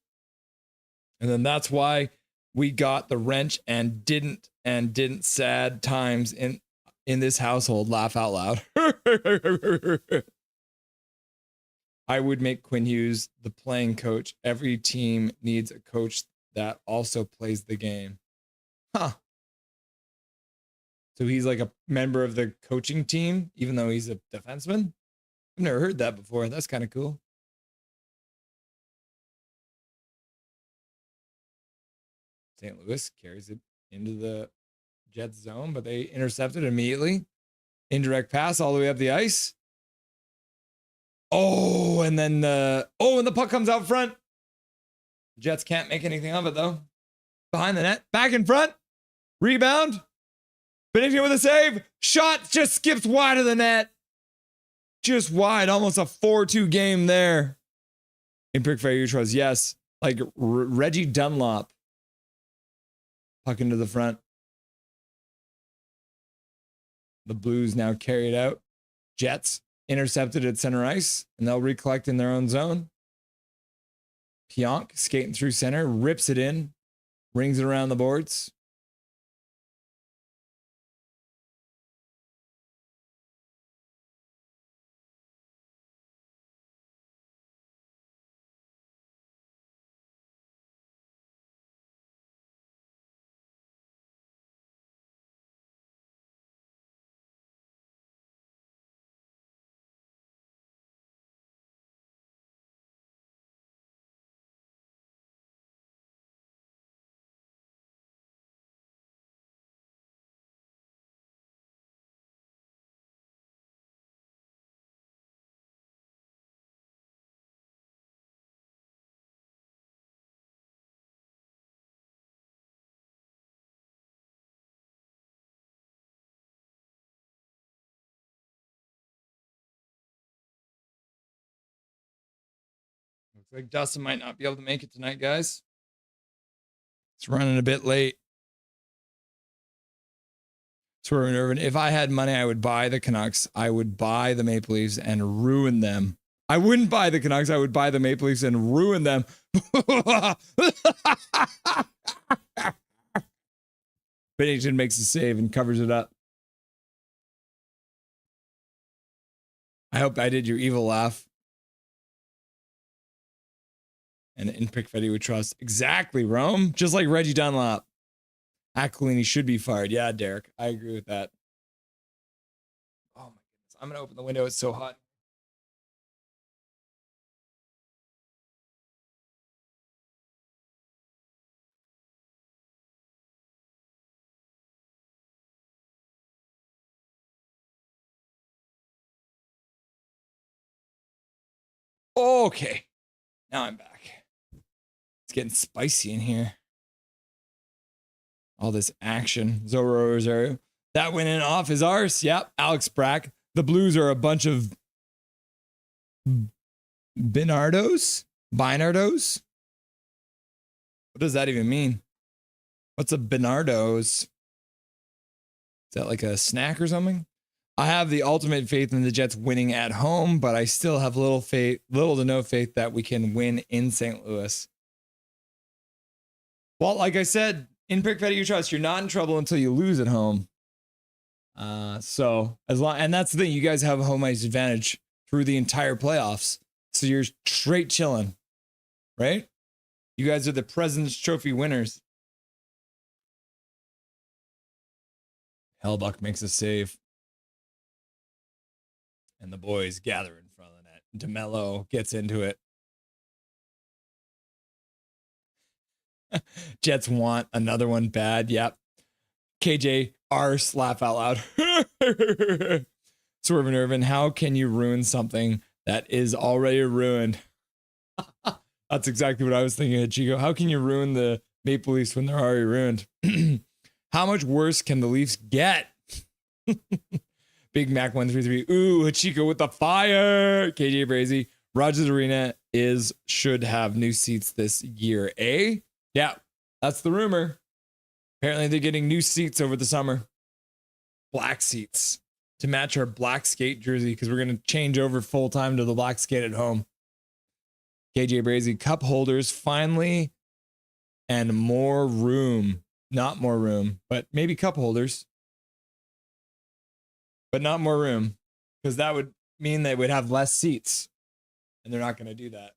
A: And then that's why we got the wrench and didn't sad times in this household. Laugh out loud. I would make Quinn Hughes the playing coach. Every team needs a coach that also plays the game. Huh. So he's like a member of the coaching team, even though he's a defenseman? I've never heard that before. That's kind of cool. St. Louis carries it into the Jets zone, but they intercept it immediately. Indirect pass all the way up the ice. Oh, and then and the puck comes out front. Jets can't make anything of it though. Behind the net, back in front. Rebound. Finishing with a save. Shot just skips wide of the net. Just wide, almost a 4-2 game there. In Pick Freddy Trust, yes. Like Reggie Dunlop. Puck into the front. The Blues now carry it out. Jets intercepted at center ice, and they'll recollect in their own zone. Pionk skating through center, rips it in, rings it around the boards. Looks like Dustin might not be able to make it tonight, guys. It's running a bit late. Swerving Irvin. If I had money, I would buy the Canucks. I would buy the Maple Leafs and ruin them. I wouldn't buy the Canucks. I would buy the Maple Leafs and ruin them. Bennington makes a save and covers it up. I hope I did your evil laugh. And in Pick Freddy would trust. Exactly, Rome. Just like Reggie Dunlop. Aquilini should be fired. Yeah, Derek. I agree with that. Oh my goodness. I'm going to open the window. It's so hot. Okay. Now I'm back. It's getting spicy in here. All this action. Zoro Rosario. That went in off is ours. Yep. Alex Brack. The Blues are a bunch of Binardos? Binardos? What does that even mean? What's a Binardos? Is that like a snack or something? I have the ultimate faith in the Jets winning at home, but I still have little to no faith that we can win in St. Louis. Well, like I said, in Pick Fetty You Trust, you're not in trouble until you lose at home. So as long, and that's the thing, you guys have a home ice advantage through the entire playoffs. So you're straight chilling, right? You guys are the President's Trophy winners. Hellbuck makes a save. And the boys gather in front of the net. DeMello gets into it. Jets want another one bad. Yep. KJ, arse, laugh out loud. Swerve and Irvin, how can you ruin something that is already ruined? That's exactly what I was thinking of, Chico. How can you ruin the Maple Leafs when they're already ruined? How much worse can the Leafs get? Big Mac 133. Ooh, Hachiko with the fire. KJ Brazy. Rogers Arena should have new seats this year, eh? Yeah, that's the rumor. Apparently they're getting new seats over the summer. Black seats to match our black skate jersey because we're going to change over full time to the black skate at home. KJ Brazy, cup holders finally, and more room. Not more room, but maybe cup holders. But not more room, because that would mean they would have less seats, and they're not going to do that.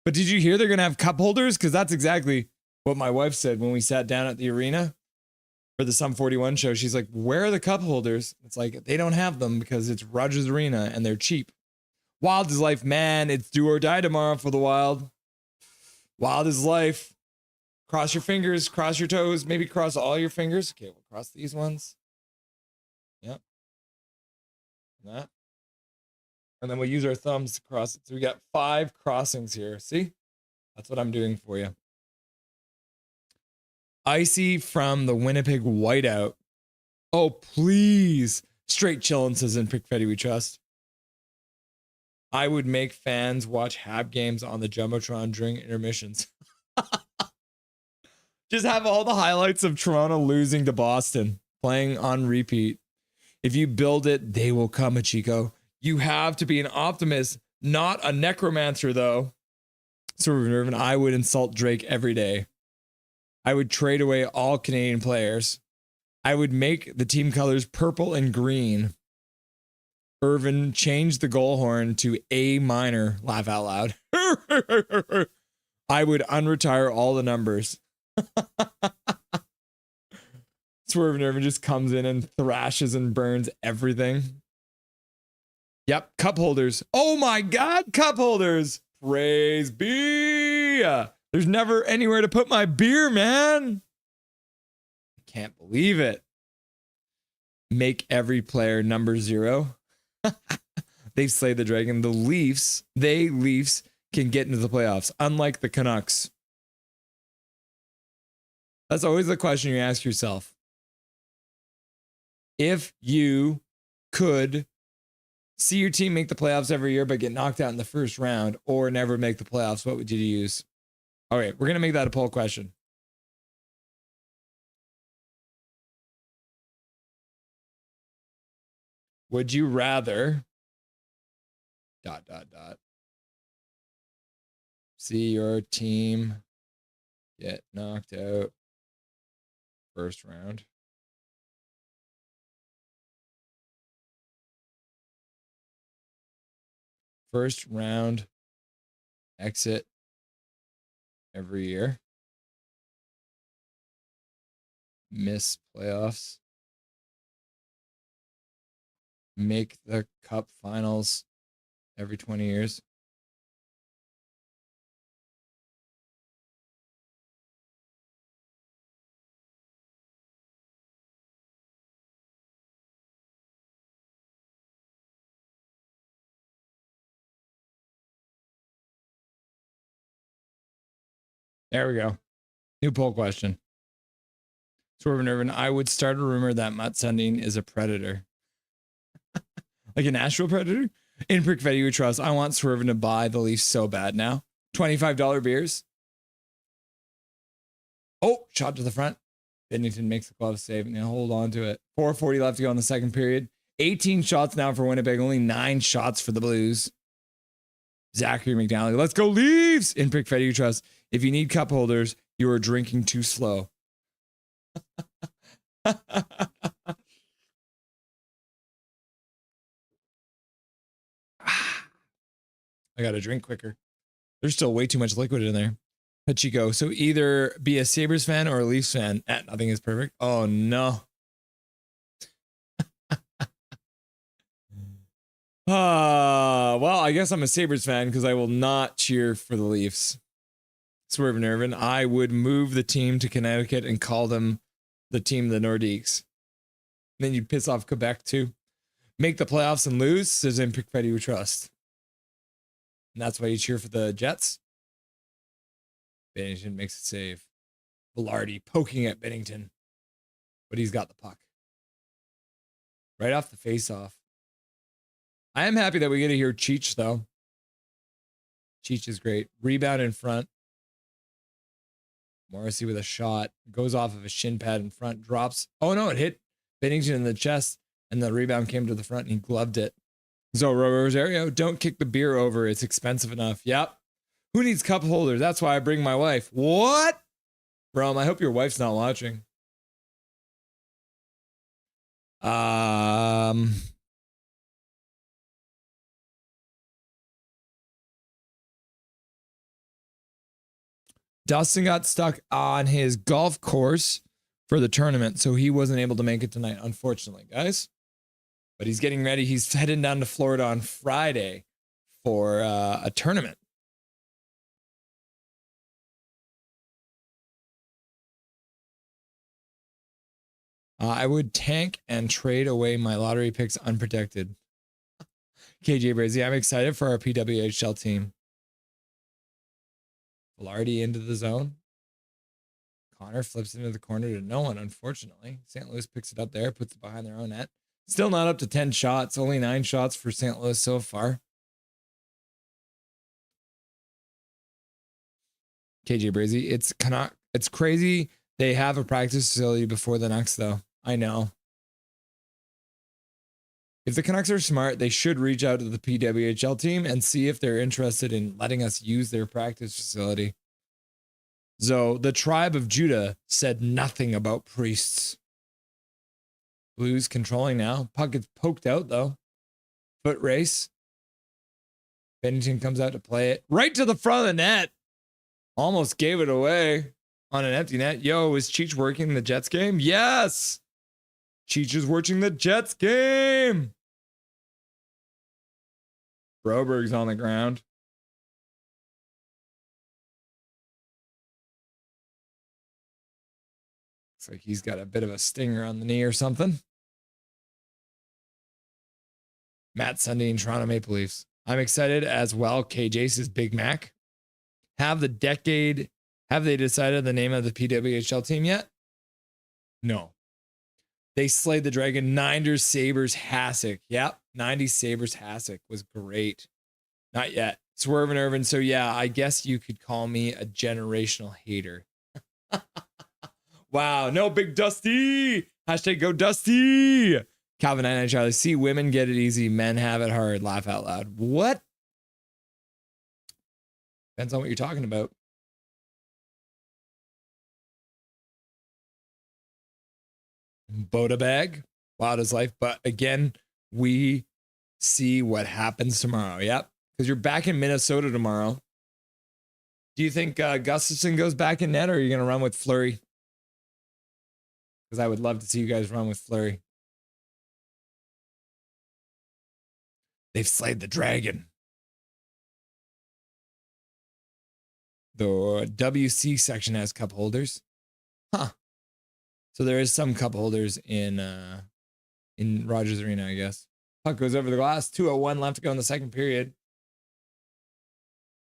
A: But did you hear they're going to have cup holders? Because that's exactly what my wife said when we sat down at the arena for the Sum 41 show. She's like, where are the cup holders? It's like, they don't have them because it's Rogers Arena and they're cheap. Wild is life, man. It's do or die tomorrow for the Wild. Wild is life. Cross your fingers, cross your toes, maybe cross all your fingers. Okay, we'll cross these ones. Yep. That. And then we'll use our thumbs to cross it. So we got 5 crossings here. See? That's what I'm doing for you. Icy from the Winnipeg Whiteout. Oh, please. Straight chillin' says in Pick Fetty We Trust. I would make fans watch Hab games on the Jumbotron during intermissions. Just have all the highlights of Toronto losing to Boston playing on repeat. If you build it, they will come, Achiko. You have to be an optimist, not a necromancer, though. Sort of Irvin, I would insult Drake every day. I would trade away all Canadian players. I would make the team colors purple and green. Irvin, change the goal horn to A minor. Laugh out loud. I would unretire all the numbers. Swerve and Irvin just comes in and thrashes and burns everything. Yep, cup holders. Oh my God, cup holders. Praise be. There's never anywhere to put my beer, man. I can't believe it. Make every player number 0. They've slayed the dragon. The Leafs, Leafs can get into the playoffs, unlike the Canucks. That's always the question you ask yourself. If you could see your team make the playoffs every year but get knocked out in the first round or never make the playoffs, what would you use? All right, we're going to make that a poll question. Would you rather ... see your team get knocked out first round? First round exit every year. Miss playoffs. Make the cup finals every 20 years. There we go. New poll question. Swerve and Irvin, I would start a rumor that Matt Sundin is a predator. Like an astral predator? In Prickvetti we trust. I want Swerve to buy the Leafs so bad now. $25 beers. Oh, shot to the front. Bennington makes the glove save and hold on to it. 4:40 left to go in the second period. 18 shots now for Winnipeg. Only 9 shots for the Blues. Zachary McNally. Let's go Leafs! In Prickvetti we trust. If you need cup holders, you are drinking too slow. I gotta drink quicker. There's still way too much liquid in there. Hachiko. So either be a Sabres fan or a Leafs fan. Nothing is perfect. Oh no. Well, I guess I'm a Sabres fan because I will not cheer for the Leafs. Swerve and Irvin. I would move the team to Connecticut and call them the team the Nordiques. Then you'd piss off Quebec too. Make the playoffs and lose, says in Pickfetti we trust. And that's why you cheer for the Jets. Bennington makes it save. Velarde poking at Bennington. But he's got the puck. Right off the face-off. I am happy that we get to hear Cheech, though. Cheech is great. Rebound in front. Morrissey with a shot. Goes off of a shin pad in front. Drops. Oh, no, it hit Bennington in the chest. And the rebound came to the front and he gloved it. So, Rosario, don't kick the beer over. It's expensive enough. Yep. Who needs cup holders? That's why I bring my wife. What? Bro, I hope your wife's not watching. Dustin got stuck on his golf course for the tournament, so he wasn't able to make it tonight, unfortunately, guys. But he's getting ready. He's heading down to Florida on Friday for a tournament. I would tank and trade away my lottery picks unprotected. KJ Brazy, I'm excited for our PWHL team. Velarde into the zone. Connor flips into the corner to no one, unfortunately. St. Louis picks it up there, puts it behind their own net. Still not up to 10 shots. Only 9 shots for St. Louis so far. KJ Brazy, it's crazy. They have a practice facility before the Canucks, though. I know. If the Canucks are smart, they should reach out to the PWHL team and see if they're interested in letting us use their practice facility. So the tribe of Judah said nothing about priests. Blues controlling now. Puck gets poked out, though. Foot race. Bennington comes out to play it. Right to the front of the net. Almost gave it away on an empty net. Yo, is Cheech working the Jets game? Yes! Cheech is watching the Jets game. Broberg's on the ground. Looks like he's got a bit of a stinger on the knee or something. Matt Sundin, Toronto Maple Leafs. I'm excited as well. KJ's Big Mac. Have they decided the name of the PWHL team yet? No. They slayed the Dragon. 90s Sabres Hasek. Yep. 90s Sabres Hasek was great. Not yet. Swerve and Irvin. So yeah, I guess you could call me a generational hater. Wow. No, Big Dusty. Hashtag go Dusty. Calvin 99 Charlie. See, women get it easy. Men have it hard. Laugh out loud. What? Depends on what you're talking about. Boda bag, wild as life. But again, we see what happens tomorrow. Yep. Because you're back in Minnesota tomorrow. Do you think Gustafson goes back in net, or are you going to run with Fleury? Because I would love to see you guys run with Fleury. They've slayed the Dragon. The WC section has cup holders. Huh. So there is some cup holders in Rogers Arena, I guess. Puck goes over the glass. 2:01 left to go in the second period.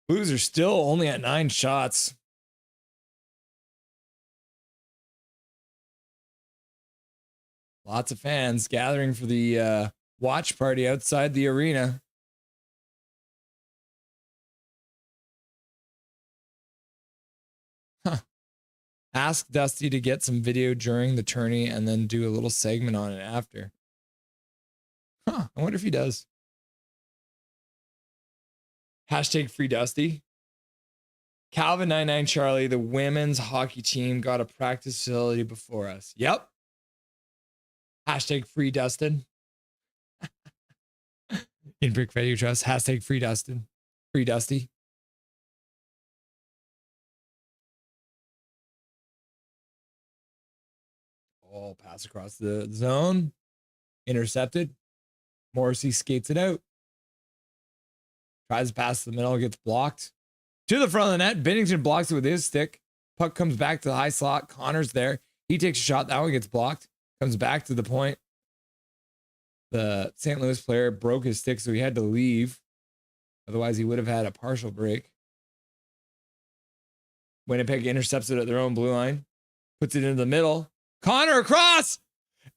A: Blues are still only at 9 shots. Lots of fans gathering for the watch party outside the arena. Huh. Ask Dusty to get some video during the tourney and then do a little segment on it after. Huh. I wonder if he does. Hashtag free Dusty. Calvin99 Charlie, the women's hockey team got a practice facility before us. Yep. Hashtag free Dustin. In Brick Value Trust. Hashtag free Dustin. Free Dusty. Oh, pass across the zone. Intercepted. Morrissey skates it out. Tries to pass the middle, gets blocked. To the front of the net. Binnington blocks it with his stick. Puck comes back to the high slot. Connor's there. He takes a shot. That one gets blocked. Comes back to the point. The St. Louis player broke his stick, so he had to leave. Otherwise, he would have had a partial break. Winnipeg intercepts it at their own blue line. Puts it into the middle. Connor across!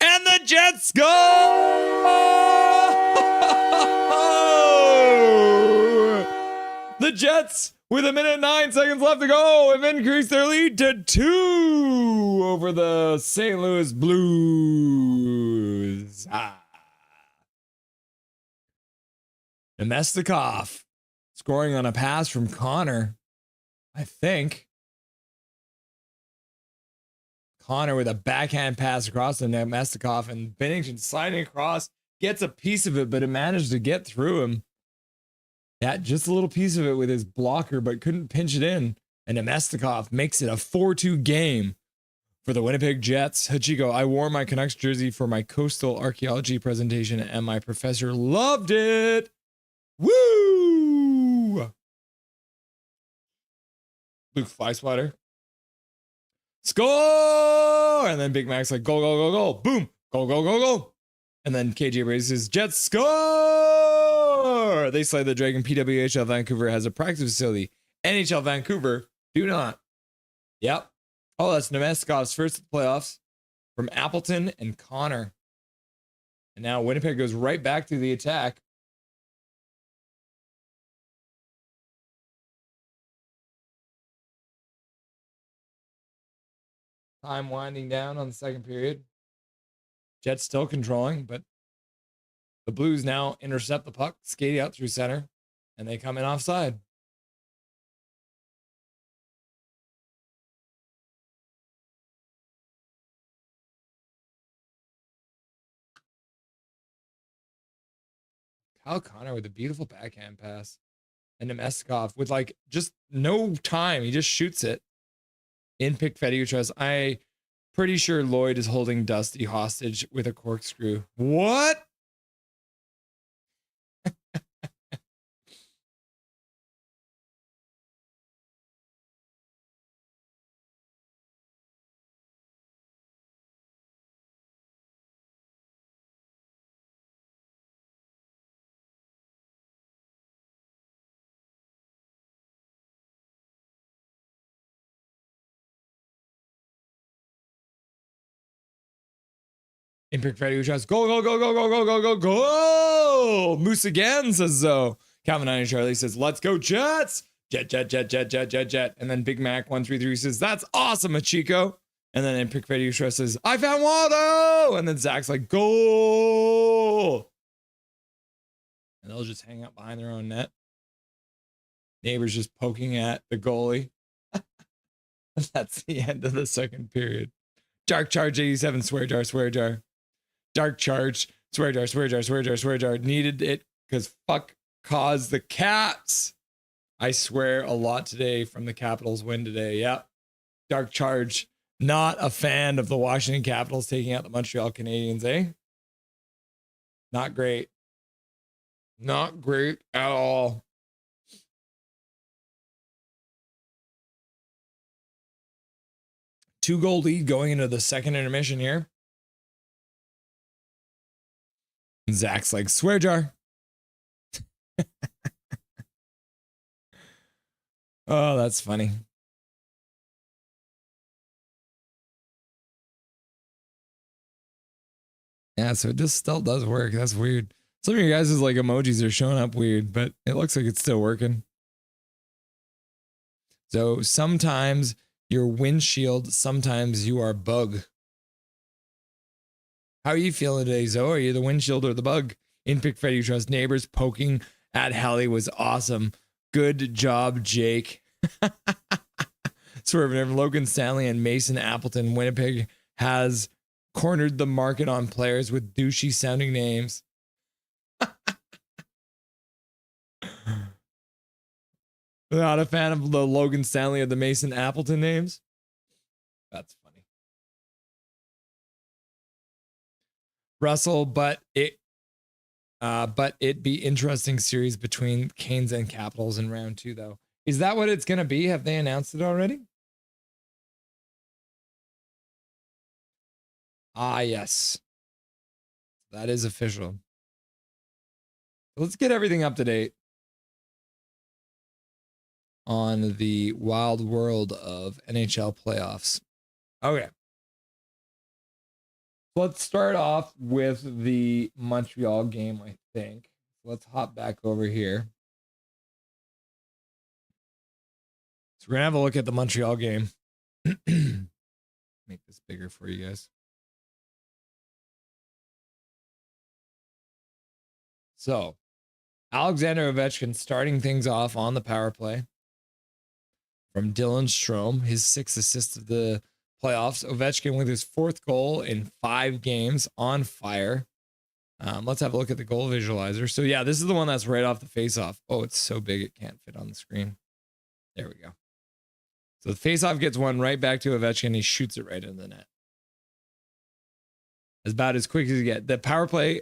A: And the Jets go! The Jets, with 1:09 left to go, have increased their lead to 2 over the St. Louis Blues. Nemestikov scoring on a pass from Connor, I think. Connor with a backhand pass across to Nemestikov, and Binnington sliding across, gets a piece of it, but it managed to get through him. Yeah, just a little piece of it with his blocker, but couldn't pinch it in. And Nemestikov makes it a 4-2 game for the Winnipeg Jets. Hachiko, I wore my Canucks jersey for my coastal archaeology presentation, and my professor loved it. Woo! Luke Fleiswater. Score! And then Big Mac's like, go, go, go, go. Boom. Go, go, go, go. And then KJ raises, Jets score! They slay the Dragon. PWHL Vancouver has a practice facility. NHL Vancouver do not. Yep. Oh, that's Nemestikov's first playoffs from Appleton and Connor. And now Winnipeg goes right back to the attack. Time winding down on the second period. Jets still controlling, but the Blues now intercept the puck, skate out through center, and they come in offside. Kyle Connor with a beautiful backhand pass. And Nemestikov with like just no time. He just shoots it. In Pick Fetty Trust, I pretty sure Lloyd is holding Dusty hostage with a corkscrew. What? In Pick Freddy Trust, go, go, go, go, go, go, go, go, go. Moose again, says Zoe. Calvin and Charlie says, let's go, Jets. Jet, jet, jet, jet, jet, jet, jet. And then Big Mac 133 says, that's awesome, Machiko. And then in Pick Freddy Trust says, I found Waldo. And then Zach's like, goal. And they'll just hang out behind their own net. Neighbors just poking at the goalie. That's the end of the second period. Dark Charge 87, swear jar, swear jar. Dark Charge, swear jar, swear jar, swear jar, swear jar. Needed it because fuck caused the Caps. I swear a lot today from the Capitals win today. Yep. Dark Charge, not a fan of the Washington Capitals taking out the Montreal Canadiens, eh? Not great. Not great at all. Two-goal lead going into the second intermission here. Zach's like, swear jar. Oh, that's funny. Yeah, so this still does work. That's weird. Some of your guys' like emojis are showing up weird, but it looks like it's still working. So sometimes you're windshield, sometimes you are bug. How are you feeling today, Zoe? Are you the windshield or the bug? In Pick Freddy Trust neighbors poking at Hallie was awesome. Good job, Jake. Swerving Logan Stanley and Mason Appleton. Winnipeg has cornered the market on players with douchey sounding names. Not a fan of the Logan Stanley or the Mason Appleton names. That's funny. Russell, but it be interesting series between Canes and Capitals in round 2 though. Is that what it's gonna be? Have they announced it already? Ah, yes. That is official. Let's get everything up to date on the wild world of NHL playoffs. Okay. Let's start off with the Montreal game, I think. Let's hop back over here. So we're going to have a look at the Montreal game. Make this bigger for you guys. So, Alexander Ovechkin starting things off on the power play from Dylan Strome, his 6th assist of the playoffs. Ovechkin with his 4th goal in 5 games, on fire. Let's have a look at the goal visualizer. So yeah, this is the one that's right off the faceoff. Oh, it's so big it can't fit on the screen. There we go. So the faceoff gets one right back to Ovechkin. He shoots it right in the net. As about as quick as you get. The power play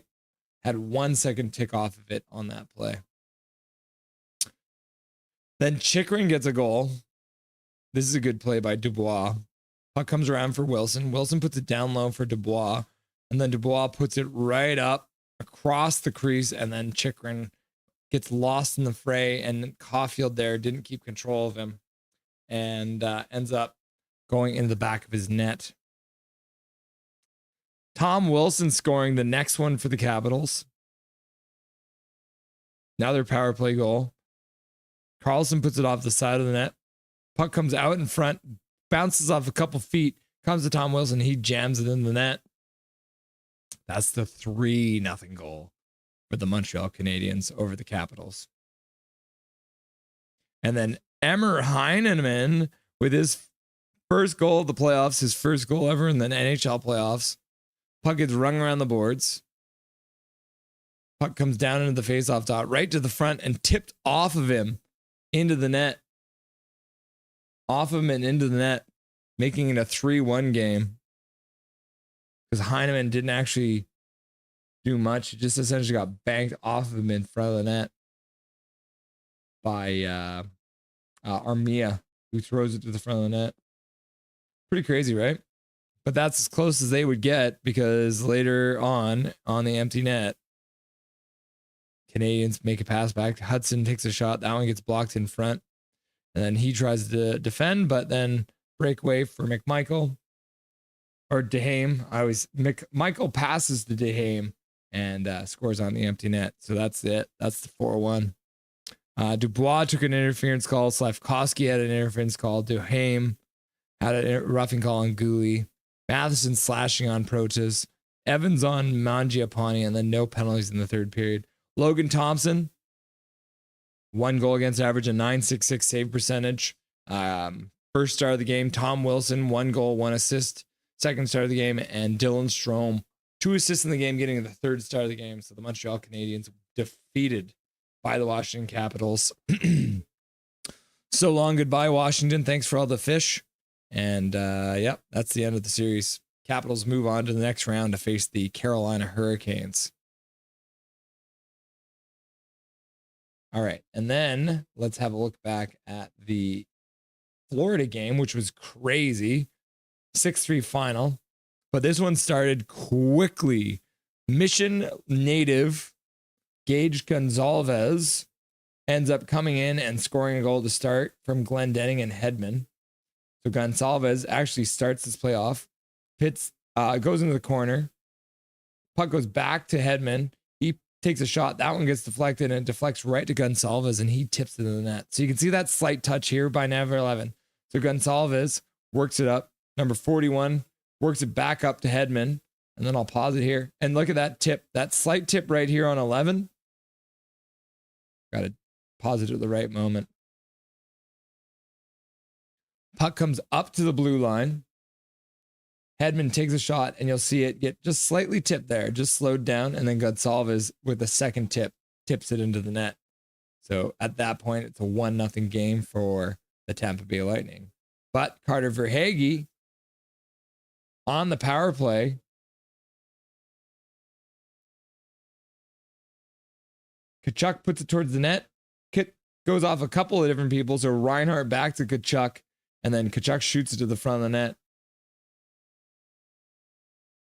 A: had 1 second tick off of it on that play. Then Chychrun gets a goal. This is a good play by Dubois. Puck comes around for Wilson. Wilson puts it down low for Dubois. And then Dubois puts it right up across the crease. And then Chychrun gets lost in the fray. And Caulfield there didn't keep control of him. And ends up going into the back of his net. Tom Wilson scoring the next one for the Capitals. Another power play goal. Carlson puts it off the side of the net. Puck comes out in front, bounces off a couple feet, comes to Tom Wilson. He jams it in the net. That's the 3-0 goal for the Montreal Canadiens over the Capitals. And then Emmer Heineman with his first goal of the playoffs, his first goal ever in the NHL playoffs. Puck gets rung around the boards. Puck comes down into the faceoff dot, right to the front, and tipped off of him into the net. Off of him and into the net, making it a 3-1 game. Because Heineman didn't actually do much. He just essentially got banked off of him in front of the net by Armia, who throws it to the front of the net. Pretty crazy, right? But that's as close as they would get, because later on the empty net, Canadians make a pass back. Hudson takes a shot. That one gets blocked in front. And then he tries to defend, but then breakaway for McMichael or DeHame. Michael passes to DeHame and scores on the empty net. So that's it. That's the 4-1. Dubois took an interference call. Slavkovsky had an interference call. DeHame had a roughing call on Gooley. Matheson slashing on Protas. Evans on Mangiapane, and then no penalties in the third period. Logan Thompson, 1 goal against average, a .966 save percentage. First star of the game. Tom Wilson, 1 goal, 1 assist. Second star of the game. And Dylan Strome, 2 assists in the game, getting the 3rd star of the game. So the Montreal Canadiens defeated by the Washington Capitals. So long, goodbye, Washington. Thanks for all the fish. And yep, that's the end of the series. Capitals move on to the next round to face the Carolina Hurricanes. All right, and then let's have a look back at the Florida game, which was crazy. 6-3 final. But this one started quickly. Mission native Gage Gonzalez ends up coming in and scoring a goal to start from Glendening and Hedman. So Gonzalez actually starts this playoff. Goes into the corner.
B: Puck goes back to Hedman. He takes a shot. That one gets deflected and it deflects right to Gonsalves and he tips it in the net. So you can see that slight touch here by number 11. So Gonsalves works it up. Number 41 works it back up to Hedman. And then I'll pause it here. And look at that tip. That slight tip right here on 11. Got to pause it at the right moment. Puck comes up to the blue line. Hedman takes a shot, and you'll see it get just slightly tipped there, just slowed down, and then Gonsalves with the second tip tips it into the net. So at that point, it's a 1-0 game for the Tampa Bay Lightning. But Carter Verhaeghe on the power play Tkachuk puts it towards the net. Kit goes off a couple of different people. So Reinhart back to Tkachuk, and then Tkachuk shoots it to the front of the net.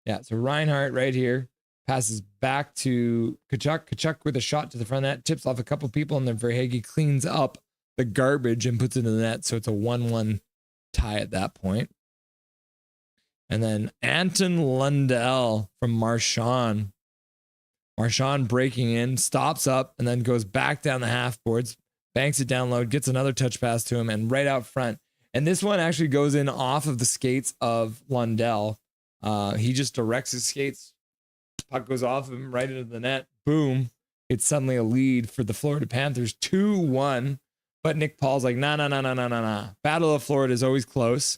B: Yeah, so Reinhart right here passes back to Tkachuk. Tkachuk with a shot to the front of the net, tips off a couple people, and then Verhaeghe cleans up the garbage and puts it in the net. So it's a 1-1 tie at that point. And then Anton Lundell from Marchand. Marchand breaking in, stops up, and then goes back down the half boards, banks it down low, gets another touch pass to him, and right out front. And this one actually goes in off of the skates of Lundell. He just directs his skates. Puck goes off of him right into the net. Boom. It's suddenly a lead for the Florida Panthers, 2-1. But Nick Paul's like, nah. Battle of Florida is always close.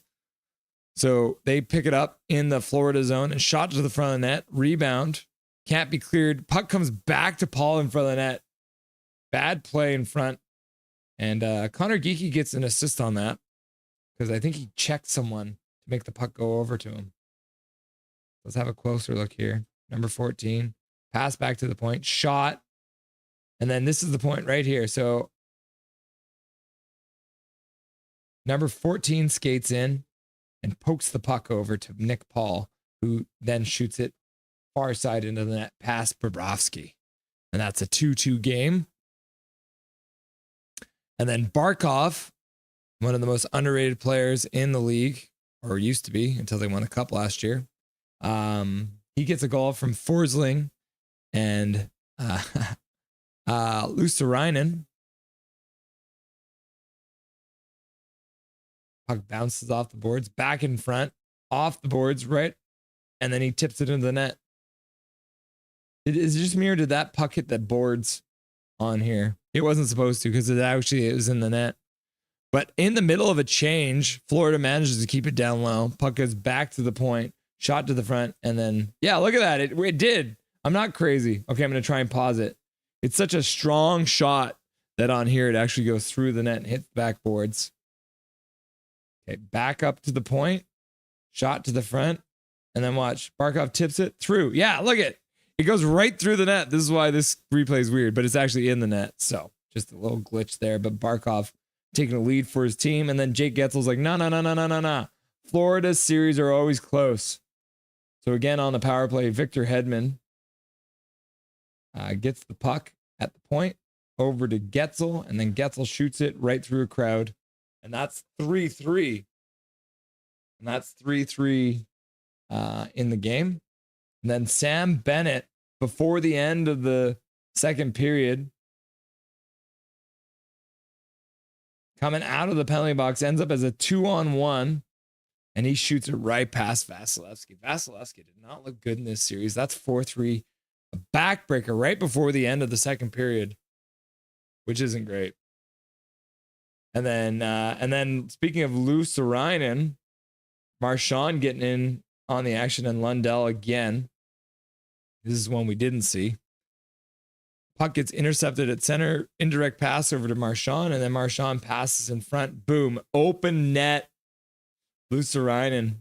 B: So they pick it up in the Florida zone and shot to the front of the net. Rebound. Can't be cleared. Puck comes back to Paul in front of the net. Bad play in front. And Connor Geekie gets an assist on that because I think he checked someone to make the puck go over to him. Let's have a closer look here. Number 14. Pass back to the point. Shot. And then this is the point right here. So number 14 skates in and pokes the puck over to Nick Paul, who then shoots it far side into the net past Bobrovsky. And that's a 2-2 game. And then Barkov, one of the most underrated players in the league, or used to be until they won a cup last year. He gets a goal from Forsling and Luostarinen. Puck bounces off the boards, back in front, off the boards, right? And then he tips it into the net. Is it just me or did that puck hit the boards on here? It wasn't supposed to because it was in the net. But in the middle of a change, Florida manages to keep it down low. Puck goes back to the point, shot to the front, and then, yeah, look at that. It did. I'm not crazy. Okay, I'm going to try and pause it. It's such a strong shot that on here it actually goes through the net and hits the backboards. Okay, back up to the point, shot to the front, and then watch. Barkov tips it through. Yeah, look at it. It goes right through the net. This is why this replay is weird, but it's actually in the net. So just a little glitch there. But Barkov taking a lead for his team. And then Jake Getzel's like, no. Florida's series are always close. So again, on the power play, Victor Hedman gets the puck at the point over to Getzel. And then Getzel shoots it right through a crowd. And that's 3-3. And that's 3-3 in the game. And then Sam Bennett, before the end of the second period, coming out of the penalty box, ends up as a 2-on-1, and he shoots it right past Vasilevsky. Vasilevsky did not look good in this series. That's 4-3, a backbreaker right before the end of the second period, which isn't great. And then speaking of Luostarinen, Marchand getting in on the action, and Lundell again. This is one we didn't see. Puck gets intercepted at center, indirect pass over to Marchand, and then Marchand passes in front. Boom, open net. Luostarinen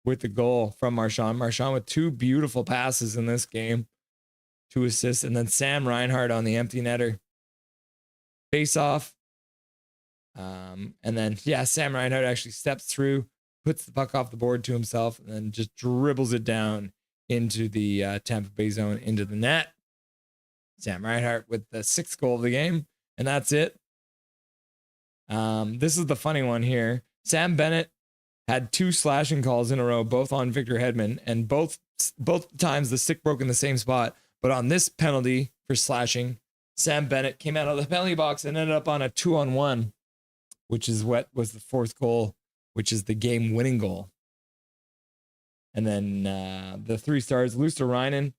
B: with the goal from Marchand. Marchand with two beautiful passes in this game, 2 assists, and then Sam Reinhart on the empty netter. Face off. And then, Sam Reinhart actually steps through, puts the puck off the board to himself, and then just dribbles it down into the Tampa Bay zone, into the net. Sam Reinhart with the 6th goal of the game, and that's it. This is the funny one here. Sam Bennett had 2 slashing calls in a row, both on Victor Hedman, and both both times the stick broke in the same spot. But on this penalty for slashing, Sam Bennett came out of the penalty box and ended up on a 2-on-1, which is what was the fourth goal, which is the game-winning goal. And then the 3 stars, Luosterainen,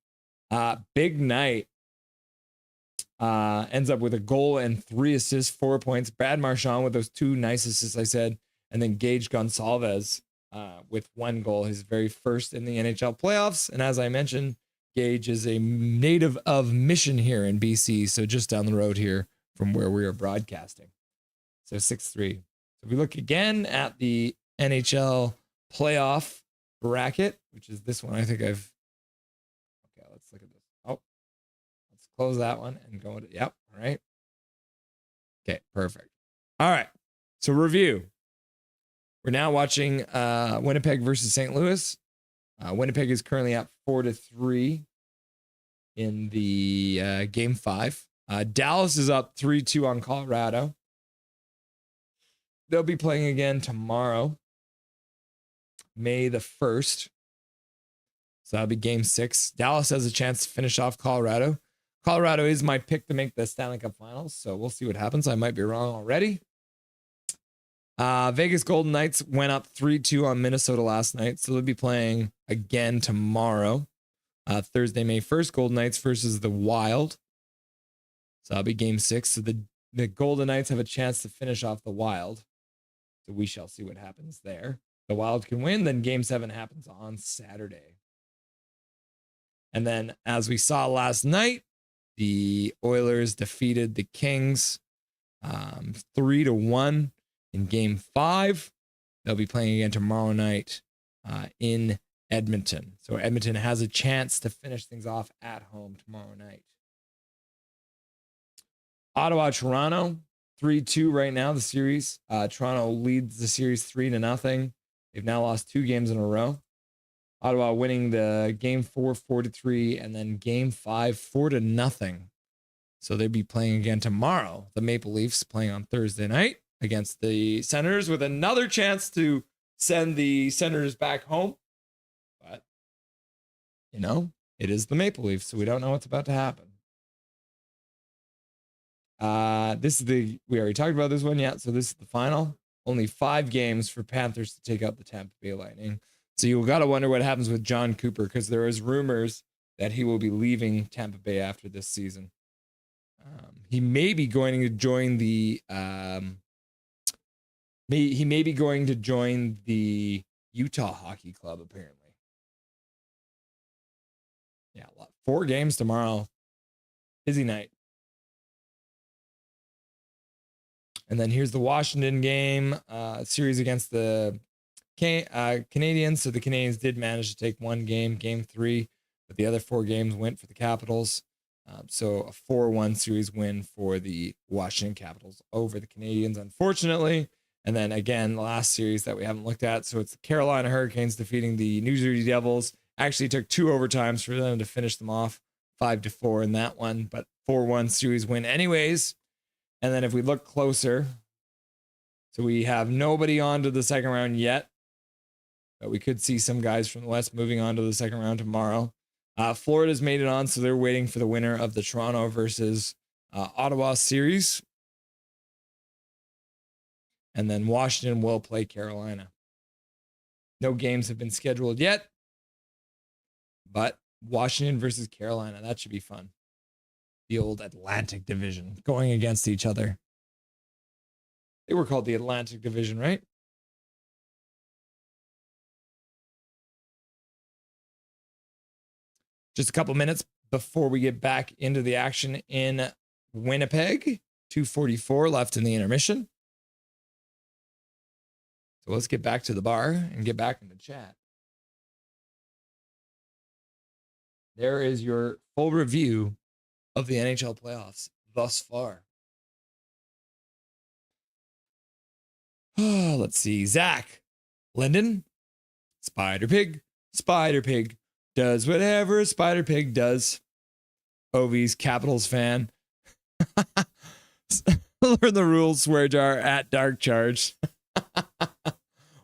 B: big night. Ends up with a goal and 3 assists, 4 points. Brad Marchand with those 2 nice assists, I said. And then Gage Gonsalves with 1 goal, his very first in the NHL playoffs. And as I mentioned, Gage is a native of Mission here in BC, so just down the road here from where we are broadcasting. So 6-3. So we look again at the NHL playoff bracket, which is this one. I think I've... Okay, let's look at this. Oh, let's close that one and go to... Yep, all right. Okay, perfect. All right, so review. We're now watching Winnipeg versus St. Louis. Winnipeg is currently at 4-3 in the game 5. Dallas is up 3-2 on Colorado. They'll be playing again tomorrow, May the 1st. So that'll be game 6. Dallas has a chance to finish off Colorado. Colorado is my pick to make the Stanley Cup Finals, so we'll see what happens. I might be wrong already. Vegas Golden Knights went up 3-2 on Minnesota last night, so they'll be playing again tomorrow. Thursday, May 1st, Golden Knights versus the Wild. So that'll be game 6. So the Golden Knights have a chance to finish off the Wild. So we shall see what happens there. The Wild can win, then game 7 happens on Saturday. And then, as we saw last night, the Oilers defeated the Kings 3-1 in game 5. They'll be playing again tomorrow night in Edmonton. So Edmonton has a chance to finish things off at home tomorrow night. Ottawa, Toronto, 3-2 right now, the series. Toronto leads the series 3-0. They've now lost 2 games in a row. Ottawa winning the game 4, 4-3, and then game 5, 4-0. So they'll be playing again tomorrow. The Maple Leafs playing on Thursday night against the Senators with another chance to send the Senators back home. But, you know, it is the Maple Leafs, so we don't know what's about to happen. We already talked about this one, yeah. So this is the final. Only 5 games for Panthers to take out the Tampa Bay Lightning. So you got to wonder what happens with John Cooper, because there is rumors that he will be leaving Tampa Bay after this season. He may be going to join the he may be going to join the Utah Hockey Club, apparently. Yeah, 4 games tomorrow. Busy night. And then here's the Washington game, series against the Canadiens. So the Canadiens did manage to take 1 game, game 3, but the other 4 games went for the Capitals. So a 4-1 series win for the Washington Capitals over the Canadiens, unfortunately. And then again, the last series that we haven't looked at. So it's the Carolina Hurricanes defeating the New Jersey Devils. Actually took 2 overtimes for them to finish them off, 5-4 in that one, but 4-1 series win anyways. And then if we look closer, so we have nobody on to the second round yet, but we could see some guys from the West moving on to the second round tomorrow. Florida's made it on, so they're waiting for the winner of the Toronto versus Ottawa series. And then Washington will play Carolina. No games have been scheduled yet, but Washington versus Carolina, that should be fun. The old Atlantic Division going against each other. They were called the Atlantic Division, right? Just a couple minutes before we get back into the action in Winnipeg. 2:44 left in the intermission. So let's get back to the bar and get back into chat. There is your full review of the NHL playoffs thus far. Let's see. Zach Linden, Spider Pig does whatever a Spider Pig does. Ovi's Capitals fan. Learn the rules, swear jar at Dark Charge.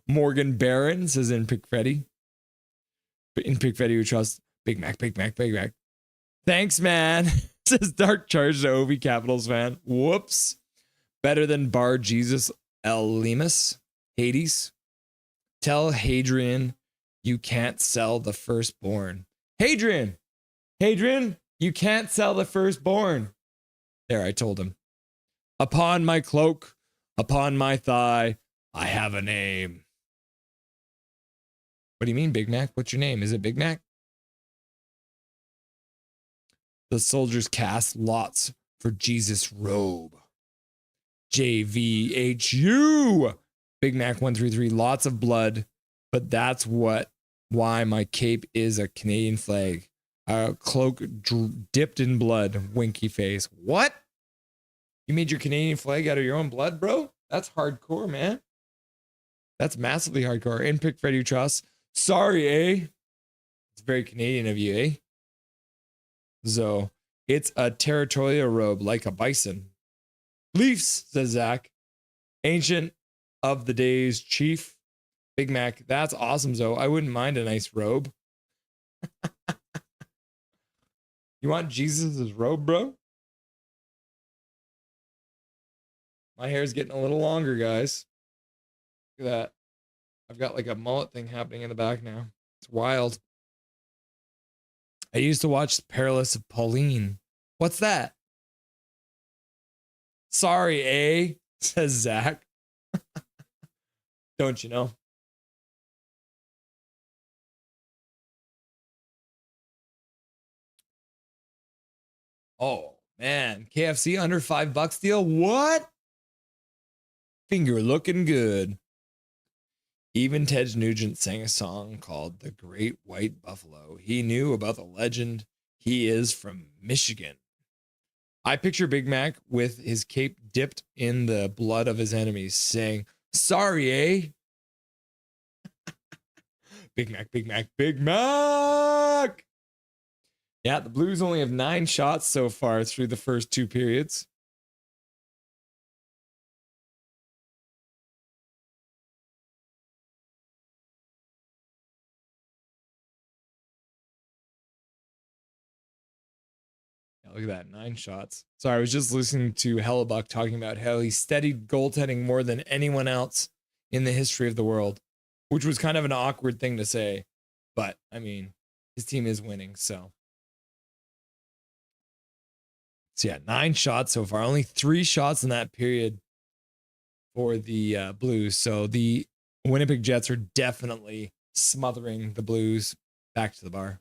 B: Morgan Barron says in Pick Freddy. In Pick Fetty who trusts Big Mac, Big Mac, Big Mac. Thanks, man. Says Dark Charge to OV Capitals fan. Whoops. Better than Bar Jesus El Lemus. Hades. Tell Hadrian you can't sell the firstborn. Hadrian, you can't sell the firstborn. There, I told him. Upon my cloak, upon my thigh, I have a name. What do you mean, Big Mac? What's your name? Is it Big Mac? The soldiers cast lots for Jesus' robe. JVHU. Big Mac 133. Lots of blood, but that's why my cape is a Canadian flag. A cloak dipped in blood. Winky face. What? You made your Canadian flag out of your own blood, bro? That's hardcore, man. That's massively hardcore. In Pick Freddy Trust. Sorry, eh? It's very Canadian of you, eh? So, it's a territorial robe like a bison. Leafs, says Zach. Ancient of the days, chief. Big Mac, that's awesome, Zoe. I wouldn't mind a nice robe. You want Jesus' robe, bro? My hair's getting a little longer, guys. Look at that. I've got like a mullet thing happening in the back now. It's wild. I used to watch Perilous of Pauline. What's that? Sorry, eh? Says Zach. Don't you know? Oh, man. KFC under $5 deal? What? Finger looking good. Even Ted Nugent sang a song called The Great White Buffalo. He knew about the legend. He is from Michigan. I picture Big Mac with his cape dipped in the blood of his enemies saying, sorry, eh? Big Mac, Big Mac, Big Mac! Yeah, the Blues only have 9 shots so far through the first 2 periods. Yeah, look at that, 9 shots. Sorry, I was just listening to Hellebuck talking about how he studied goaltending more than anyone else in the history of the world, which was kind of an awkward thing to say. But, I mean, his team is winning, so. So yeah, 9 shots so far. Only 3 shots in that period for the Blues. So the Winnipeg Jets are definitely smothering the Blues. Back to the bar.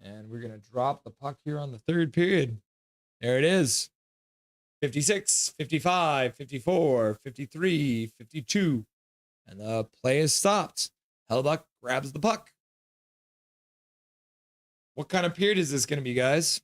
B: And we're going to drop the puck here on the 3rd period. There it is. 56, 55, 54, 53, 52. And the play is stopped. Hellebuck grabs the puck. What kind of period is this going to be, guys?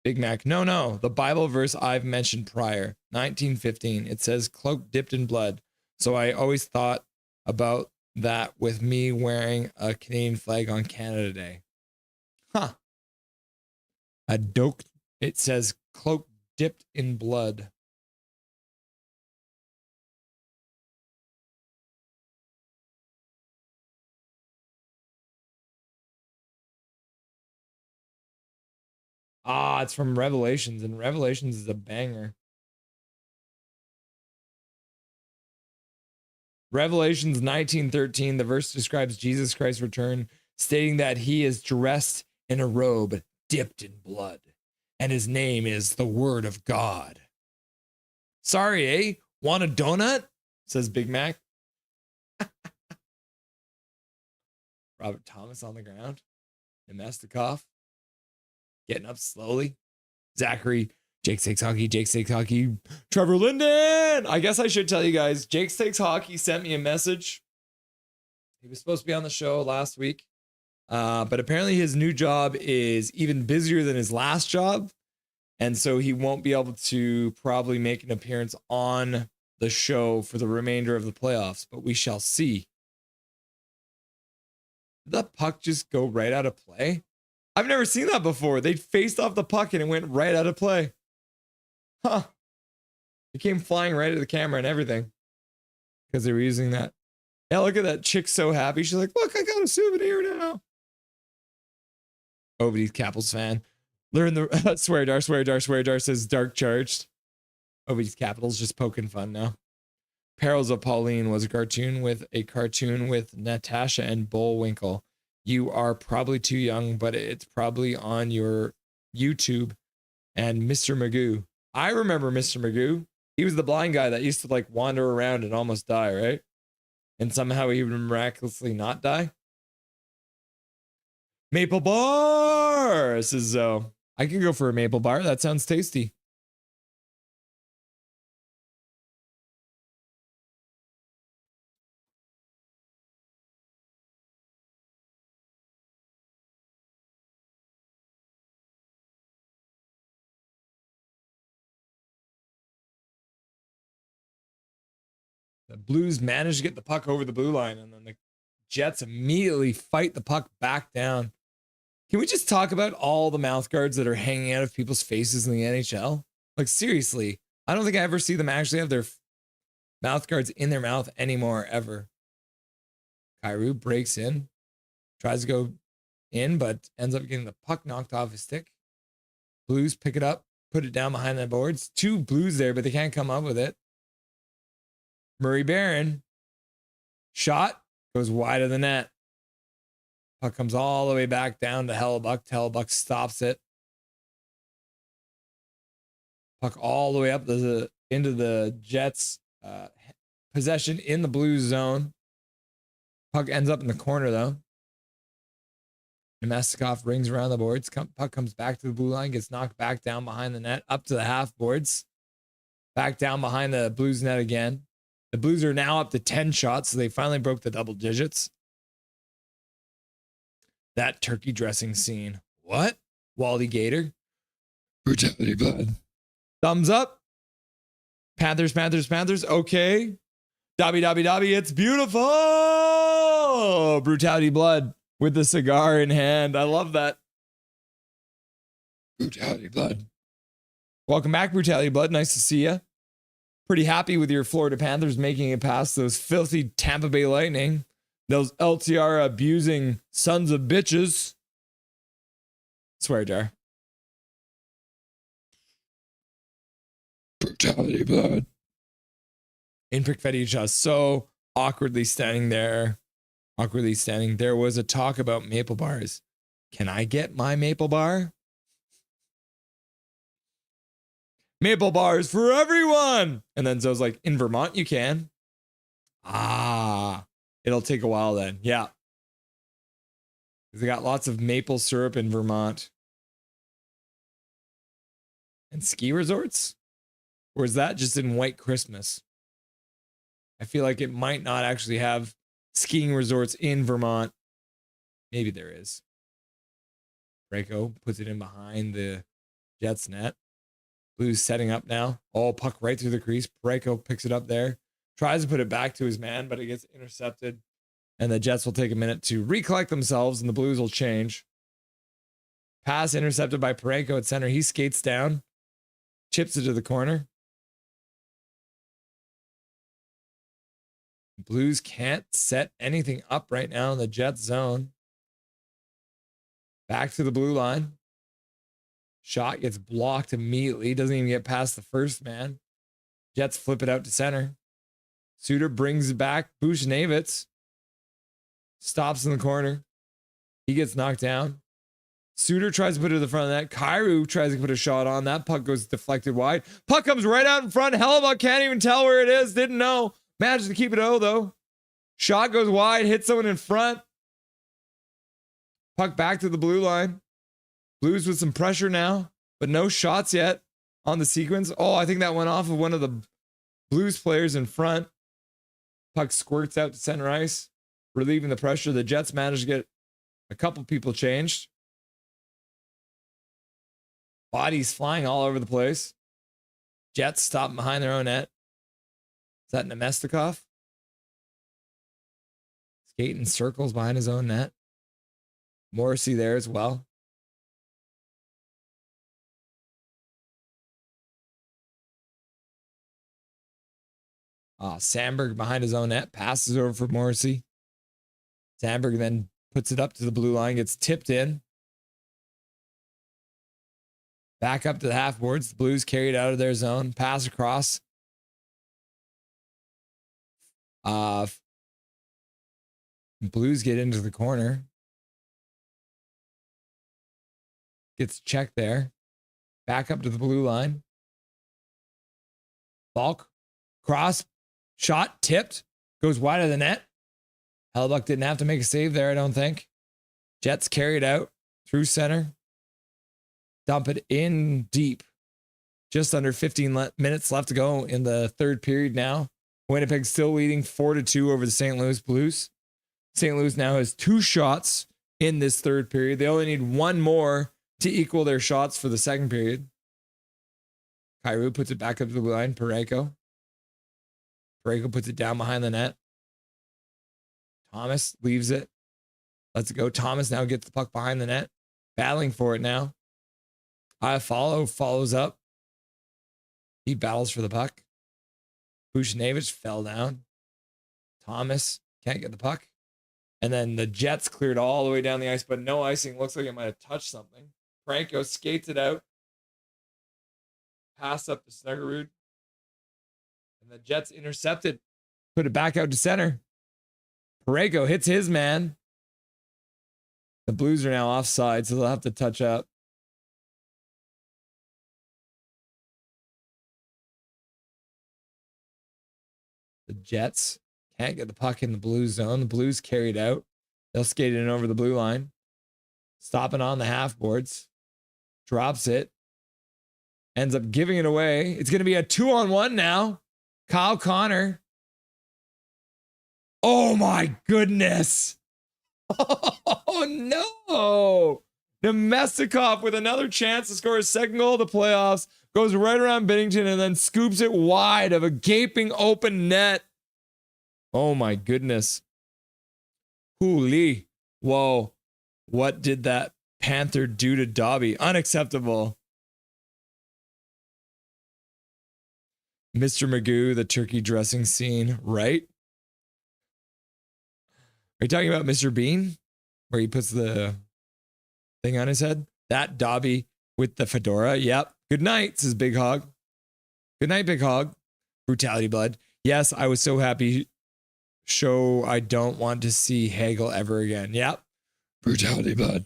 B: Big Mac. No. The Bible verse I've mentioned prior, 19:15. It says cloak dipped in blood. So I always thought about that with me wearing a Canadian flag on Canada Day. Huh. It says cloak dipped in blood. Ah, it's from Revelations, and Revelations is a banger. Revelations 19:13, the verse describes Jesus Christ's return, stating that he is dressed in a robe dipped in blood, and his name is the Word of God. Sorry, eh? Want a donut? Says Big Mac. Robert Thomas on the ground. Nemestikov getting up slowly. Zachary, Jake Takes Hockey. Trevor Linden. I guess I should tell you guys, Jake Takes Hockey sent me a message. He was supposed to be on the show last week. But apparently his new job is even busier than his last job. And so he won't be able to probably make an appearance on the show for the remainder of the playoffs, but we shall see. Did that puck just go right out of play? I've never seen that before. They faced off the puck and it went right out of play. Huh. It came flying right at the camera and everything. because they were using that. Yeah, look at that chick so happy. She's like, look, I got a souvenir now. Ovidy's Capitals fan. Learn the swear dar says dark charged. Ovidy's Capitals just poking fun now. Perils of Pauline was a cartoon with Natasha and Bullwinkle. You are probably too young, but it's probably on your YouTube. And Mr. Magoo. I remember Mr. Magoo. He was the blind guy that used to like wander around and almost die, right? And somehow he would miraculously not die. Maple bar, says Zoe. I could go for a maple bar. That sounds tasty. The Blues managed to get the puck over the blue line, and then the Jets immediately fight the puck back down. Can we just talk about all the mouth guards that are hanging out of people's faces in the NHL? Like, seriously, I don't think I ever see them actually have their mouth guards in their mouth anymore, ever. Kyrou breaks in, tries to go in, but ends up getting the puck knocked off his stick. Blues pick it up, put it down behind the boards. 2 Blues there, but they can't come up with it. Murray Barron, shot, goes wide of the net. Puck comes all the way back down to Hellebuyck. Hellebuyck stops it. Puck all the way up into the Jets' possession in the Blues zone. Puck ends up in the corner, though. Nemestikov rings around the boards. Puck comes back to the blue line, gets knocked back down behind the net, up to the half boards. Back down behind the Blues net again. The Blues are now up to 10 shots, so they finally broke the double digits. That turkey dressing scene. What? Wally Gator. Brutality blood. Thumbs up. Panthers. Okay. Dobby. It's beautiful. Brutality blood with the cigar in hand. I love that. Brutality blood. Welcome back, Brutality blood. Nice to see you. Pretty happy with your Florida Panthers making it past those filthy Tampa Bay Lightning. Those LTR abusing sons of bitches. Swear jar. Brutality blood. In Pickfetti just so awkwardly standing there. There was a talk about maple bars. Can I get my maple bar? Maple bars for everyone. And then Zoe's like, in Vermont, you can. It'll take a while then. Yeah. They got lots of maple syrup in Vermont. And ski resorts? Or is that just in White Christmas? I feel like it might not actually have skiing resorts in Vermont. Maybe there is. Braco puts it in behind the Jets net. Blues setting up now. Oh, puck right through the crease. Braco picks it up there. Tries to put it back to his man, but it gets intercepted. And the Jets will take a minute to recollect themselves, and the Blues will change. Pass intercepted by Parayko at center. He skates down. Chips it to the corner. Blues can't set anything up right now in the Jets zone. Back to the blue line. Shot gets blocked immediately. Doesn't even get past the first man. Jets flip it out to center. Suter brings it back. Buchnevich stops in the corner. He gets knocked down. Suter tries to put it to the front of the net. Kyrou tries to put a shot on. That puck goes deflected wide. Puck comes right out in front. Hellebuyck can't even tell where it is. Didn't know. Managed to keep it O, though. Shot goes wide. Hits someone in front. Puck back to the blue line. Blues with some pressure now, but no shots yet on the sequence. Oh, I think that went off of one of the Blues players in front. Puck squirts out to center ice, relieving the pressure. The Jets managed to get a couple people changed. Bodies flying all over the place. Jets stop behind their own net. Is that Nemestikov? Skating circles behind his own net. Morrissey there as well. Sandberg behind his own net, passes over for Morrissey. Sandberg then puts it up to the blue line, gets tipped in. Back up to the half boards. The Blues carried out of their zone. Pass across. Blues get into the corner. Gets checked there. Back up to the blue line. Falk. Cross. Shot. Tipped. Goes wide of the net. Hellebuyck didn't have to make a save there, I don't think. Jets carried out through center. Dump it in deep. Just under 15 minutes left to go in the third period now. Winnipeg still leading 4-2 over the St. Louis Blues. St. Louis now has 2 shots in this third period. They only need 1 more to equal their shots for the second period. Kyrou puts it back up to the blue line. Parayko puts it down behind the net. Thomas leaves it. Lets it go. Thomas now gets the puck behind the net. Battling for it now. Follows up. He battles for the puck. Buchnevich fell down. Thomas can't get the puck. And then the Jets cleared all the way down the ice, but no icing. Looks like it might have touched something. Franco skates it out. Pass up to Snuggerud. And the Jets intercepted. Put it back out to center. Parayko hits his man. The Blues are now offside, so they'll have to touch up. The Jets can't get the puck in the blue zone. The Blues carried out. They'll skate it in over the blue line. Stopping on the half boards. Drops it. Ends up giving it away. It's going to be a 2-on-1 now. Kyle Connor. Oh my goodness. Oh no. Nemestikov with another chance to score his second goal of the playoffs. Goes right around Binnington and then scoops it wide of a gaping open net. Oh my goodness. Holy. Whoa. What did that Panther do to Dobby? Unacceptable. Mr. Magoo, the turkey dressing scene, right? Are you talking about Mr. Bean? Where he puts the thing on his head? That Dobby with the fedora. Yep. Good night, says Big Hog. Good night, Big Hog. Brutality blood. Yes, I was so happy. Show I don't want to see Hagel ever again. Yep. Brutality blood.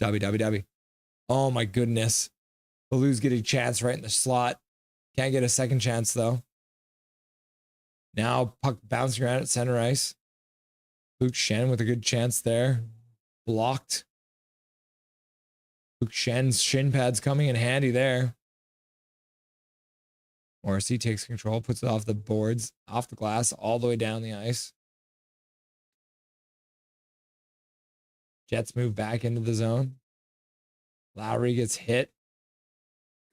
B: Dobby. Oh my goodness. The Blues get a chance right in the slot. Can't get a second chance though. Now puck bouncing around at center ice. Luke Shen with a good chance there. Blocked. Luke Shen's shin pads coming in handy there. Morrissey takes control, puts it off the boards, off the glass, all the way down the ice. Jets move back into the zone. Lowry gets hit.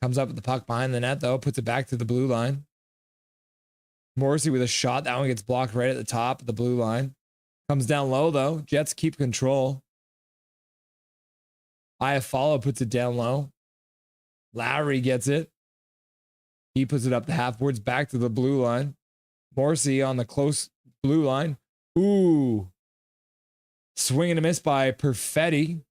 B: Comes up with the puck behind the net, though. Puts it back to the blue line. Morrissey with a shot. That one gets blocked right at the top of the blue line. Comes down low, though. Jets keep control. Iafallo puts it down low. Lowry gets it. He puts it up the half boards back to the blue line. Morrissey on the close blue line. Ooh. Swing and a miss by Perfetti.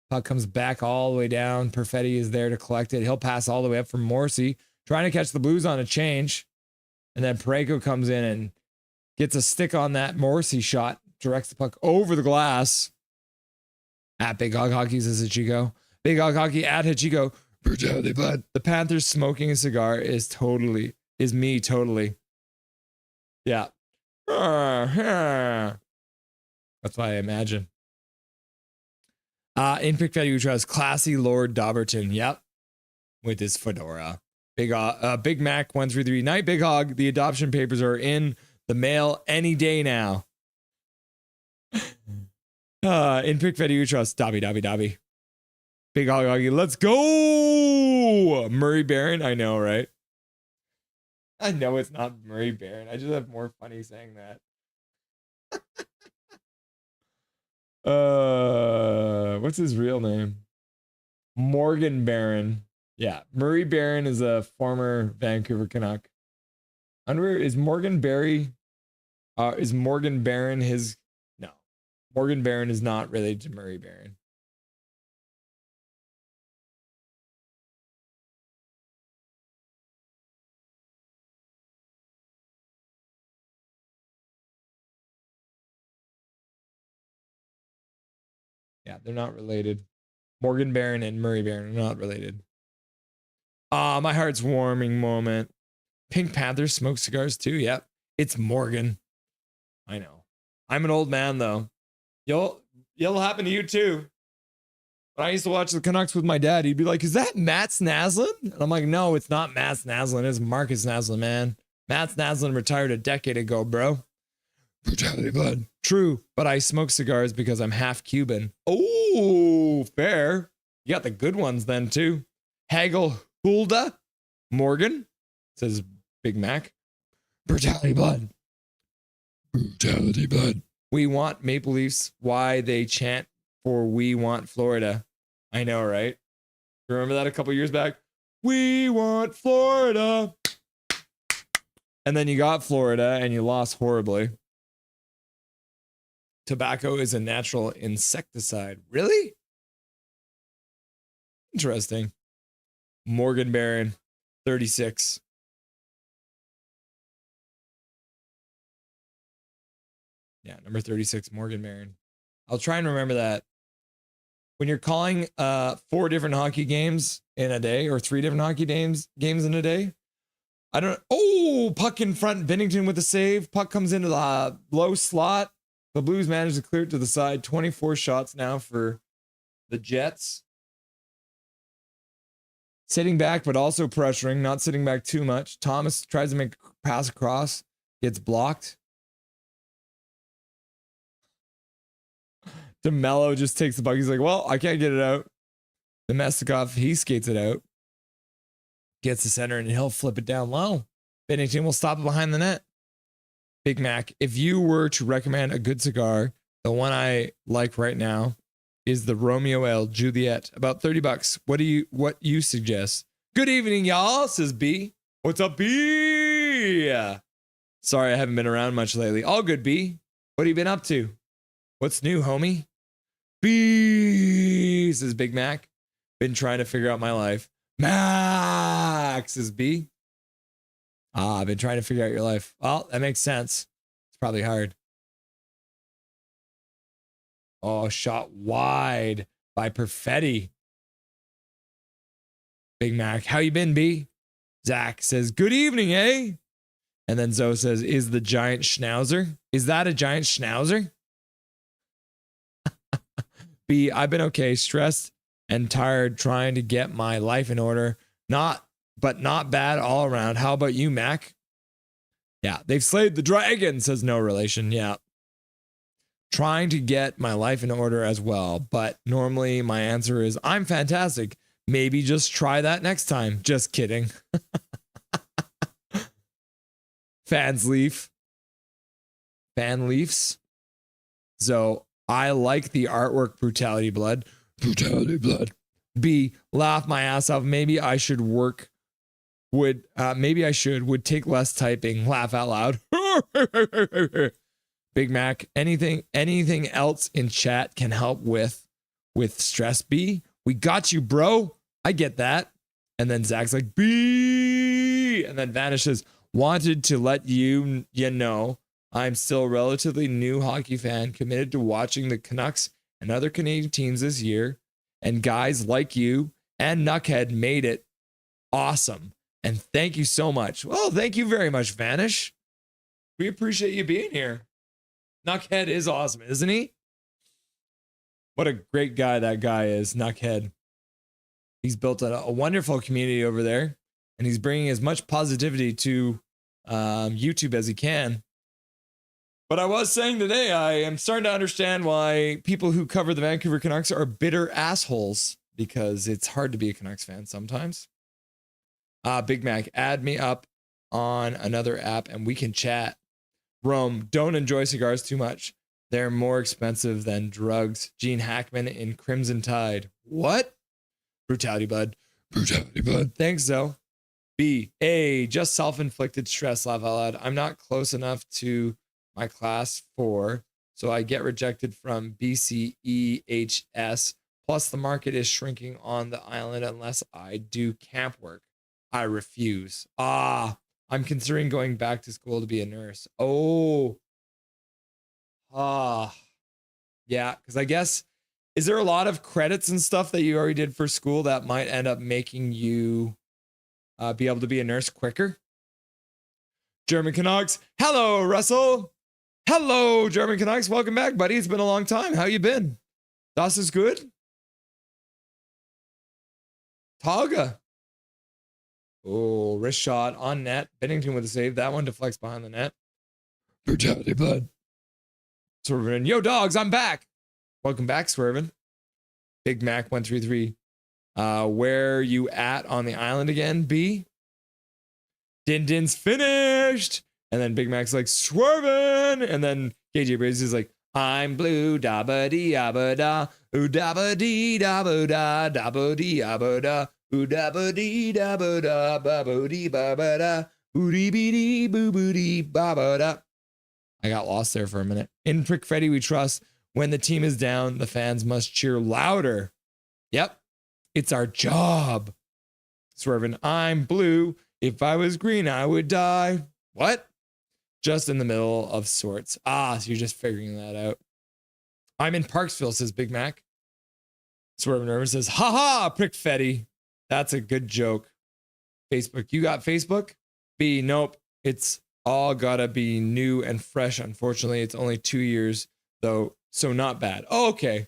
B: Puck comes back all the way down. Perfetti is there to collect it. He'll pass all the way up from Morrissey. Trying to catch the Blues on a change. And then Parayko comes in and gets a stick on that Morrissey shot. Directs the puck over the glass. At Big Hog Hockey, says Hachiko. Big Hog Hockey at Hachiko. Brutality blood. The Panthers smoking a cigar is me totally. Yeah. That's what I imagine. In Pick Value Trust, classy Lord Dobberton. Yep. With his fedora. Big Mac 133. Night, Big Hog. The adoption papers are in the mail any day now. In Pick Value Trust, Dobby. Big Hog Hoggy, let's go! Murray Barron, I know, right? I know it's not Murray Barron. I just have more funny saying that. What's his real name? Morgan Barron. Yeah, Murray Barron is a former Vancouver Canuck. Underwear is Morgan Barry. Is Morgan Barron his? No, Morgan Barron is not related to Murray Barron. Yeah, they're not related. Morgan Barron and Murray Barron are not related. My heart's warming moment. Pink Panther smoke cigars too. Yep. It's Morgan. I know. I'm an old man though. It'll happen to you too. When I used to watch the Canucks with my dad, he'd be like, "Is that Mats Naslund?" And I'm like, "No, it's not Mats Naslund. It's Marcus Naslund, man. Mats Naslund retired a decade ago, bro." Brutality, bud. True, but I smoke cigars because I'm half Cuban. Oh, fair. You got the good ones then too. Hagel Hulda Morgan says Big Mac. Brutality, bud. Brutality, bud. We want Maple Leafs. Why they chant for "We want Florida"? I know, right? Remember that a couple years back? We want Florida. And then you got Florida and you lost horribly. Tobacco is a natural insecticide. Really? Interesting. Morgan Barron, 36. Yeah, number 36, Morgan Barron. I'll try and remember that. When you're calling 4 different hockey games in a day or 3 different hockey games in a day, I don't. Oh, puck in front. Bennington with the save. Puck comes into the low slot. The Blues managed to clear it to the side. 24 shots now for the Jets. Sitting back, but also pressuring, not sitting back too much. Thomas tries to make a pass across, gets blocked. DeMello just takes the puck. He's like, "Well, I can't get it out." Domestikov, he skates it out. Gets the center and he'll flip it down low. Bennington will stop it behind the net. Big Mac, if you were to recommend a good cigar, the one I like right now is the Romeo L. Juliet, about $30. What you suggest? Good evening, y'all, says B. What's up, B? Sorry, I haven't been around much lately. All good, B. What have you been up to? What's new, homie? B, says Big Mac. Been trying to figure out my life. Max, says B. I've been trying to figure out your life. Well, that makes sense. It's probably hard. Oh, shot wide by Perfetti. Big Mac, how you been, B? Zach says, good evening, eh? And then Zoe says, is the giant schnauzer? Is that a giant schnauzer? B, I've been okay, stressed and tired trying to get my life in order. Not bad all around. How about you, Mac? Yeah, they've slayed the dragon, says no relation. Yeah. Trying to get my life in order as well. But normally my answer is, I'm fantastic. Maybe just try that next time. Just kidding. Fan Leafs. So I like the artwork, Brutality Blood. Brutality Blood. B, laugh my ass off. Maybe I should would take less typing. Laugh out loud. Big Mac, anything else in chat can help with stress, B? We got you, bro. I get that. And then Zach's like, B, and then vanishes. Wanted to let you know I'm still a relatively new hockey fan, committed to watching the Canucks and other Canadian teams this year. And guys like you and Knuckhead made it awesome. And thank you so much. Well, thank you very much, Vanish. We appreciate you being here. Knuckhead is awesome, isn't he? What a great guy that guy is, Knuckhead. He's built a wonderful community over there, and he's bringing as much positivity to YouTube as he can. But I was saying today, I am starting to understand why people who cover the Vancouver Canucks are bitter assholes, because it's hard to be a Canucks fan sometimes. Big Mac, add me up on another app and we can chat. Rome, don't enjoy cigars too much. They're more expensive than drugs. Gene Hackman in Crimson Tide. What? Brutality Bud. Brutality Bud. Thanks, Zoe. B, A, just self-inflicted stress, laugh out loud. I'm not close enough to my class 4, so I get rejected from BCEHS. Plus, the market is shrinking on the island unless I do camp work. I refuse. I'm considering going back to school to be a nurse. Yeah, because I guess, is there a lot of credits and stuff that you already did for school that might end up making you be able to be a nurse quicker? German Canucks. Hello, Russell. Hello, German Canucks. Welcome back, buddy. It's been a long time. How you been? Das is good. Taga. Oh, wrist shot on net. Bennington with a save. That one deflects behind the net. Brutality, bud. Swervin. Yo, dogs, I'm back. Welcome back, Swervin. Big Mac 133. Where you at on the island again, B? Din-Din's finished. And then Big Mac's like, Swervin. And then KJ Brazy is like, I'm blue, da ba dee da da, ooh da ba dee da da, da ba dee da, ooh da ba dee da ba bo dee ba da, ooh dee bee dee boo boo dee ba da. I got lost there for a minute. In Prick Freddy we trust. When the team is down, the fans must cheer louder. Yep, it's our job. Swerving, I'm blue. If I was green, I would die. What? Just in the middle of sorts. So you're just figuring that out. I'm in Parksville, says Big Mac. Swerving Nervous says, haha, Prick Fetty. That's a good joke. Facebook. You got Facebook? B, nope. It's all gotta be new and fresh. Unfortunately, it's only 2 years, though, so not bad. Oh, okay.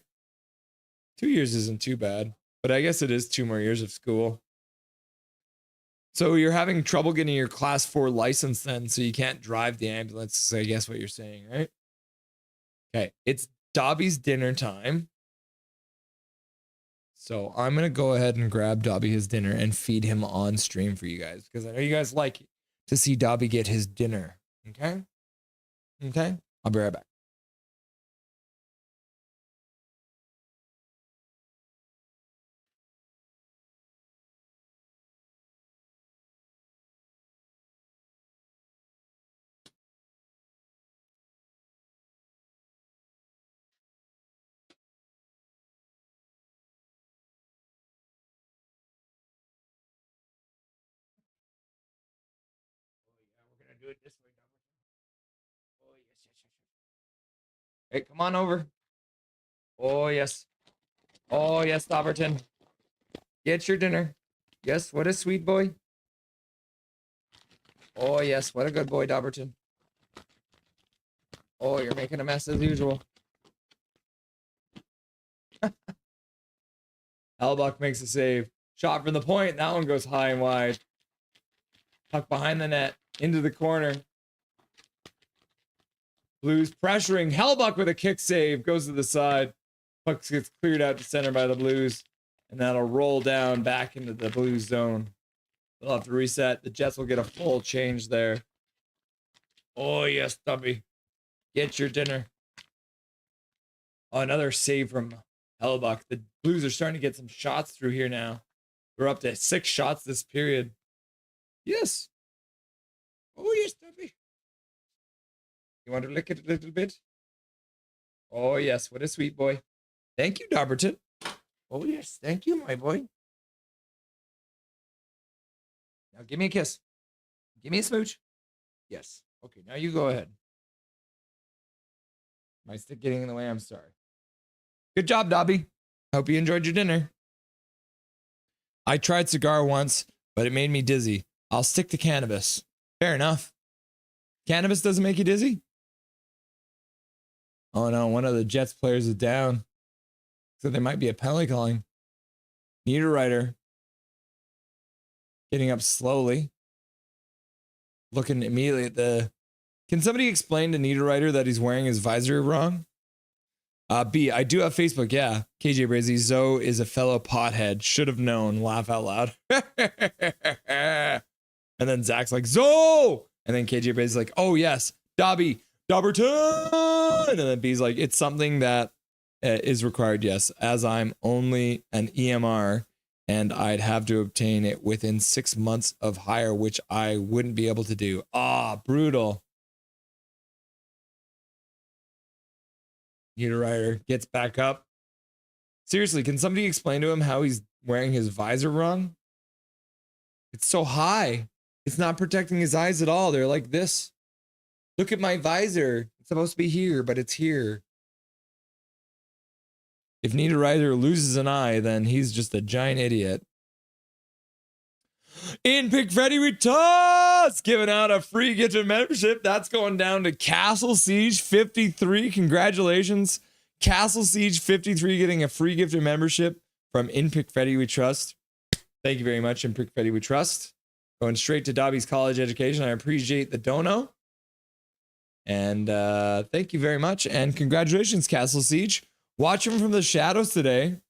B: 2 years isn't too bad, but I guess it is 2 more years of school. So you're having trouble getting your class 4 license then, so you can't drive the ambulance, is I guess what you're saying, right? Okay, it's Dobby's dinner time. So I'm going to go ahead and grab Dobby his dinner and feed him on stream for you guys, because I know you guys like to see Dobby get his dinner, okay? Okay, I'll be right back. Do it this way, Dobby. Oh, yes, yes, yes. Hey, come on over. Oh, yes. Oh, yes, Dobberton. Get your dinner. Yes, what a sweet boy. Oh, yes, what a good boy, Dobberton. Oh, you're making a mess as usual. Hellebuck makes a save. Shot from the point. That one goes high and wide. Puck behind the net. Into the corner. Blues pressuring. Hellebuck with a kick save. Goes to the side. Puck gets cleared out to center by the Blues. And that'll roll down back into the Blues zone. They'll have to reset. The Jets will get a full change there. Oh, yes, Stubby. Get your dinner. Oh, another save from Hellebuck. The Blues are starting to get some shots through here now. We're up to 6 shots this period. Yes. Oh, yes, Stubby. You want to lick it a little bit? Oh, yes. What a sweet boy. Thank you, Dobberton. Oh, yes. Thank you, my boy. Now give me a kiss. Give me a smooch. Yes. Okay, now you go ahead. My stick getting in the way. I'm sorry. Good job, Dobby. Hope you enjoyed your dinner. I tried cigar once, but it made me dizzy. I'll stick to cannabis. Fair enough. Cannabis doesn't make you dizzy? Oh no, one of the Jets players is down. So there might be a penalty calling. Niederreiter getting up slowly. Looking immediately at the... Can somebody explain to Niederreiter that he's wearing his visor wrong? B, I do have Facebook, yeah. KJ Brazy, Zoe is a fellow pothead. Should have known. Laugh out loud. And then Zach's like, Zoe! And then KJ Brazy's like, oh yes, Dobby, Dobberton! And then B's like, it's something that is required, yes. As I'm only an EMR, and I'd have to obtain it within 6 months of hire, which I wouldn't be able to do. Brutal. Niederreiter gets back up. Seriously, can somebody explain to him how he's wearing his visor wrong? It's so high. It's not protecting his eyes at all. They're like this. Look at my visor. It's supposed to be here, but it's here. If Niederreiter loses an eye, then he's just a giant idiot. In Pick Freddy we toss! Giving out a free gift of membership. That's going down to Castle Siege 53. Congratulations. Castle Siege 53 getting a free gift of membership from In Pick Freddy we trust. Thank you very much, In Pick Freddy we trust. Going straight to Dobby's college education. I appreciate the dono. And thank you very much. And congratulations, Castle Siege. Watch him from the shadows today.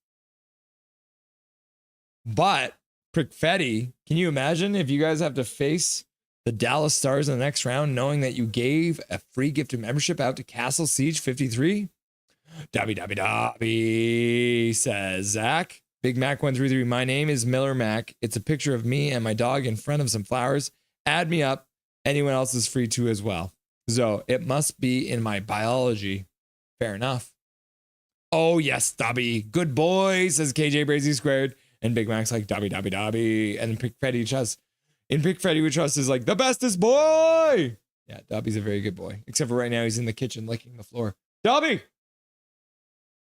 B: But Prickfetti, can you imagine if you guys have to face the Dallas Stars in the next round, knowing that you gave a free gift of membership out to Castle Siege 53? Dobby, says Zach. Big Mac 133. My name is Miller Mac. It's a picture of me and my dog in front of some flowers. Add me up. Anyone else is free to as well. So it must be in my biology. Fair enough. Oh, yes, Dobby. Good boy, says KJ Brazy squared. And Big Mac's like, Dobby. And Pick Freddy Trust. In Pick Freddy we trust is like, the bestest boy. Yeah, Dobby's a very good boy. Except for right now, he's in the kitchen licking the floor. Dobby!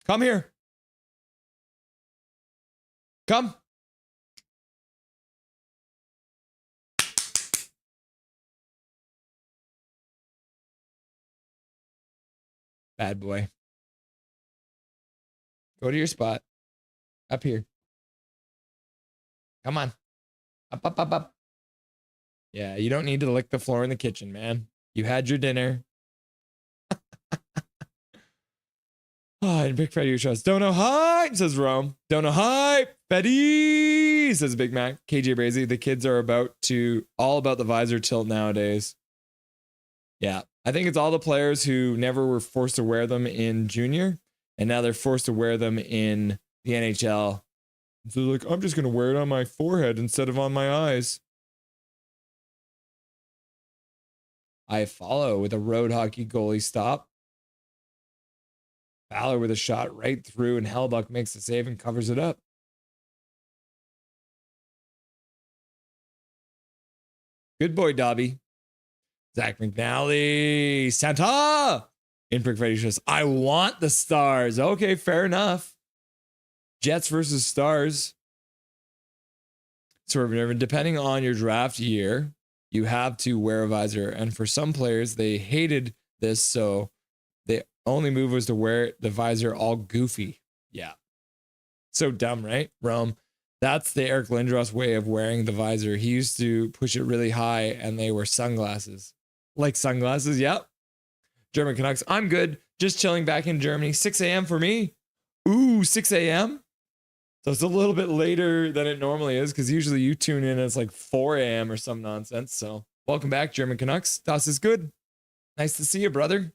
B: Come here. Come. Bad boy. Go to your spot. Up here. Come on. Up. Yeah, you don't need to lick the floor in the kitchen, man. You had your dinner. And Big Freddy, you trust. Don't know hype, says Rome. Don't know hype. Freddy, says Big Mac. KJ Brazy, the kids are all about the visor tilt nowadays. Yeah, I think it's all the players who never were forced to wear them in junior, and now they're forced to wear them in the NHL. So they're like, I'm just going to wear it on my forehead instead of on my eyes. I follow with a road hockey goalie stop. Fowler with a shot right through, and Hellbuck makes the save and covers it up. Good boy, Dobby. Zach McNally. Santa! In Prick Freddy says, I want the Stars. Okay, fair enough. Jets versus Stars. Sort of, depending on your draft year, you have to wear a visor. And for some players, they hated this, so the only move was to wear the visor all goofy. Yeah. So dumb, right? Rome. That's the Eric Lindros way of wearing the visor. He used to push it really high, and they were sunglasses. Like sunglasses, yep. German Canucks. I'm good. Just chilling back in Germany. 6 a.m. for me. Ooh, 6 a.m. So it's a little bit later than it normally is, because usually you tune in and it's like 4 a.m. or some nonsense. So welcome back, German Canucks. Das is good. Nice to see you, brother.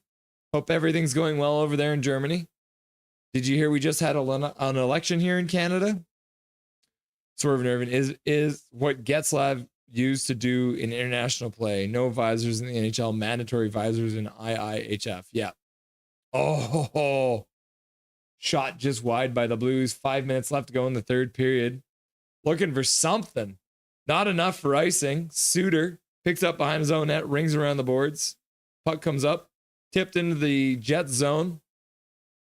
B: Hope everything's going well over there in Germany. Did you hear we just had an election here in Canada? Swerve and Irvin is what Getzlav used to do in international play. No visors in the NHL, mandatory visors in IIHF. Yeah. Oh, shot just wide by the Blues. 5 minutes left to go in the third period. Looking for something. Not enough for icing. Suter picks up behind his own net, rings around the boards. Puck comes up, tipped into the Jets zone.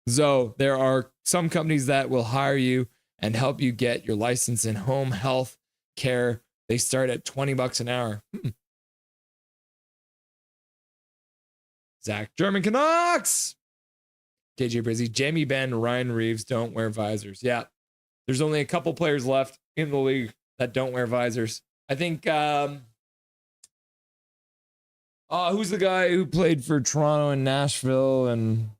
B: So there are some companies that will hire you and help you get your license in home health care. They start at $20 an hour. Zach, German Canucks. KJ Brizzy, Jamie Benn, Ryan Reeves don't wear visors. Yeah, there's only a couple players left in the league that don't wear visors. I think, who's the guy who played for Toronto and Nashville? And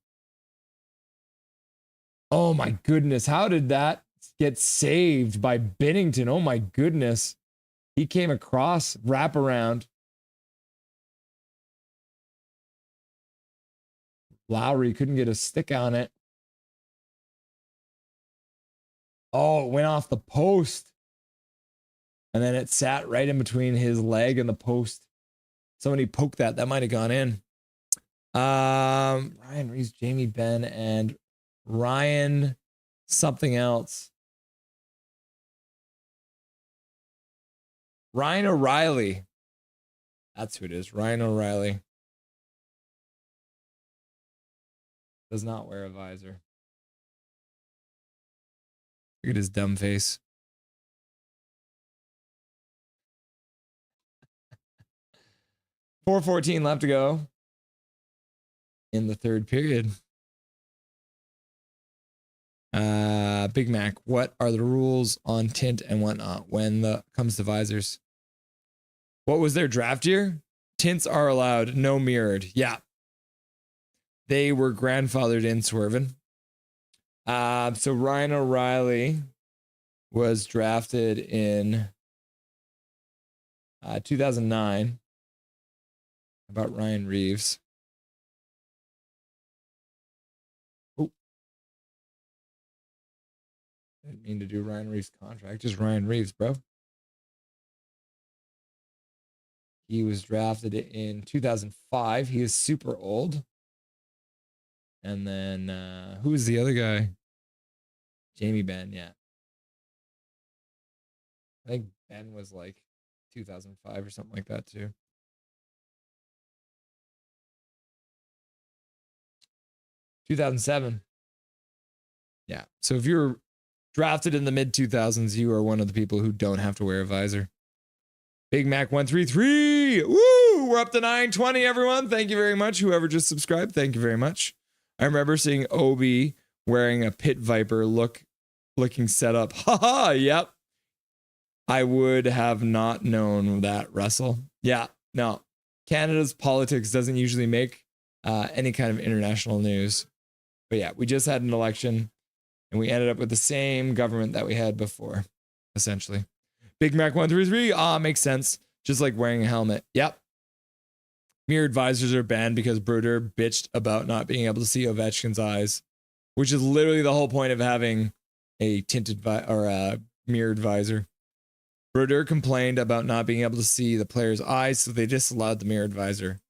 B: oh my goodness, how did that get saved by Binnington? Oh my goodness. He came across, wraparound. Lowry couldn't get a stick on it. Oh, it went off the post. And then it sat right in between his leg and the post. Somebody poked that. That might have gone in. Ryan Reeves, Jamie Benn, and Ryan something else. Ryan O'Reilly. That's who it is. Ryan O'Reilly. Does not wear a visor. Look at his dumb face. .414 left to go in the third period. Big Mac, what are the rules on tint and whatnot when it comes to visors? What was their draft year? Tints are allowed, no mirrored. Yeah. They were grandfathered in, Swervin. So Ryan O'Reilly was drafted in 2009. About Ryan Reeves. Oh. Didn't mean to do Ryan Reeves' contract. Just Ryan Reeves, bro. He was drafted in 2005. He is super old. And then who was the other guy? Jamie Benn, yeah. I think Ben was like 2005 or something like that too. 2007. Yeah. So if you're drafted in the mid 2000s, you are one of the people who don't have to wear a visor. Big Mac 133. Woo! We're up to 920, everyone. Thank you very much. Whoever just subscribed, thank you very much. I remember seeing Obi wearing a Pit Viper looking setup. Haha, yep. I would have not known that, Russell. Yeah, no. Canada's politics doesn't usually make any kind of international news. But yeah, we just had an election and we ended up with the same government that we had before, essentially. Big Mac 133. Makes sense. Just like wearing a helmet. Yep. Mirrored visors are banned because Brodeur bitched about not being able to see Ovechkin's eyes, which is literally the whole point of having a tinted or a mirrored visor. Brodeur complained about not being able to see the player's eyes, so they disallowed the mirrored visor.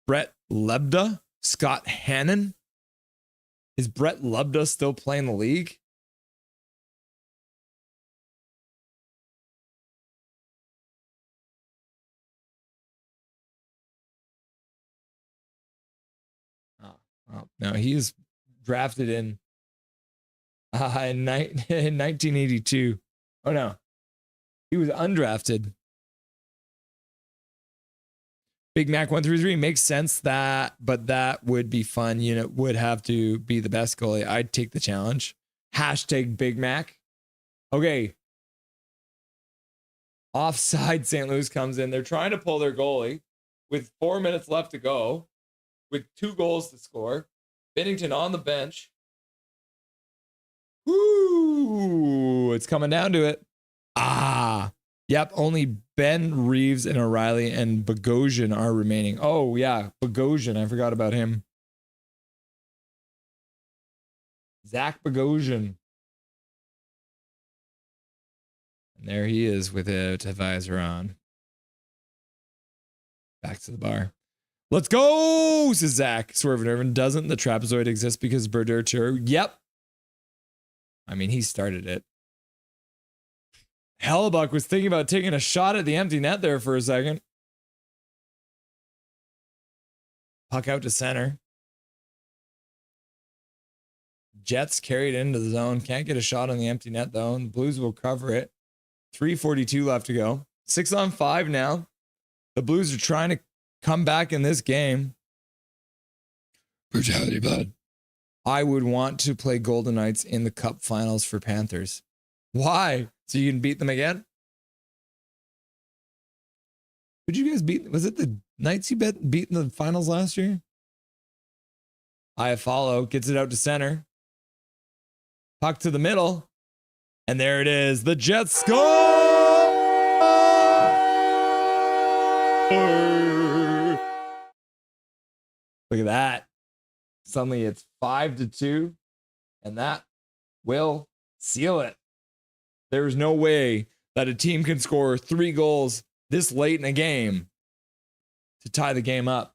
B: Brett Lebda, Scott Hannon. Is Brett Lebda still playing the league? Oh, no, he is drafted in 1982. Oh, no. He was undrafted. Big Mac 133 makes sense but that would be fun. You know, would have to be the best goalie. I'd take the challenge. Hashtag Big Mac. Okay. Offside, St. Louis comes in. They're trying to pull their goalie with 4 minutes left to go, with 2 goals to score. Binnington on the bench. Woo! It's coming down to it. Yep, only Ben, Reeves, and O'Reilly and Bogosian are remaining. Oh, yeah, Bogosian. I forgot about him. Zach Bogosian. And there he is with a visor on. Back to the bar. Let's go, says Zach. Swervin' Irvin. Doesn't the trapezoid exist because Brodeur Tour? Yep. I mean, he started it. Hellebuck was thinking about taking a shot at the empty net there for a second. Puck out to center. Jets carried into the zone. Can't get a shot on the empty net, though. The Blues will cover it. 3:42 left to go. 6-on-5 now. The Blues are trying to come back in this game. Brutality, bud. I would want to play Golden Knights in the Cup Finals for Panthers. Why? So you can beat them again? Who'd you guys beat? Was it the Knights you beat in the finals last year? I follow. Gets it out to center. Puck to the middle. And there it is. The Jets score! Look at that. Suddenly it's 5-2. And that will seal it. There's no way that a team can score 3 goals this late in a game to tie the game up.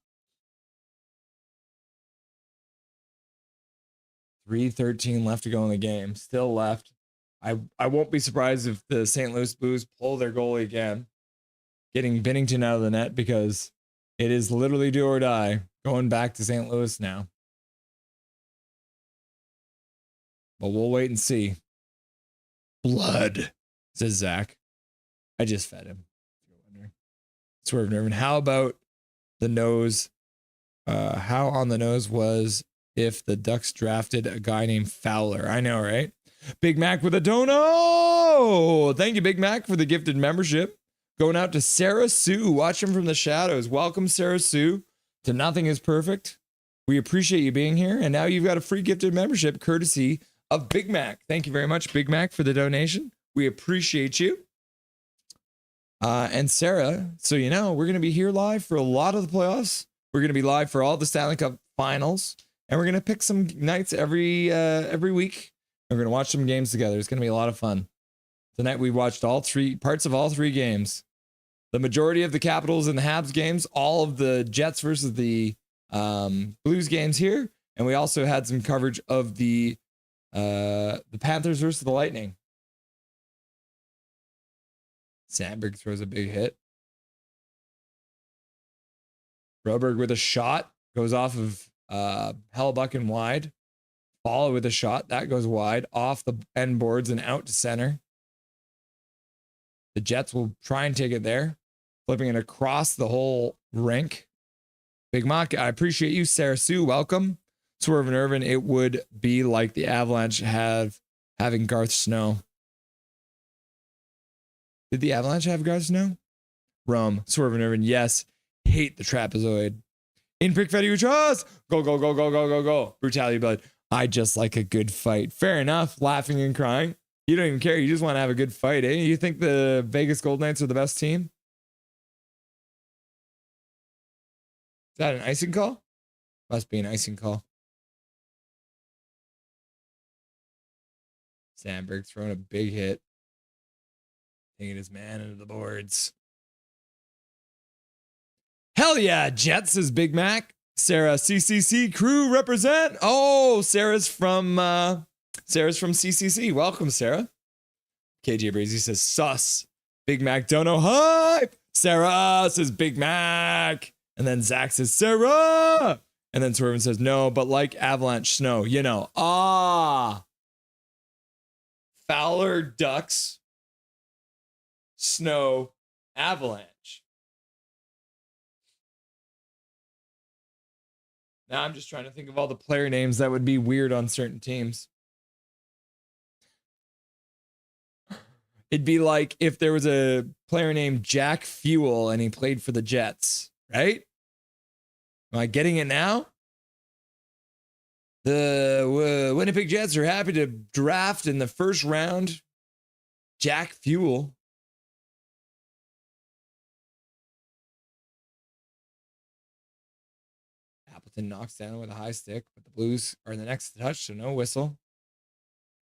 B: 3:13 left to go in the game. Still left. I won't be surprised if the St. Louis Blues pull their goalie again, getting Binnington out of the net, because it is literally do or die going back to St. Louis now. But we'll wait and see. Blood, says Zach. I just fed him. Swerve Nervin. How about the nose? How on the nose was if the Ducks drafted a guy named Fowler? I know, right? Big Mac with a dono. Thank you, Big Mac, for the gifted membership. Going out to Sarah Sue, watching from the shadows. Welcome, Sarah Sue, to Nothing is Perfect. We appreciate you being here. And now you've got a free gifted membership courtesy of Big Mac. Thank you very much, Big Mac, for the donation. We appreciate you. And Sarah, so you know, we're going to be here live for a lot of the playoffs. We're going to be live for all the Stanley Cup finals. And we're going to pick some nights every week. We're going to watch some games together. It's going to be a lot of fun. Tonight we watched parts of all three games. The majority of the Capitals and the Habs games, all of the Jets versus the Blues games here. And we also had some coverage of the Panthers versus the Lightning. Sandberg throws a big hit. Broberg with a shot. Goes off of Hellebuck and wide. Follow with a shot. That goes wide. Off the end boards and out to center. The Jets will try and take it there. Flipping it across the whole rink. Big Mac, I appreciate you. Sarah Sue, welcome. Swerve and Irvin, it would be like the Avalanche having Garth Snow. Did the Avalanche have Garth Snow? Rome. Swerve and Irvin, yes. Hate the trapezoid. In Prick Fetty Uchas. Go, go, go, go, go, go, go. Brutality Blood. I just like a good fight. Fair enough. Laughing and crying. You don't even care. You just want to have a good fight, eh? You think the Vegas Golden Knights are the best team? Is that an icing call? Must be an icing call. Sandberg throwing a big hit. Taking his man into the boards. Hell yeah, Jets, is Big Mac. Sarah, CCC crew represent. Oh, Sarah's from CCC. Welcome, Sarah. KJ Brazy says sus. Big Mac dono hype. Sarah says Big Mac. And then Zach says Sarah. And then Swervin says no, but like Avalanche Snow, you know. Fowler Ducks. Snow Avalanche. Now I'm just trying to think of all the player names that would be weird on certain teams. It'd be like if there was a player named Jack Fuel and he played for the Jets, right? Am I getting it now? The Winnipeg Jets are happy to draft in the first round Jack Fuel. Appleton knocks down with a high stick, but the Blues are in the next touch, so no whistle.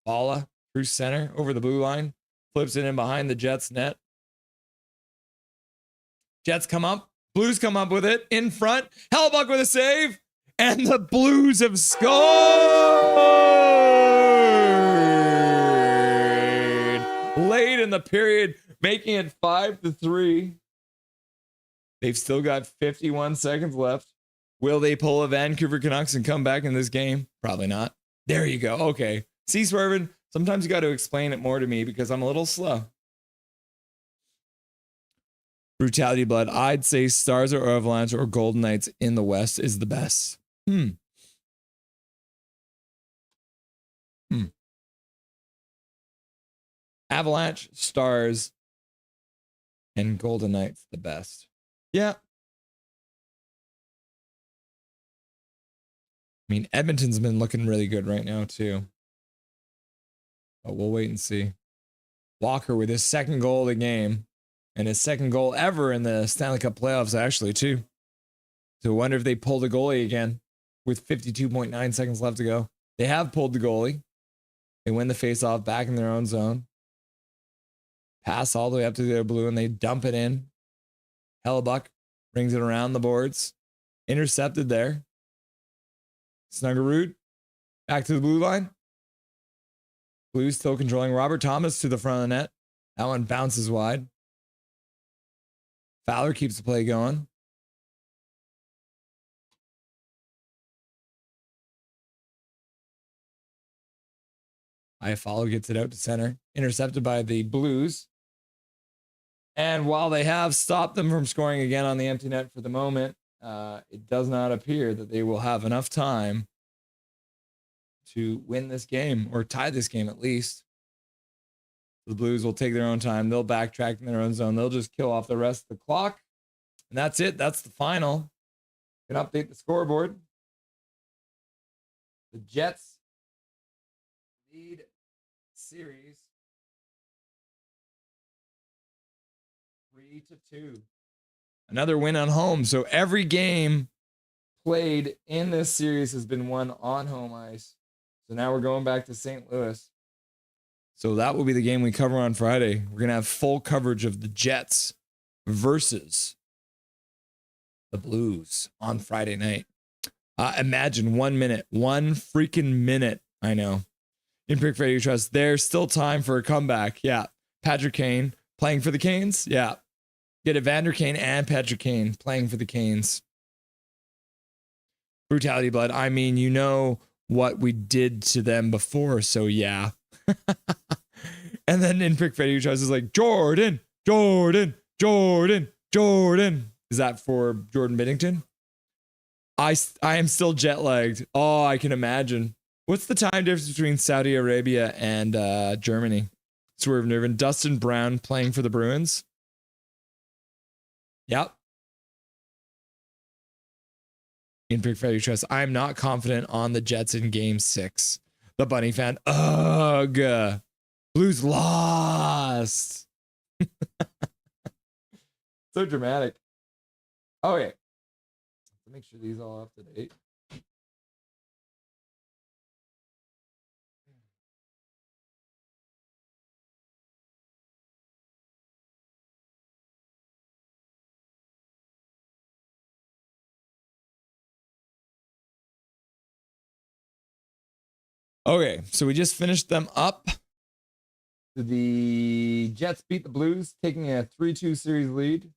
B: Balla through center over the blue line. Flips it in behind the Jets net. Jets come up. Blues come up with it in front. Hellebuck with a save. And the Blues have scored! Late in the period, making it 5-3. They've still got 51 seconds left. Will they pull a Vancouver Canucks and come back in this game? Probably not. There you go. Okay. See, Swervin, sometimes you got to explain it more to me because I'm a little slow. Brutality Blood. I'd say Stars or Avalanche or Golden Knights in the West is the best. Avalanche, Stars, and Golden Knights the best. Yeah. I mean, Edmonton's been looking really good right now, too. But we'll wait and see. Walker with his second goal of the game. And his second goal ever in the Stanley Cup playoffs, actually, too. So I wonder if they pull the goalie again with 52.9 seconds left to go. They have pulled the goalie. They win the faceoff back in their own zone. Pass all the way up to the other blue, and they dump it in. Hellebuck brings it around the boards. Intercepted there. Snuggerud back to the blue line. Blues still controlling. Robert Thomas to the front of the net. That one bounces wide. Fowler keeps the play going. Iafallo gets it out to center. Intercepted by the Blues. And while they have stopped them from scoring again on the empty net for the moment, it does not appear that they will have enough time to win this game or tie this game at least. The Blues will take their own time. They'll backtrack in their own zone. They'll just kill off the rest of the clock. And that's it. That's the final. You can update the scoreboard. The Jets lead series 3-2. Another win on home. So every game played in this series has been won on home ice. So now we're going back to St. Louis. So that will be the game we cover on Friday. We're going to have full coverage of the Jets versus the Blues on Friday night. Imagine 1 minute, one freaking minute. I know. In Pick Freddy Trust, there's still time for a comeback. Yeah. Patrick Kane playing for the Canes. Yeah. Get Evander Kane and Patrick Kane playing for the Canes. Brutality Blood. I mean, you know what we did to them before, so yeah. And then in Pick Freddy Trust is like, Jordan. Is that for Jordan Binnington? I am still jet lagged. Oh, I can imagine. What's the time difference between Saudi Arabia and Germany? Swerve Nervin. Dustin Brown playing for the Bruins. Yep. In Pick Freddy Trust, I'm not confident on the Jets in game 6. The Bunny fan. Ugh. Blues lost. So dramatic. Okay. Make sure these all up to date. Okay, so we just finished them up. The Jets beat the Blues, taking a 3-2 series lead.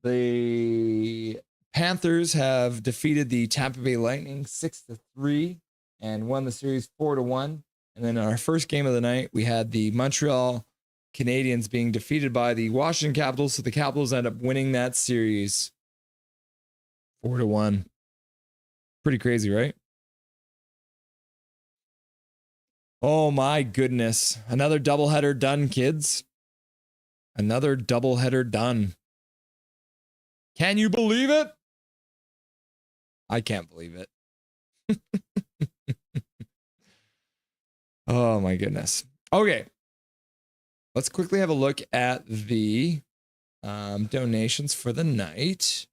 B: The Panthers have defeated the Tampa Bay Lightning 6-3 and won the series 4-1. And then in our first game of the night, we had the Montreal Canadiens being defeated by the Washington Capitals. So the Capitals end up winning that series 4-1. Pretty crazy, right? Oh my goodness. Another doubleheader done, kids. Another doubleheader done. Can you believe it? I can't believe it. Oh my goodness. Okay. Let's quickly have a look at the donations for the night.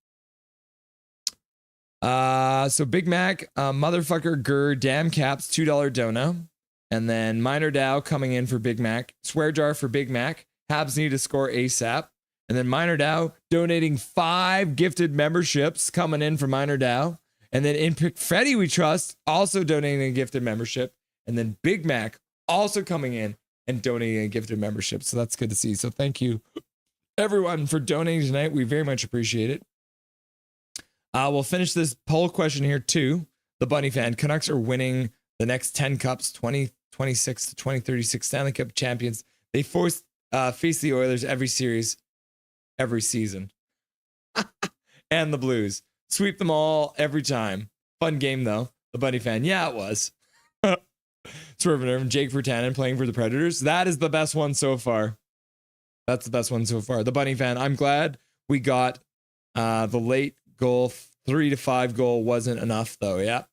B: So Big Mac, motherfucker Gurr, damn caps, $2 dono. And then Minor Dow coming in for Big Mac. Swear jar for Big Mac. Habs need to score ASAP. And then Minor Dow donating 5 gifted memberships coming in for Minor Dow. And then in Pick Freddy We Trust also donating a gifted membership. And then Big Mac also coming in and donating a gifted membership. So that's good to see. So thank you everyone for donating tonight. We very much appreciate it. We'll finish this poll question here too. The Bunny fan, Canucks are winning the next 10 cups, 2026 to 2036 Stanley Cup champions. They face the Oilers every series, every season. And the Blues. Sweep them all every time. Fun game, though. The Bunny fan. Yeah, it was. Swerve Nerve, Jake Virtanen playing for the Predators. That is the best one so far. That's the best one so far. The Bunny fan. I'm glad we got the late goal. 3-5 goal wasn't enough, though. Yeah.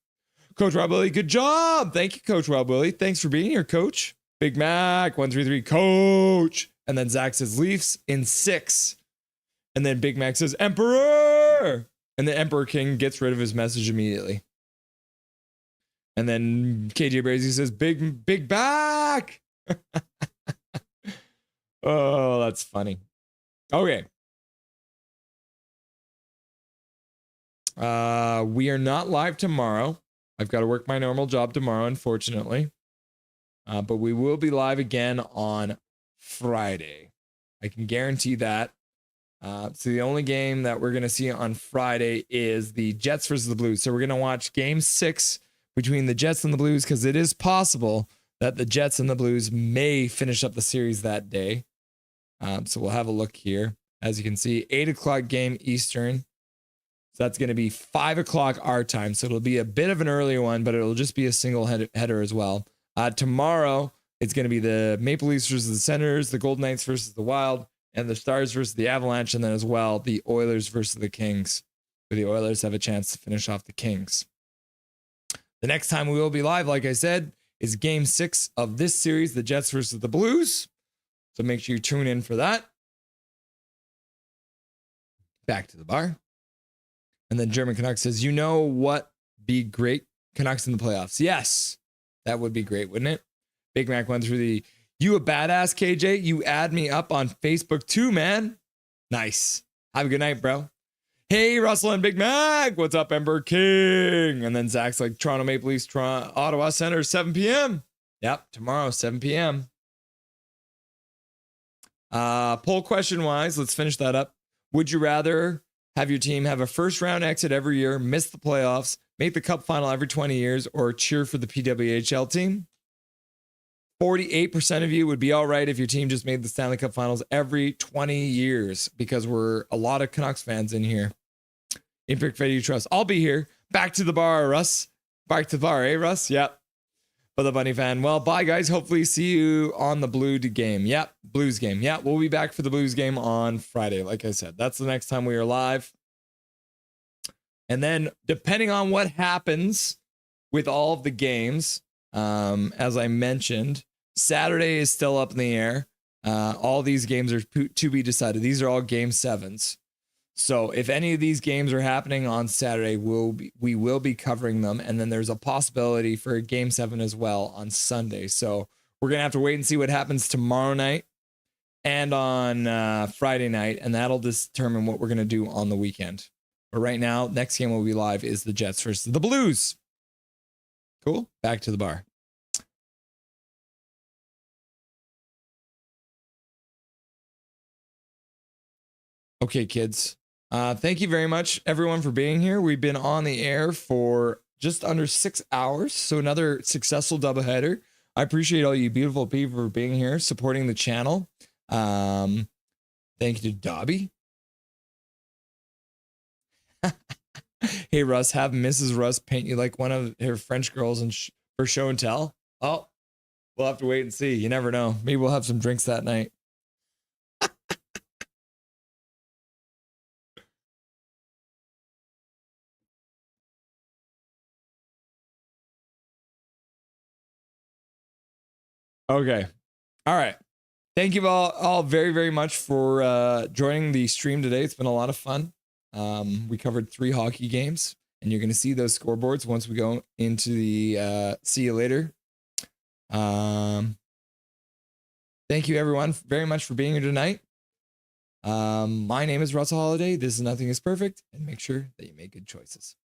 B: Coach Rob Willie, good job. Thank you, Coach Rob Willie. Thanks for being here, Coach. Big Mac, 133, Coach. And then Zach says Leafs in 6. And then Big Mac says Emperor. And then Emperor King gets rid of his message immediately. And then KJ Brazy says Big Back. Oh, that's funny. Okay. We are not live tomorrow. I've got to work my normal job tomorrow, unfortunately. But we will be live again on Friday. I can guarantee that. So the only game that we're going to see on Friday is the Jets versus the Blues. So we're going to watch game 6 between the Jets and the Blues, because it is possible that the Jets and the Blues may finish up the series that day. So we'll have a look here. As you can see, 8 o'clock game Eastern. So that's going to be 5 o'clock our time. So it'll be a bit of an earlier one, but it'll just be a single header as well. Tomorrow, it's going to be the Maple Leafs versus the Senators, the Golden Knights versus the Wild, and the Stars versus the Avalanche, and then as well, the Oilers versus the Kings, where the Oilers have a chance to finish off the Kings. The next time we will be live, like I said, is game 6 of this series, the Jets versus the Blues. So make sure you tune in for that. Back to the bar. And then German Canucks says, you know what be great? Canucks in the playoffs. Yes, that would be great, wouldn't it? Big Mac went through the, you a badass, KJ. You add me up on Facebook too, man. Nice. Have a good night, bro. Hey, Russell and Big Mac. What's up, Ember King? And then Zach's like, Toronto Maple Leafs, Ottawa Center, 7 p.m. Yep, tomorrow, 7 p.m. Poll question wise, let's finish that up. Would you rather have your team have a first round exit every year, miss the playoffs, make the cup final every 20 years, or cheer for the PWHL team? 48% of you would be all right if your team just made the Stanley Cup finals every 20 years, because we're a lot of Canucks fans in here. In Pick Fed You Trust. I'll be here. Back to the bar, Russ. Back to the bar, eh, Russ? Yep. For the Bunny fan. Well, bye, guys. Hopefully see you on the Blue game. Yep. Blues game. Yeah, we'll be back for the Blues game on Friday. Like I said, that's the next time we are live. And then depending on what happens with all of the games, as I mentioned, Saturday is still up in the air. All these games are to be decided. These are all game 7s. So if any of these games are happening on Saturday, we will be covering them. And then there's a possibility for a game 7 as well on Sunday. So we're going to have to wait and see what happens tomorrow night and on Friday night. And that'll determine what we're going to do on the weekend. But right now, next game will be live is the Jets versus the Blues. Cool. Back to the bar. Okay, kids. Thank you very much, everyone, for being here. We've been on the air for just under 6 hours, so another successful doubleheader. I appreciate all you beautiful people for being here, supporting the channel. Thank you to Dobby. Hey, Russ, have Mrs. Russ paint you like one of her French girls for show and tell. Oh, we'll have to wait and see. You never know. Maybe we'll have some drinks that night. Okay. All right. Thank you all very, very much for joining the stream today. It's been a lot of fun. We covered 3 hockey games, and you're going to see those scoreboards once we go into the see you later. Thank you, everyone, very much for being here tonight. My name is Russell Holiday. This is Nothing is Perfect, and make sure that you make good choices.